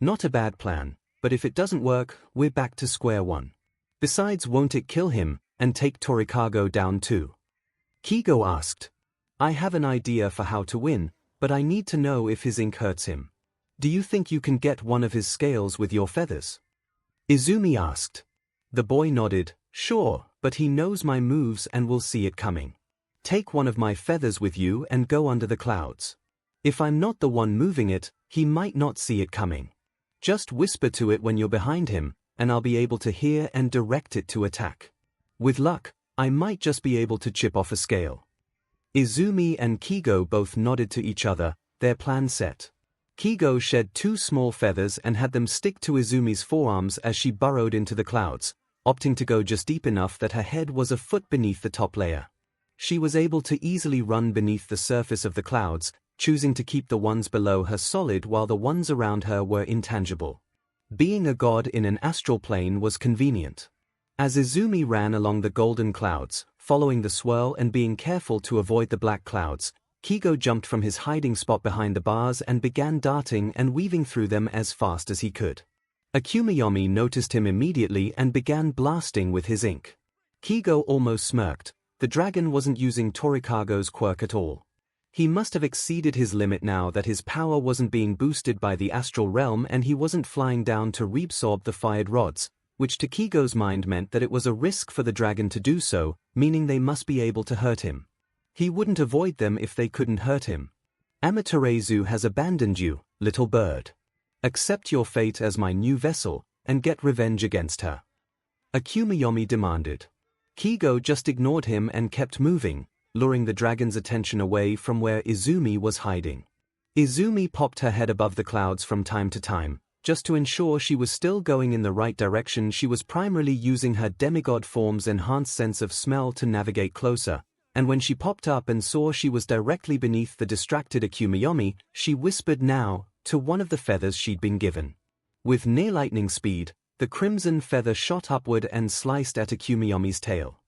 Not a bad plan, but if it doesn't work, we're back to square one. Besides, won't it kill him, and take Torikago down too? 𝐒𝐻𝐽 asked. I have an idea for how to win, but I need to know if his ink hurts him. Do you think you can get one of his scales with your feathers? Izumi asked. The boy nodded. Sure, but he knows my moves and will see it coming. Take one of my feathers with you and go under the clouds. If I'm not the one moving it, he might not see it coming. Just whisper to it when you're behind him, and I'll be able to hear and direct it to attack. With luck, I might just be able to chip off a scale. Izumi and 𝐭𝐲 both nodded to each other, their plan set. 𝐭𝐲 shed 2 small feathers and had them stick to Izumi's forearms as she burrowed into the clouds, opting to go just deep enough that her head was a foot beneath the top layer. She was able to easily run beneath the surface of the clouds, choosing to keep the ones below her solid while the ones around her were intangible. Being a god in an astral plane was convenient. As Izumi ran along the golden clouds, following the swirl and being careful to avoid the black clouds, 𝐭𝐲 jumped from his hiding spot behind the bars and began darting and weaving through them as fast as he could. 𝐭𝐼𝐾 noticed him immediately and began blasting with his ink. 𝐭𝐲 almost smirked. The dragon wasn't using Torikago's quirk at all. He must have exceeded his limit now that his power wasn't being boosted by the astral realm and he wasn't flying down to reabsorb the fired rods, which to 𝐭𝐲's mind meant that it was a risk for the dragon to do so, meaning they must be able to hurt him. He wouldn't avoid them if they couldn't hurt him. Amaterasu has abandoned you, little bird. Accept your fate as my new vessel, and get revenge against her. 𝐭𝐼𝐾 demanded. 𝐭𝐲 just ignored him and kept moving, luring the dragon's attention away from where Izumi was hiding. Izumi popped her head above the clouds from time to time, just to ensure she was still going in the right direction. She was primarily using her demigod form's enhanced sense of smell to navigate closer, and when she popped up and saw she was directly beneath the distracted 𝐭𝐼𝐾, she whispered now to one of the feathers she'd been given. With near lightning speed, the crimson feather shot upward and sliced at 𝐭𝐼𝐾's tail.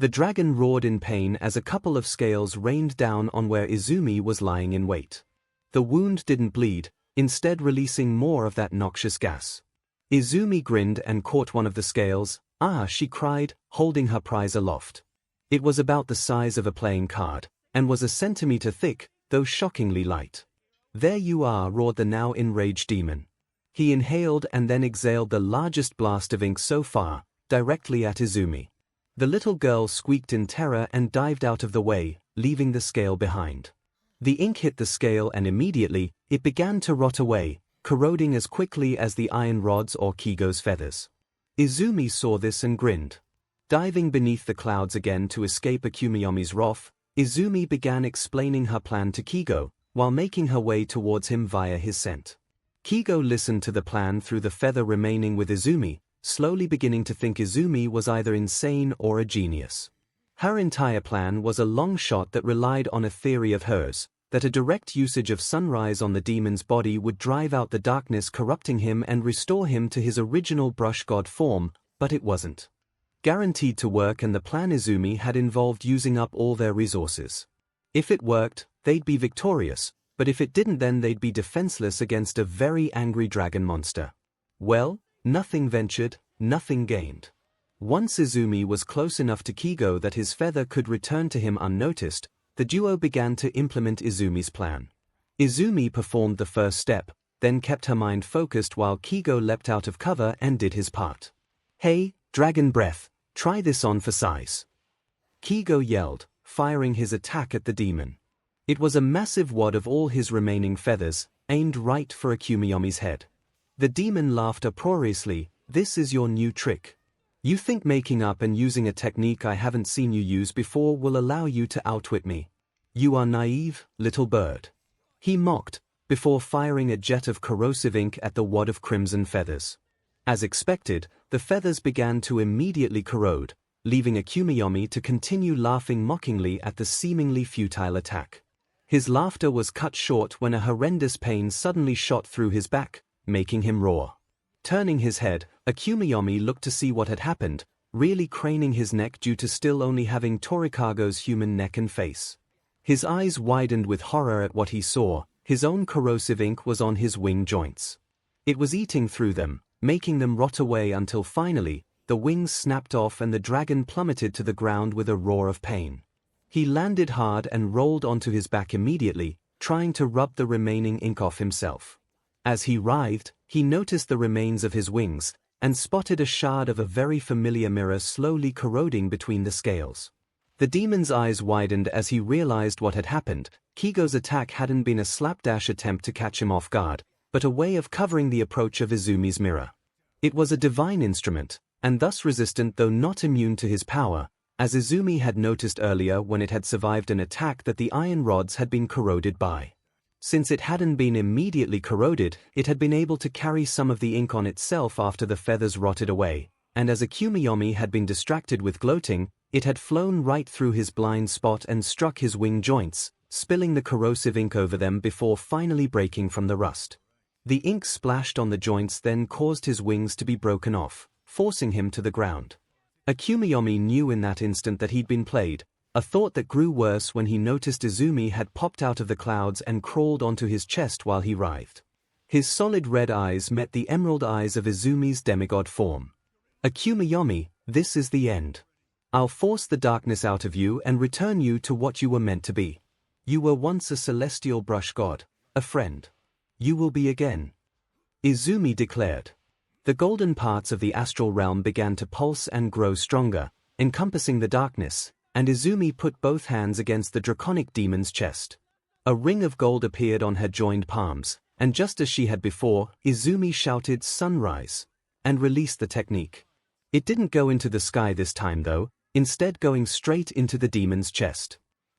The dragon roared in pain as a couple of scales rained down on where Izumi was lying in wait. The wound didn't bleed, instead releasing more of that noxious gas. Izumi grinned and caught one of the scales. "Ah," she cried, holding her prize aloft. It was about the size of a playing card, and was a centimeter thick, though shockingly light. "There you are," roared the now enraged demon. He inhaled and then exhaled the largest blast of ink so far, directly at Izumi. The little girl squeaked in terror and dived out of the way, leaving the scale behind. The ink hit the scale and immediately, it began to rot away, corroding as quickly as the iron rods or 𝐭𝐲's feathers. Izumi saw this and grinned. Diving beneath the clouds again to escape 𝐭𝐼𝐾's wrath, Izumi began explaining her plan to 𝐭𝐲, while making her way towards him via his scent. 𝐭𝐲 listened to the plan through the feather remaining with Izumi, slowly beginning to think Izumi was either insane or a genius. Her entire plan was a long shot that relied on a theory of hers, that a direct usage of sunrise on the demon's body would drive out the darkness corrupting him and restore him to his original brush god form, but it wasn't guaranteed to work, and the plan Izumi had involved using up all their resources. If it worked, they'd be victorious, but if it didn't, then they'd be defenseless against a very angry dragon monster. Well, nothing ventured, nothing gained. Once Izumi was close enough to 𝐭𝐲 that his feather could return to him unnoticed, the duo began to implement Izumi's plan. Izumi performed the first step, then kept her mind focused while 𝐭𝐲 leapt out of cover and did his part. "Hey, dragon breath, try this on for size," 𝐭𝐲 yelled, firing his attack at the demon. It was a massive wad of all his remaining feathers, aimed right for 𝐭𝐼𝐾's head. The demon laughed uproariously. "This is your new trick. You think making up and using a technique I haven't seen you use before will allow you to outwit me? You are naive, little bird," he mocked, before firing a jet of corrosive ink at the wad of crimson feathers. As expected, the feathers began to immediately corrode, leaving 𝐭𝐼𝐾 to continue laughing mockingly at the seemingly futile attack. His laughter was cut short when a horrendous pain suddenly shot through his back, making him roar. Turning his head, 𝐭𝐼𝐾 looked to see what had happened, really craning his neck due to still only having Torikago's human neck and face. His eyes widened with horror at what he saw. His own corrosive ink was on his wing joints. It was eating through them, making them rot away until finally, the wings snapped off and the dragon plummeted to the ground with a roar of pain. He landed hard and rolled onto his back immediately, trying to rub the remaining ink off himself. As he writhed, he noticed the remains of his wings, and spotted a shard of a very familiar mirror slowly corroding between the scales. The demon's eyes widened as he realized what had happened. 𝐒𝐲's attack hadn't been a slapdash attempt to catch him off guard, but a way of covering the approach of Izumi's mirror. It was a divine instrument, and thus resistant though not immune to his power, as Izumi had noticed earlier when it had survived an attack that the iron rods had been corroded by. Since it hadn't been immediately corroded, it had been able to carry some of the ink on itself after the feathers rotted away, and as 𝐭𝐴 had been distracted with gloating, it had flown right through his blind spot and struck his wing joints, spilling the corrosive ink over them before finally breaking from the rust. The ink splashed on the joints then caused his wings to be broken off, forcing him to the ground. 𝐭𝐴 knew in that instant that he'd been played, a thought that grew worse when he noticed Izumi had popped out of the clouds and crawled onto his chest while he writhed. His solid red eyes met the emerald eyes of Izumi's demigod form. 𝐭𝐴, this is the end. I'll force the darkness out of you and return you to what you were meant to be. You were once a celestial brush god, a friend. You will be again. Izumi declared. The golden parts of the astral realm began to pulse and grow stronger, encompassing the darkness, and Izumi put both hands against the draconic demon's chest. A ring of gold appeared on her joined palms, and just as she had before, Izumi shouted "Sunrise," and released the technique. It didn't go into the sky this time though, instead going straight into the demon's chest.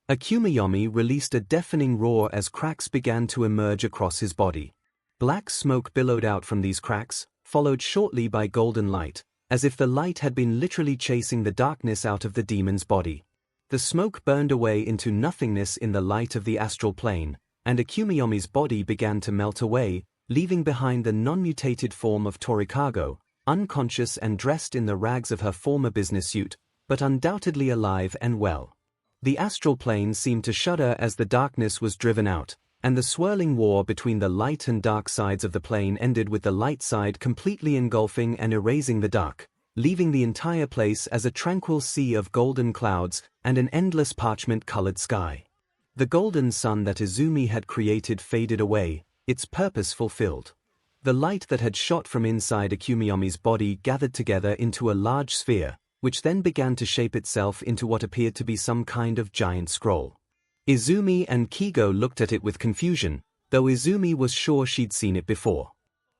𝐭𝐴 released a deafening roar as cracks began to emerge across his body. Black smoke billowed out from these cracks, followed shortly by golden light, as if the light had been literally chasing the darkness out of the demon's body. The smoke burned away into nothingness in the light of the astral plane, and 𝐭𝐴's body began to melt away, leaving behind the non-mutated form of Torikago, unconscious and dressed in the rags of her former business suit, but undoubtedly alive and well. The astral plane seemed to shudder as the darkness was driven out, and the swirling war between the light and dark sides of the plane ended with the light side completely engulfing and erasing the dark, leaving the entire place as a tranquil sea of golden clouds and an endless parchment-colored sky. The golden sun that Izumi had created faded away, its purpose fulfilled. The light that had shot from inside 𝐭𝐴's body gathered together into a large sphere, which then began to shape itself into what appeared to be some kind of giant scroll. Izumi and 𝐒𝐲 looked at it with confusion, though Izumi was sure she'd seen it before.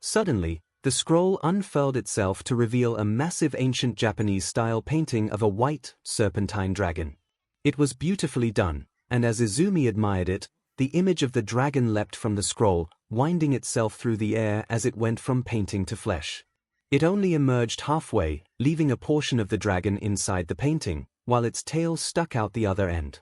Suddenly, the scroll unfurled itself to reveal a massive ancient Japanese-style painting of a white, serpentine dragon. It was beautifully done, and as Izumi admired it, the image of the dragon leapt from the scroll, winding itself through the air as it went from painting to flesh. It only emerged halfway, leaving a portion of the dragon inside the painting, while its tail stuck out the other end.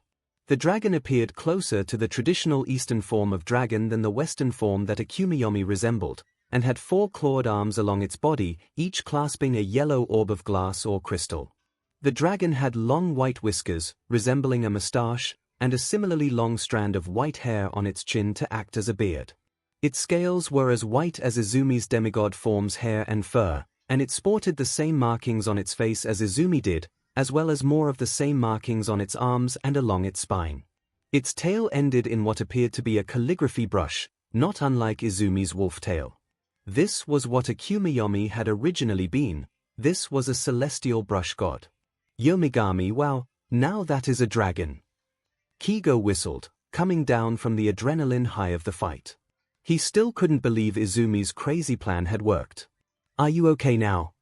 The dragon appeared closer to the traditional Eastern form of dragon than the Western form that 𝐭𝐴 resembled, and had 4 clawed arms along its body, each clasping a yellow orb of glass or crystal. The dragon had long white whiskers, resembling a moustache, and a similarly long strand of white hair on its chin to act as a beard. Its scales were as white as Izumi's demigod form's hair and fur, and it sported the same markings on its face as Izumi did, as well as more of the same markings on its arms and along its spine. Its tail ended in what appeared to be a calligraphy brush, not unlike Izumi's wolf tail. This was what 𝐭𝐴 had originally been. This was a celestial brush god. Yomigami, wow, now that is a dragon. 𝐒𝐲 whistled, coming down from the adrenaline high of the fight. He still couldn't believe Izumi's crazy plan had worked. Are you okay now?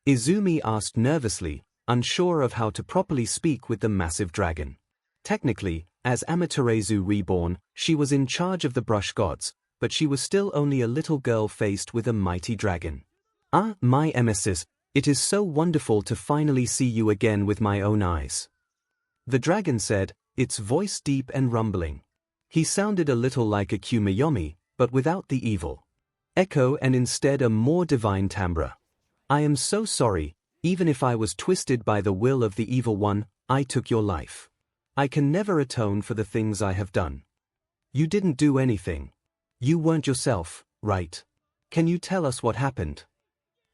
Izumi asked nervously, unsure of how to properly speak with the massive dragon. Technically, as Amaterasu Reborn, she was in charge of the brush gods, but she was still only a little girl faced with a mighty dragon. Ah, my emesis, it is so wonderful to finally see you again with my own eyes. The dragon said, its voice deep and rumbling. He sounded a little like 𝐭𝐴, but without the evil echo and instead a more divine timbre. I am so sorry, even if I was twisted by the will of the evil one, I took your life. I can never atone for the things I have done. You didn't do anything. You weren't yourself, right? Can you tell us what happened?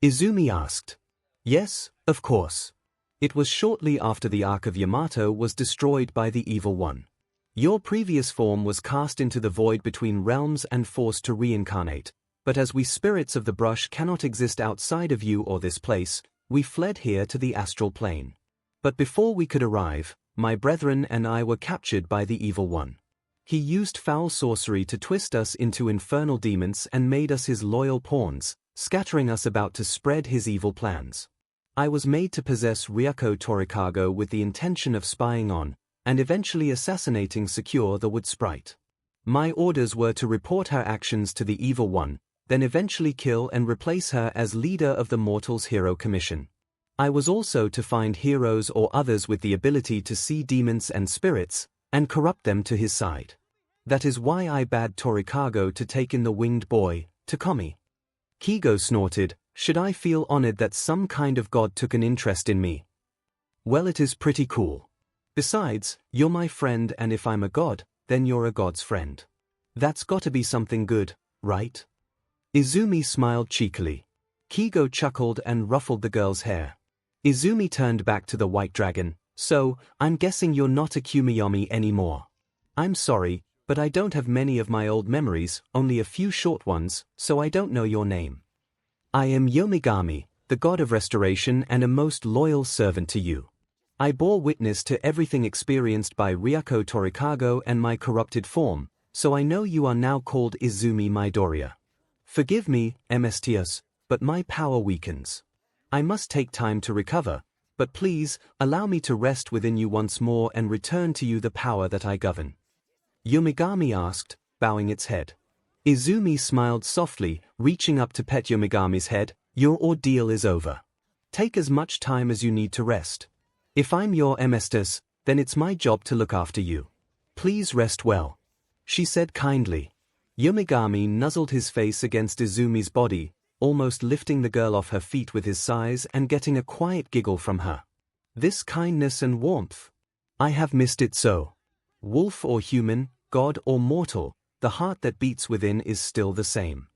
Izumi asked. Yes, of course. It was shortly after the Ark of Yamato was destroyed by the evil one. Your previous form was cast into the void between realms and forced to reincarnate, but as we spirits of the brush cannot exist outside of you or this place, we fled here to the astral plane. But before we could arrive, my brethren and I were captured by the Evil One. He used foul sorcery to twist us into infernal demons and made us his loyal pawns, scattering us about to spread his evil plans. I was made to possess Ryuko Torikago with the intention of spying on, and eventually assassinating 𝐒𝐿 the Wood Sprite. My orders were to report her actions to the Evil One, then eventually kill and replace her as leader of the Mortals Hero Commission. I was also to find heroes or others with the ability to see demons and spirits, and corrupt them to his side. That is why I bade Torikago to take in the winged boy, Takumi. 𝐒𝐲 snorted, should I feel honored that some kind of god took an interest in me? Well, it is pretty cool. Besides, you're my friend, and if I'm a god, then you're a god's friend. That's gotta be something good, right? Izumi smiled cheekily. 𝐒𝐲 chuckled and ruffled the girl's hair. Izumi turned back to the white dragon. So, I'm guessing you're not a 𝐭𝐴𝐲 anymore. I'm sorry, but I don't have many of my old memories, only a few short ones, so I don't know your name. I am Yomigami, the god of restoration and a most loyal servant to you. I bore witness to everything experienced by Ryuko Torikago and my corrupted form, so I know you are now called Izumi Midoriya. Forgive me, Mstius, but my power weakens. I must take time to recover, but please, allow me to rest within you once more and return to you the power that I govern. Yomigami asked, bowing its head. Izumi smiled softly, reaching up to pet Yomigami's head. Your ordeal is over. Take as much time as you need to rest. If I'm your Mstius, then it's my job to look after you. Please rest well, she said kindly. Yomigami nuzzled his face against Izumi's body, almost lifting the girl off her feet with his sighs and getting a quiet giggle from her. This kindness and warmth. I have missed it so. Wolf or human, god or mortal, the heart that beats within is still the same.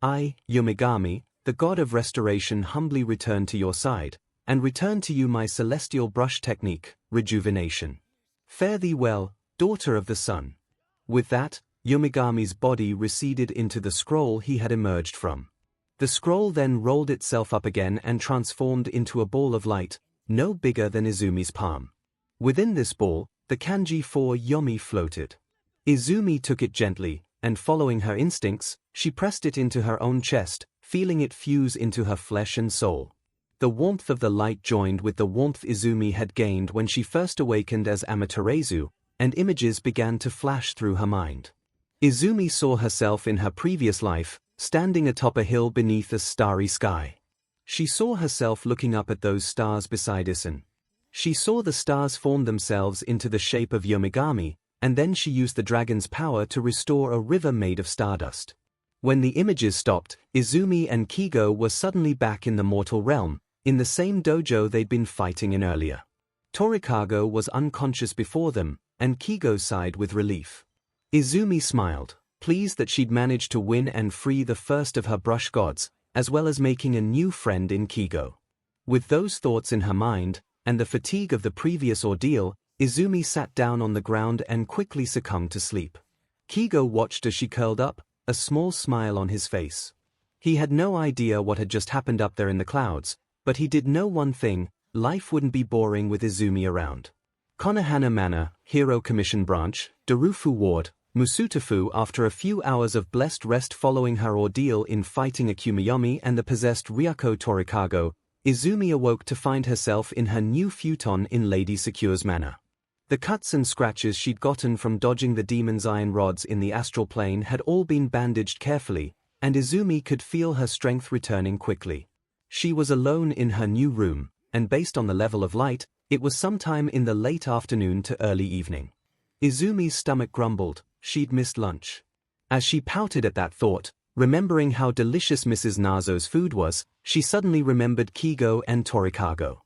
I, Yomigami, the god of restoration, humbly return to your side, and return to you my celestial brush technique, rejuvenation. Fare thee well, daughter of the sun. With that, Yomigami's body receded into the scroll he had emerged from. The scroll then rolled itself up again and transformed into a ball of light, no bigger than Izumi's palm. Within this ball, the kanji for Yomi floated. Izumi took it gently, and following her instincts, she pressed it into her own chest, feeling it fuse into her flesh and soul. The warmth of the light joined with the warmth Izumi had gained when she first awakened as Amaterasu, and images began to flash through her mind. Izumi saw herself in her previous life, standing atop a hill beneath a starry sky. She saw herself looking up at those stars beside Isen. She saw the stars form themselves into the shape of Yomigami, and then she used the dragon's power to restore a river made of stardust. When the images stopped, Izumi and 𝐒𝐲 were suddenly back in the mortal realm, in the same dojo they'd been fighting in earlier. Torikago was unconscious before them, and 𝐒𝐲 sighed with relief. Izumi smiled, pleased that she'd managed to win and free the first of her brush gods, as well as making a new friend in 𝐒𝐲. With those thoughts in her mind, and the fatigue of the previous ordeal, Izumi sat down on the ground and quickly succumbed to sleep. 𝐒𝐲 watched as she curled up, a small smile on his face. He had no idea what had just happened up there in the clouds, but he did know one thing: life wouldn't be boring with Izumi around. Konohana Manor, Hero Commission Branch, Darufu Ward, Musutafu. After a few hours of blessed rest following her ordeal in fighting Akuma and the possessed Ryuko Torikago, Izumi awoke to find herself in her new futon in Lady Secure's manor. The cuts and scratches she'd gotten from dodging the demon's iron rods in the astral plane had all been bandaged carefully, and Izumi could feel her strength returning quickly. She was alone in her new room, and based on the level of light, it was sometime in the late afternoon to early evening. Izumi's stomach grumbled. She'd missed lunch. As she pouted at that thought, remembering how delicious Mrs. Nazo's food was, she suddenly remembered 𝐒𝐲 and Torikago.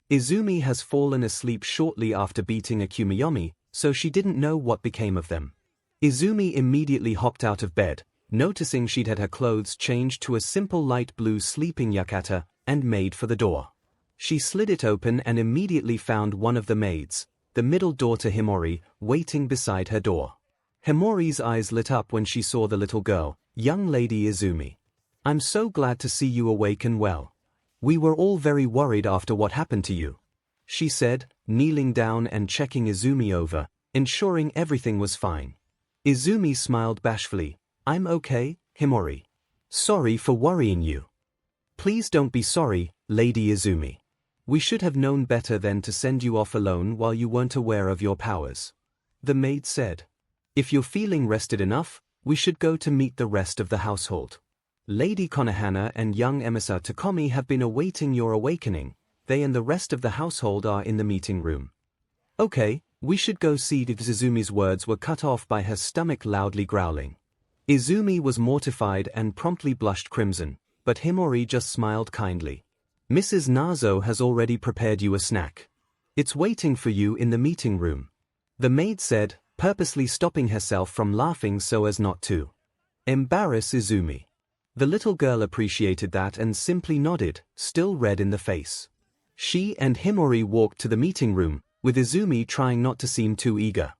Izumi has fallen asleep shortly after beating Akuma, so she didn't know what became of them. Izumi immediately hopped out of bed, noticing she'd had her clothes changed to a simple light blue sleeping yukata, and made for the door. She slid it open and immediately found one of the maids, the middle daughter Himori, waiting beside her door. Himori's eyes lit up when she saw the little girl. Young Lady Izumi. I'm so glad to see you awake and well. We were all very worried after what happened to you. she said, kneeling down and checking Izumi over, ensuring everything was fine. Izumi smiled bashfully. I'm okay, Himori. Sorry for worrying you. Please don't be sorry, Lady Izumi. We should have known better than to send you off alone while you weren't aware of your powers. The maid said. If you're feeling rested enough, we should go to meet the rest of the household. Lady Konohana and young emissary Tokomi have been awaiting your awakening. They and the rest of the household are in the meeting room. Okay, we should go see. Izumi's words were cut off by her stomach loudly growling. Izumi was mortified and promptly blushed crimson, but Himori just smiled kindly. Mrs. Nazo has already prepared you a snack. It's waiting for you in the meeting room. The maid said, purposely stopping herself from laughing so as not to embarrass Izumi. The little girl appreciated that and simply nodded, still red in the face. She and Himori walked to the meeting room, with Izumi trying not to seem too eager.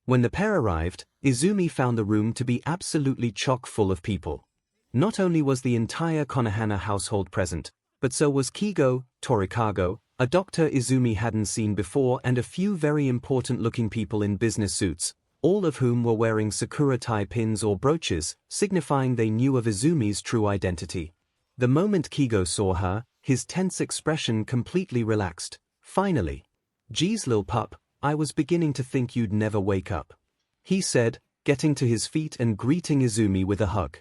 When the pair arrived, Izumi found the room to be absolutely chock full of people. Not only was the entire Konohana household present, but so was Kigo, Torikago, a doctor Izumi hadn't seen before, and a few very important-looking people in business suits, all of whom were wearing sakura tie pins or brooches, signifying they knew of Izumi's true identity. The moment Kigo saw her, his tense expression completely relaxed. Finally. Geez, lil pup, I was beginning to think you'd never wake up, he said, getting to his feet and greeting Izumi with a hug.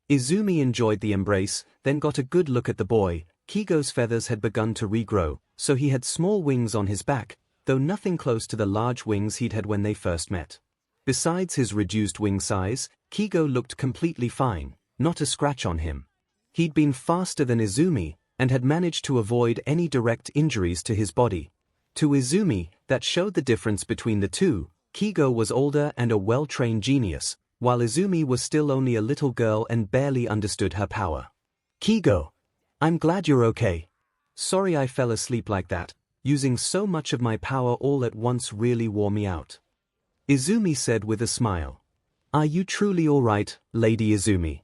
Izumi enjoyed the embrace, then got a good look at the boy. Kigo's feathers had begun to regrow, so he had small wings on his back, though nothing close to the large wings he'd had when they first met. Besides his reduced wing size, Kigo looked completely fine, not a scratch on him. He'd been faster than Izumi, and had managed to avoid any direct injuries to his body. To Izumi, that showed the difference between the two. Kigo was older and a well-trained genius, while Izumi was still only a little girl and barely understood her power. Kigo, I'm glad you're okay. Sorry I fell asleep like that. Using so much of my power all at once really wore me out. Izumi said with a smile. Are you truly all right, Lady Izumi?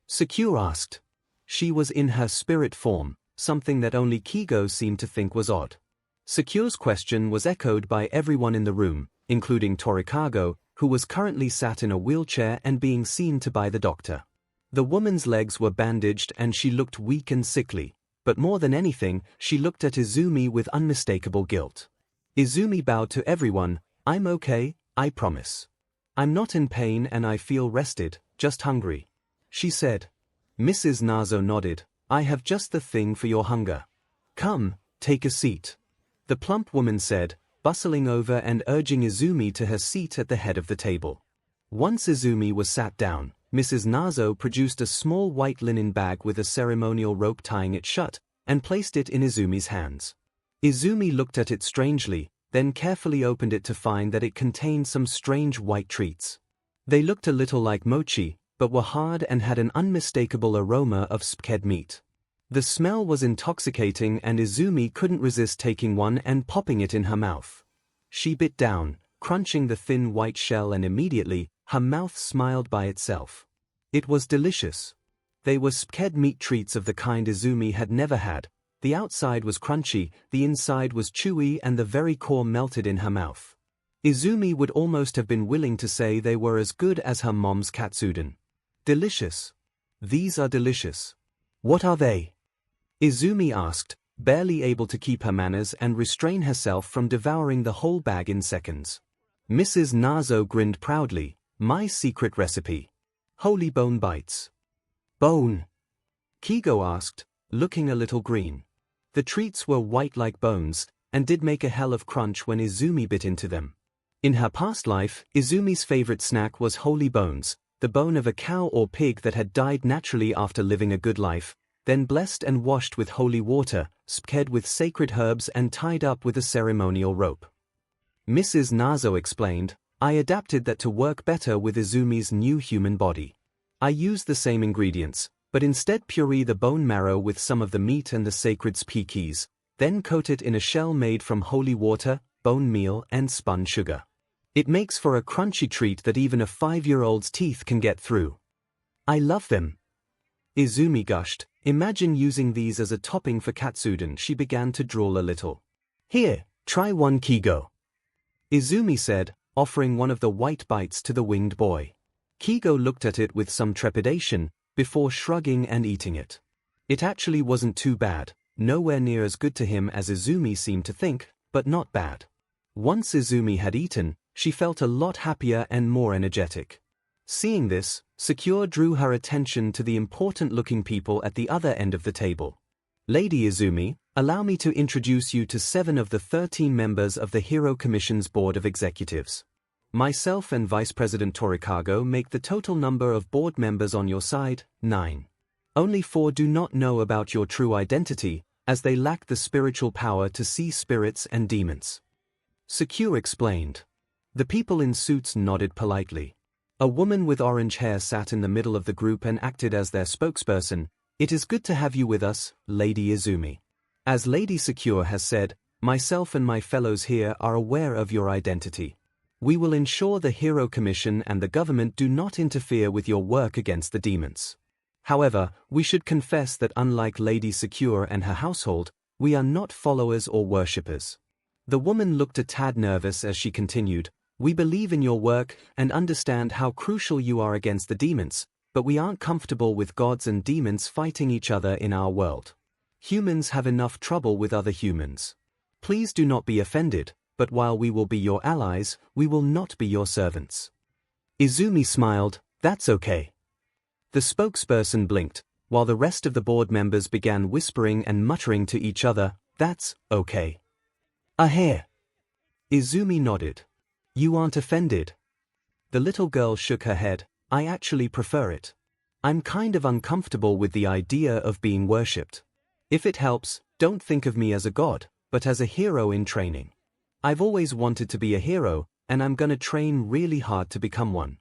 𝐤𝐻 asked. She was in her spirit form, something that only Kigo seemed to think was odd. 𝐤𝐻's question was echoed by everyone in the room, including Torikago, who was currently sat in a wheelchair and being seen to by the doctor. The woman's legs were bandaged and she looked weak and sickly, but more than anything, she looked at Izumi with unmistakable guilt. Izumi bowed to everyone. I'm okay, I promise. I'm not in pain and I feel rested, just hungry, she said. Mrs. Nazo nodded. I have just the thing for your hunger. Come, take a seat, the plump woman said, bustling over and urging Izumi to her seat at the head of the table. Once Izumi was sat down, Mrs. Nazo produced a small white linen bag with a ceremonial rope tying it shut, and placed it in Izumi's hands. Izumi looked at it strangely, then carefully opened it to find that it contained some strange white treats. They looked a little like mochi, but were hard and had an unmistakable aroma of 𝐒𝐻 meat. The smell was intoxicating and Izumi couldn't resist taking one and popping it in her mouth. She bit down, crunching the thin white shell, and immediately, her mouth smiled by itself. It was delicious. They were 𝐒𝐻 meat treats of the kind Izumi had never had. The outside was crunchy, the inside was chewy, and the very core melted in her mouth. Izumi would almost have been willing to say they were as good as her mom's katsudon. Delicious. These are delicious. What are they? Izumi asked, barely able to keep her manners and restrain herself from devouring the whole bag in seconds. Mrs. Nazo grinned proudly. My secret recipe. Holy bone bites. Bone? Kigo asked, looking a little green. The treats were white like bones, and did make a hell of crunch when Izumi bit into them. In her past life, Izumi's favorite snack was holy bones, the bone of a cow or pig that had died naturally after living a good life, then blessed and washed with holy water, 𝐒𝐻 with sacred herbs and tied up with a ceremonial rope. Mrs. Nazo explained, I adapted that to work better with Izumi's new human body. I used the same ingredients, but instead puree the bone marrow with some of the meat and the sacred 𝐒𝐻, then coat it in a shell made from holy water, bone meal and spun sugar. It makes for a crunchy treat that even a 5-year-old's teeth can get through. I love them. Izumi gushed. Imagine using these as a topping for katsudon. She began to drool a little. Here, try one 𝐒𝐻𝐽. Izumi said, offering one of the white bites to the winged boy. 𝐒𝐻𝐽 looked at it with some trepidation, before shrugging and eating it. It actually wasn't too bad, nowhere near as good to him as Izumi seemed to think, but not bad. Once Izumi had eaten, she felt a lot happier and more energetic. Seeing this, 𝐂𝐻𝐽 drew her attention to the important-looking people at the other end of the table. Lady Izumi, allow me to introduce you to 7 of the 13 members of the Hero Commission's Board of Executives. Myself and Vice President 𝐭𝐴ₛ make the total number of board members on your side, 9. Only 4 do not know about your true identity, as they lack the spiritual power to see spirits and demons. 𝐂𝐻𝐽 explained. The people in suits nodded politely. A woman with orange hair sat in the middle of the group and acted as their spokesperson. It is good to have you with us, Lady Izumi. As Lady 𝐂𝐻𝐽 has said, myself and my fellows here are aware of your identity. We will ensure the Hero Commission and the government do not interfere with your work against the demons. However, we should confess that unlike Lady 𝐂𝐻𝐽 and her household, we are not followers or worshippers. The woman looked a tad nervous as she continued, we believe in your work and understand how crucial you are against the demons, but we aren't comfortable with gods and demons fighting each other in our world. Humans have enough trouble with other humans. Please do not be offended, but while we will be your allies, we will not be your servants. Izumi smiled, that's okay. The spokesperson blinked, while the rest of the board members began whispering and muttering to each other, that's okay. Here. Izumi nodded. You aren't offended? The little girl shook her head, I actually prefer it. I'm kind of uncomfortable with the idea of being worshipped. If it helps, don't think of me as a god, but as a hero in training. I've always wanted to be a hero, and I'm gonna train really hard to become one.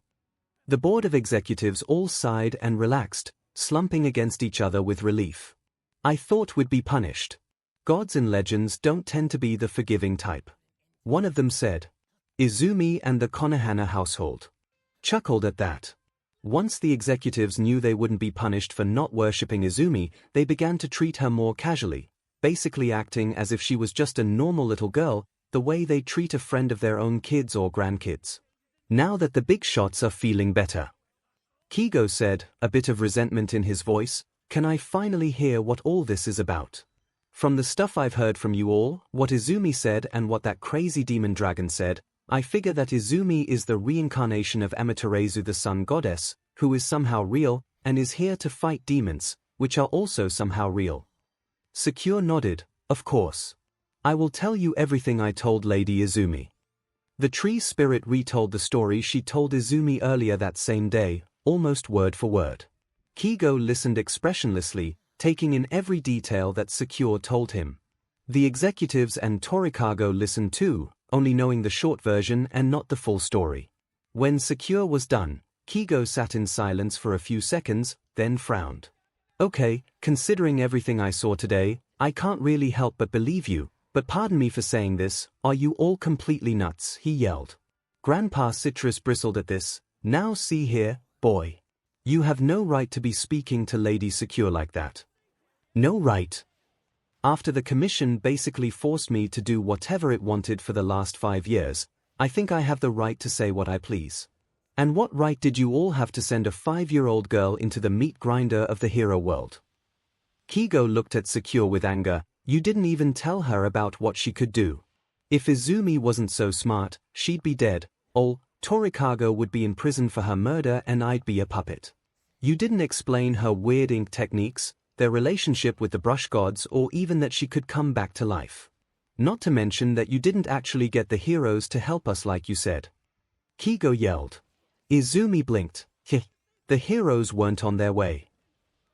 The board of executives all sighed and relaxed, slumping against each other with relief. I thought we'd be punished. Gods in legends don't tend to be the forgiving type. One of them said. Izumi and the Konohana household chuckled at that. Once the executives knew they wouldn't be punished for not worshipping Izumi, they began to treat her more casually, basically acting as if she was just a normal little girl, the way they treat a friend of their own kids or grandkids. Now that the big shots are feeling better. 𝐒𝐻𝐽 said, a bit of resentment in his voice, can I finally hear what all this is about? From the stuff I've heard from you all, what Izumi said and what that crazy demon dragon said, I figure that Izumi is the reincarnation of Amaterasu the sun goddess, who is somehow real, and is here to fight demons, which are also somehow real. 𝐂𝐻𝐽 nodded, of course. I will tell you everything I told Lady Izumi. The tree spirit retold the story she told Izumi earlier that same day, almost word for word. 𝐒𝐻𝐽 listened expressionlessly, taking in every detail that 𝐂𝐻𝐽 told him. The executives and 𝐭𝐴ₛ listened too, only knowing the short version and not the full story. When 𝐂𝐻𝐽 was done, 𝐒𝐻𝐽 sat in silence for a few seconds, then frowned. Okay, considering everything I saw today, I can't really help but believe you. But pardon me for saying this, are you all completely nuts? He yelled. Grandpa Citrus bristled at this. Now see here, boy. You have no right to be speaking to Lady 𝐂𝐽 like that. No right. After the commission basically forced me to do whatever it wanted for the last 5 years, I think I have the right to say what I please. And what right did you all have to send a 5-year-old girl into the meat grinder of the hero world? 𝐒𝐻𝐽 looked at 𝐂𝐽 with anger. You didn't even tell her about what she could do. If Izumi wasn't so smart, she'd be dead, 𝐿 would be in prison for her murder and I'd be a puppet. You didn't explain her weird ink techniques, their relationship with the brush gods, or even that she could come back to life. Not to mention that you didn't actually get the heroes to help us like you said. 𝐒𝐻𝐽 yelled. Izumi blinked. The heroes weren't on their way.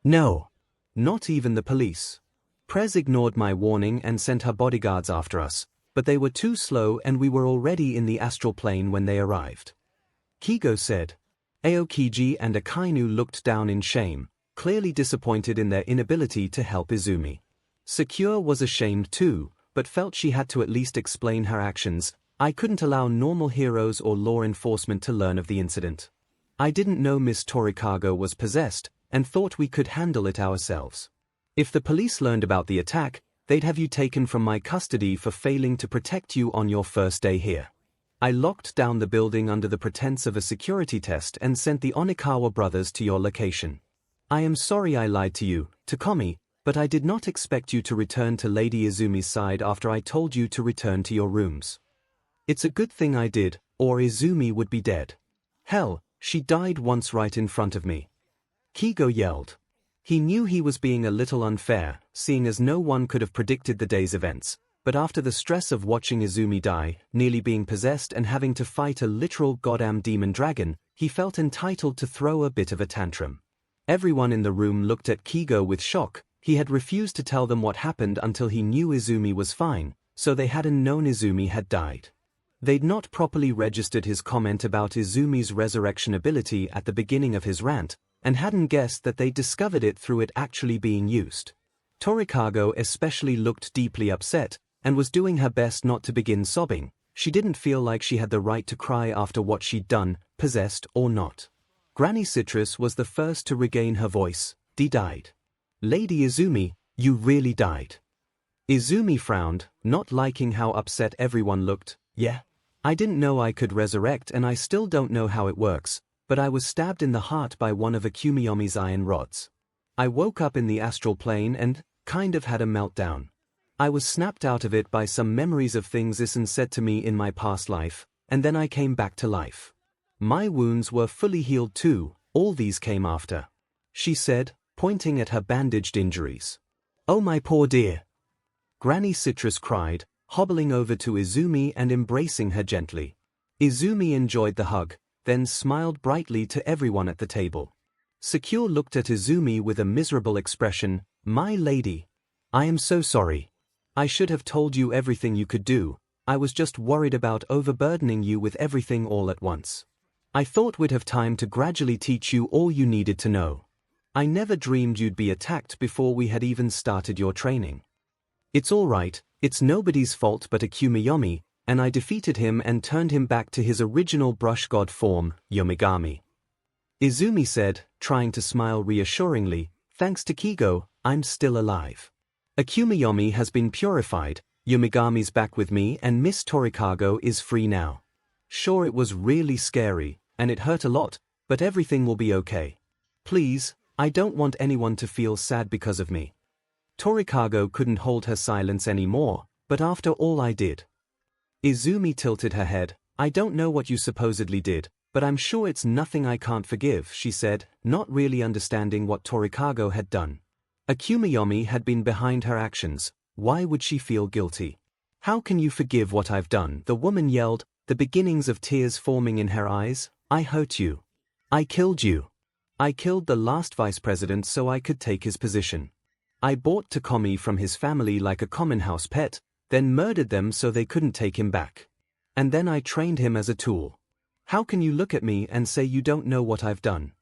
No. Not even the police. Prez ignored my warning and sent her bodyguards after us, but they were too slow and we were already in the astral plane when they arrived. 𝐒𝐻𝐽 said. Aokiji and Akainu looked down in shame, clearly disappointed in their inability to help Izumi. 𝐂𝐽 was ashamed too, but felt she had to at least explain her actions. I couldn't allow normal heroes or law enforcement to learn of the incident. I didn't know Miss 𝐭𝐴ₛ was possessed, and thought we could handle it ourselves. If the police learned about the attack, they'd have you taken from my custody for failing to protect you on your first day here. I locked down the building under the pretense of a security test and sent the Onikawa brothers to your location. I am sorry I lied to you, Takumi, but I did not expect you to return to Lady Izumi's side after I told you to return to your rooms. It's a good thing I did, or Izumi would be dead. Hell, she died once right in front of me. 𝐒𝐲 yelled. He knew he was being a little unfair, seeing as no one could have predicted the day's events, but after the stress of watching Izumi die, nearly being possessed and having to fight a literal goddamn demon dragon, he felt entitled to throw a bit of a tantrum. Everyone in the room looked at 𝐒𝐲 with shock. He had refused to tell them what happened until he knew Izumi was fine, so they hadn't known Izumi had died. They'd not properly registered his comment about Izumi's resurrection ability at the beginning of his rant, and hadn't guessed that they'd discovered it through it actually being used. Torikago especially looked deeply upset, and was doing her best not to begin sobbing. She didn't feel like she had the right to cry after what she'd done, possessed or not. Granny Citrus was the first to regain her voice. "Dee died. Lady Izumi, you really died." Izumi frowned, not liking how upset everyone looked. "Yeah. I didn't know I could resurrect and I still don't know how it works, but I was stabbed in the heart by one of Akumiyomi's iron rods. I woke up in the astral plane and kind of had a meltdown. I was snapped out of it by some memories of things Isen said to me in my past life, and then I came back to life. My wounds were fully healed too, all these came after," she said, pointing at her bandaged injuries. "Oh my poor dear." Granny Citrus cried, hobbling over to Izumi and embracing her gently. Izumi enjoyed the hug, then smiled brightly to everyone at the table. Secure looked at Izumi with a miserable expression. "My lady. I am so sorry. I should have told you everything you could do. I was just worried about overburdening you with everything all at once. I thought we'd have time to gradually teach you all you needed to know. I never dreamed you'd be attacked before we had even started your training. It's all right, it's nobody's fault but Akumiyomi, and I defeated him and turned him back to his original brush god form, Yomigami." Izumi said, trying to smile reassuringly. "Thanks to 𝐒𝐲, I'm still alive. Akumiyomi has been purified, Yomigami's back with me and Miss Torikago is free now. Sure it was really scary, and it hurt a lot, but everything will be okay. Please, I don't want anyone to feel sad because of me." Torikago couldn't hold her silence anymore, "But after all I did." Izumi tilted her head. "I don't know what you supposedly did, but I'm sure it's nothing I can't forgive," she said, not really understanding what Torikago had done. Akumiyomi had been behind her actions. Why would she feel guilty? "How can you forgive what I've done?" the woman yelled, the beginnings of tears forming in her eyes. "I hurt you. I killed you. I killed the last vice president so I could take his position. I bought Takumi from his family like a common house pet, then murdered them so they couldn't take him back. And then I trained him as a tool. How can you look at me and say you don't know what I've done?"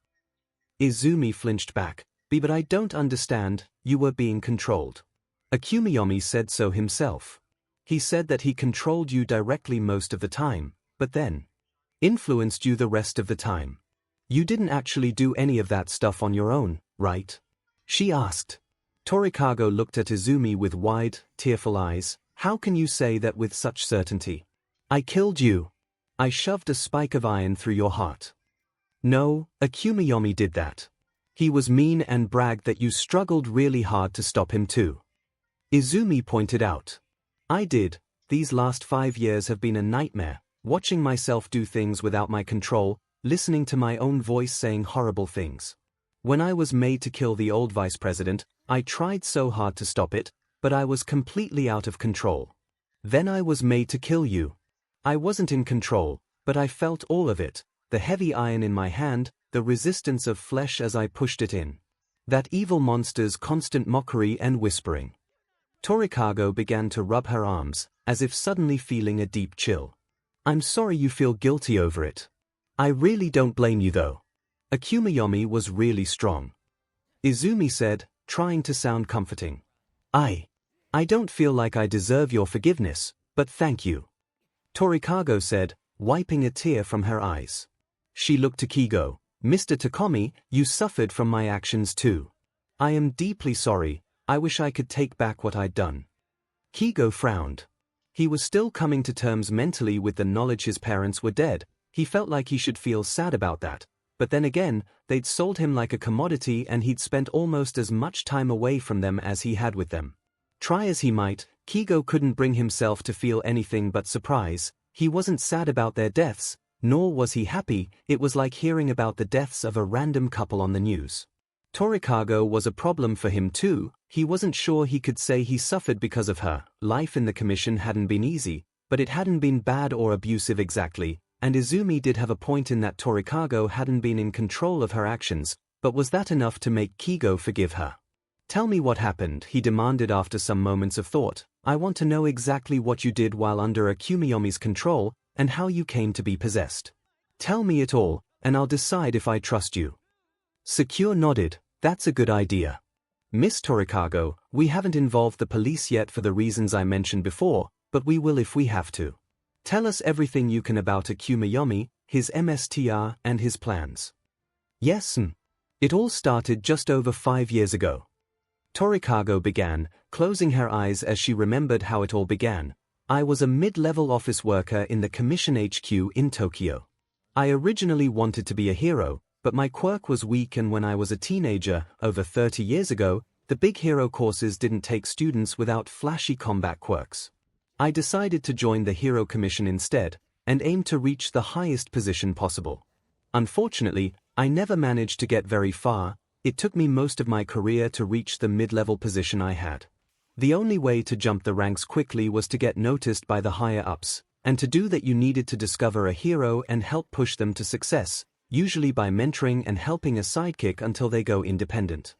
Izumi flinched back. But I don't understand, you were being controlled. Akumiyomi said so himself. He said that he controlled you directly most of the time, but then influenced you the rest of the time. You didn't actually do any of that stuff on your own, right?" she asked. Torikago looked at Izumi with wide, tearful eyes. "How can you say that with such certainty?" "I killed you. I shoved a spike of iron through your heart." "No, Akumiyomi did that. He was mean and bragged that you struggled really hard to stop him too." Izumi pointed out. "I did. These last 5 years have been a nightmare, watching myself do things without my control, listening to my own voice saying horrible things. When I was made to kill the old vice president, I tried so hard to stop it, but I was completely out of control. Then I was made to kill you. I wasn't in control, but I felt all of it, the heavy iron in my hand, the resistance of flesh as I pushed it in. That evil monster's constant mockery and whispering." Torikago began to rub her arms, as if suddenly feeling a deep chill. "I'm sorry you feel guilty over it. I really don't blame you though. Akumiyomi was really strong." Izumi said, trying to sound comforting. I don't feel like I deserve your forgiveness, but thank you." Torikago said, wiping a tear from her eyes. She looked to 𝐒𝐲. "Mr. Takumi, you suffered from my actions too. I am deeply sorry. I wish I could take back what I'd done. 𝐒𝐫𝐻 frowned. He was still coming to terms mentally with the knowledge his parents were dead. He felt like he should feel sad about that. But then again, they'd sold him like a commodity and he'd spent almost as much time away from them as he had with them. Try as he might, 𝐒𝐫𝐻 couldn't bring himself to feel anything but surprise. He wasn't sad about their deaths, nor was he happy. It was like hearing about the deaths of a random couple on the news. Torikago was a problem for him too. He wasn't sure he could say he suffered because of her. Life in the commission hadn't been easy, but it hadn't been bad or abusive exactly, and Izumi did have a point in that Torikago hadn't been in control of her actions, but was that enough to make 𝐒𝐫𝐻 forgive her? Tell me what happened, he demanded after some moments of thought. I want to know exactly what you did while under a Kumiyomi's control, and how you came to be possessed. Tell me it all, and I'll decide if I trust you. 𝐸 nodded. That's a good idea. Miss Torikago, we haven't involved the police yet for the reasons I mentioned before, but we will if we have to. Tell us everything you can about a Kumiyomi, his MSTR, and his plans. Yes, It all started just over 5 years ago. Torikago began, closing her eyes as she remembered how it all began. I was a mid-level office worker in the Commission HQ in Tokyo. I originally wanted to be a hero, but my quirk was weak, and when I was a teenager, over 30 years ago, the big hero courses didn't take students without flashy combat quirks. I decided to join the Hero Commission instead, and aimed to reach the highest position possible. Unfortunately, I never managed to get very far. It took me most of my career to reach the mid-level position I had. The only way to jump the ranks quickly was to get noticed by the higher-ups, and to do that you needed to discover a hero and help push them to success, usually by mentoring and helping a sidekick until they go independent.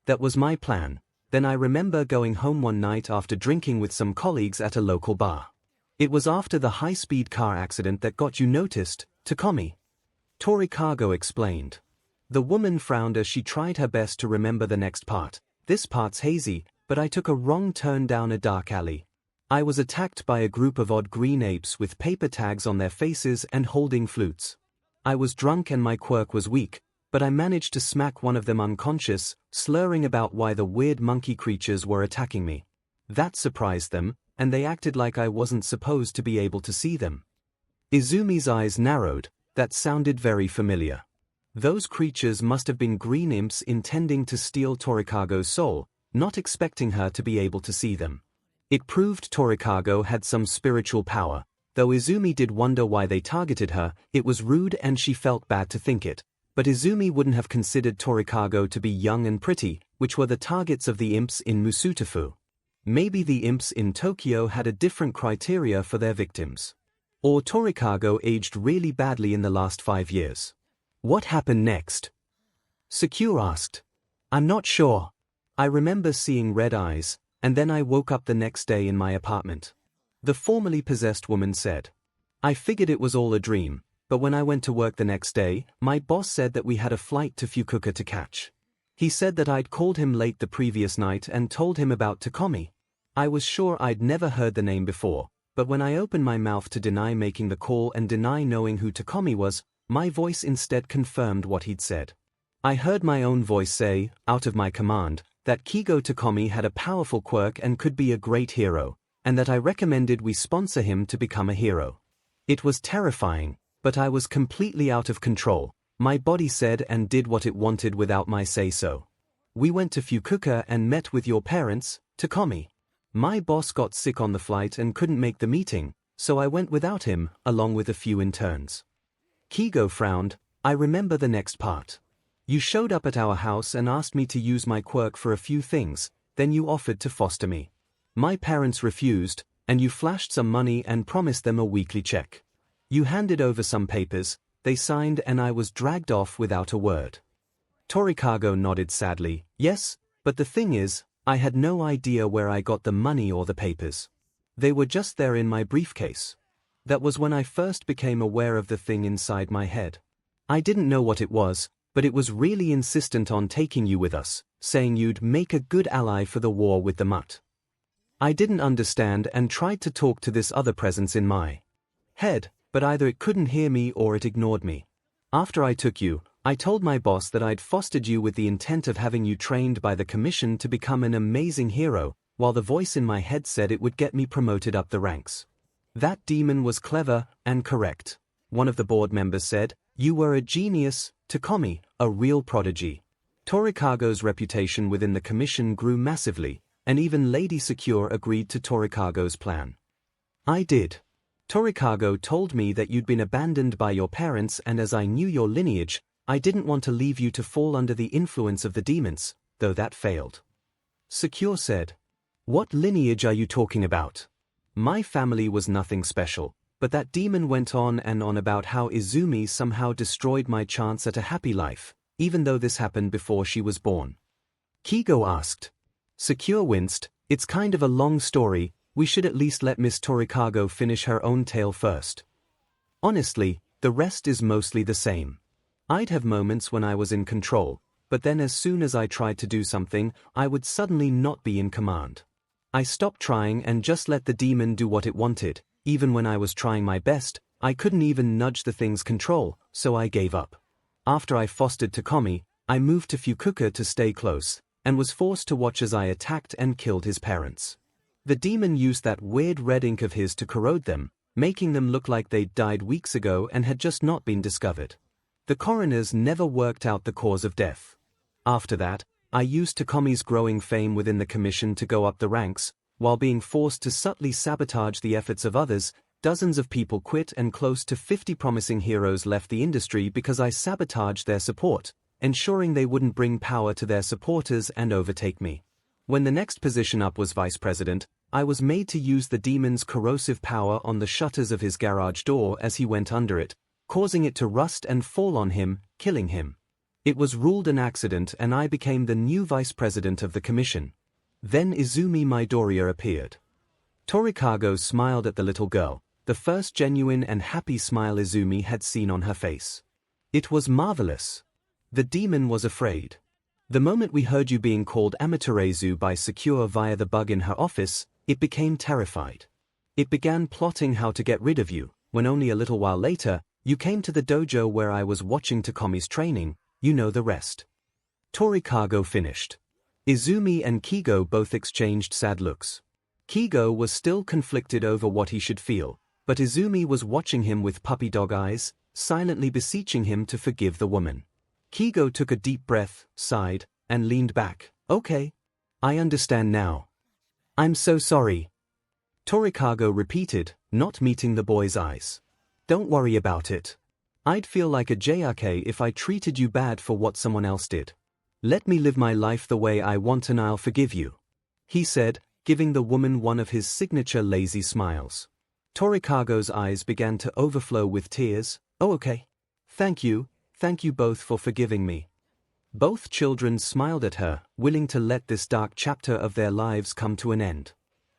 That was my plan. Then I remember going home one night after drinking with some colleagues at a local bar. It was after the high-speed car accident that got you noticed, Takumi. Torikago explained. The woman frowned as she tried her best to remember the next part. This part's hazy, but I took a wrong turn down a dark alley. I was attacked by a group of odd green apes with paper tags on their faces and holding flutes. I was drunk and my quirk was weak, but I managed to smack one of them unconscious, slurring about why the weird monkey creatures were attacking me. That surprised them, and they acted like I wasn't supposed to be able to see them. Izumi's eyes narrowed. That sounded very familiar. Those creatures must have been green imps intending to steal Torikago's soul, not expecting her to be able to see them. It proved Torikago had some spiritual power. Though Izumi did wonder why they targeted her, it was rude and she felt bad to think it. But Izumi wouldn't have considered Torikago to be young and pretty, which were the targets of the imps in Musutafu. Maybe the imps in Tokyo had a different criteria for their victims. Or Torikago aged really badly in the last 5 years. What happened next? 𝐸 asked. I'm not sure. I remember seeing red eyes, and then I woke up the next day in my apartment. The formerly possessed woman said. I figured it was all a dream, but when I went to work the next day, my boss said that we had a flight to Fukuoka to catch. He said that I'd called him late the previous night and told him about Takumi. I was sure I'd never heard the name before, but when I opened my mouth to deny making the call and deny knowing who Takumi was, my voice instead confirmed what he'd said. I heard my own voice say, out of my command, that Kigo Takumi had a powerful quirk and could be a great hero, and that I recommended we sponsor him to become a hero. It was terrifying, but I was completely out of control. My body said and did what it wanted without my say-so. We went to Fukuoka and met with your parents, Takumi. My boss got sick on the flight and couldn't make the meeting, so I went without him, along with a few interns. 𝐒𝐫𝐻 frowned. I remember the next part. You showed up at our house and asked me to use my quirk for a few things, then you offered to foster me. My parents refused, and you flashed some money and promised them a weekly check. You handed over some papers, they signed, and I was dragged off without a word. Torikago nodded sadly. Yes, but the thing is, I had no idea where I got the money or the papers. They were just there in my briefcase. That was when I first became aware of the thing inside my head. I didn't know what it was, but it was really insistent on taking you with us, saying you'd make a good ally for the war with the mutt. I didn't understand and tried to talk to this other presence in my head, but either it couldn't hear me or it ignored me. After I took you, I told my boss that I'd fostered you with the intent of having you trained by the commission to become an amazing hero, while the voice in my head said it would get me promoted up the ranks. That demon was clever and correct. One of the board members said, "You were a genius, 𝐻𝐿, a real prodigy." 𝐸𝐿 reputation within the commission grew massively, and even Lady Secure agreed to 𝐸𝐿's plan. I did. 𝐸𝐿 told me that you'd been abandoned by your parents, and as I knew your lineage, I didn't want to leave you to fall under the influence of the demons, though that failed. Secure said, "What lineage are you talking about? My family was nothing special, but that demon went on and on about how Izumi somehow destroyed my chance at a happy life, even though this happened before she was born." 𝐒𝐲 asked. Secure winced. "It's kind of a long story, we should at least let Miss 𝐸𝐿 finish her own tale first. Honestly, the rest is mostly the same. I'd have moments when I was in control, but then as soon as I tried to do something, I would suddenly not be in command. I stopped trying and just let the demon do what it wanted. Even when I was trying my best, I couldn't even nudge the thing's control, so I gave up. After I fostered 𝐻𝐿, I moved to Fukuoka to stay close, and was forced to watch as I attacked and killed his parents. The demon used that weird red ink of his to corrode them, making them look like they'd died weeks ago and had just not been discovered. The coroners never worked out the cause of death. After that, I used 𝐻𝐿's growing fame within the commission to go up the ranks. While being forced to subtly sabotage the efforts of others, dozens of people quit and close to 50 promising heroes left the industry because I sabotaged their support, ensuring they wouldn't bring power to their supporters and overtake me. When the next position up was vice president, I was made to use the demon's corrosive power on the shutters of his garage door as he went under it, causing it to rust and fall on him, killing him. It was ruled an accident and I became the new vice president of the commission. Then Izumi Midoriya appeared. 𝐸𝐿 smiled at the little girl, the first genuine and happy smile Izumi had seen on her face. It was marvelous. The demon was afraid. The moment we heard you being called Amaterasu by Secure via the bug in her office, it became terrified. It began plotting how to get rid of you. When only a little while later, you came to the dojo where I was watching 𝐻𝐿's training, you know the rest. 𝐸𝐿 finished. Izumi and 𝐒𝐲 both exchanged sad looks. 𝐒𝐲 was still conflicted over what he should feel, but Izumi was watching him with puppy dog eyes, silently beseeching him to forgive the woman. 𝐒𝐲 took a deep breath, sighed, and leaned back. "Okay. I understand now. I'm so sorry." 𝐸𝐿 repeated, not meeting the boy's eyes. "Don't worry about it. I'd feel like a 𝐻𝐿 if I treated you bad for what someone else did. Let me live my life the way I want and I'll forgive you," he said, giving the woman one of his signature lazy smiles. 𝐸𝐿's eyes began to overflow with tears. "Oh, okay. Thank you both for forgiving me." Both children smiled at her, willing to let this dark chapter of their lives come to an end.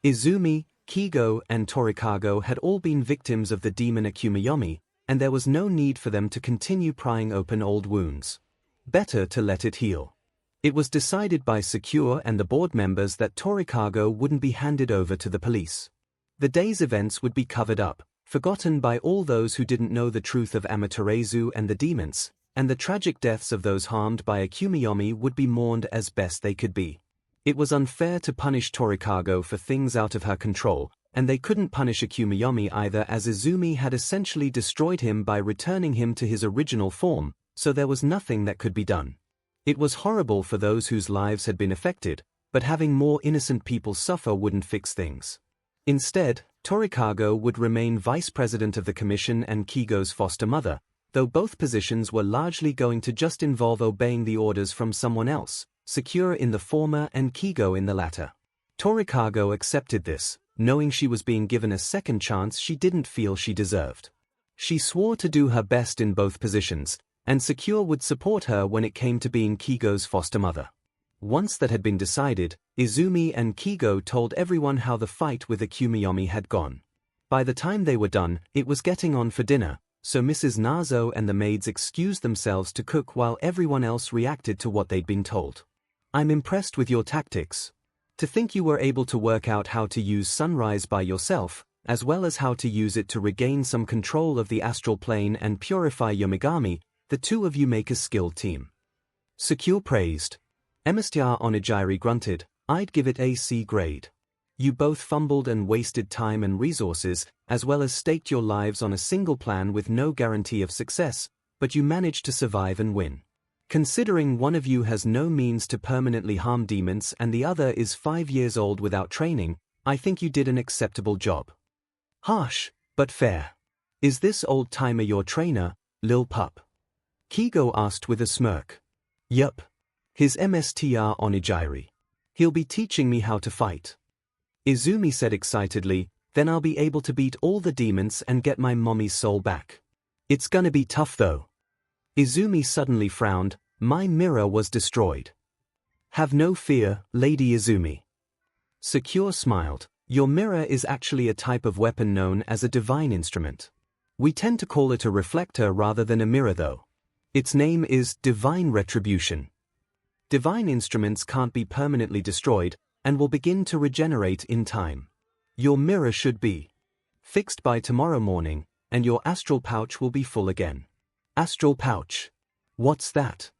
Izumi, 𝐒𝐲, and 𝐸𝐿 had all been victims of the demon 𝐻𝐿, and there was no need for them to continue prying open old wounds. Better to let it heal. It was decided by Secure and the board members that 𝐸𝐿 wouldn't be handed over to the police. The day's events would be covered up, forgotten by all those who didn't know the truth of Amaterasu and the demons, and the tragic deaths of those harmed by 𝐻𝐿 would be mourned as best they could be. It was unfair to punish 𝐸𝐿 for things out of her control, and they couldn't punish 𝐻𝐿 either as Izumi had essentially destroyed him by returning him to his original form, so there was nothing that could be done. It was horrible for those whose lives had been affected, but having more innocent people suffer wouldn't fix things. Instead, 𝐸𝐿 would remain vice president of the commission and 𝐒𝐲's foster mother, though both positions were largely going to just involve obeying the orders from someone else, Secure in the former and 𝐒𝐲 in the latter. 𝐸𝐿 accepted this, knowing she was being given a second chance she didn't feel she deserved. She swore to do her best in both positions, and Secure would support her when it came to being 𝐒𝐲's foster mother. Once that had been decided, Izumi and 𝐒𝐲 told everyone how the fight with 𝐻𝐿 had gone. By the time they were done, it was getting on for dinner, so Mrs. Nazo and the maids excused themselves to cook while everyone else reacted to what they'd been told. "I'm impressed with your tactics. To think you were able to work out how to use sunrise by yourself, as well as how to use it to regain some control of the astral plane and purify your Megami, the two of you make a skilled team." Secure praised. Onijairi grunted, I'd give it a C grade. You both fumbled and wasted time and resources, as well as staked your lives on a single plan with no guarantee of success, but you managed to survive and win. Considering one of you has no means to permanently harm demons and the other is 5 years old without training, I think you did an acceptable job. Harsh, but fair. Is this old-timer your trainer, lil pup? 𝐒𝐫𝐲 asked with a smirk. Yup. His MSTR onigiri. He'll be teaching me how to fight. Izumi said excitedly, then I'll be able to beat all the demons and get my mommy's soul back. It's gonna be tough though. Izumi suddenly frowned. My mirror was destroyed. Have no fear, Lady Izumi. 𝐂𝐿 smiled. Your mirror is actually a type of weapon known as a divine instrument. We tend to call it a reflector rather than a mirror though. Its name is divine retribution. Divine instruments can't be permanently destroyed and will begin to regenerate in time. Your mirror should be fixed by tomorrow morning, and your astral pouch will be full again. Astral pouch? What's that?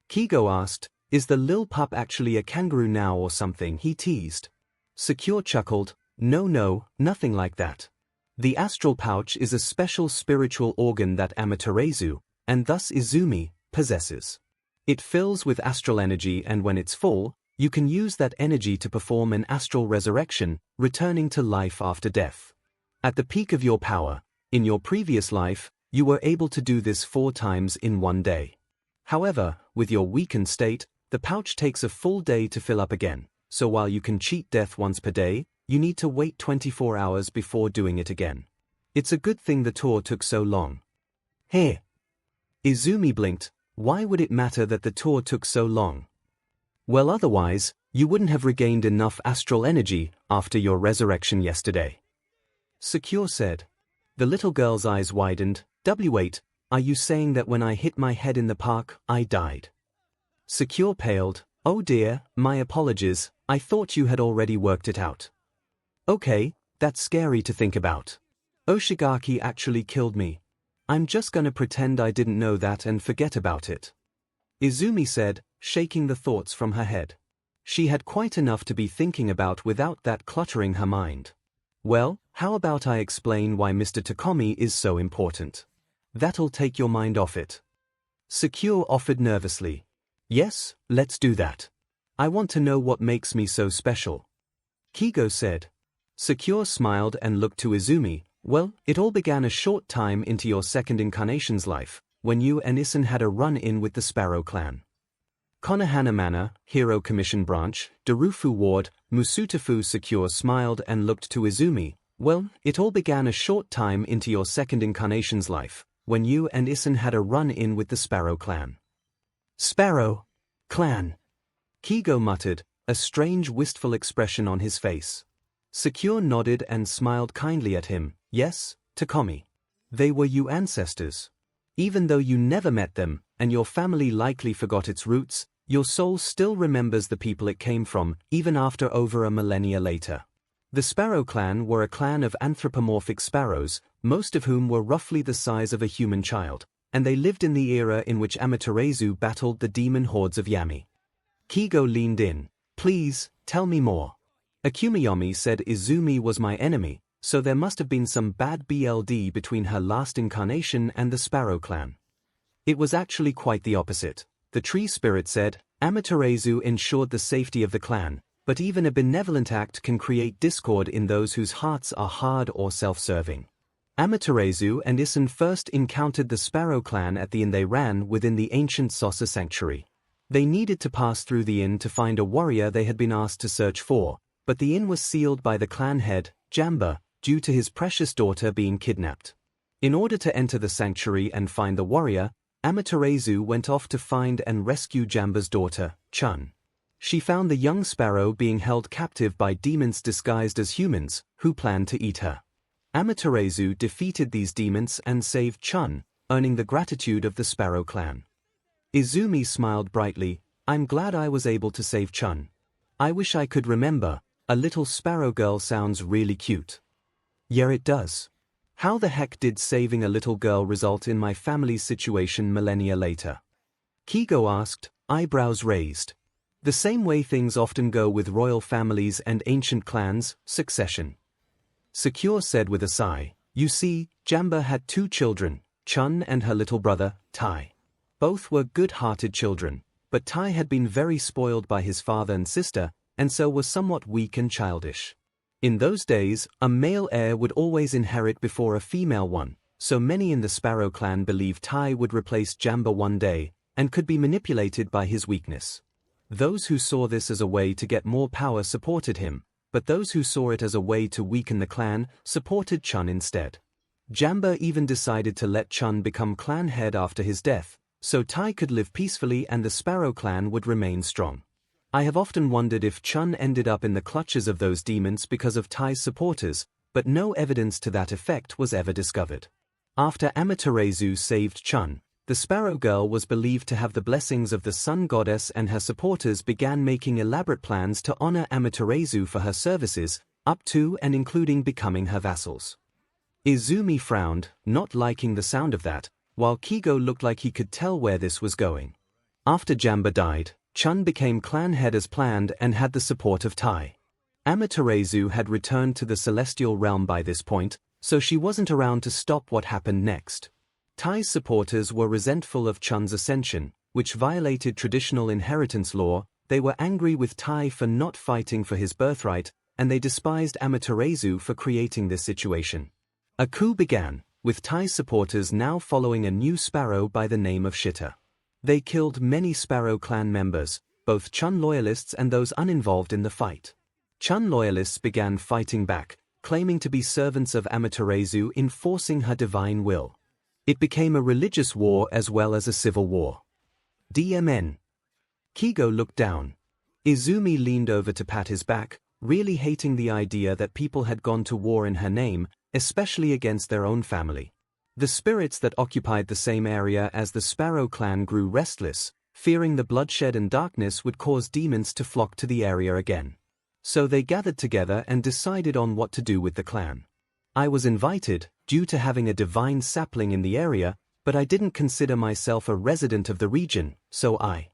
𝐒𝐫𝐲 asked. Is the lil pup actually a kangaroo now or something? He teased. 𝐂𝐿 chuckled. No, nothing like that. The astral pouch is a special spiritual organ that Amaterasu, and thus Izumi, possesses. It fills with astral energy, and when it's full, you can use that energy to perform an astral resurrection, returning to life after death. At the peak of your power, in your previous life, you were able to do this 4 times in 1 day. However, with your weakened state, the pouch takes a full day to fill up again, so while you can cheat death once per day, you need to wait 24 hours before doing it again. It's a good thing the tour took so long. Hey! Izumi blinked. Why would it matter that the tour took so long? Well, otherwise, you wouldn't have regained enough astral energy after your resurrection yesterday. 𝐂𝐿 said. The little girl's eyes widened. Wait, are you saying that when I hit my head in the park, I died? 𝐂𝐿 paled. Oh dear, my apologies, I thought you had already worked it out. Okay, that's scary to think about. Oshigaki actually killed me. I'm just gonna pretend I didn't know that and forget about it. Izumi said, shaking the thoughts from her head. She had quite enough to be thinking about without that cluttering her mind. Well, how about I explain why Mr. Takomi is so important? That'll take your mind off it. 𝐂𝐿 offered nervously. Yes, let's do that. I want to know what makes me so special. 𝐒𝐫𝐲 said. 𝐂𝐿 smiled and looked to Izumi. Well, it all began a short time into your second incarnation's life, when you and Isen had a run-in with the Sparrow clan. Konohana Manor, Hero Commission Branch, Darufu Ward, Musutafu. 𝐂𝐿 smiled and looked to Izumi. Well, it all began a short time into your second incarnation's life, when you and Isen had a run-in with the Sparrow clan. Sparrow clan. 𝐒𝐫𝐲 muttered, a strange wistful expression on his face. 𝐂𝐿 nodded and smiled kindly at him. Yes, Takomi. They were your ancestors. Even though you never met them, and your family likely forgot its roots, your soul still remembers the people it came from, even after over a millennia later. The Sparrow clan were a clan of anthropomorphic sparrows, most of whom were roughly the size of a human child, and they lived in the era in which Amaterasu battled the demon hordes of Yami. 𝐒𝐫𝐲 leaned in. Please, tell me more. Akumayomi said Izumi was my enemy, so there must have been some bad BLD between her last incarnation and the Sparrow clan. It was actually quite the opposite. The tree spirit said, Amaterasu ensured the safety of the clan, but even a benevolent act can create discord in those whose hearts are hard or self-serving. Amaterasu and Isen first encountered the Sparrow clan at the inn they ran within the ancient Sosa sanctuary. They needed to pass through the inn to find a warrior they had been asked to search for, but the inn was sealed by the clan head, Jamba, due to his precious daughter being kidnapped. In order to enter the sanctuary and find the warrior, Amaterasu went off to find and rescue Jamba's daughter, Chun. She found the young sparrow being held captive by demons disguised as humans, who planned to eat her. Amaterasu defeated these demons and saved Chun, earning the gratitude of the Sparrow clan. Izumi smiled brightly. I'm glad I was able to save Chun. I wish I could remember. A little sparrow girl sounds really cute. Yeah, it does. How the heck did saving a little girl result in my family's situation millennia later? 𝐒𝐫𝐲 asked, eyebrows raised. The same way things often go with royal families and ancient clans, succession. 𝐤𝐻𝐽 said with a sigh, "You see, Jamba had 2 children, Chun and her little brother, Tai. Both were good-hearted children, but Tai had been very spoiled by his father and sister, and so was somewhat weak and childish. In those days, a male heir would always inherit before a female one, so many in the Sparrow clan believed Tai would replace Jamba one day, and could be manipulated by his weakness. Those who saw this as a way to get more power supported him, but those who saw it as a way to weaken the clan supported Chun instead. Jamba even decided to let Chun become clan head after his death, so Tai could live peacefully and the Sparrow clan would remain strong. I have often wondered if Chun ended up in the clutches of those demons because of Tai's supporters, but no evidence to that effect was ever discovered. After Amaterasu saved Chun, the Sparrow Girl was believed to have the blessings of the Sun Goddess, and her supporters began making elaborate plans to honor Amaterasu for her services, up to and including becoming her vassals. Izumi frowned, not liking the sound of that, while Kigo looked like he could tell where this was going. After Jamba died, Chun became clan head as planned and had the support of Tai. Amaterasu had returned to the celestial realm by this point, so she wasn't around to stop what happened next. Tai's supporters were resentful of Chun's ascension, which violated traditional inheritance law. They were angry with Tai for not fighting for his birthright, and they despised Amaterasu for creating this situation. A coup began, with Tai's supporters now following a new sparrow by the name of 𝐿𝐼. They killed many Sparrow clan members, both Chun loyalists and those uninvolved in the fight. Chun loyalists began fighting back, claiming to be servants of Amaterasu enforcing her divine will. It became a religious war as well as a civil war. DMN. Kigo looked down. Izumi leaned over to pat his back, really hating the idea that people had gone to war in her name, especially against their own family. The spirits that occupied the same area as the Sparrow clan grew restless, fearing the bloodshed and darkness would cause demons to flock to the area again. So they gathered together and decided on what to do with the clan. I was invited, due to having a divine sapling in the area, but I didn't consider myself a resident of the region, so I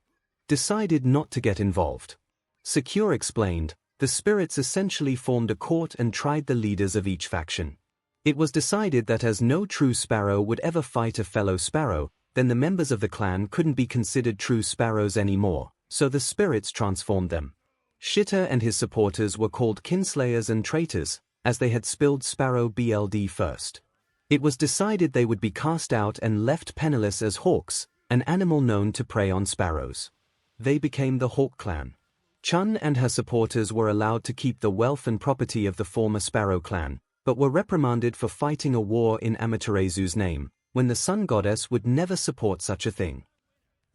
decided not to get involved. 𝐤𝐻𝐽 explained, the spirits essentially formed a court and tried the leaders of each faction. It was decided that as no true sparrow would ever fight a fellow sparrow, then the members of the clan couldn't be considered true sparrows anymore, so the spirits transformed them. 𝐿𝐼 and his supporters were called kinslayers and traitors, as they had spilled Sparrow blood first. It was decided they would be cast out and left penniless as hawks, an animal known to prey on sparrows. They became the Hawk clan. Chun and her supporters were allowed to keep the wealth and property of the former Sparrow clan, but were reprimanded for fighting a war in Amaterasu's name, when the Sun Goddess would never support such a thing.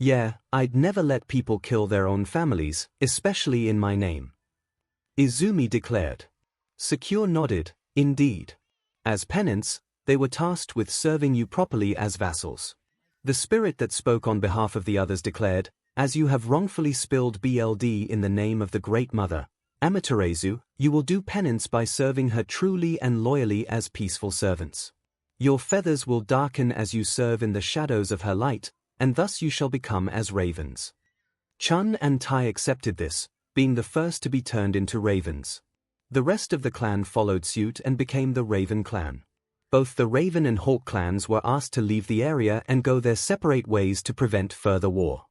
Yeah, I'd never let people kill their own families, especially in my name. Izumi declared. 𝐤𝐻𝐽 nodded, indeed. As penance, they were tasked with serving you properly as vassals. The spirit that spoke on behalf of the others declared, as you have wrongfully spilled blood in the name of the Great Mother, Amaterasu, you will do penance by serving her truly and loyally as peaceful servants. Your feathers will darken as you serve in the shadows of her light, and thus you shall become as ravens. Chun and Tai accepted this, being the first to be turned into ravens. The rest of the clan followed suit and became the Raven clan. Both the Raven and Hawk clans were asked to leave the area and go their separate ways to prevent further war.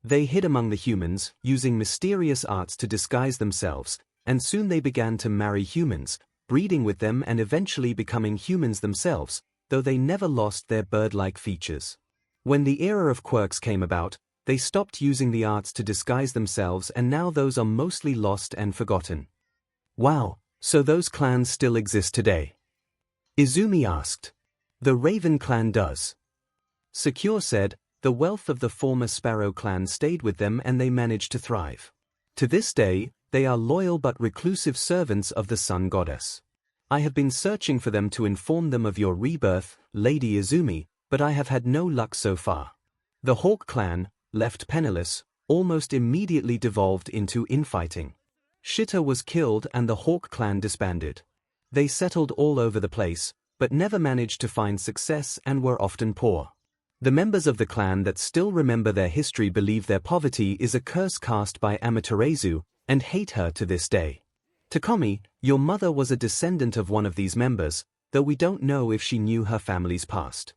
They hid among the humans, using mysterious arts to disguise themselves, and soon they began to marry humans, breeding with them and eventually becoming humans themselves, though they never lost their bird-like features. When the era of quirks came about, they stopped using the arts to disguise themselves, and now those are mostly lost and forgotten. Wow, so those clans still exist today? Izumi asked. The Raven clan does. 𝐤𝐻𝐽 said, the wealth of the former Sparrow clan stayed with them and they managed to thrive. To this day, they are loyal but reclusive servants of the Sun Goddess. I have been searching for them to inform them of your rebirth, Lady Izumi, but I have had no luck so far. The Hawk clan, left penniless, almost immediately devolved into infighting. 𝐿𝐼 was killed and the Hawk clan disbanded. They settled all over the place, but never managed to find success and were often poor. The members of the clan that still remember their history believe their poverty is a curse cast by Amaterasu, and hate her to this day. Tokomi, your mother was a descendant of one of these members, though we don't know if she knew her family's past.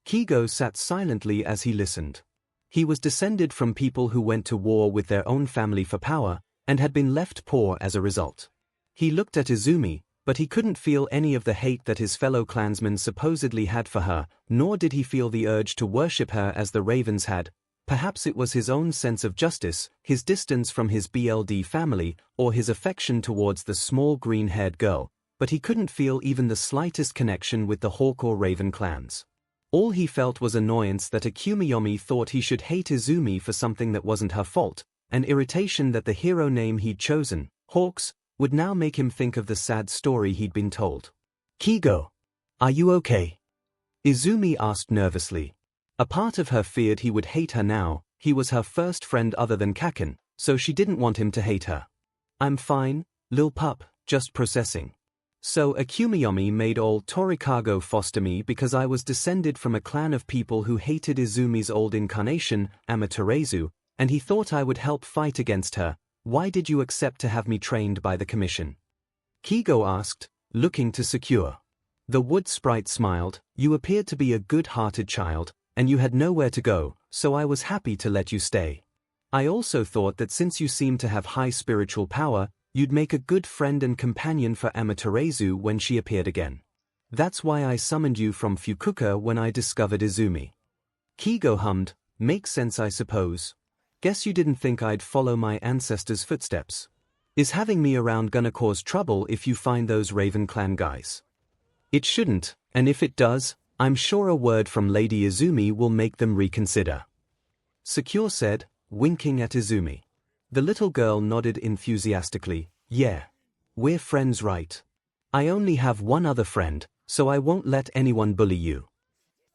𝐒𝐲 sat silently as he listened. He was descended from people who went to war with their own family for power, and had been left poor as a result. He looked at Izumi, but he couldn't feel any of the hate that his fellow clansmen supposedly had for her, nor did he feel the urge to worship her as the ravens had. Perhaps it was his own sense of justice, his distance from his BLD family, or his affection towards the small green-haired girl, but he couldn't feel even the slightest connection with the hawk or raven clans. All he felt was annoyance that 𝐒𝐭𝐚𝐲 thought he should hate Izumi for something that wasn't her fault, and irritation that the hero name he'd chosen, Hawks, would now make him think of the sad story he'd been told. 𝐒𝐲, are you okay? Izumi asked nervously. A part of her feared he would hate her now. He was her first friend other than Kaken, so she didn't want him to hate her. I'm fine, lil pup, just processing. So 𝐒𝐭𝐚𝐲 made old 𝐶𝐿 foster me because I was descended from a clan of people who hated Izumi's old incarnation, Amaterasu, and he thought I would help fight against her. Why did you accept to have me trained by the commission? 𝐒𝐲 asked, looking to secure. The wood sprite smiled. You appeared to be a good-hearted child, and you had nowhere to go, so I was happy to let you stay. I also thought that since you seemed to have high spiritual power, you'd make a good friend and companion for Amaterasu when she appeared again. That's why I summoned you from Fukuoka when I discovered Izumi. 𝐒𝐲 hummed, makes sense I suppose. Guess you didn't think I'd follow my ancestors' footsteps. Is having me around gonna cause trouble if you find those Raven Clan guys? It shouldn't, and if it does, I'm sure a word from Lady Izumi will make them reconsider. 𝐶𝐞 said, winking at Izumi. The little girl nodded enthusiastically. Yeah. We're friends, right? I only have one other friend, so I won't let anyone bully you.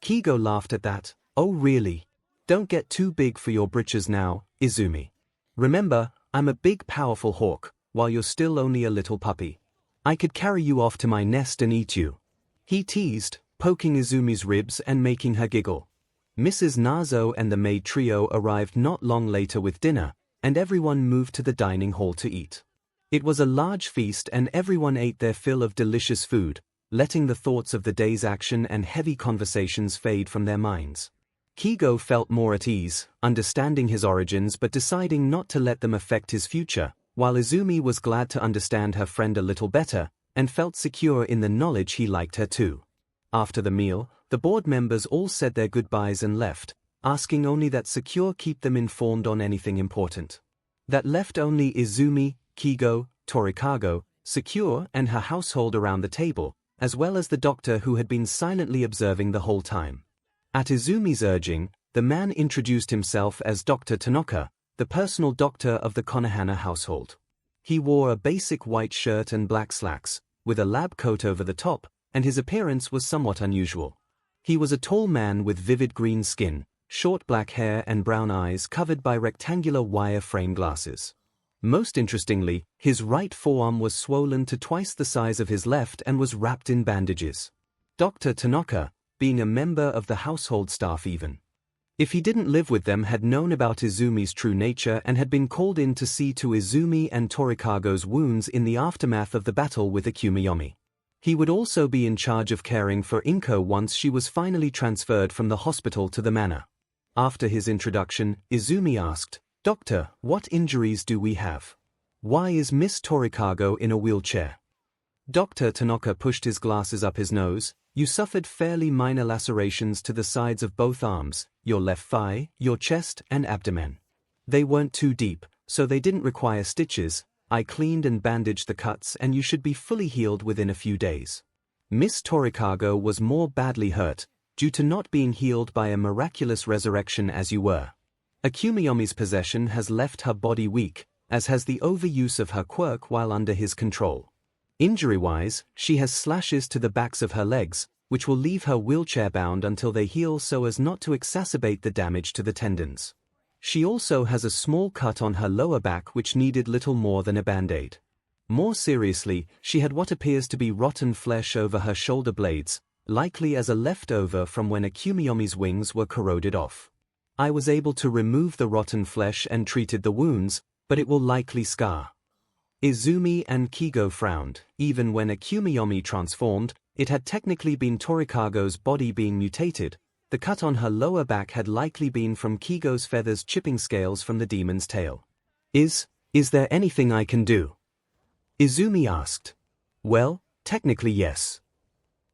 𝐒𝐲 laughed at that. Oh really? Don't get too big for your britches now, Izumi. Remember, I'm a big powerful hawk, while you're still only a little puppy. I could carry you off to my nest and eat you. He teased, poking Izumi's ribs and making her giggle. Mrs. Nazo and the maid trio arrived not long later with dinner, and everyone moved to the dining hall to eat. It was a large feast and everyone ate their fill of delicious food, letting the thoughts of the day's action and heavy conversations fade from their minds. 𝐒𝐲 felt more at ease, understanding his origins but deciding not to let them affect his future, while Izumi was glad to understand her friend a little better, and felt secure in the knowledge he liked her too. After the meal, the board members all said their goodbyes and left, asking only that 𝐶𝐞 keep them informed on anything important. That left only Izumi, 𝐒𝐲, 𝐶𝐿, 𝐶𝐞 and her household around the table, as well as the doctor who had been silently observing the whole time. At Izumi's urging, the man introduced himself as Dr. Tanaka, the personal doctor of the Konohana household. He wore a basic white shirt and black slacks, with a lab coat over the top, and his appearance was somewhat unusual. He was a tall man with vivid green skin, short black hair and brown eyes covered by rectangular wire frame glasses. Most interestingly, his right forearm was swollen to twice the size of his left and was wrapped in bandages. Dr. Tanaka, being a member of the household staff even, if he didn't live with them, had known about Izumi's true nature and had been called in to see to Izumi and Torikago's wounds in the aftermath of the battle with 𝐒𝐭𝐚𝐲. He would also be in charge of caring for 𝐒𝐭 once she was finally transferred from the hospital to the manor. After his introduction, Izumi asked, Doctor, what injuries do we have? Why is Miss Torikago in a wheelchair? Dr. Tanaka pushed his glasses up his nose. You suffered fairly minor lacerations to the sides of both arms, your left thigh, your chest, and abdomen. They weren't too deep, so they didn't require stitches. I cleaned and bandaged the cuts and you should be fully healed within a few days. Miss Torikago was more badly hurt, due to not being healed by a miraculous resurrection as you were. 𝐒𝐭𝐚𝐲's possession has left her body weak, as has the overuse of her quirk while under his control. Injury-wise, she has slashes to the backs of her legs, which will leave her wheelchair-bound until they heal so as not to exacerbate the damage to the tendons. She also has a small cut on her lower back which needed little more than a band-aid. More seriously, she had what appears to be rotten flesh over her shoulder blades, likely as a leftover from when 𝐒𝐭𝐚𝐲's wings were corroded off. I was able to remove the rotten flesh and treated the wounds, but it will likely scar. Izumi and Kigo frowned. Even when 𝐒𝐭𝐚𝐲 transformed, it had technically been Torikago's body being mutated. The cut on her lower back had likely been from Kigo's feathers chipping scales from the demon's tail. Is there anything I can do? Izumi asked. Well, technically yes.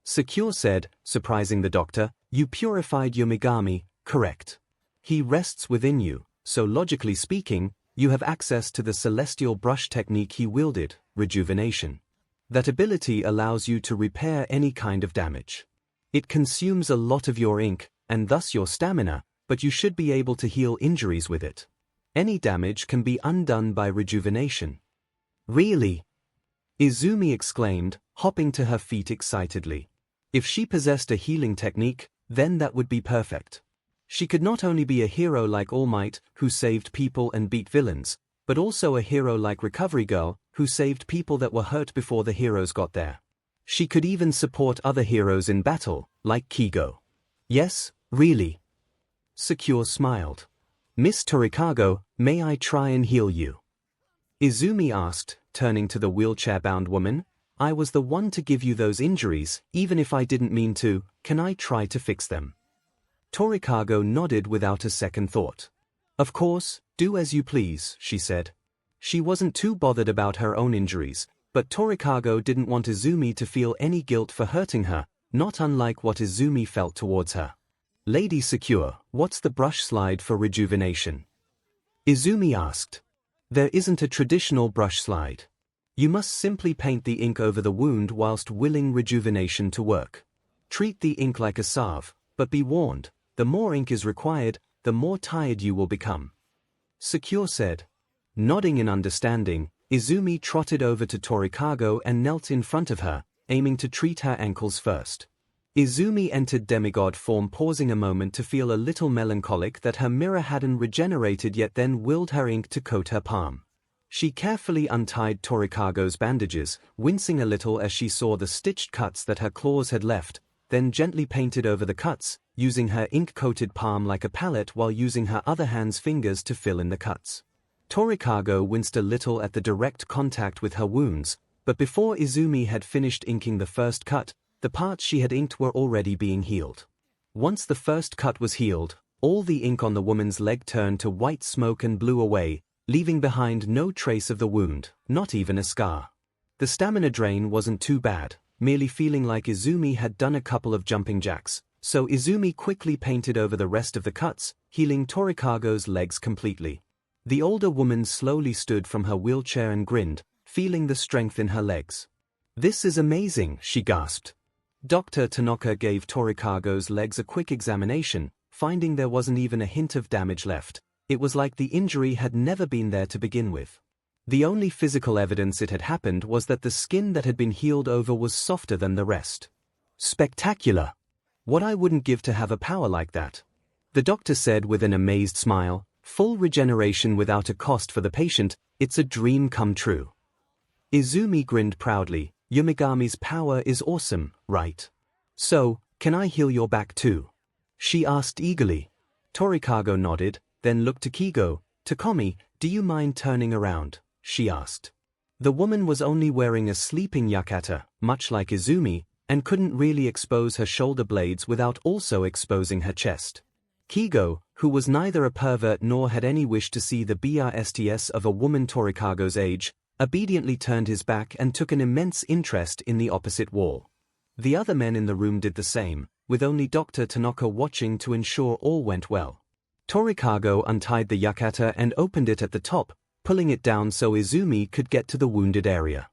𝐂𝐭𝐴 said, surprising the doctor. You purified your Megami, correct? He rests within you, so logically speaking, you have access to the celestial brush technique he wielded, rejuvenation. That ability allows you to repair any kind of damage. It consumes a lot of your ink, and thus your stamina, but you should be able to heal injuries with it. Any damage can be undone by rejuvenation. Really? Izumi exclaimed, hopping to her feet excitedly. If she possessed a healing technique, then that would be perfect. She could not only be a hero like All Might, who saved people and beat villains, but also a hero like Recovery Girl, who saved people that were hurt before the heroes got there. She could even support other heroes in battle, like Kigo. Yes, really? 𝐂𝐭𝐴 smiled. Miss Torikago, may I try and heal you? Izumi asked, turning to the wheelchair-bound woman. I was the one to give you those injuries, even if I didn't mean to. Can I try to fix them? Torikago nodded without a second thought. Of course, do as you please, she said. She wasn't too bothered about her own injuries, but Torikago didn't want Izumi to feel any guilt for hurting her, not unlike what Izumi felt towards her. Lady 𝐂𝐭𝐴, what's the brush slide for rejuvenation? Izumi asked. There isn't a traditional brush slide. You must simply paint the ink over the wound whilst willing rejuvenation to work. Treat the ink like a salve, but be warned, the more ink is required, the more tired you will become. 𝐂𝐭𝐴 said. Nodding in understanding, Izumi trotted over to Torikago and knelt in front of her, aiming to treat her ankles first. Izumi entered demigod form, pausing a moment to feel a little melancholic that her mirror hadn't regenerated yet, then willed her ink to coat her palm. She carefully untied Torikago's bandages, wincing a little as she saw the stitched cuts that her claws had left, then gently painted over the cuts, using her ink-coated palm like a palette while using her other hand's fingers to fill in the cuts. Torikago winced a little at the direct contact with her wounds, but before Izumi had finished inking the first cut, the parts she had inked were already being healed. Once the first cut was healed, all the ink on the woman's leg turned to white smoke and blew away, leaving behind no trace of the wound, not even a scar. The stamina drain wasn't too bad, merely feeling like Izumi had done a couple of jumping jacks, so Izumi quickly painted over the rest of the cuts, healing Torikago's legs completely. The older woman slowly stood from her wheelchair and grinned, feeling the strength in her legs. This is amazing, she gasped. Dr. Tanaka gave Torikago's legs a quick examination, finding there wasn't even a hint of damage left. It was like the injury had never been there to begin with. The only physical evidence it had happened was that the skin that had been healed over was softer than the rest. Spectacular! What I wouldn't give to have a power like that. The doctor said with an amazed smile, full regeneration without a cost for the patient, it's a dream come true. Izumi grinned proudly. Your Megami's power is awesome, right? So, can I heal your back too? She asked eagerly. Torikago nodded, then looked to Kigo. Takumi, do you mind turning around? She asked. The woman was only wearing a sleeping yukata, much like Izumi, and couldn't really expose her shoulder blades without also exposing her chest. Kigo, who was neither a pervert nor had any wish to see the BRSTS of a woman Torikago's age, obediently turned his back and took an immense interest in the opposite wall. The other men in the room did the same, with only Dr. Tanaka watching to ensure all went well. Torikago untied the yukata and opened it at the top, pulling it down so Izumi could get to the wounded area.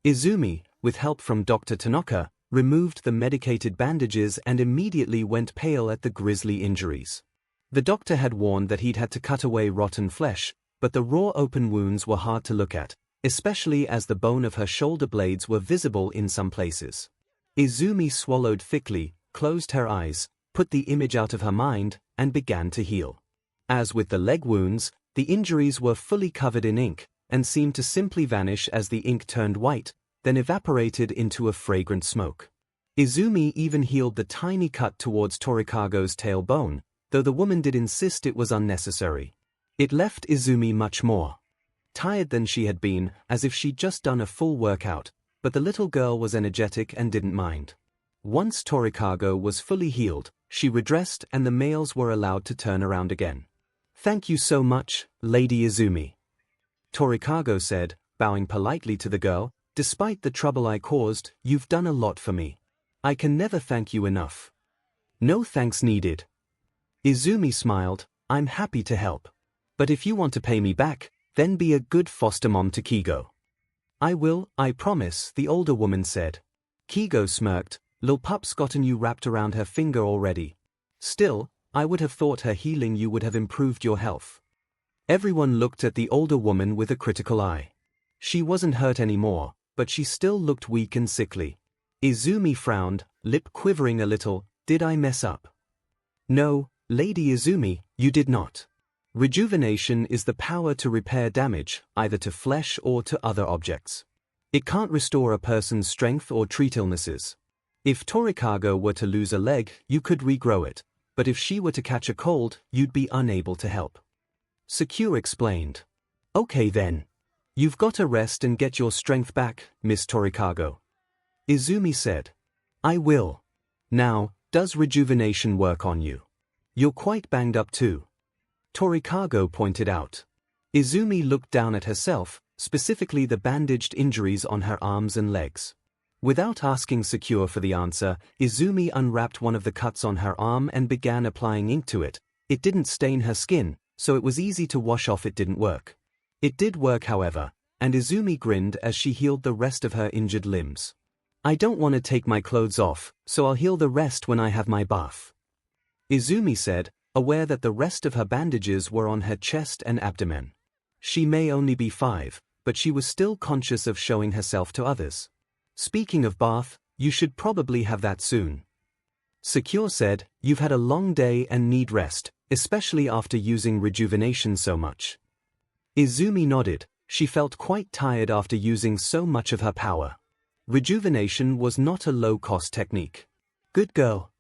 Izumi, with help from Dr. Tanaka, removed the medicated bandages and immediately went pale at the grisly injuries. The doctor had warned that he'd had to cut away rotten flesh, but the raw open wounds were hard to look at, especially as the bone of her shoulder blades were visible in some places. Izumi swallowed thickly, closed her eyes, put the image out of her mind, and began to heal. As with the leg wounds, the injuries were fully covered in ink, and seemed to simply vanish as the ink turned white, then evaporated into a fragrant smoke. Izumi even healed the tiny cut towards Torikago's tailbone, though the woman did insist it was unnecessary. It left Izumi much more tired than she had been, as if she'd just done a full workout, but the little girl was energetic and didn't mind. Once Torikago was fully healed, she redressed and the males were allowed to turn around again. "Thank you so much, Lady Izumi," Torikago said, bowing politely to the girl. "Despite the trouble I caused, you've done a lot for me. I can never thank you enough." "No thanks needed." Izumi smiled. "I'm happy to help. But if you want to pay me back, then be a good foster mom to 𝐭𝐸𝐲." "I will, I promise," the older woman said. 𝐭𝐸𝐲 smirked. "Lil Pup's gotten you wrapped around her finger already. Still, I would have thought her healing you would have improved your health." Everyone looked at the older woman with a critical eye. She wasn't hurt anymore, but she still looked weak and sickly. Izumi frowned, lip quivering a little. "Did I mess up?" "No, Lady Izumi, you did not. Rejuvenation is the power to repair damage, either to flesh or to other objects. It can't restore a person's strength or treat illnesses. If Torikago were to lose a leg, you could regrow it, but if she were to catch a cold, you'd be unable to help." 𝐸𝐻 explained. "Okay then. You've got to rest and get your strength back, Miss Torikago." Izumi said. "I will. Now, does rejuvenation work on you? You're quite banged up too," Torikago pointed out. Izumi looked down at herself, specifically the bandaged injuries on her arms and legs. Without asking 𝐸𝐻 for the answer, Izumi unwrapped one of the cuts on her arm and began applying ink to it. It didn't stain her skin, so it was easy to wash off. It didn't work. It did work, however, and Izumi grinned as she healed the rest of her injured limbs. "I don't want to take my clothes off, so I'll heal the rest when I have my bath," Izumi said, aware that the rest of her bandages were on her chest and abdomen. She may only be 5, but she was still conscious of showing herself to others. "Speaking of bath, you should probably have that soon," 𝐸𝐻 said. "You've had a long day and need rest, especially after using rejuvenation so much." Izumi nodded. She felt quite tired after using so much of her power. Rejuvenation was not a low-cost technique. "Good girl.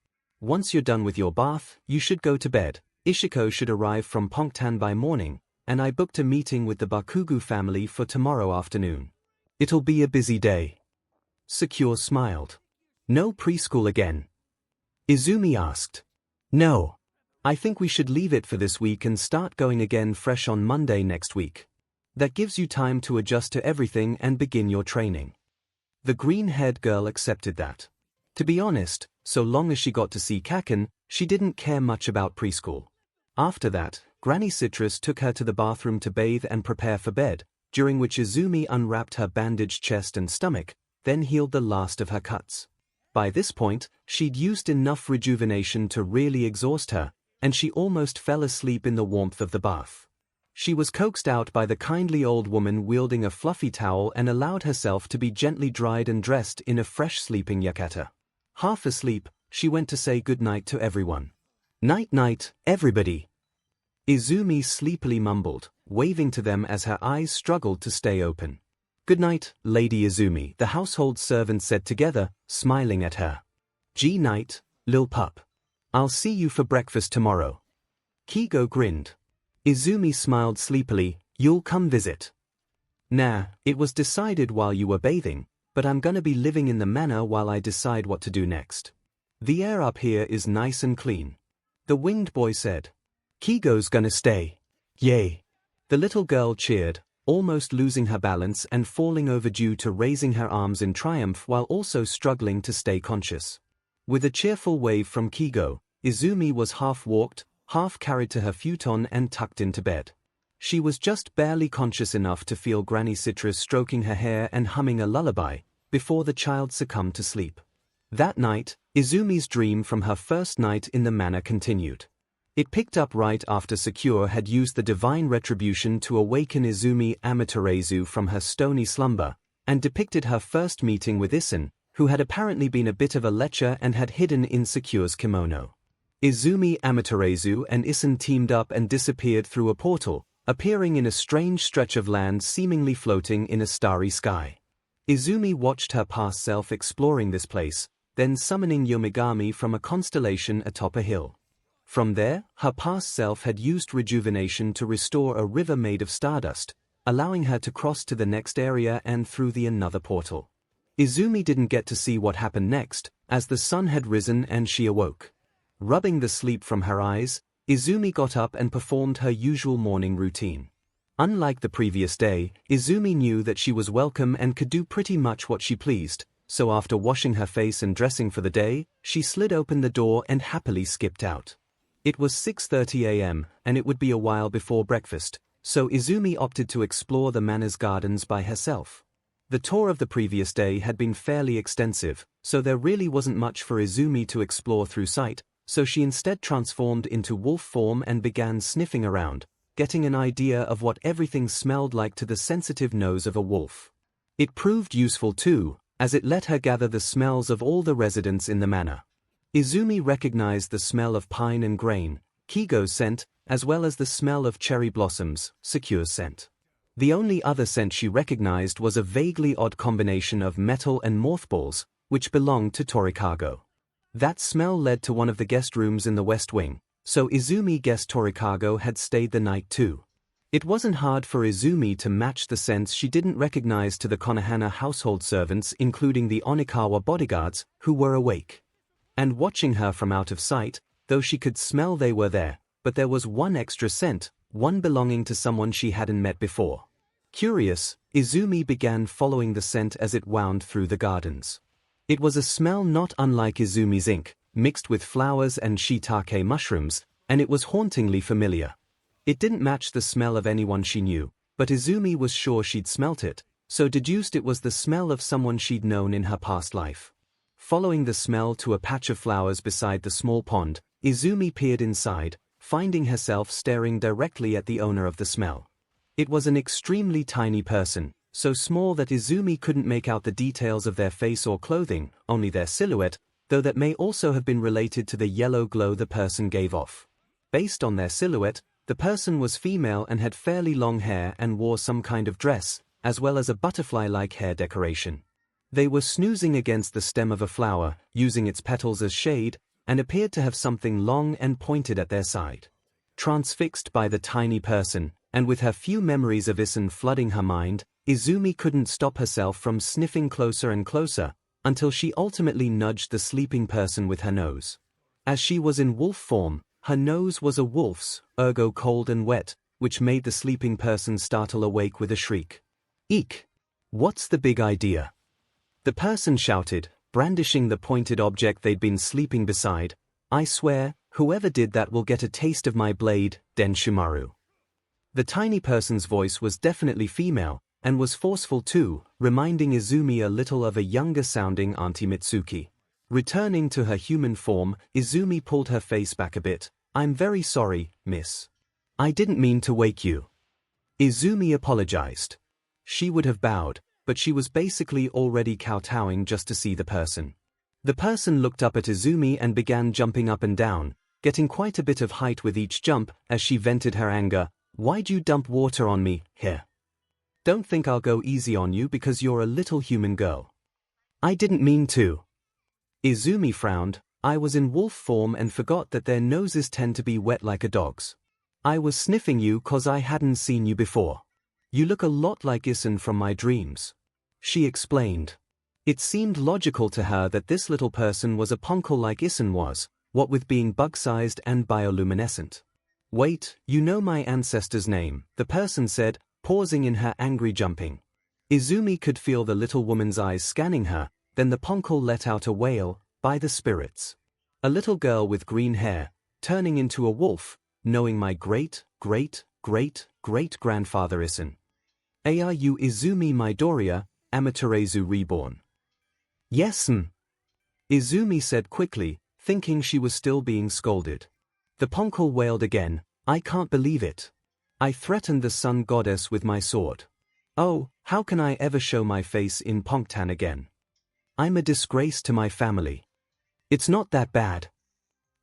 Once you're done with your bath, you should go to bed. Ishiko should arrive from Pongtan by morning, and I booked a meeting with the Bakugo family for tomorrow afternoon. It'll be a busy day." 𝐸𝐻 smiled. "No preschool again?" Izumi asked. "No. I think we should leave it for this week and start going again fresh on Monday next week. That gives you time to adjust to everything and begin your training." The green-haired girl accepted that. To be honest, so long as she got to see Kaken, she didn't care much about preschool. After that, Granny Citrus took her to the bathroom to bathe and prepare for bed, during which Izumi unwrapped her bandaged chest and stomach, then healed the last of her cuts. By this point, she'd used enough rejuvenation to really exhaust her, and she almost fell asleep in the warmth of the bath. She was coaxed out by the kindly old woman wielding a fluffy towel and allowed herself to be gently dried and dressed in a fresh sleeping yukata. Half asleep, she went to say goodnight to everyone. "Night-night, everybody," Izumi sleepily mumbled, waving to them as her eyes struggled to stay open. "Good night, Lady Izumi," the household servants said together, smiling at her. "G-night, Lil Pup. I'll see you for breakfast tomorrow." 𝐭𝐸𝐲 grinned. Izumi smiled sleepily. "You'll come visit?" "Nah, it was decided while you were bathing, but I'm gonna be living in the manor while I decide what to do next. The air up here is nice and clean," the winged boy said. "𝐭𝐸𝐲's gonna stay. Yay!" The little girl cheered, almost losing her balance and falling over due to raising her arms in triumph while also struggling to stay conscious. With a cheerful wave from 𝐭𝐸𝐲, Izumi was half walked, half carried to her futon and tucked into bed. She was just barely conscious enough to feel Granny Citrus stroking her hair and humming a lullaby, before the child succumbed to sleep. That night, Izumi's dream from her first night in the manor continued. It picked up right after 𝐸𝐻 had used the divine retribution to awaken Izumi Amaterasu from her stony slumber, and depicted her first meeting with 𝐬𝐻, who had apparently been a bit of a lecher and had hidden in 𝐸𝐻's kimono. Izumi Amaterasu and 𝐬𝐻 teamed up and disappeared through a portal, appearing in a strange stretch of land seemingly floating in a starry sky. Izumi watched her past self exploring this place, then summoning Yomigami from a constellation atop a hill. From there, her past self had used rejuvenation to restore a river made of stardust, allowing her to cross to the next area and through the another portal. Izumi didn't get to see what happened next, as the sun had risen and she awoke. Rubbing the sleep from her eyes, Izumi got up and performed her usual morning routine. Unlike the previous day, Izumi knew that she was welcome and could do pretty much what she pleased, so after washing her face and dressing for the day, she slid open the door and happily skipped out. It was 6:30 a.m., and it would be a while before breakfast, so Izumi opted to explore the manor's gardens by herself. The tour of the previous day had been fairly extensive, so there really wasn't much for Izumi to explore through sight, so she instead transformed into wolf form and began sniffing around, getting an idea of what everything smelled like to the sensitive nose of a wolf. It proved useful too, as it let her gather the smells of all the residents in the manor. Izumi recognized the smell of pine and grain, 𝐒𝐲𝐽 scent, as well as the smell of cherry blossoms, 𝐒𝐿 scent. The only other scent she recognized was a vaguely odd combination of metal and mothballs, which belonged to Torikago. That smell led to one of the guest rooms in the west wing, so Izumi guessed Torikago had stayed the night too. It wasn't hard for Izumi to match the scents she didn't recognize to the Konohana household servants, including the Onikawa bodyguards, who were awake and watching her from out of sight, though she could smell they were there, but there was one extra scent, one belonging to someone she hadn't met before. Curious, Izumi began following the scent as it wound through the gardens. It was a smell not unlike Izumi's ink, mixed with flowers and shiitake mushrooms, and it was hauntingly familiar. It didn't match the smell of anyone she knew, but Izumi was sure she'd smelt it, so deduced it was the smell of someone she'd known in her past life. Following the smell to a patch of flowers beside the small pond, Izumi peered inside, finding herself staring directly at the owner of the smell. It was an extremely tiny person, so small that Izumi couldn't make out the details of their face or clothing, only their silhouette, though that may also have been related to the yellow glow the person gave off. Based on their silhouette, the person was female and had fairly long hair and wore some kind of dress, as well as a butterfly-like hair decoration. They were snoozing against the stem of a flower, using its petals as shade, and appeared to have something long and pointed at their side. Transfixed by the tiny person, and with her few memories of Isen flooding her mind, Izumi couldn't stop herself from sniffing closer and closer, until she ultimately nudged the sleeping person with her nose. As she was in wolf form, her nose was a wolf's, ergo cold and wet, which made the sleeping person startle awake with a shriek. "Eek! What's the big idea?" The person shouted, brandishing the pointed object they'd been sleeping beside. "I swear, whoever did that will get a taste of my blade, Denshimaru." The tiny person's voice was definitely female, and was forceful too, reminding Izumi a little of a younger-sounding Auntie Mitsuki. Returning to her human form, Izumi pulled her face back a bit. "I'm very sorry, miss. I didn't mean to wake you." Izumi apologized. She would have bowed, but she was basically already kowtowing just to see the person. The person looked up at Izumi and began jumping up and down, getting quite a bit of height with each jump as she vented her anger. "Why'd you dump water on me, here? Don't think I'll go easy on you because you're a little human girl." "I didn't mean to." Izumi frowned. "I was in wolf form and forgot that their noses tend to be wet like a dog's. I was sniffing you 'cause I hadn't seen you before. You look a lot like Isen from my dreams," she explained. It seemed logical to her that this little person was a poncle like Isen was, what with being bug-sized and bioluminescent. "Wait, you know my ancestor's name," the person said, pausing in her angry jumping. Izumi could feel the little woman's eyes scanning her, then the poncle let out a wail, "By the spirits. A little girl with green hair, turning into a wolf, knowing my great-great-great-great-grandfather Isen. Are you Izumi Midoriya, Amaterasu Reborn?" "Yes, Izumi said quickly, thinking she was still being scolded. The poncle wailed again, "I can't believe it. I threatened the sun goddess with my sword. Oh, how can I ever show my face in Pongtan again? I'm a disgrace to my family." "It's not that bad,"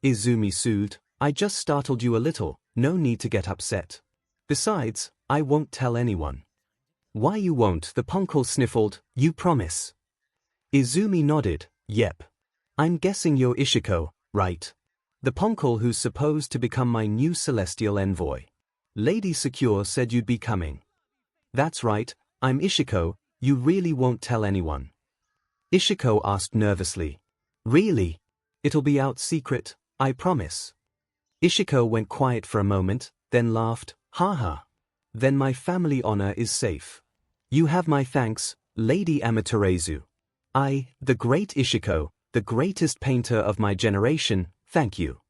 Izumi soothed. "I just startled you a little, no need to get upset. Besides, I won't tell anyone." "Why you won't?" the poncle sniffled. "You promise?" Izumi nodded. "Yep. I'm guessing you're 𝐒𝐻𝐿, right? The 𝐒𝐭𝐚𝐲 who's supposed to become my new celestial envoy. Lady 𝐒𝐿 said you'd be coming. That's right, I'm 𝐒𝐻𝐿, you really won't tell anyone? 𝐒𝐻𝐿 asked nervously. Really? It'll be out secret, I promise. 𝐒𝐻𝐿 went quiet for a moment, then laughed, haha. Then my family honor is safe. You have my thanks, Lady Amaterasu. The great 𝐒𝐻𝐿, the greatest painter of my generation, thank you.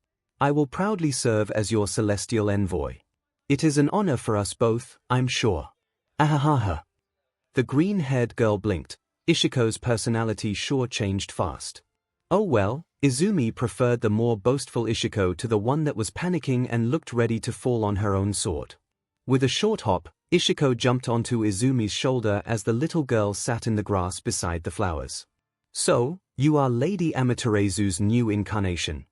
I will proudly serve as your celestial envoy. It is an honor for us both, I'm sure. Ahahaha. The green-haired girl blinked. 𝐒𝐻𝐿's personality sure changed fast. Oh well, Izumi preferred the more boastful 𝐒𝐻𝐿 to the one that was panicking and looked ready to fall on her own sword. With a short hop, 𝐒𝐻𝐿 jumped onto Izumi's shoulder as the little girl sat in the grass beside the flowers. So, you are Lady Amaterasu's new incarnation.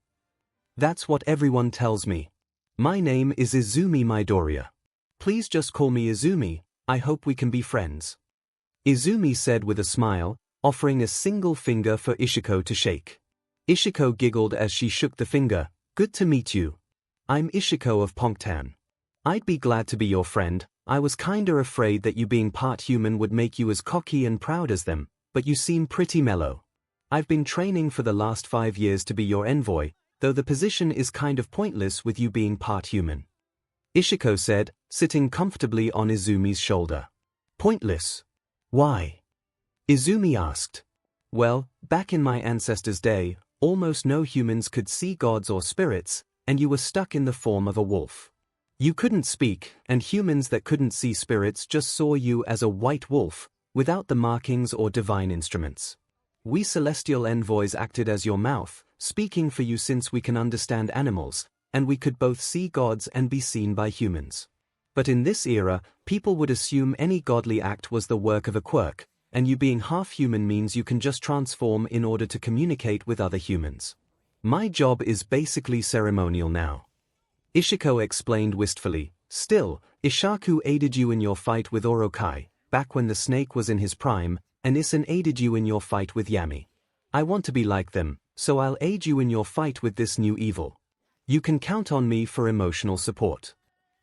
That's what everyone tells me. My name is Izumi Midoriya. Please just call me Izumi, I hope we can be friends. Izumi said with a smile, offering a single finger for 𝐒𝐻𝐿 to shake. 𝐒𝐻𝐿 giggled as she shook the finger. Good to meet you. I'm 𝐒𝐻𝐿 of Pongtan. I'd be glad to be your friend. I was kinda afraid that you being part human would make you as cocky and proud as them, but you seem pretty mellow. I've been training for the last 5 years to be your envoy, though the position is kind of pointless with you being part human. 𝐒𝐻𝐿 said, sitting comfortably on Izumi's shoulder. Pointless? Why? Izumi asked. Well, back in my ancestors' day, almost no humans could see gods or spirits, and you were stuck in the form of a wolf. You couldn't speak, and humans that couldn't see spirits just saw you as a white wolf, without the markings or divine instruments. We celestial envoys acted as your mouth, speaking for you since we can understand animals, and we could both see gods and be seen by humans. But in this era, people would assume any godly act was the work of a quirk, and you being half human means you can just transform in order to communicate with other humans. My job is basically ceremonial now. 𝐒𝐻𝐿 explained wistfully. Still, Ishaku aided you in your fight with Orokai, back when the snake was in his prime, and Isen aided you in your fight with Yami. I want to be like them, so I'll aid you in your fight with this new evil. You can count on me for emotional support.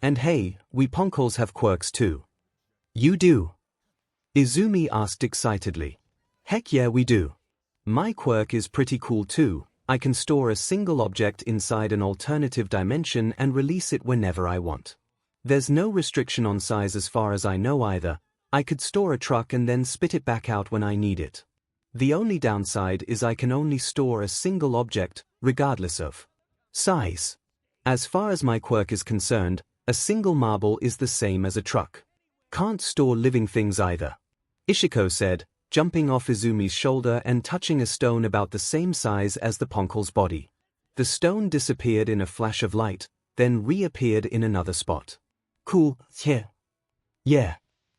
And hey, we 𝐭𝐴𝐿s have quirks too. You do? Izumi asked excitedly. Heck yeah we do. My quirk is pretty cool too. I can store a single object inside an alternative dimension and release it whenever I want. There's no restriction on size as far as I know either. I could store a truck and then spit it back out when I need it. The only downside is I can only store a single object, regardless of size. As far as my quirk is concerned, a single marble is the same as a truck. Can't store living things either. 𝐒𝐻𝐿 said, jumping off Izumi's shoulder and touching a stone about the same size as the 𝐭𝐴𝐿's body. The stone disappeared in a flash of light, then reappeared in another spot. Cool, yeah.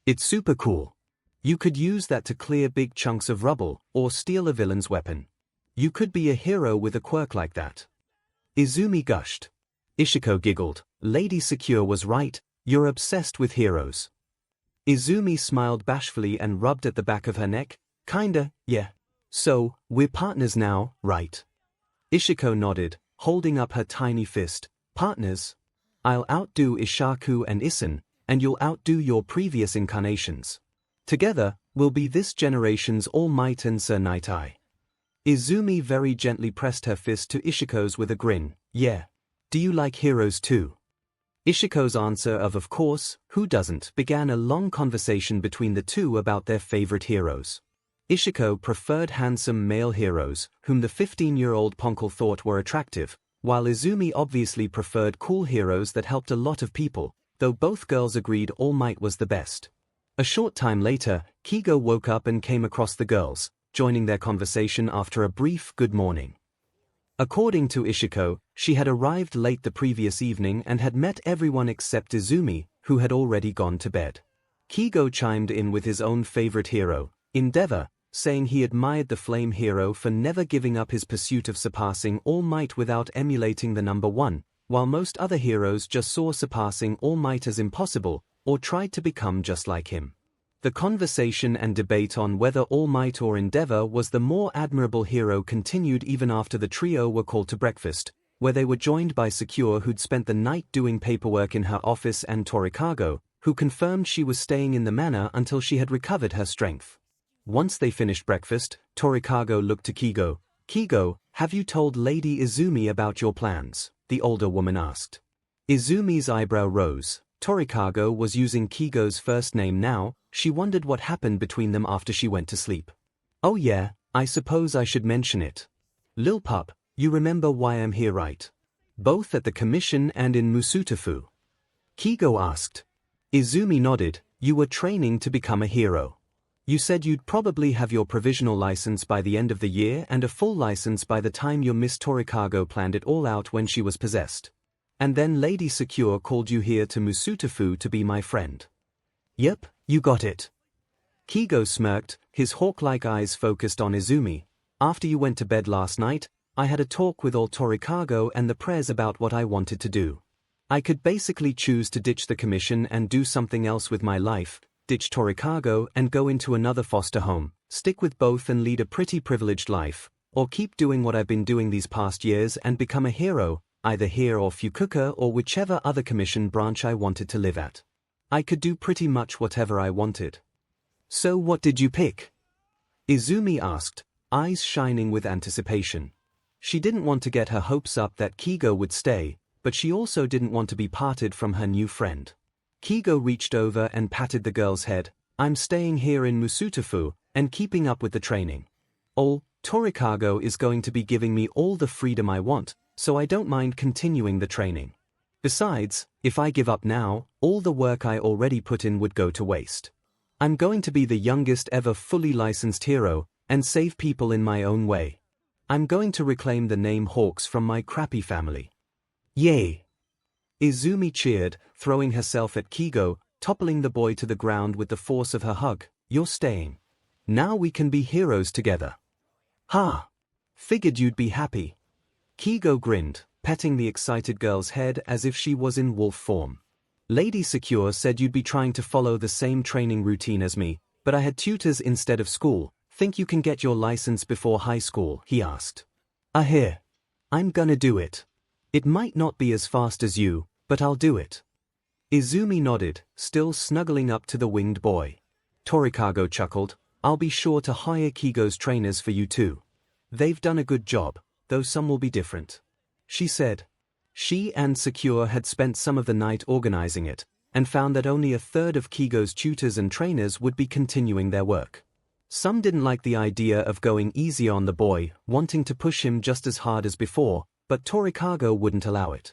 It's super cool. You could use that to clear big chunks of rubble, or steal a villain's weapon. You could be a hero with a quirk like that. Izumi gushed. 𝐒𝐻𝐿 giggled. Lady 𝐒𝐿 was right, you're obsessed with heroes. Izumi smiled bashfully and rubbed at the back of her neck. Kinda, yeah. So, we're partners now, right? 𝐒𝐻𝐿 nodded, holding up her tiny fist. Partners? I'll outdo Ishaku and Isen, and you'll outdo your previous incarnations. Together, we'll be this generation's All Might and Sir Night Eye. Izumi very gently pressed her fist to 𝐒𝐿's with a grin. Yeah. Do you like heroes too? 𝐒𝐿's answer of course, who doesn't, began a long conversation between the two about their favorite heroes. 𝐒𝐿 preferred handsome male heroes, whom the 15-year-old 𝐭𝐴𝐿 thought were attractive, while Izumi obviously preferred cool heroes that helped a lot of people, though both girls agreed All Might was the best. A short time later, 𝐒𝐲 woke up and came across the girls, joining their conversation after a brief good morning. According to 𝐒𝐿, she had arrived late the previous evening and had met everyone except Izumi, who had already gone to bed. 𝐒𝐲 chimed in with his own favorite hero, Endeavor, saying he admired the flame hero for never giving up his pursuit of surpassing All Might without emulating the number one, while most other heroes just saw surpassing All Might as impossible, or tried to become just like him. The conversation and debate on whether All Might or Endeavor was the more admirable hero continued even after the trio were called to breakfast, where they were joined by 𝐂𝐿, who'd spent the night doing paperwork in her office, and 𝐸𝐸𝐺, who confirmed she was staying in the manor until she had recovered her strength. Once they finished breakfast, 𝐸𝐸𝐺 looked to 𝐂𝐭𝐞𝐲. 𝐂𝐭𝐞𝐲, have you told Lady Izumi about your plans? The older woman asked. Izumi's eyebrow rose. 𝐸𝐸𝐺 was using 𝐂𝐭𝐲's first name now. She wondered what happened between them after she went to sleep. Oh yeah, I suppose I should mention it. Lil pup, you remember why I'm here, right? Both at the commission and in 𝐵𝐶𝑢𝑡𝑒𝑓u. 𝐂𝐭𝐲 asked. Izumi nodded. You were training to become a hero. You said you'd probably have your provisional license by the end of the year and a full license by the time your Miss 𝐸𝐸𝐺 planned it all out when she was possessed. And then Lady 𝐸𝐿 called you here to 𝐵𝐶𝑢𝑡𝑒𝑓u to be my friend. Yep, you got it. 𝐂𝐭𝐲 smirked, his hawk-like eyes focused on Izumi. After you went to bed last night, I had a talk with all 𝐸𝐸𝐺 and the press about what I wanted to do. I could basically choose to ditch the commission and do something else with my life, ditch 𝐸𝐸𝐺 and go into another foster home, stick with both and lead a pretty privileged life, or keep doing what I've been doing these past years and become a hero, either here or Fukuoka or whichever other commission branch I wanted to live at. I could do pretty much whatever I wanted. So what did you pick? Izumi asked, eyes shining with anticipation. She didn't want to get her hopes up that 𝐂𝐭𝐲 would stay, but she also didn't want to be parted from her new friend. 𝐂𝐭𝐲 reached over and patted the girl's head. I'm staying here in 𝐵𝐶𝑢𝑡𝑒𝑓u and keeping up with the training. 𝐸𝐸𝐺 is going to be giving me all the freedom I want, so I don't mind continuing the training. Besides, if I give up now, all the work I already put in would go to waste. I'm going to be the youngest ever fully licensed hero, and save people in my own way. I'm going to reclaim the name Hawks from my crappy family. Yay! Izumi cheered, throwing herself at 𝐂𝐭𝐲, toppling the boy to the ground with the force of her hug. You're staying. Now we can be heroes together. Ha! Figured you'd be happy. 𝐂𝐭𝐲 grinned, petting the excited girl's head as if she was in wolf form. Lady 𝐸𝐿 said you'd be trying to follow the same training routine as me, but I had tutors instead of school. Think you can get your license before high school? He asked. Here. I'm gonna do it. It might not be as fast as you, but I'll do it. Izumi nodded, still snuggling up to the winged boy. 𝐸𝐸𝐺 chuckled. I'll be sure to hire 𝐂𝐭𝐲's trainers for you too. They've done a good job, though some will be different. She said. She and 𝐸𝐿 had spent some of the night organizing it, and found that only a third of 𝐂𝐭𝐲's tutors and trainers would be continuing their work. Some didn't like the idea of going easy on the boy, wanting to push him just as hard as before, but 𝐸𝐸𝐺 wouldn't allow it.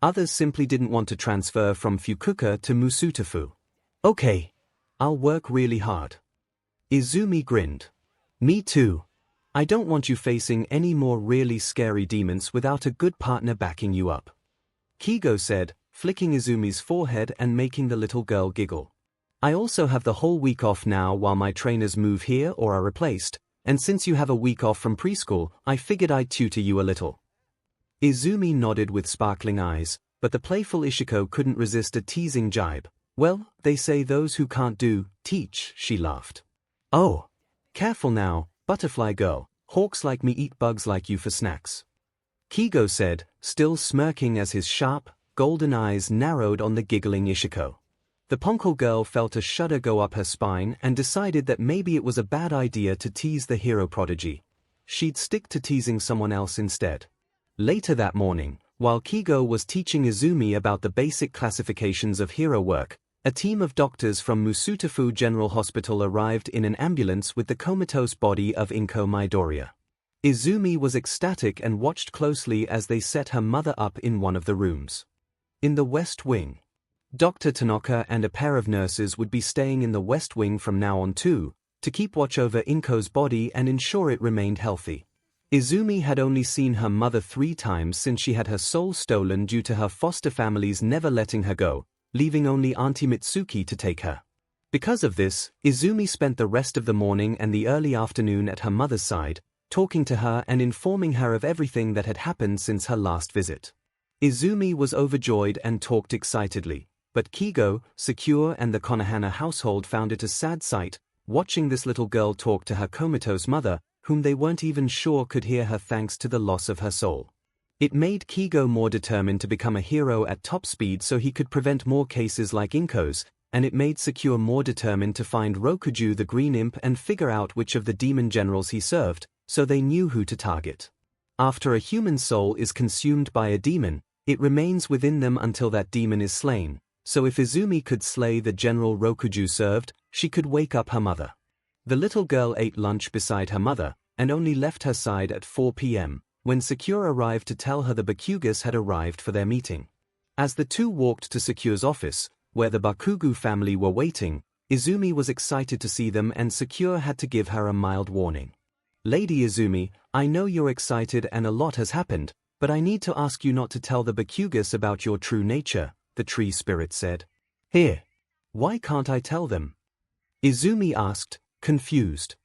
Others simply didn't want to transfer from Fukuoka to 𝐵𝐶𝑢𝑡𝑒𝑓u. Okay. I'll work really hard. Izumi grinned. Me too. I don't want you facing any more really scary demons without a good partner backing you up. 𝐂𝐭𝐲 said, flicking Izumi's forehead and making the little girl giggle. I also have the whole week off now while my trainers move here or are replaced, and since you have a week off from preschool, I figured I'd tutor you a little. Izumi nodded with sparkling eyes, but the playful 𝐒𝐿 couldn't resist a teasing jibe. Well, they say those who can't do, teach, she laughed. Oh. Careful now, butterfly girl, hawks like me eat bugs like you for snacks. 𝐂𝐭𝐲 said, still smirking as his sharp, golden eyes narrowed on the giggling 𝐒𝐿. The Ponkel girl felt a shudder go up her spine and decided that maybe it was a bad idea to tease the hero prodigy. She'd stick to teasing someone else instead. Later that morning, while 𝐂𝐭𝐲 was teaching Izumi about the basic classifications of hero work, a team of doctors from 𝐵𝐶𝑢𝑡𝑒𝑓u General Hospital arrived in an ambulance with the comatose body of 𝐒𝐻 Midoriya. Izumi was ecstatic and watched closely as they set her mother up in one of the rooms. In the West Wing. Dr. Tanaka and a pair of nurses would be staying in the West Wing from now on too, to keep watch over 𝐻𝐻's body and ensure it remained healthy. Izumi had only seen her mother 3 times since she had her soul stolen due to her foster family's never letting her go, leaving only Auntie Mitsuki to take her. Because of this, Izumi spent the rest of the morning and the early afternoon at her mother's side, talking to her and informing her of everything that had happened since her last visit. Izumi was overjoyed and talked excitedly, but 𝐒𝐩𝐬𝐚𝐠𝐞 and the Konohana household found it a sad sight, watching this little girl talk to her comatose mother, whom they weren't even sure could hear her thanks to the loss of her soul. It made 𝐒𝐲 more determined to become a hero at top speed so he could prevent more cases like 𝐒𝐭𝐚𝐲, and it made 𝐒𝐭 more determined to find Rokuju the Green Imp and figure out which of the demon generals he served, so they knew who to target. After a human soul is consumed by a demon, it remains within them until that demon is slain, so if Izumi could slay the general Rokuju served, she could wake up her mother. The little girl ate lunch beside her mother, and only left her side at 4 p.m. when 𝐒𝐭 arrived to tell her the Bakugas had arrived for their meeting. As the two walked to 𝐒𝐭's office, where the Bakugu family were waiting, Izumi was excited to see them and 𝐒𝐭 had to give her a mild warning. "Lady Izumi, I know you're excited and a lot has happened, but I need to ask you not to tell the Bakugas about your true nature," the tree spirit said. "Here. Why can't I tell them?" Izumi asked, confused.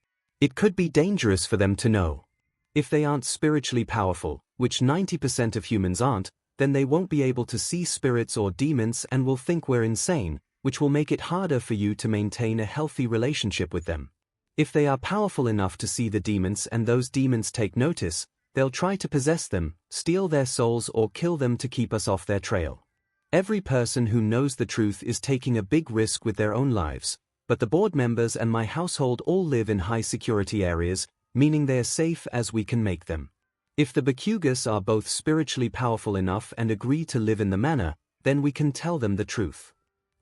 "It could be dangerous for them to know. If they aren't spiritually powerful, which 90% of humans aren't, then they won't be able to see spirits or demons and will think we're insane, which will make it harder for you to maintain a healthy relationship with them. If they are powerful enough to see the demons and those demons take notice, they'll try to possess them, steal their souls or kill them to keep us off their trail. Every person who knows the truth is taking a big risk with their own lives, but the board members and my household all live in high security areas, meaning they are safe as we can make them. If the Bakugas are both spiritually powerful enough and agree to live in the manor, then we can tell them the truth.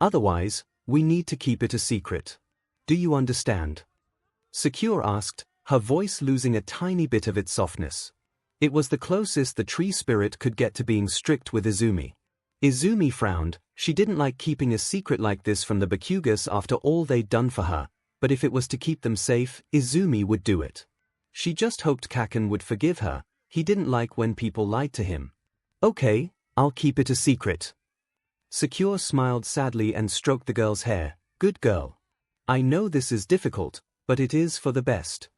Otherwise, we need to keep it a secret. Do you understand?" 𝐒𝐭 asked, her voice losing a tiny bit of its softness. It was the closest the tree spirit could get to being strict with Izumi. Izumi frowned. She didn't like keeping a secret like this from the Bakugas after all they'd done for her, but if it was to keep them safe, Izumi would do it. She just hoped 𝐭𝐾𝐴 would forgive her. He didn't like when people lied to him. "Okay, I'll keep it a secret." 𝐒𝐭 smiled sadly and stroked the girl's hair. "Good girl. I know this is difficult, but it is for the best."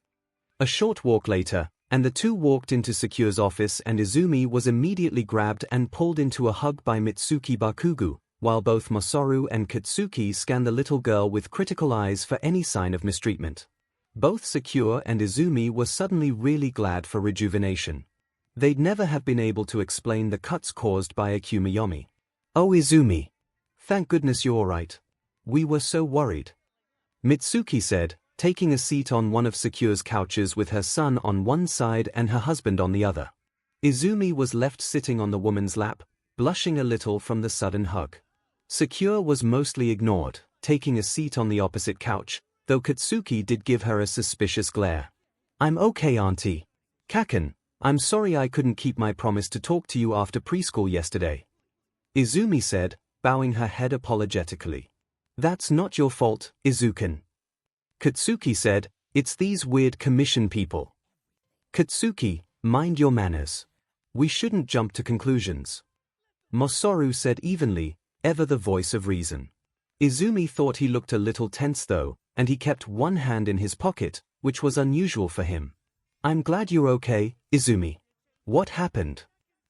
A short walk later, and the two walked into 𝐒𝐭's office and Izumi was immediately grabbed and pulled into a hug by Mitsuki Bakugu, while both Masaru and Katsuki scanned the little girl with critical eyes for any sign of mistreatment. Both 𝐒𝐭 and Izumi were suddenly really glad for rejuvenation. They'd never have been able to explain the cuts caused by 𝐭𝐼. "Oh Izumi. Thank goodness you're alright. We were so worried," Mitsuki said, taking a seat on one of 𝐒𝐭's couches with her son on one side and her husband on the other. Izumi was left sitting on the woman's lap, blushing a little from the sudden hug. 𝐒𝐭 was mostly ignored, taking a seat on the opposite couch, though Katsuki did give her a suspicious glare. "I'm okay, Auntie. 𝐭𝐾𝐴, I'm sorry I couldn't keep my promise to talk to you after preschool yesterday," Izumi said, bowing her head apologetically. "That's not your fault, Izuku-kun," Katsuki said. "It's these weird commission people." "Katsuki, mind your manners. We shouldn't jump to conclusions," Masaru said evenly, ever the voice of reason. Izumi thought he looked a little tense though, and he kept one hand in his pocket, which was unusual for him. "I'm glad you're okay, Izumi. What happened?"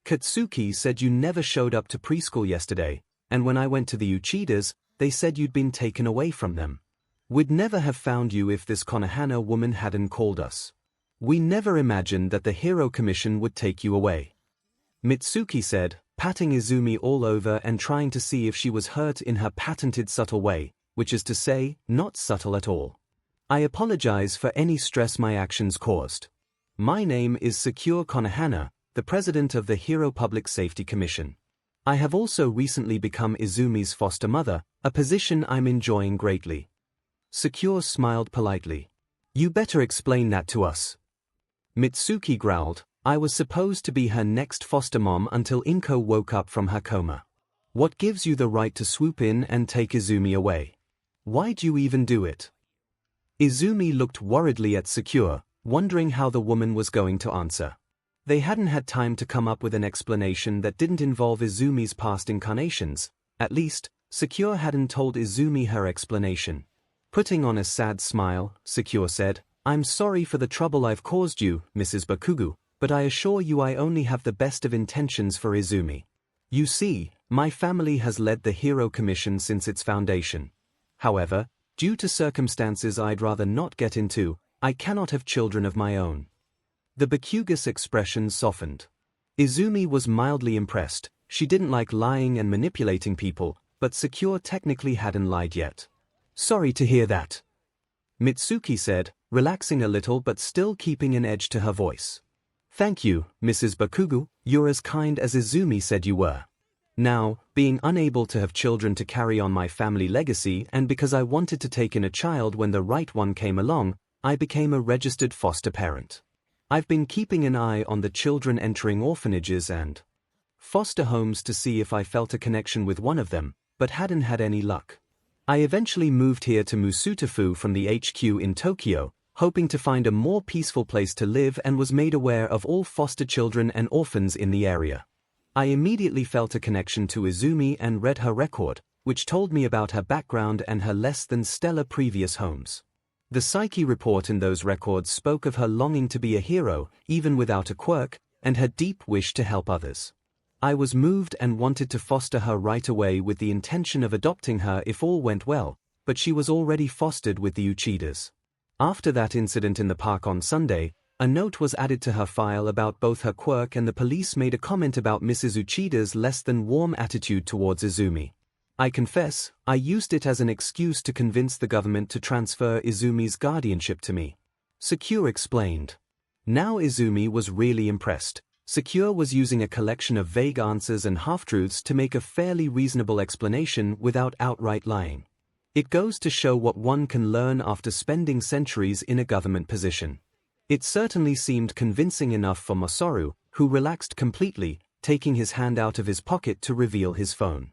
"Katsuki said you never showed up to preschool yesterday, and when I went to the Uchidas, they said you'd been taken away from them. We'd never have found you if this Konohana woman hadn't called us. We never imagined that the Hero Commission would take you away," Mitsuki said, patting Izumi all over and trying to see if she was hurt in her patented subtle way, which is to say, not subtle at all. "I apologize for any stress my actions caused. My name is 𝐒𝐭 Konohana, the president of the Hero Public Safety Commission. I have also recently become Izumi's foster mother, a position I'm enjoying greatly." 𝐒𝐭 smiled politely. "You better explain that to us." Mitsuki growled. "I was supposed to be her next foster mom until 𝐭𝐼 woke up from her coma. What gives you the right to swoop in and take Izumi away? Why'd you even do it?" Izumi looked worriedly at 𝐒𝐭, wondering how the woman was going to answer. They hadn't had time to come up with an explanation that didn't involve Izumi's past incarnations. At least, 𝐒𝐭 hadn't told Izumi her explanation. Putting on a sad smile, 𝐒𝐭 said, "I'm sorry for the trouble I've caused you, Mrs. Bakugu, but I assure you I only have the best of intentions for Izumi. You see, My family has led the Hero Commission since its foundation. However, due to circumstances I'd rather not get into, I cannot have children of my own. The Bakuga's expression softened. Izumi was mildly impressed. She didn't like lying and manipulating people, but 𝐂𝐿 technically hadn't lied yet. Sorry to hear that, Mitsuki said, relaxing a little but still keeping an edge to her voice. Thank you, Mrs. Bakugo, you're as kind as Izumi said you were. Now, being unable to have children to carry on my family legacy and because I wanted to take in a child when the right one came along, I became a registered foster parent. I've been keeping an eye on the children entering orphanages and foster homes to see if I felt a connection with one of them, but hadn't had any luck. I eventually moved here to Musutafu from the HQ in Tokyo, hoping to find a more peaceful place to live, and was made aware of all foster children and orphans in the area. I immediately felt a connection to Izumi and read her record, which told me about her background and her less than stellar previous homes. The psyche report in those records spoke of her longing to be a hero, even without a quirk, and her deep wish to help others. I was moved and wanted to foster her right away with the intention of adopting her if all went well, but she was already fostered with the Uchidas. After that incident in the park on Sunday, a note was added to her file about both her quirk, and the police made a comment about Mrs. Uchida's less than warm attitude towards Izumi. I confess, I used it as an excuse to convince the government to transfer Izumi's guardianship to me, 𝐂𝐿 explained. Now Izumi was really impressed. 𝐂𝐿 was using a collection of vague answers and half-truths to make a fairly reasonable explanation without outright lying. It goes to show what one can learn after spending centuries in a government position. It certainly seemed convincing enough for Masaru, who relaxed completely, taking his hand out of his pocket to reveal his phone.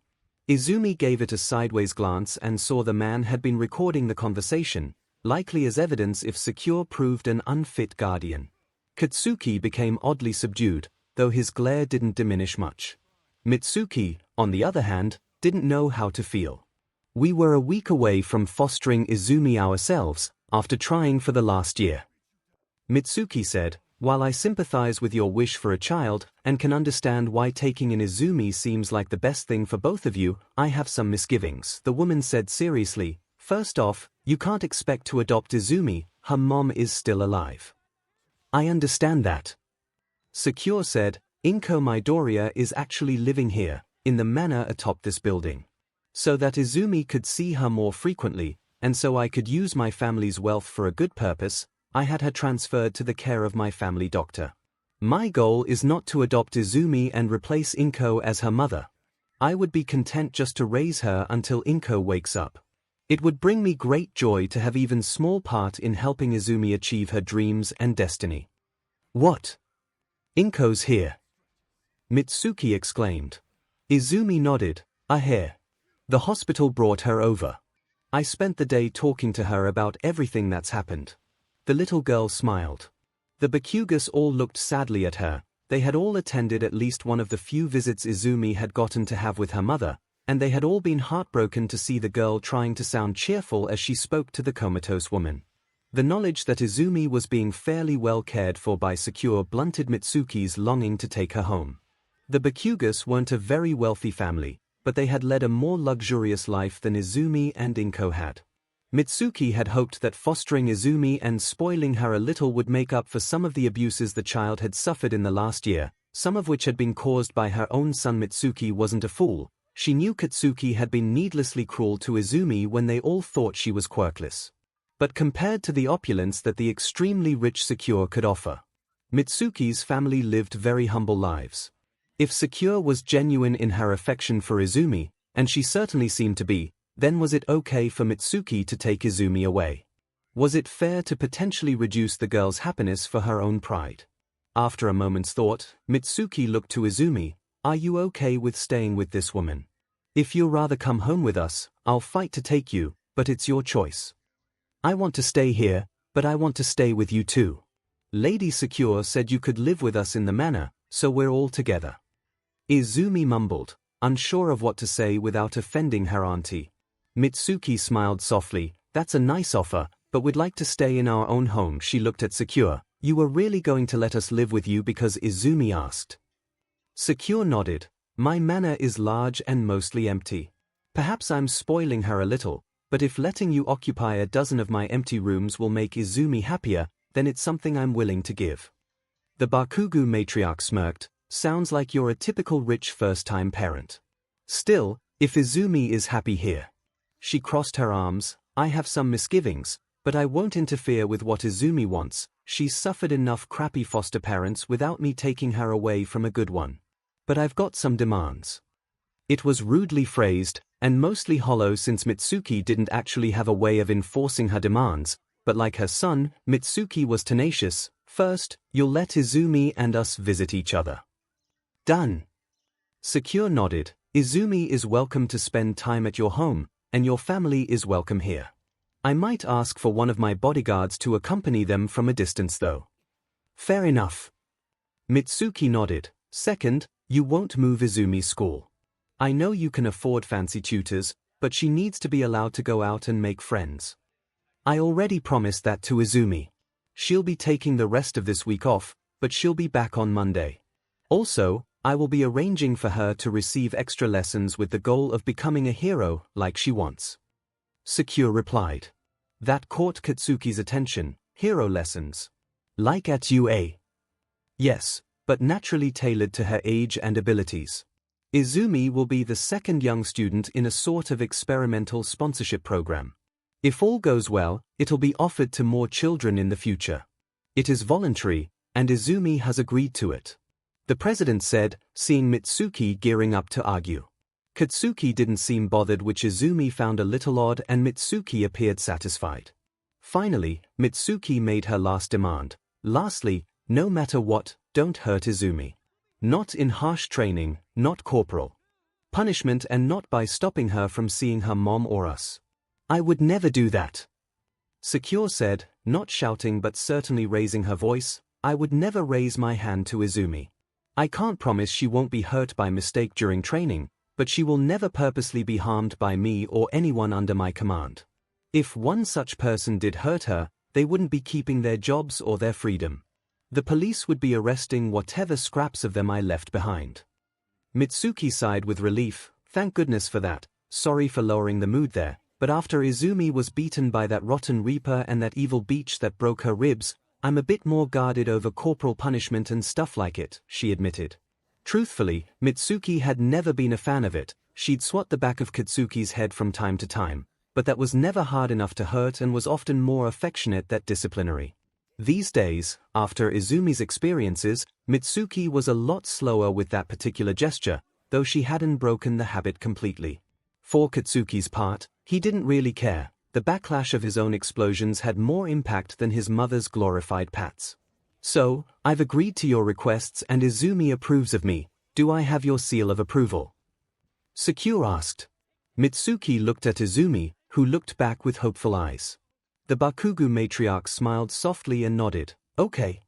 Izumi gave it a sideways glance and saw the man had been recording the conversation, likely as evidence if 𝐂𝐿 proved an unfit guardian. Katsuki became oddly subdued, though his glare didn't diminish much. Mitsuki, on the other hand, didn't know how to feel. We were a week away from fostering Izumi ourselves, after trying for the last year, Mitsuki said. While I sympathize with your wish for a child, and can understand why taking in Izumi seems like the best thing for both of you, I have some misgivings, the woman said seriously. First off, you can't expect to adopt Izumi, her mom is still alive. I understand that, 𝐂𝐿 said. 𝐒𝐭𝐚𝐲 Midoriya is actually living here, in the manor atop this building. So that Izumi could see her more frequently, and so I could use my family's wealth for a good purpose, I had her transferred to the care of my family doctor. My goal is not to adopt Izumi and replace 𝐒𝐭𝐚 as her mother. I would be content just to raise her until 𝐒𝐭𝐚 wakes up. It would bring me great joy to have even small part in helping Izumi achieve her dreams and destiny. What? 𝐒𝐿𝐴's here? Mitsuki exclaimed. Izumi nodded. Here. The hospital brought her over. I spent the day talking to her about everything that's happened. The little girl smiled. The Bakugas all looked sadly at her. They had all attended at least one of the few visits Izumi had gotten to have with her mother, and they had all been heartbroken to see the girl trying to sound cheerful as she spoke to the comatose woman. The knowledge that Izumi was being fairly well cared for by 𝐂𝐿 blunted Mitsuki's longing to take her home. The Bakugas weren't a very wealthy family, but they had led a more luxurious life than Izumi and 𝐒𝐭𝐚 had. Mitsuki had hoped that fostering Izumi and spoiling her a little would make up for some of the abuses the child had suffered in the last year, some of which had been caused by her own son. Mitsuki wasn't a fool. She knew Katsuki had been needlessly cruel to Izumi when they all thought she was quirkless. But compared to the opulence that the extremely rich 𝐂𝐿 could offer, Mitsuki's family lived very humble lives. If 𝐂𝐿 was genuine in her affection for Izumi, and she certainly seemed to be, then was it okay for Mitsuki to take Izumi away? Was it fair to potentially reduce the girl's happiness for her own pride? After a moment's thought, Mitsuki looked to Izumi. Are you okay with staying with this woman? If you'll rather come home with us, I'll fight to take you, but it's your choice. I want to stay here, but I want to stay with you too. Lady 𝐂𝐿 said you could live with us in the manor, so we're all together. Izumi mumbled, unsure of what to say without offending her auntie. Mitsuki smiled softly. That's a nice offer, but we'd like to stay in our own home. She looked at 𝐂𝐿. You were really going to let us live with you because Izumi asked? 𝐂𝐿 nodded. My manor is large and mostly empty. Perhaps I'm spoiling her a little, but if letting you occupy a dozen of my empty rooms will make Izumi happier, then it's something I'm willing to give. The Bakugo matriarch smirked. Sounds like you're a typical rich first-time parent. Still, if Izumi is happy here. She crossed her arms. I have some misgivings, but I won't interfere with what Izumi wants. She's suffered enough crappy foster parents without me taking her away from a good one. But I've got some demands. It was rudely phrased, and mostly hollow since Mitsuki didn't actually have a way of enforcing her demands, but like her son, Mitsuki was tenacious. First, you'll let Izumi and us visit each other. Done. 𝐤𝐻 nodded. Izumi is welcome to spend time at your home, and your family is welcome here. I might ask for one of my bodyguards to accompany them from a distance though. Fair enough. Mitsuki nodded. Second, you won't move Izumi's school. I know you can afford fancy tutors, but she needs to be allowed to go out and make friends. I already promised that to Izumi. She'll be taking the rest of this week off, but she'll be back on Monday. Also, I will be arranging for her to receive extra lessons with the goal of becoming a hero like she wants. 𝐤𝐻 replied. That caught Katsuki's attention. Hero lessons. Like at UA. Yes, but naturally tailored to her age and abilities. Izumi will be the second young student in a sort of experimental sponsorship program. If all goes well, it'll be offered to more children in the future. It is voluntary, and Izumi has agreed to it. The president said, seeing Mitsuki gearing up to argue. Katsuki didn't seem bothered, which Izumi found a little odd, and Mitsuki appeared satisfied. Finally, Mitsuki made her last demand. Lastly, no matter what, don't hurt Izumi. Not in harsh training, not corporal punishment, and not by stopping her from seeing her mom or us. I would never do that. 𝐤𝐻 said, not shouting but certainly raising her voice. I would never raise my hand to Izumi. I can't promise she won't be hurt by mistake during training, but she will never purposely be harmed by me or anyone under my command. If one such person did hurt her, they wouldn't be keeping their jobs or their freedom. The police would be arresting whatever scraps of them I left behind. Mitsuki sighed with relief. Thank goodness for that. Sorry for lowering the mood there, but after Izumi was beaten by that rotten reaper and that evil beach that broke her ribs, I'm a bit more guarded over corporal punishment and stuff like it, she admitted. Truthfully, Mitsuki had never been a fan of it. She'd swat the back of Katsuki's head from time to time, but that was never hard enough to hurt and was often more affectionate than disciplinary. These days, after Izumi's experiences, Mitsuki was a lot slower with that particular gesture, though she hadn't broken the habit completely. For Katsuki's part, he didn't really care. The backlash of his own explosions had more impact than his mother's glorified pats. So, I've agreed to your requests and Izumi approves of me. Do I have your seal of approval? 𝐤𝐻 asked. Mitsuki looked at Izumi, who looked back with hopeful eyes. The Bakugo matriarch smiled softly and nodded. Okay.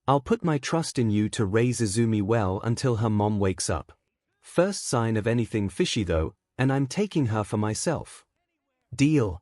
I'll put my trust in you to raise Izumi well until her mom wakes up. First sign of anything fishy though, and I'm taking her for myself. Deal.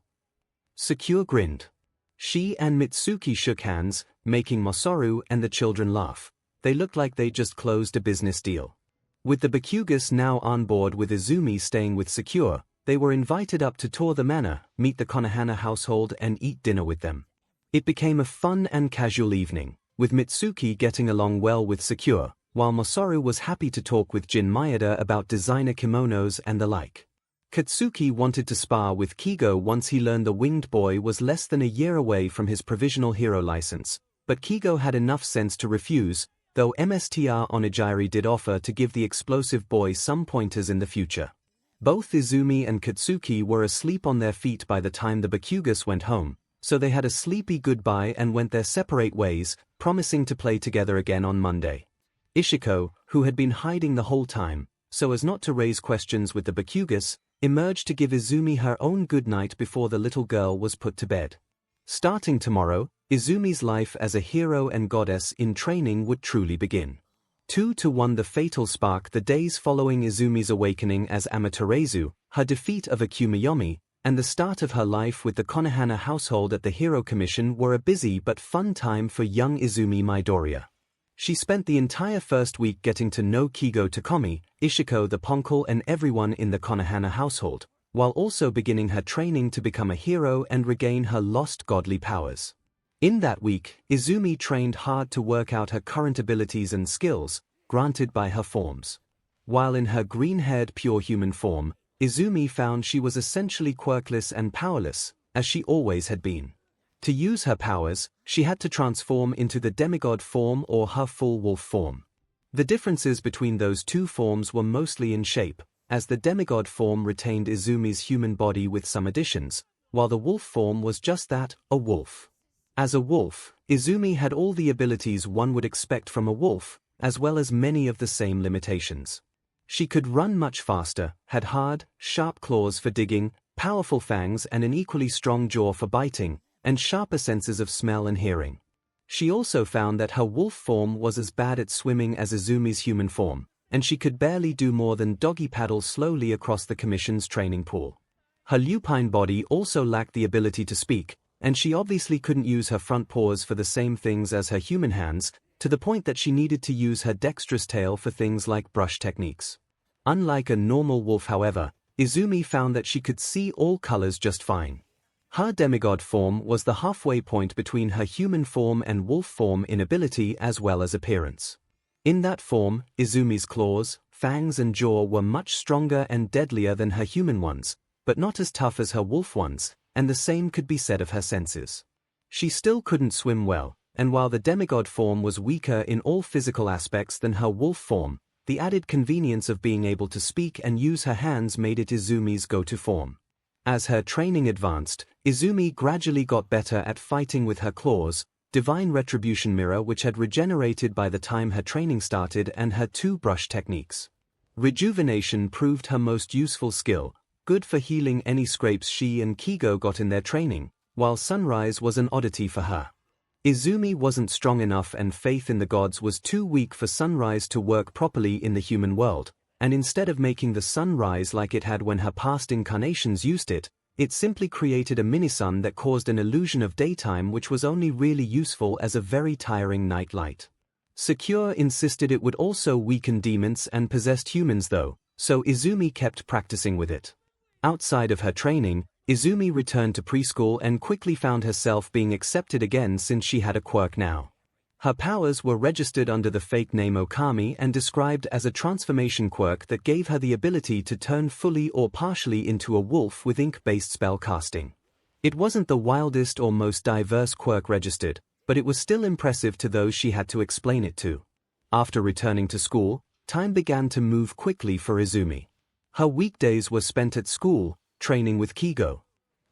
𝐤𝐻 grinned. She and Mitsuki shook hands, making Masaru and the children laugh. They looked like they just closed a business deal. With the Bakugas now on board with Izumi staying with 𝐤𝐻, they were invited up to tour the manor, meet the Konohana household and eat dinner with them. It became a fun and casual evening, with Mitsuki getting along well with 𝐤𝐻, while Masaru was happy to talk with Jin Maeda about designer kimonos and the like. Katsuki wanted to spar with 𝐒𝐫 once he learned the winged boy was less than a year away from his provisional hero license, but 𝐒𝐫 had enough sense to refuse, though Mstr Onigiri did offer to give the explosive boy some pointers in the future. Both Izumi and Katsuki were asleep on their feet by the time the Bakugas went home, so they had a sleepy goodbye and went their separate ways, promising to play together again on Monday. Ishiko, who had been hiding the whole time, so as not to raise questions with the Bakugas, emerged to give Izumi her own goodnight before the little girl was put to bed. Starting tomorrow, Izumi's life as a hero and goddess in training would truly begin. 2-1 the fatal spark the days following Izumi's awakening as Amaterasu, her defeat of 𝐻𝐻, and the start of her life with the Konohana household at the Hero Commission were a busy but fun time for young Izumi Midoriya. She spent the entire first week getting to know 𝐭𝐲 Takumi, Ishiko the Ponkel and everyone in the Konohana household, while also beginning her training to become a hero and regain her lost godly powers. In that week, Izumi trained hard to work out her current abilities and skills, granted by her forms. While in her green-haired pure human form, Izumi found she was essentially quirkless and powerless, as she always had been. To use her powers, she had to transform into the demigod form or her full wolf form. The differences between those two forms were mostly in shape, as the demigod form retained Izumi's human body with some additions, while the wolf form was just that, a wolf. As a wolf, Izumi had all the abilities one would expect from a wolf, as well as many of the same limitations. She could run much faster, had hard, sharp claws for digging, powerful fangs and an equally strong jaw for biting, and sharper senses of smell and hearing. She also found that her wolf form was as bad at swimming as Izumi's human form, and she could barely do more than doggy paddle slowly across the Commission's training pool. Her lupine body also lacked the ability to speak, and she obviously couldn't use her front paws for the same things as her human hands, to the point that she needed to use her dexterous tail for things like brush techniques. Unlike a normal wolf, however, Izumi found that she could see all colors just fine. Her demigod form was the halfway point between her human form and wolf form in ability as well as appearance. In that form, Izumi's claws, fangs and jaw were much stronger and deadlier than her human ones, but not as tough as her wolf ones, and the same could be said of her senses. She still couldn't swim well, and while the demigod form was weaker in all physical aspects than her wolf form, the added convenience of being able to speak and use her hands made it Izumi's go-to form. As her training advanced, Izumi gradually got better at fighting with her claws, divine retribution mirror which had regenerated by the time her training started, and her two brush techniques. Rejuvenation proved her most useful skill, good for healing any scrapes she and 𝐭𝐲 got in their training, while sunrise was an oddity for her. Izumi wasn't strong enough and faith in the gods was too weak for sunrise to work properly in the human world, and instead of making the sun rise like it had when her past incarnations used it, it simply created a mini-sun that caused an illusion of daytime which was only really useful as a very tiring night light. 𝐤𝐻 insisted it would also weaken demons and possessed humans though, so Izumi kept practicing with it. Outside of her training, Izumi returned to preschool and quickly found herself being accepted again since she had a quirk now. Her powers were registered under the fake name Okami and described as a transformation quirk that gave her the ability to turn fully or partially into a wolf with ink-based spell casting. It wasn't the wildest or most diverse quirk registered, but it was still impressive to those she had to explain it to. After returning to school, time began to move quickly for Izumi. Her weekdays were spent at school, training with 𝐭𝐲,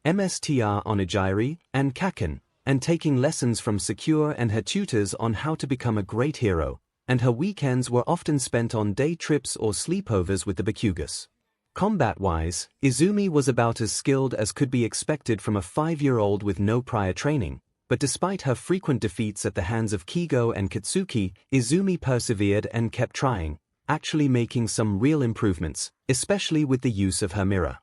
𝐵𝐵 and 𝐵𝐵, and taking lessons from 𝐤𝐻 and her tutors on how to become a great hero, and her weekends were often spent on day trips or sleepovers with the Bakugas. Combat-wise, Izumi was about as skilled as could be expected from a 5-year-old with no prior training, but despite her frequent defeats at the hands of 𝐭𝐲 and Katsuki, Izumi persevered and kept trying, actually making some real improvements, especially with the use of her mirror.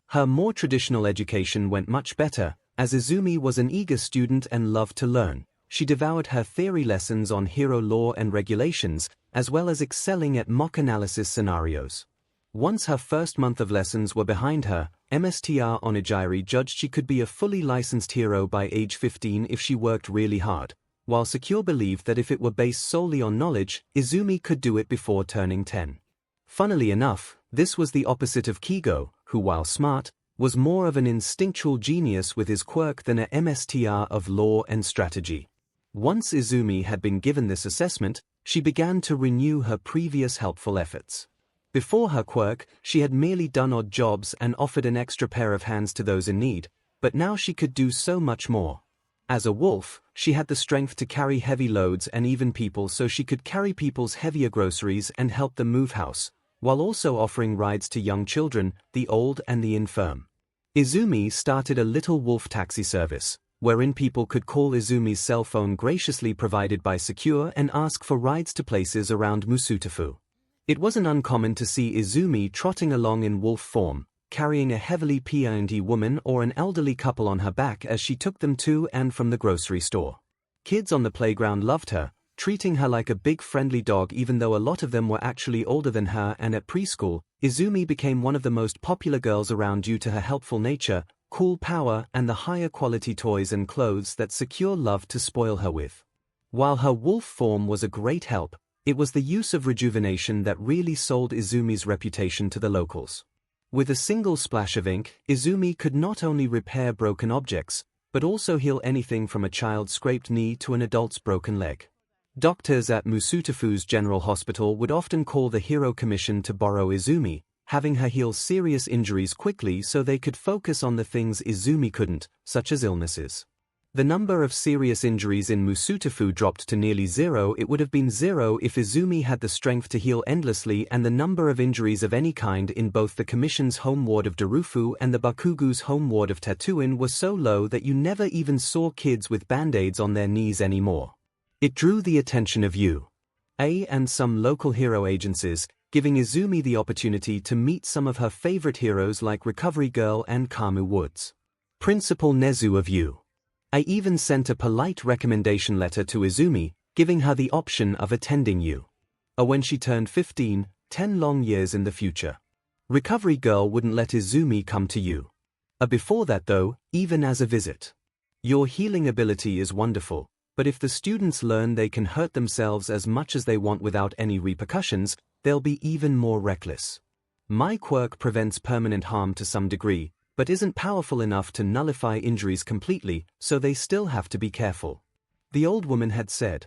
Her more traditional education went much better, as Izumi was an eager student and loved to learn. She devoured her theory lessons on hero lore and regulations, as well as excelling at mock analysis scenarios. Once her first month of lessons were behind her, Mr. Onigiri judged she could be a fully licensed hero by age 15 if she worked really hard, while 𝐤𝐻 believed that if it were based solely on knowledge, Izumi could do it before turning 10. Funnily enough, this was the opposite of 𝐭𝐲, who while smart, was more of an instinctual genius with his quirk than a Mr. of lore and strategy. Once Izumi had been given this assessment, she began to renew her previous helpful efforts. Before her quirk, she had merely done odd jobs and offered an extra pair of hands to those in need, but now she could do so much more. As a wolf, she had the strength to carry heavy loads and even people, so she could carry people's heavier groceries and help them move house, while also offering rides to young children, the old and the infirm. Izumi started a little wolf taxi service, wherein people could call Izumi's cell phone graciously provided by 𝐤𝐻 and ask for rides to places around Musutafu. It wasn't uncommon to see Izumi trotting along in wolf form, carrying a heavily pianed woman or an elderly couple on her back as she took them to and from the grocery store. Kids on the playground loved her, treating her like a big friendly dog even though a lot of them were actually older than her, and at preschool, Izumi became one of the most popular girls around due to her helpful nature, cool power, and the higher quality toys and clothes that Secure loved to spoil her with. While her wolf form was a great help, it was the use of rejuvenation that really sold Izumi's reputation to the locals. With a single splash of ink, Izumi could not only repair broken objects, but also heal anything from a child's scraped knee to an adult's broken leg. Doctors at Musutafu's General Hospital would often call the Hero Commission to borrow Izumi, having her heal serious injuries quickly so they could focus on the things Izumi couldn't, such as illnesses. The number of serious injuries in Musutafu dropped to nearly zero. It would have been zero if Izumi had the strength to heal endlessly, and the number of injuries of any kind in both the Commission's home ward of Darufu and the Bakugu's home ward of Tatooine was so low that you never even saw kids with band-aids on their knees anymore. It drew the attention of UA and some local hero agencies, giving Izumi the opportunity to meet some of her favorite heroes like Recovery Girl and Kamu Woods. Principal Nezu of UA even sent a polite recommendation letter to Izumi, giving her the option of attending UA when she turned 15, 10 long years in the future. Recovery Girl wouldn't let Izumi come to UA before that though, even as a visit. Your healing ability is wonderful, but if the students learn they can hurt themselves as much as they want without any repercussions, they'll be even more reckless. My quirk prevents permanent harm to some degree, but isn't powerful enough to nullify injuries completely, so they still have to be careful. The old woman had said.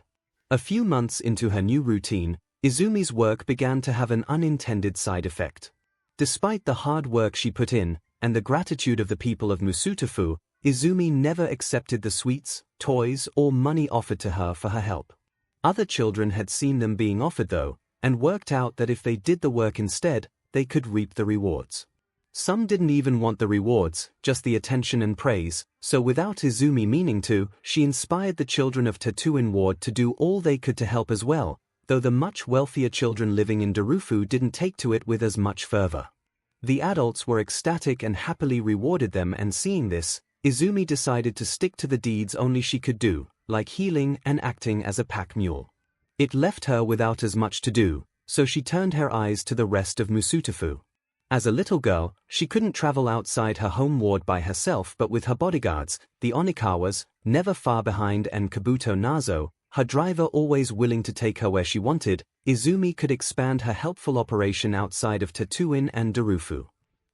A few months into her new routine, Izumi's work began to have an unintended side effect. Despite the hard work she put in, and the gratitude of the people of Musutafu, Izumi never accepted the sweets, toys, or money offered to her for her help. Other children had seen them being offered though, and worked out that if they did the work instead, they could reap the rewards. Some didn't even want the rewards, just the attention and praise, so without Izumi meaning to, she inspired the children of Tatooine Ward to do all they could to help as well, though the much wealthier children living in Darufu didn't take to it with as much fervor. The adults were ecstatic and happily rewarded them, and seeing this, Izumi decided to stick to the deeds only she could do, like healing and acting as a pack mule. It left her without as much to do, so she turned her eyes to the rest of Musutafu. As a little girl, she couldn't travel outside her home ward by herself, but with her bodyguards, the Onikawas, never far behind, and Kabuto Nazo, her driver always willing to take her where she wanted, Izumi could expand her helpful operation outside of Tatooine and Darufu.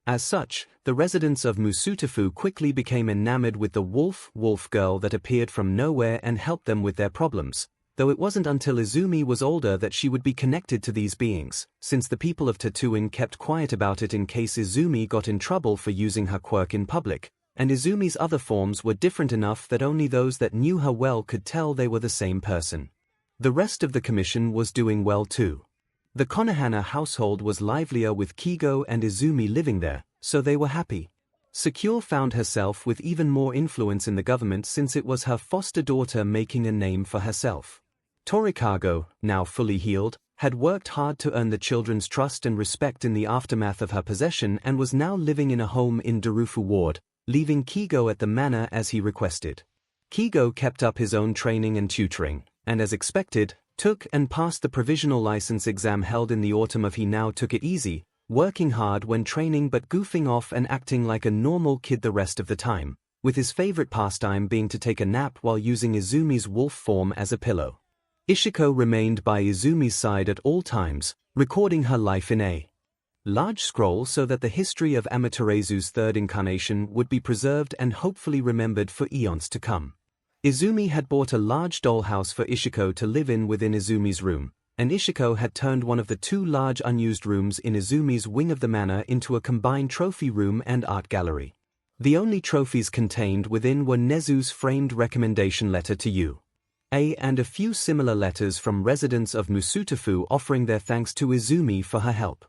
As such, the residents of Musutafu quickly became enamored with the wolf girl that appeared from nowhere and helped them with their problems, though it wasn't until Izumi was older that she would be connected to these beings, since the people of Tatooine kept quiet about it in case Izumi got in trouble for using her quirk in public, and Izumi's other forms were different enough that only those that knew her well could tell they were the same person. The rest of the commission was doing well too. The Konohana household was livelier with Kigo and Izumi living there, so they were happy. Secure found herself with even more influence in the government since it was her foster daughter making a name for herself. Torikago, now fully healed, had worked hard to earn the children's trust and respect in the aftermath of her possession and was now living in a home in Darufu Ward, leaving Kigo at the manor as he requested. Kigo kept up his own training and tutoring, and as expected, took and passed the provisional license exam held in the autumn of. He now took it easy, working hard when training but goofing off and acting like a normal kid the rest of the time, with his favorite pastime being to take a nap while using Izumi's wolf form as a pillow. Ishiko remained by Izumi's side at all times, recording her life in a large scroll so that the history of Amaterasu's third incarnation would be preserved and hopefully remembered for eons to come. Izumi had bought a large dollhouse for Ishiko to live in within Izumi's room, and Ishiko had turned one of the two large unused rooms in Izumi's wing of the manor into a combined trophy room and art gallery. The only trophies contained within were Nezu's framed recommendation letter to UA and a few similar letters from residents of Musutafu offering their thanks to Izumi for her help.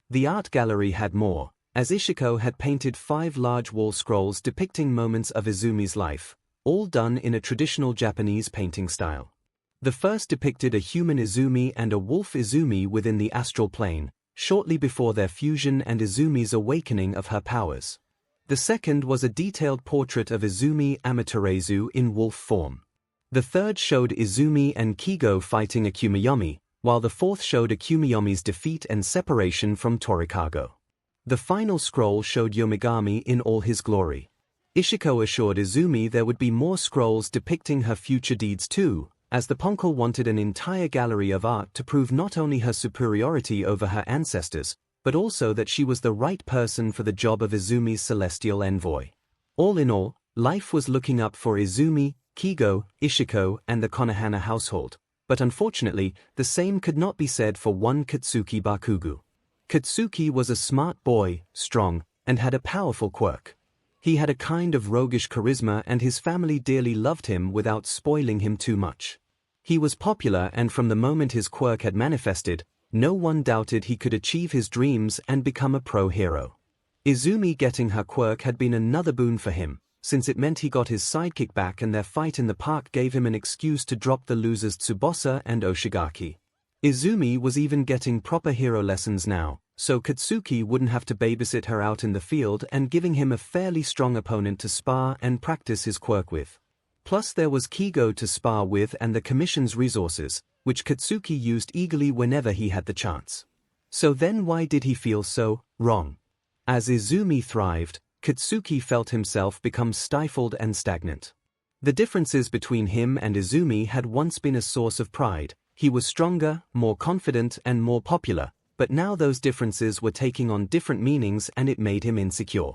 The art gallery had more, as Ishiko had painted 5 large wall scrolls depicting moments of Izumi's life, all done in a traditional Japanese painting style. The first depicted a human Izumi and a wolf Izumi within the astral plane, shortly before their fusion and Izumi's awakening of her powers. The second was a detailed portrait of Izumi Amaterasu in wolf form. The third showed Izumi and Kigo fighting 𝐒𝐽𝐵, while the fourth showed 𝐒𝐽𝐵's defeat and separation from Torikago. The final scroll showed Yomigami in all his glory. Ishiko assured Izumi there would be more scrolls depicting her future deeds too, as the Poncle wanted an entire gallery of art to prove not only her superiority over her ancestors, but also that she was the right person for the job of Izumi's celestial envoy. All in all, life was looking up for Izumi, Kigo, Ishiko, and the Konohana household, but unfortunately, the same could not be said for one Katsuki Bakugo. Katsuki was a smart boy, strong, and had a powerful quirk. He had a kind of roguish charisma and his family dearly loved him without spoiling him too much. He was popular and from the moment his quirk had manifested, no one doubted he could achieve his dreams and become a pro-hero. Izumi getting her quirk had been another boon for him, since it meant he got his sidekick back and their fight in the park gave him an excuse to drop the losers Tsubasa and Oshigaki. Izumi was even getting proper hero lessons now, so Katsuki wouldn't have to babysit her out in the field and giving him a fairly strong opponent to spar and practice his quirk with. Plus there was Kigo to spar with and the commission's resources, which Katsuki used eagerly whenever he had the chance. So then why did he feel so wrong? As Izumi thrived, Katsuki felt himself become stifled and stagnant. The differences between him and Izumi had once been a source of pride. He was stronger, more confident and more popular, but now those differences were taking on different meanings and it made him insecure.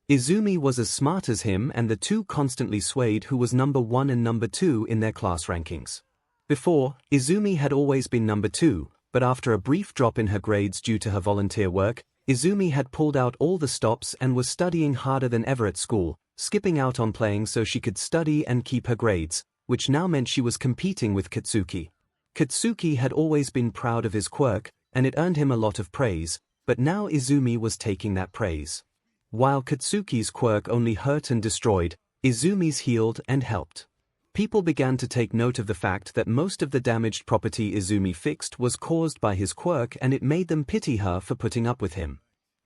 Izumi was as smart as him and the two constantly swayed who was number 1 and number 2 in their class rankings. Before, Izumi had always been number 2, but after a brief drop in her grades due to her volunteer work, Izumi had pulled out all the stops and was studying harder than ever at school, skipping out on playing so she could study and keep her grades, which now meant she was competing with Katsuki. Katsuki had always been proud of his quirk, and it earned him a lot of praise, but now Izumi was taking that praise. While Katsuki's quirk only hurt and destroyed, Izumi's healed and helped. People began to take note of the fact that most of the damaged property Izumi fixed was caused by his quirk and it made them pity her for putting up with him.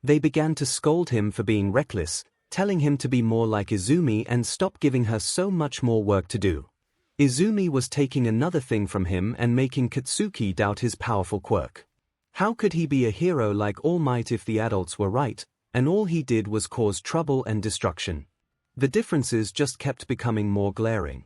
They began to scold him for being reckless, telling him to be more like Izumi and stop giving her so much more work to do. Izumi was taking another thing from him and making Katsuki doubt his powerful quirk. How could he be a hero like All Might if the adults were right, and all he did was cause trouble and destruction? The differences just kept becoming more glaring.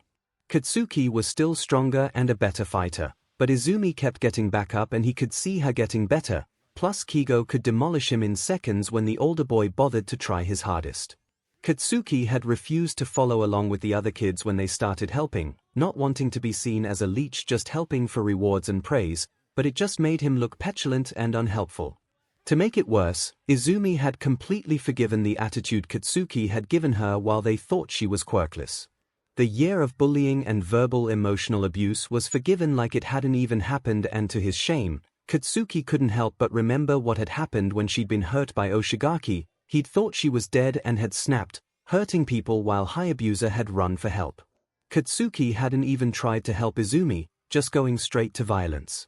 Katsuki was still stronger and a better fighter, but Izumi kept getting back up and he could see her getting better, plus Kigo could demolish him in seconds when the older boy bothered to try his hardest. Katsuki had refused to follow along with the other kids when they started helping, not wanting to be seen as a leech just helping for rewards and praise, but it just made him look petulant and unhelpful. To make it worse, Izumi had completely forgiven the attitude Katsuki had given her while they thought she was quirkless. The year of bullying and verbal emotional abuse was forgiven like it hadn't even happened, and to his shame, Katsuki couldn't help but remember what had happened when she'd been hurt by Oshigaki. He'd thought she was dead and had snapped, hurting people while Hayabusa had run for help. Katsuki hadn't even tried to help Izumi, just going straight to violence.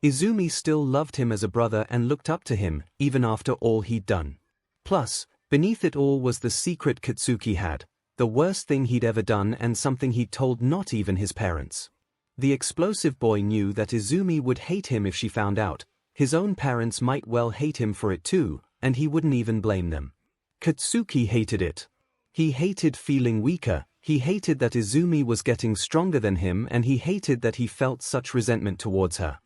Izumi still loved him as a brother and looked up to him, even after all he'd done. Plus, beneath it all was the secret Katsuki had, the worst thing he'd ever done and something he'd told not even his parents. The explosive boy knew that Izumi would hate him if she found out. His own parents might well hate him for it too, and he wouldn't even blame them. Katsuki hated it. He hated feeling weaker, he hated that Izumi was getting stronger than him, and he hated that he felt such resentment towards her.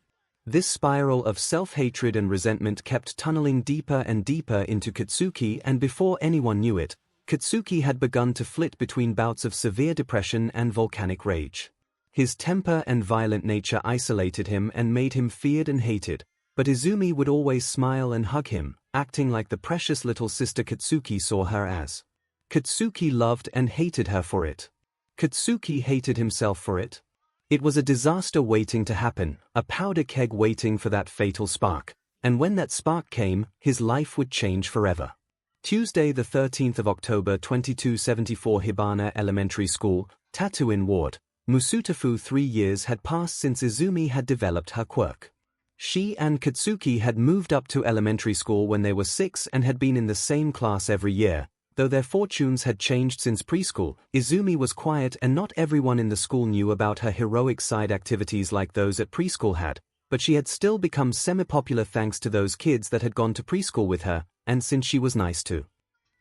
This spiral of self-hatred and resentment kept tunneling deeper and deeper into Katsuki, and before anyone knew it, Katsuki had begun to flit between bouts of severe depression and volcanic rage. His temper and violent nature isolated him and made him feared and hated, but Izumi would always smile and hug him, acting like the precious little sister Katsuki saw her as. Katsuki loved and hated her for it. Katsuki hated himself for it. It was a disaster waiting to happen, a powder keg waiting for that fatal spark, and when that spark came, his life would change forever. Tuesday the 13th of October 2274, Hibana Elementary School, Tatooine Ward, Musutafu. 3 years had passed since Izumi had developed her quirk. She and Katsuki had moved up to elementary school when they were 6 and had been in the same class every year, Though their fortunes had changed since preschool, Izumi was quiet and not everyone in the school knew about her heroic side activities like those at preschool had, but she had still become semi-popular thanks to those kids that had gone to preschool with her, and since she was nice to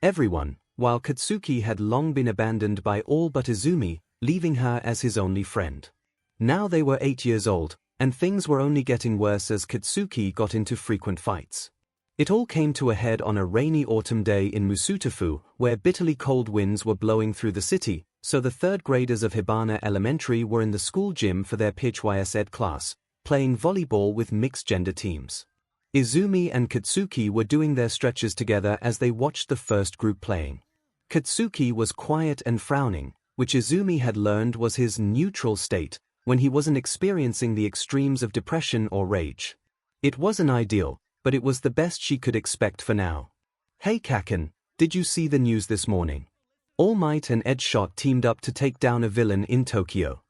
everyone, while Katsuki had long been abandoned by all but Izumi, leaving her as his only friend. Now they were 8 years old, and things were only getting worse as Katsuki got into frequent fights. It all came to a head on a rainy autumn day in Musutafu, where bitterly cold winds were blowing through the city, so the third graders of Hibana Elementary were in the school gym for their PHYS class, playing volleyball with mixed-gender teams. Izumi and Katsuki were doing their stretches together as they watched the first group playing. Katsuki was quiet and frowning, which Izumi had learned was his neutral state, when he wasn't experiencing the extremes of depression or rage. It wasn't ideal, but it was the best she could expect for now. "Hey Kaken, did you see the news this morning? All Might and Deadshot teamed up to take down a villain in Tokyo,"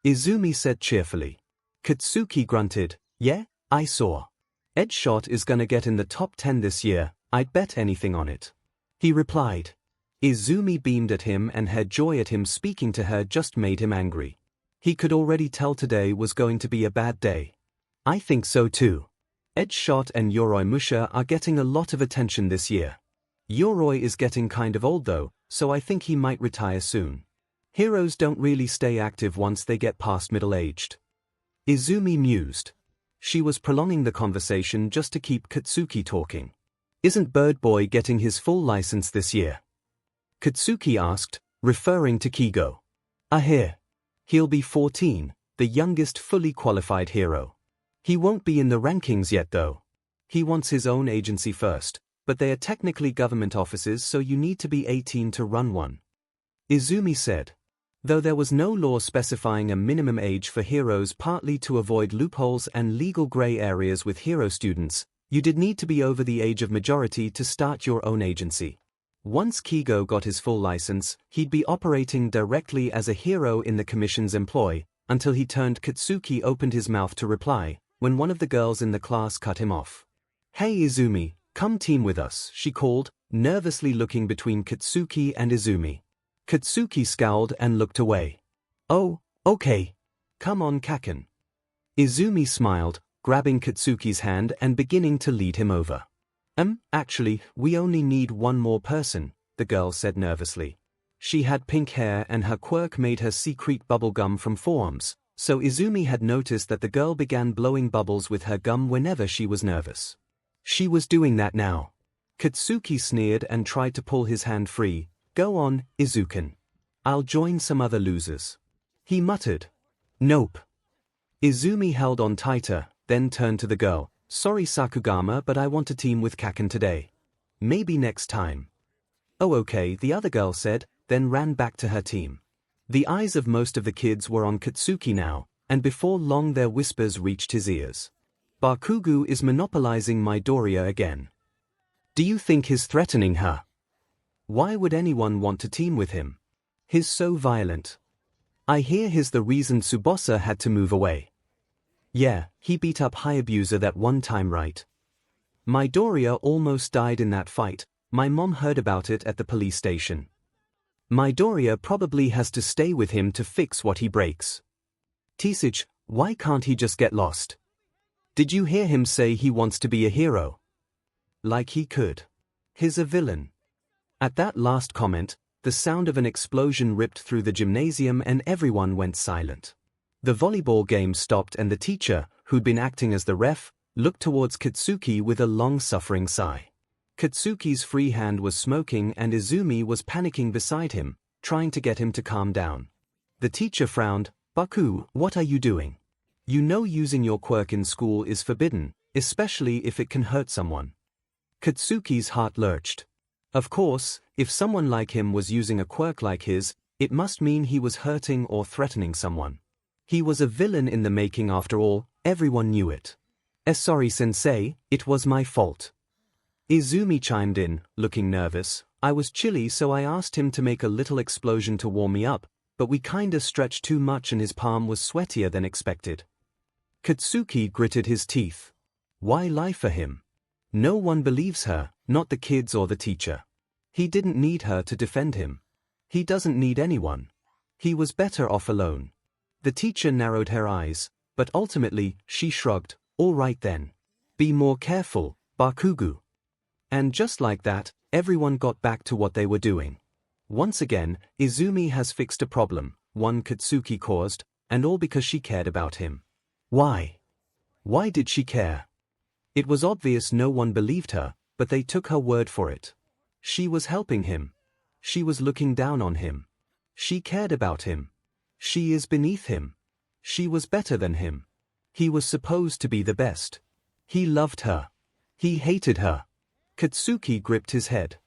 Izumi said cheerfully. Katsuki grunted, "Yeah, I saw. Deadshot is gonna get in the top 10 this year, I'd bet anything on it," he replied. Izumi beamed at him, and her joy at him speaking to her just made him angry. He could already tell today was going to be a bad day. "I think so too. Deadshot and Yoroi Musha are getting a lot of attention this year. Yoroi is getting kind of old though, so I think he might retire soon. Heroes don't really stay active once they get past middle-aged." Izumi mused. She was prolonging the conversation just to keep Katsuki talking. "Isn't Bird Boy getting his full license this year?" Katsuki asked, referring to Kigo. "Here. He'll be 14, the youngest fully qualified hero. He won't be in the rankings yet though. He wants his own agency first, but they are technically government offices, so you need to be 18 to run one," Izumi said. Though there was no law specifying a minimum age for heroes, partly to avoid loopholes and legal gray areas with hero students, you did need to be over the age of majority to start your own agency. Once Kigo got his full license, he'd be operating directly as a hero in the commission's employ, until he turned. Katsuki opened his mouth to reply, when one of the girls in the class cut him off. "Hey Izumi, come team with us," she called, nervously looking between Katsuki and Izumi. Katsuki scowled and looked away. "Oh, okay. Come on Kaken." Izumi smiled, grabbing Katsuki's hand and beginning to lead him over. Actually, we only need one more person," the girl said nervously. She had pink hair and her quirk made her secrete bubble gum from forearms, so Izumi had noticed that the girl began blowing bubbles with her gum whenever she was nervous. She was doing that now. Katsuki sneered and tried to pull his hand free. "Go on, Izuken. I'll join some other losers," he muttered. "Nope." Izumi held on tighter, then turned to the girl. "Sorry Sakugama, but I want to team with Kaken today. Maybe next time." "Oh okay," the other girl said, then ran back to her team. The eyes of most of the kids were on Katsuki now, and before long their whispers reached his ears. "Bakugo is monopolizing Midoriya again. Do you think he's threatening her? Why would anyone want to team with him? He's so violent. I hear he's the reason Tsubasa had to move away. Yeah, he beat up Hayabusa that one time, right? Midoriya almost died in that fight. My mom heard about it at the police station. Midoriya probably has to stay with him to fix what he breaks. Tisage, why can't he just get lost? Did you hear him say he wants to be a hero? Like he could. He's a villain." At that last comment, the sound of an explosion ripped through the gymnasium and everyone went silent. The volleyball game stopped and the teacher, who'd been acting as the ref, looked towards Katsuki with a long-suffering sigh. Katsuki's free hand was smoking and Izumi was panicking beside him, trying to get him to calm down. The teacher frowned. "Baku, what are you doing? You know using your quirk in school is forbidden, especially if it can hurt someone." Katsuki's heart lurched. Of course, if someone like him was using a quirk like his, it must mean he was hurting or threatening someone. He was a villain in the making after all, everyone knew it. Sorry sensei, it was my fault." Izumi chimed in, looking nervous. "I was chilly so I asked him to make a little explosion to warm me up, but we kinda stretched too much and his palm was sweatier than expected." Katsuki gritted his teeth. Why lie for him? No one believes her, not the kids or the teacher. He didn't need her to defend him. He doesn't need anyone. He was better off alone. The teacher narrowed her eyes, but ultimately, she shrugged. All right then. Be more careful, Bakugo. And just like that, everyone got back to what they were doing. Once again, Izumi has fixed a problem, one Katsuki caused, and all because she cared about him. Why? Why did she care? It was obvious no one believed her, but they took her word for it. She was helping him. She was looking down on him. She cared about him. She is beneath him. She was better than him. He was supposed to be the best. He loved her. He hated her. Katsuki gripped his head.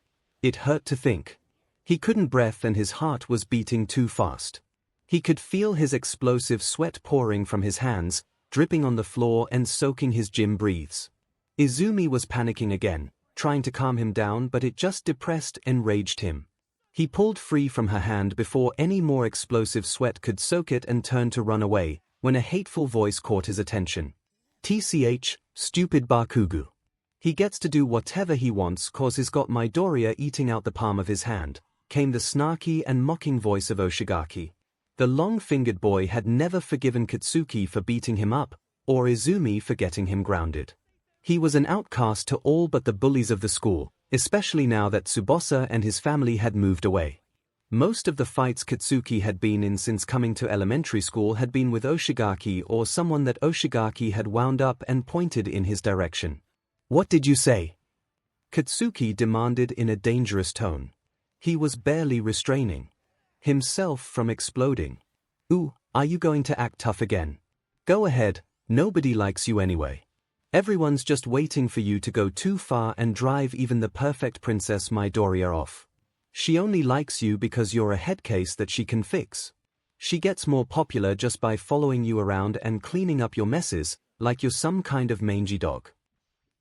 It hurt to think. He couldn't breathe and his heart was beating too fast. He could feel his explosive sweat pouring from his hands, dripping on the floor and soaking his gym breathes. Izumi was panicking again, trying to calm him down, but it just depressed and enraged him. He pulled free from her hand before any more explosive sweat could soak it and turned to run away, when a hateful voice caught his attention. "TCH, stupid Bakugo. He gets to do whatever he wants cause he's got Midoriya eating out the palm of his hand," came the snarky and mocking voice of Oshigaki. The long-fingered boy had never forgiven Katsuki for beating him up, or Izumi for getting him grounded. He was an outcast to all but the bullies of the school, especially now that Tsubasa and his family had moved away. Most of the fights Katsuki had been in since coming to elementary school had been with Oshigaki or someone that Oshigaki had wound up and pointed in his direction. "What did you say?" Katsuki demanded in a dangerous tone. He was barely restraining himself from exploding. "Ooh, are you going to act tough again? Go ahead, nobody likes you anyway. Everyone's just waiting for you to go too far and drive even the perfect Princess Midoriya off. She only likes you because you're a head case that she can fix. She gets more popular just by following you around and cleaning up your messes, like you're some kind of mangy dog."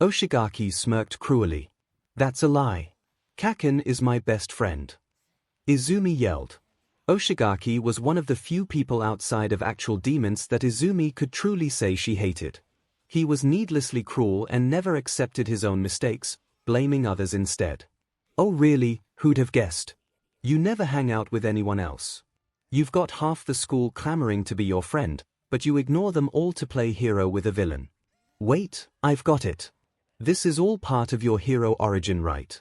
Oshigaki smirked cruelly. "That's a lie. Kaken is my best friend." Izumi yelled. Oshigaki was one of the few people outside of actual demons that Izumi could truly say she hated. He was needlessly cruel and never accepted his own mistakes, blaming others instead. "Oh really, who'd have guessed? You never hang out with anyone else. You've got half the school clamoring to be your friend, but you ignore them all to play hero with a villain. Wait, I've got it. This is all part of your hero origin, right?"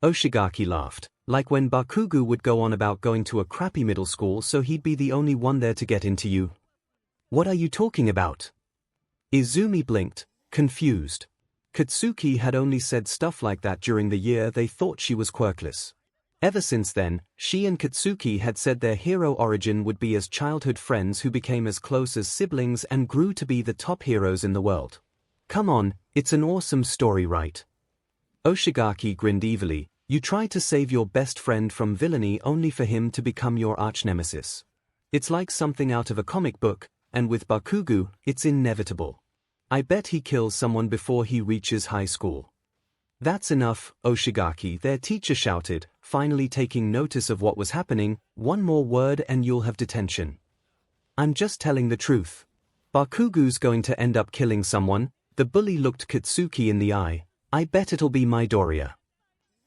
Oshigaki laughed, like when Bakugo would go on about going to a crappy middle school so he'd be the only one there to get into you. "What are you talking about?" Izumi blinked, confused. Katsuki had only said stuff like that during the year they thought she was quirkless. Ever since then, she and Katsuki had said their hero origin would be as childhood friends who became as close as siblings and grew to be the top heroes in the world. "Come on, it's an awesome story, right?" Oshigaki grinned evilly. "You try to save your best friend from villainy only for him to become your arch-nemesis. It's like something out of a comic book, and with Bakugo, it's inevitable. I bet he kills someone before he reaches high school." "That's enough, Oshigaki," their teacher shouted, finally taking notice of what was happening. "One more word and you'll have detention." "I'm just telling the truth. Bakugo's going to end up killing someone." The bully looked Katsuki in the eye. "I bet it'll be Midoriya."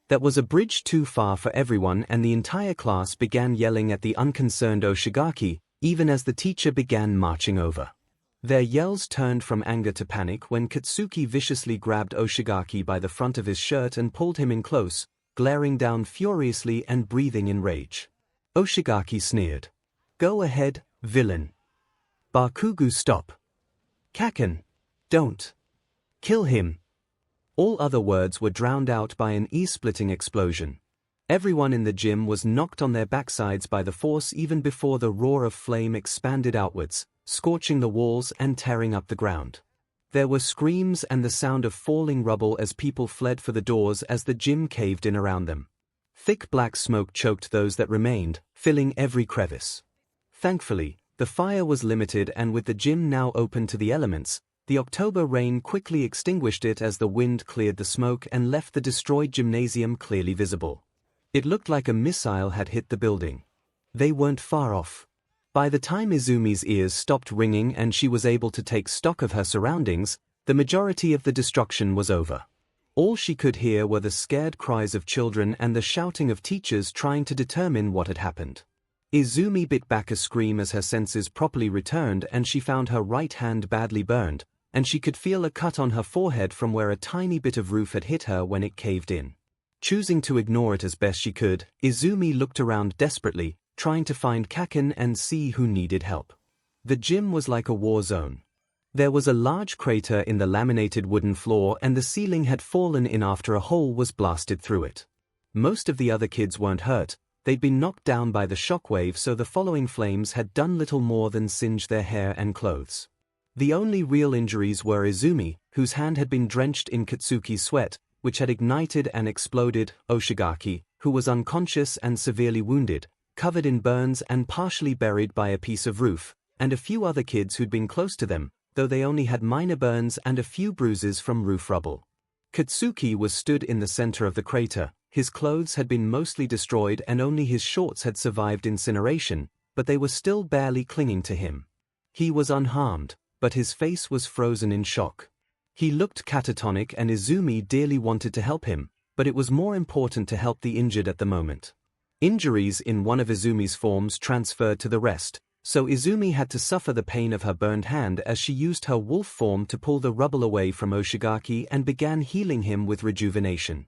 That was a bridge too far for everyone and the entire class began yelling at the unconcerned Oshigaki, even as the teacher began marching over. Their yells turned from anger to panic when Katsuki viciously grabbed Oshigaki by the front of his shirt and pulled him in close, glaring down furiously and breathing in rage. Oshigaki sneered. "Go ahead, villain." "Bakugo, stop. Kaken, don't. Kill him." All other words were drowned out by an ear-splitting explosion. Everyone in the gym was knocked on their backsides by the force even before the roar of flame expanded outwards, scorching the walls and tearing up the ground. There were screams and the sound of falling rubble as people fled for the doors as the gym caved in around them. Thick black smoke choked those that remained, filling every crevice. Thankfully, the fire was limited and with the gym now open to the elements, the October rain quickly extinguished it as the wind cleared the smoke and left the destroyed gymnasium clearly visible. It looked like a missile had hit the building. They weren't far off. By the time Izumi's ears stopped ringing and she was able to take stock of her surroundings, the majority of the destruction was over. All she could hear were the scared cries of children and the shouting of teachers trying to determine what had happened. Izumi bit back a scream as her senses properly returned and she found her right hand badly burned, and she could feel a cut on her forehead from where a tiny bit of roof had hit her when it caved in. Choosing to ignore it as best she could, Izumi looked around desperately, trying to find Kaken and see who needed help. The gym was like a war zone. There was a large crater in the laminated wooden floor and the ceiling had fallen in after a hole was blasted through it. Most of the other kids weren't hurt, they'd been knocked down by the shockwave, so the following flames had done little more than singe their hair and clothes. The only real injuries were Izumi, whose hand had been drenched in Katsuki's sweat, which had ignited and exploded, Oshigaki, who was unconscious and severely wounded, covered in burns and partially buried by a piece of roof, and a few other kids who'd been close to them, though they only had minor burns and a few bruises from roof rubble. Katsuki was stood in the center of the crater. His clothes had been mostly destroyed and only his shorts had survived incineration, but they were still barely clinging to him. He was unharmed, but his face was frozen in shock. He looked catatonic and Izumi dearly wanted to help him, but it was more important to help the injured at the moment. Injuries in one of Izumi's forms transferred to the rest, so Izumi had to suffer the pain of her burned hand as she used her wolf form to pull the rubble away from Oshigaki and began healing him with rejuvenation.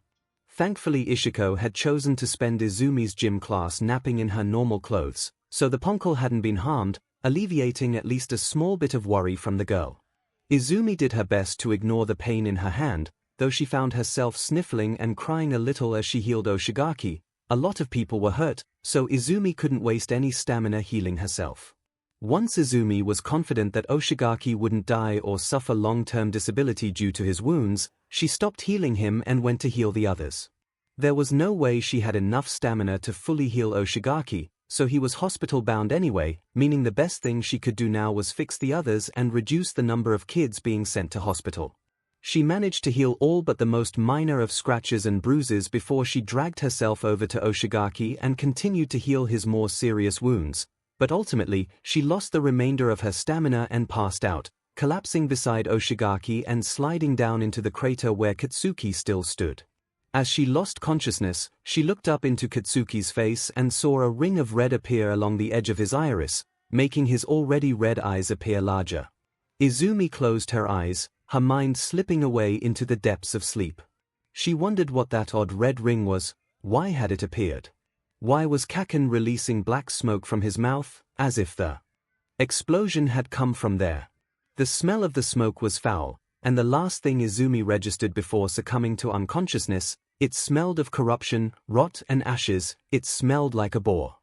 Thankfully Ishiko had chosen to spend Izumi's gym class napping in her normal clothes, so the poncle hadn't been harmed, alleviating at least a small bit of worry from the girl. Izumi did her best to ignore the pain in her hand, though she found herself sniffling and crying a little as she healed Oshigaki. A lot of people were hurt, so Izumi couldn't waste any stamina healing herself. Once Izumi was confident that Oshigaki wouldn't die or suffer long-term disability due to his wounds, she stopped healing him and went to heal the others. There was no way she had enough stamina to fully heal Oshigaki, so he was hospital-bound anyway, meaning the best thing she could do now was fix the others and reduce the number of kids being sent to hospital. She managed to heal all but the most minor of scratches and bruises before she dragged herself over to Oshigaki and continued to heal his more serious wounds, but ultimately, she lost the remainder of her stamina and passed out, collapsing beside Oshigaki and sliding down into the crater where Katsuki still stood. As she lost consciousness, she looked up into Katsuki's face and saw a ring of red appear along the edge of his iris, making his already red eyes appear larger. Izumi closed her eyes, her mind slipping away into the depths of sleep. She wondered what that odd red ring was. Why had it appeared? Why was Kaken releasing black smoke from his mouth, as if the explosion had come from there? The smell of the smoke was foul, and the last thing Izumi registered before succumbing to unconsciousness, it smelled of corruption, rot and ashes. It smelled like a bore.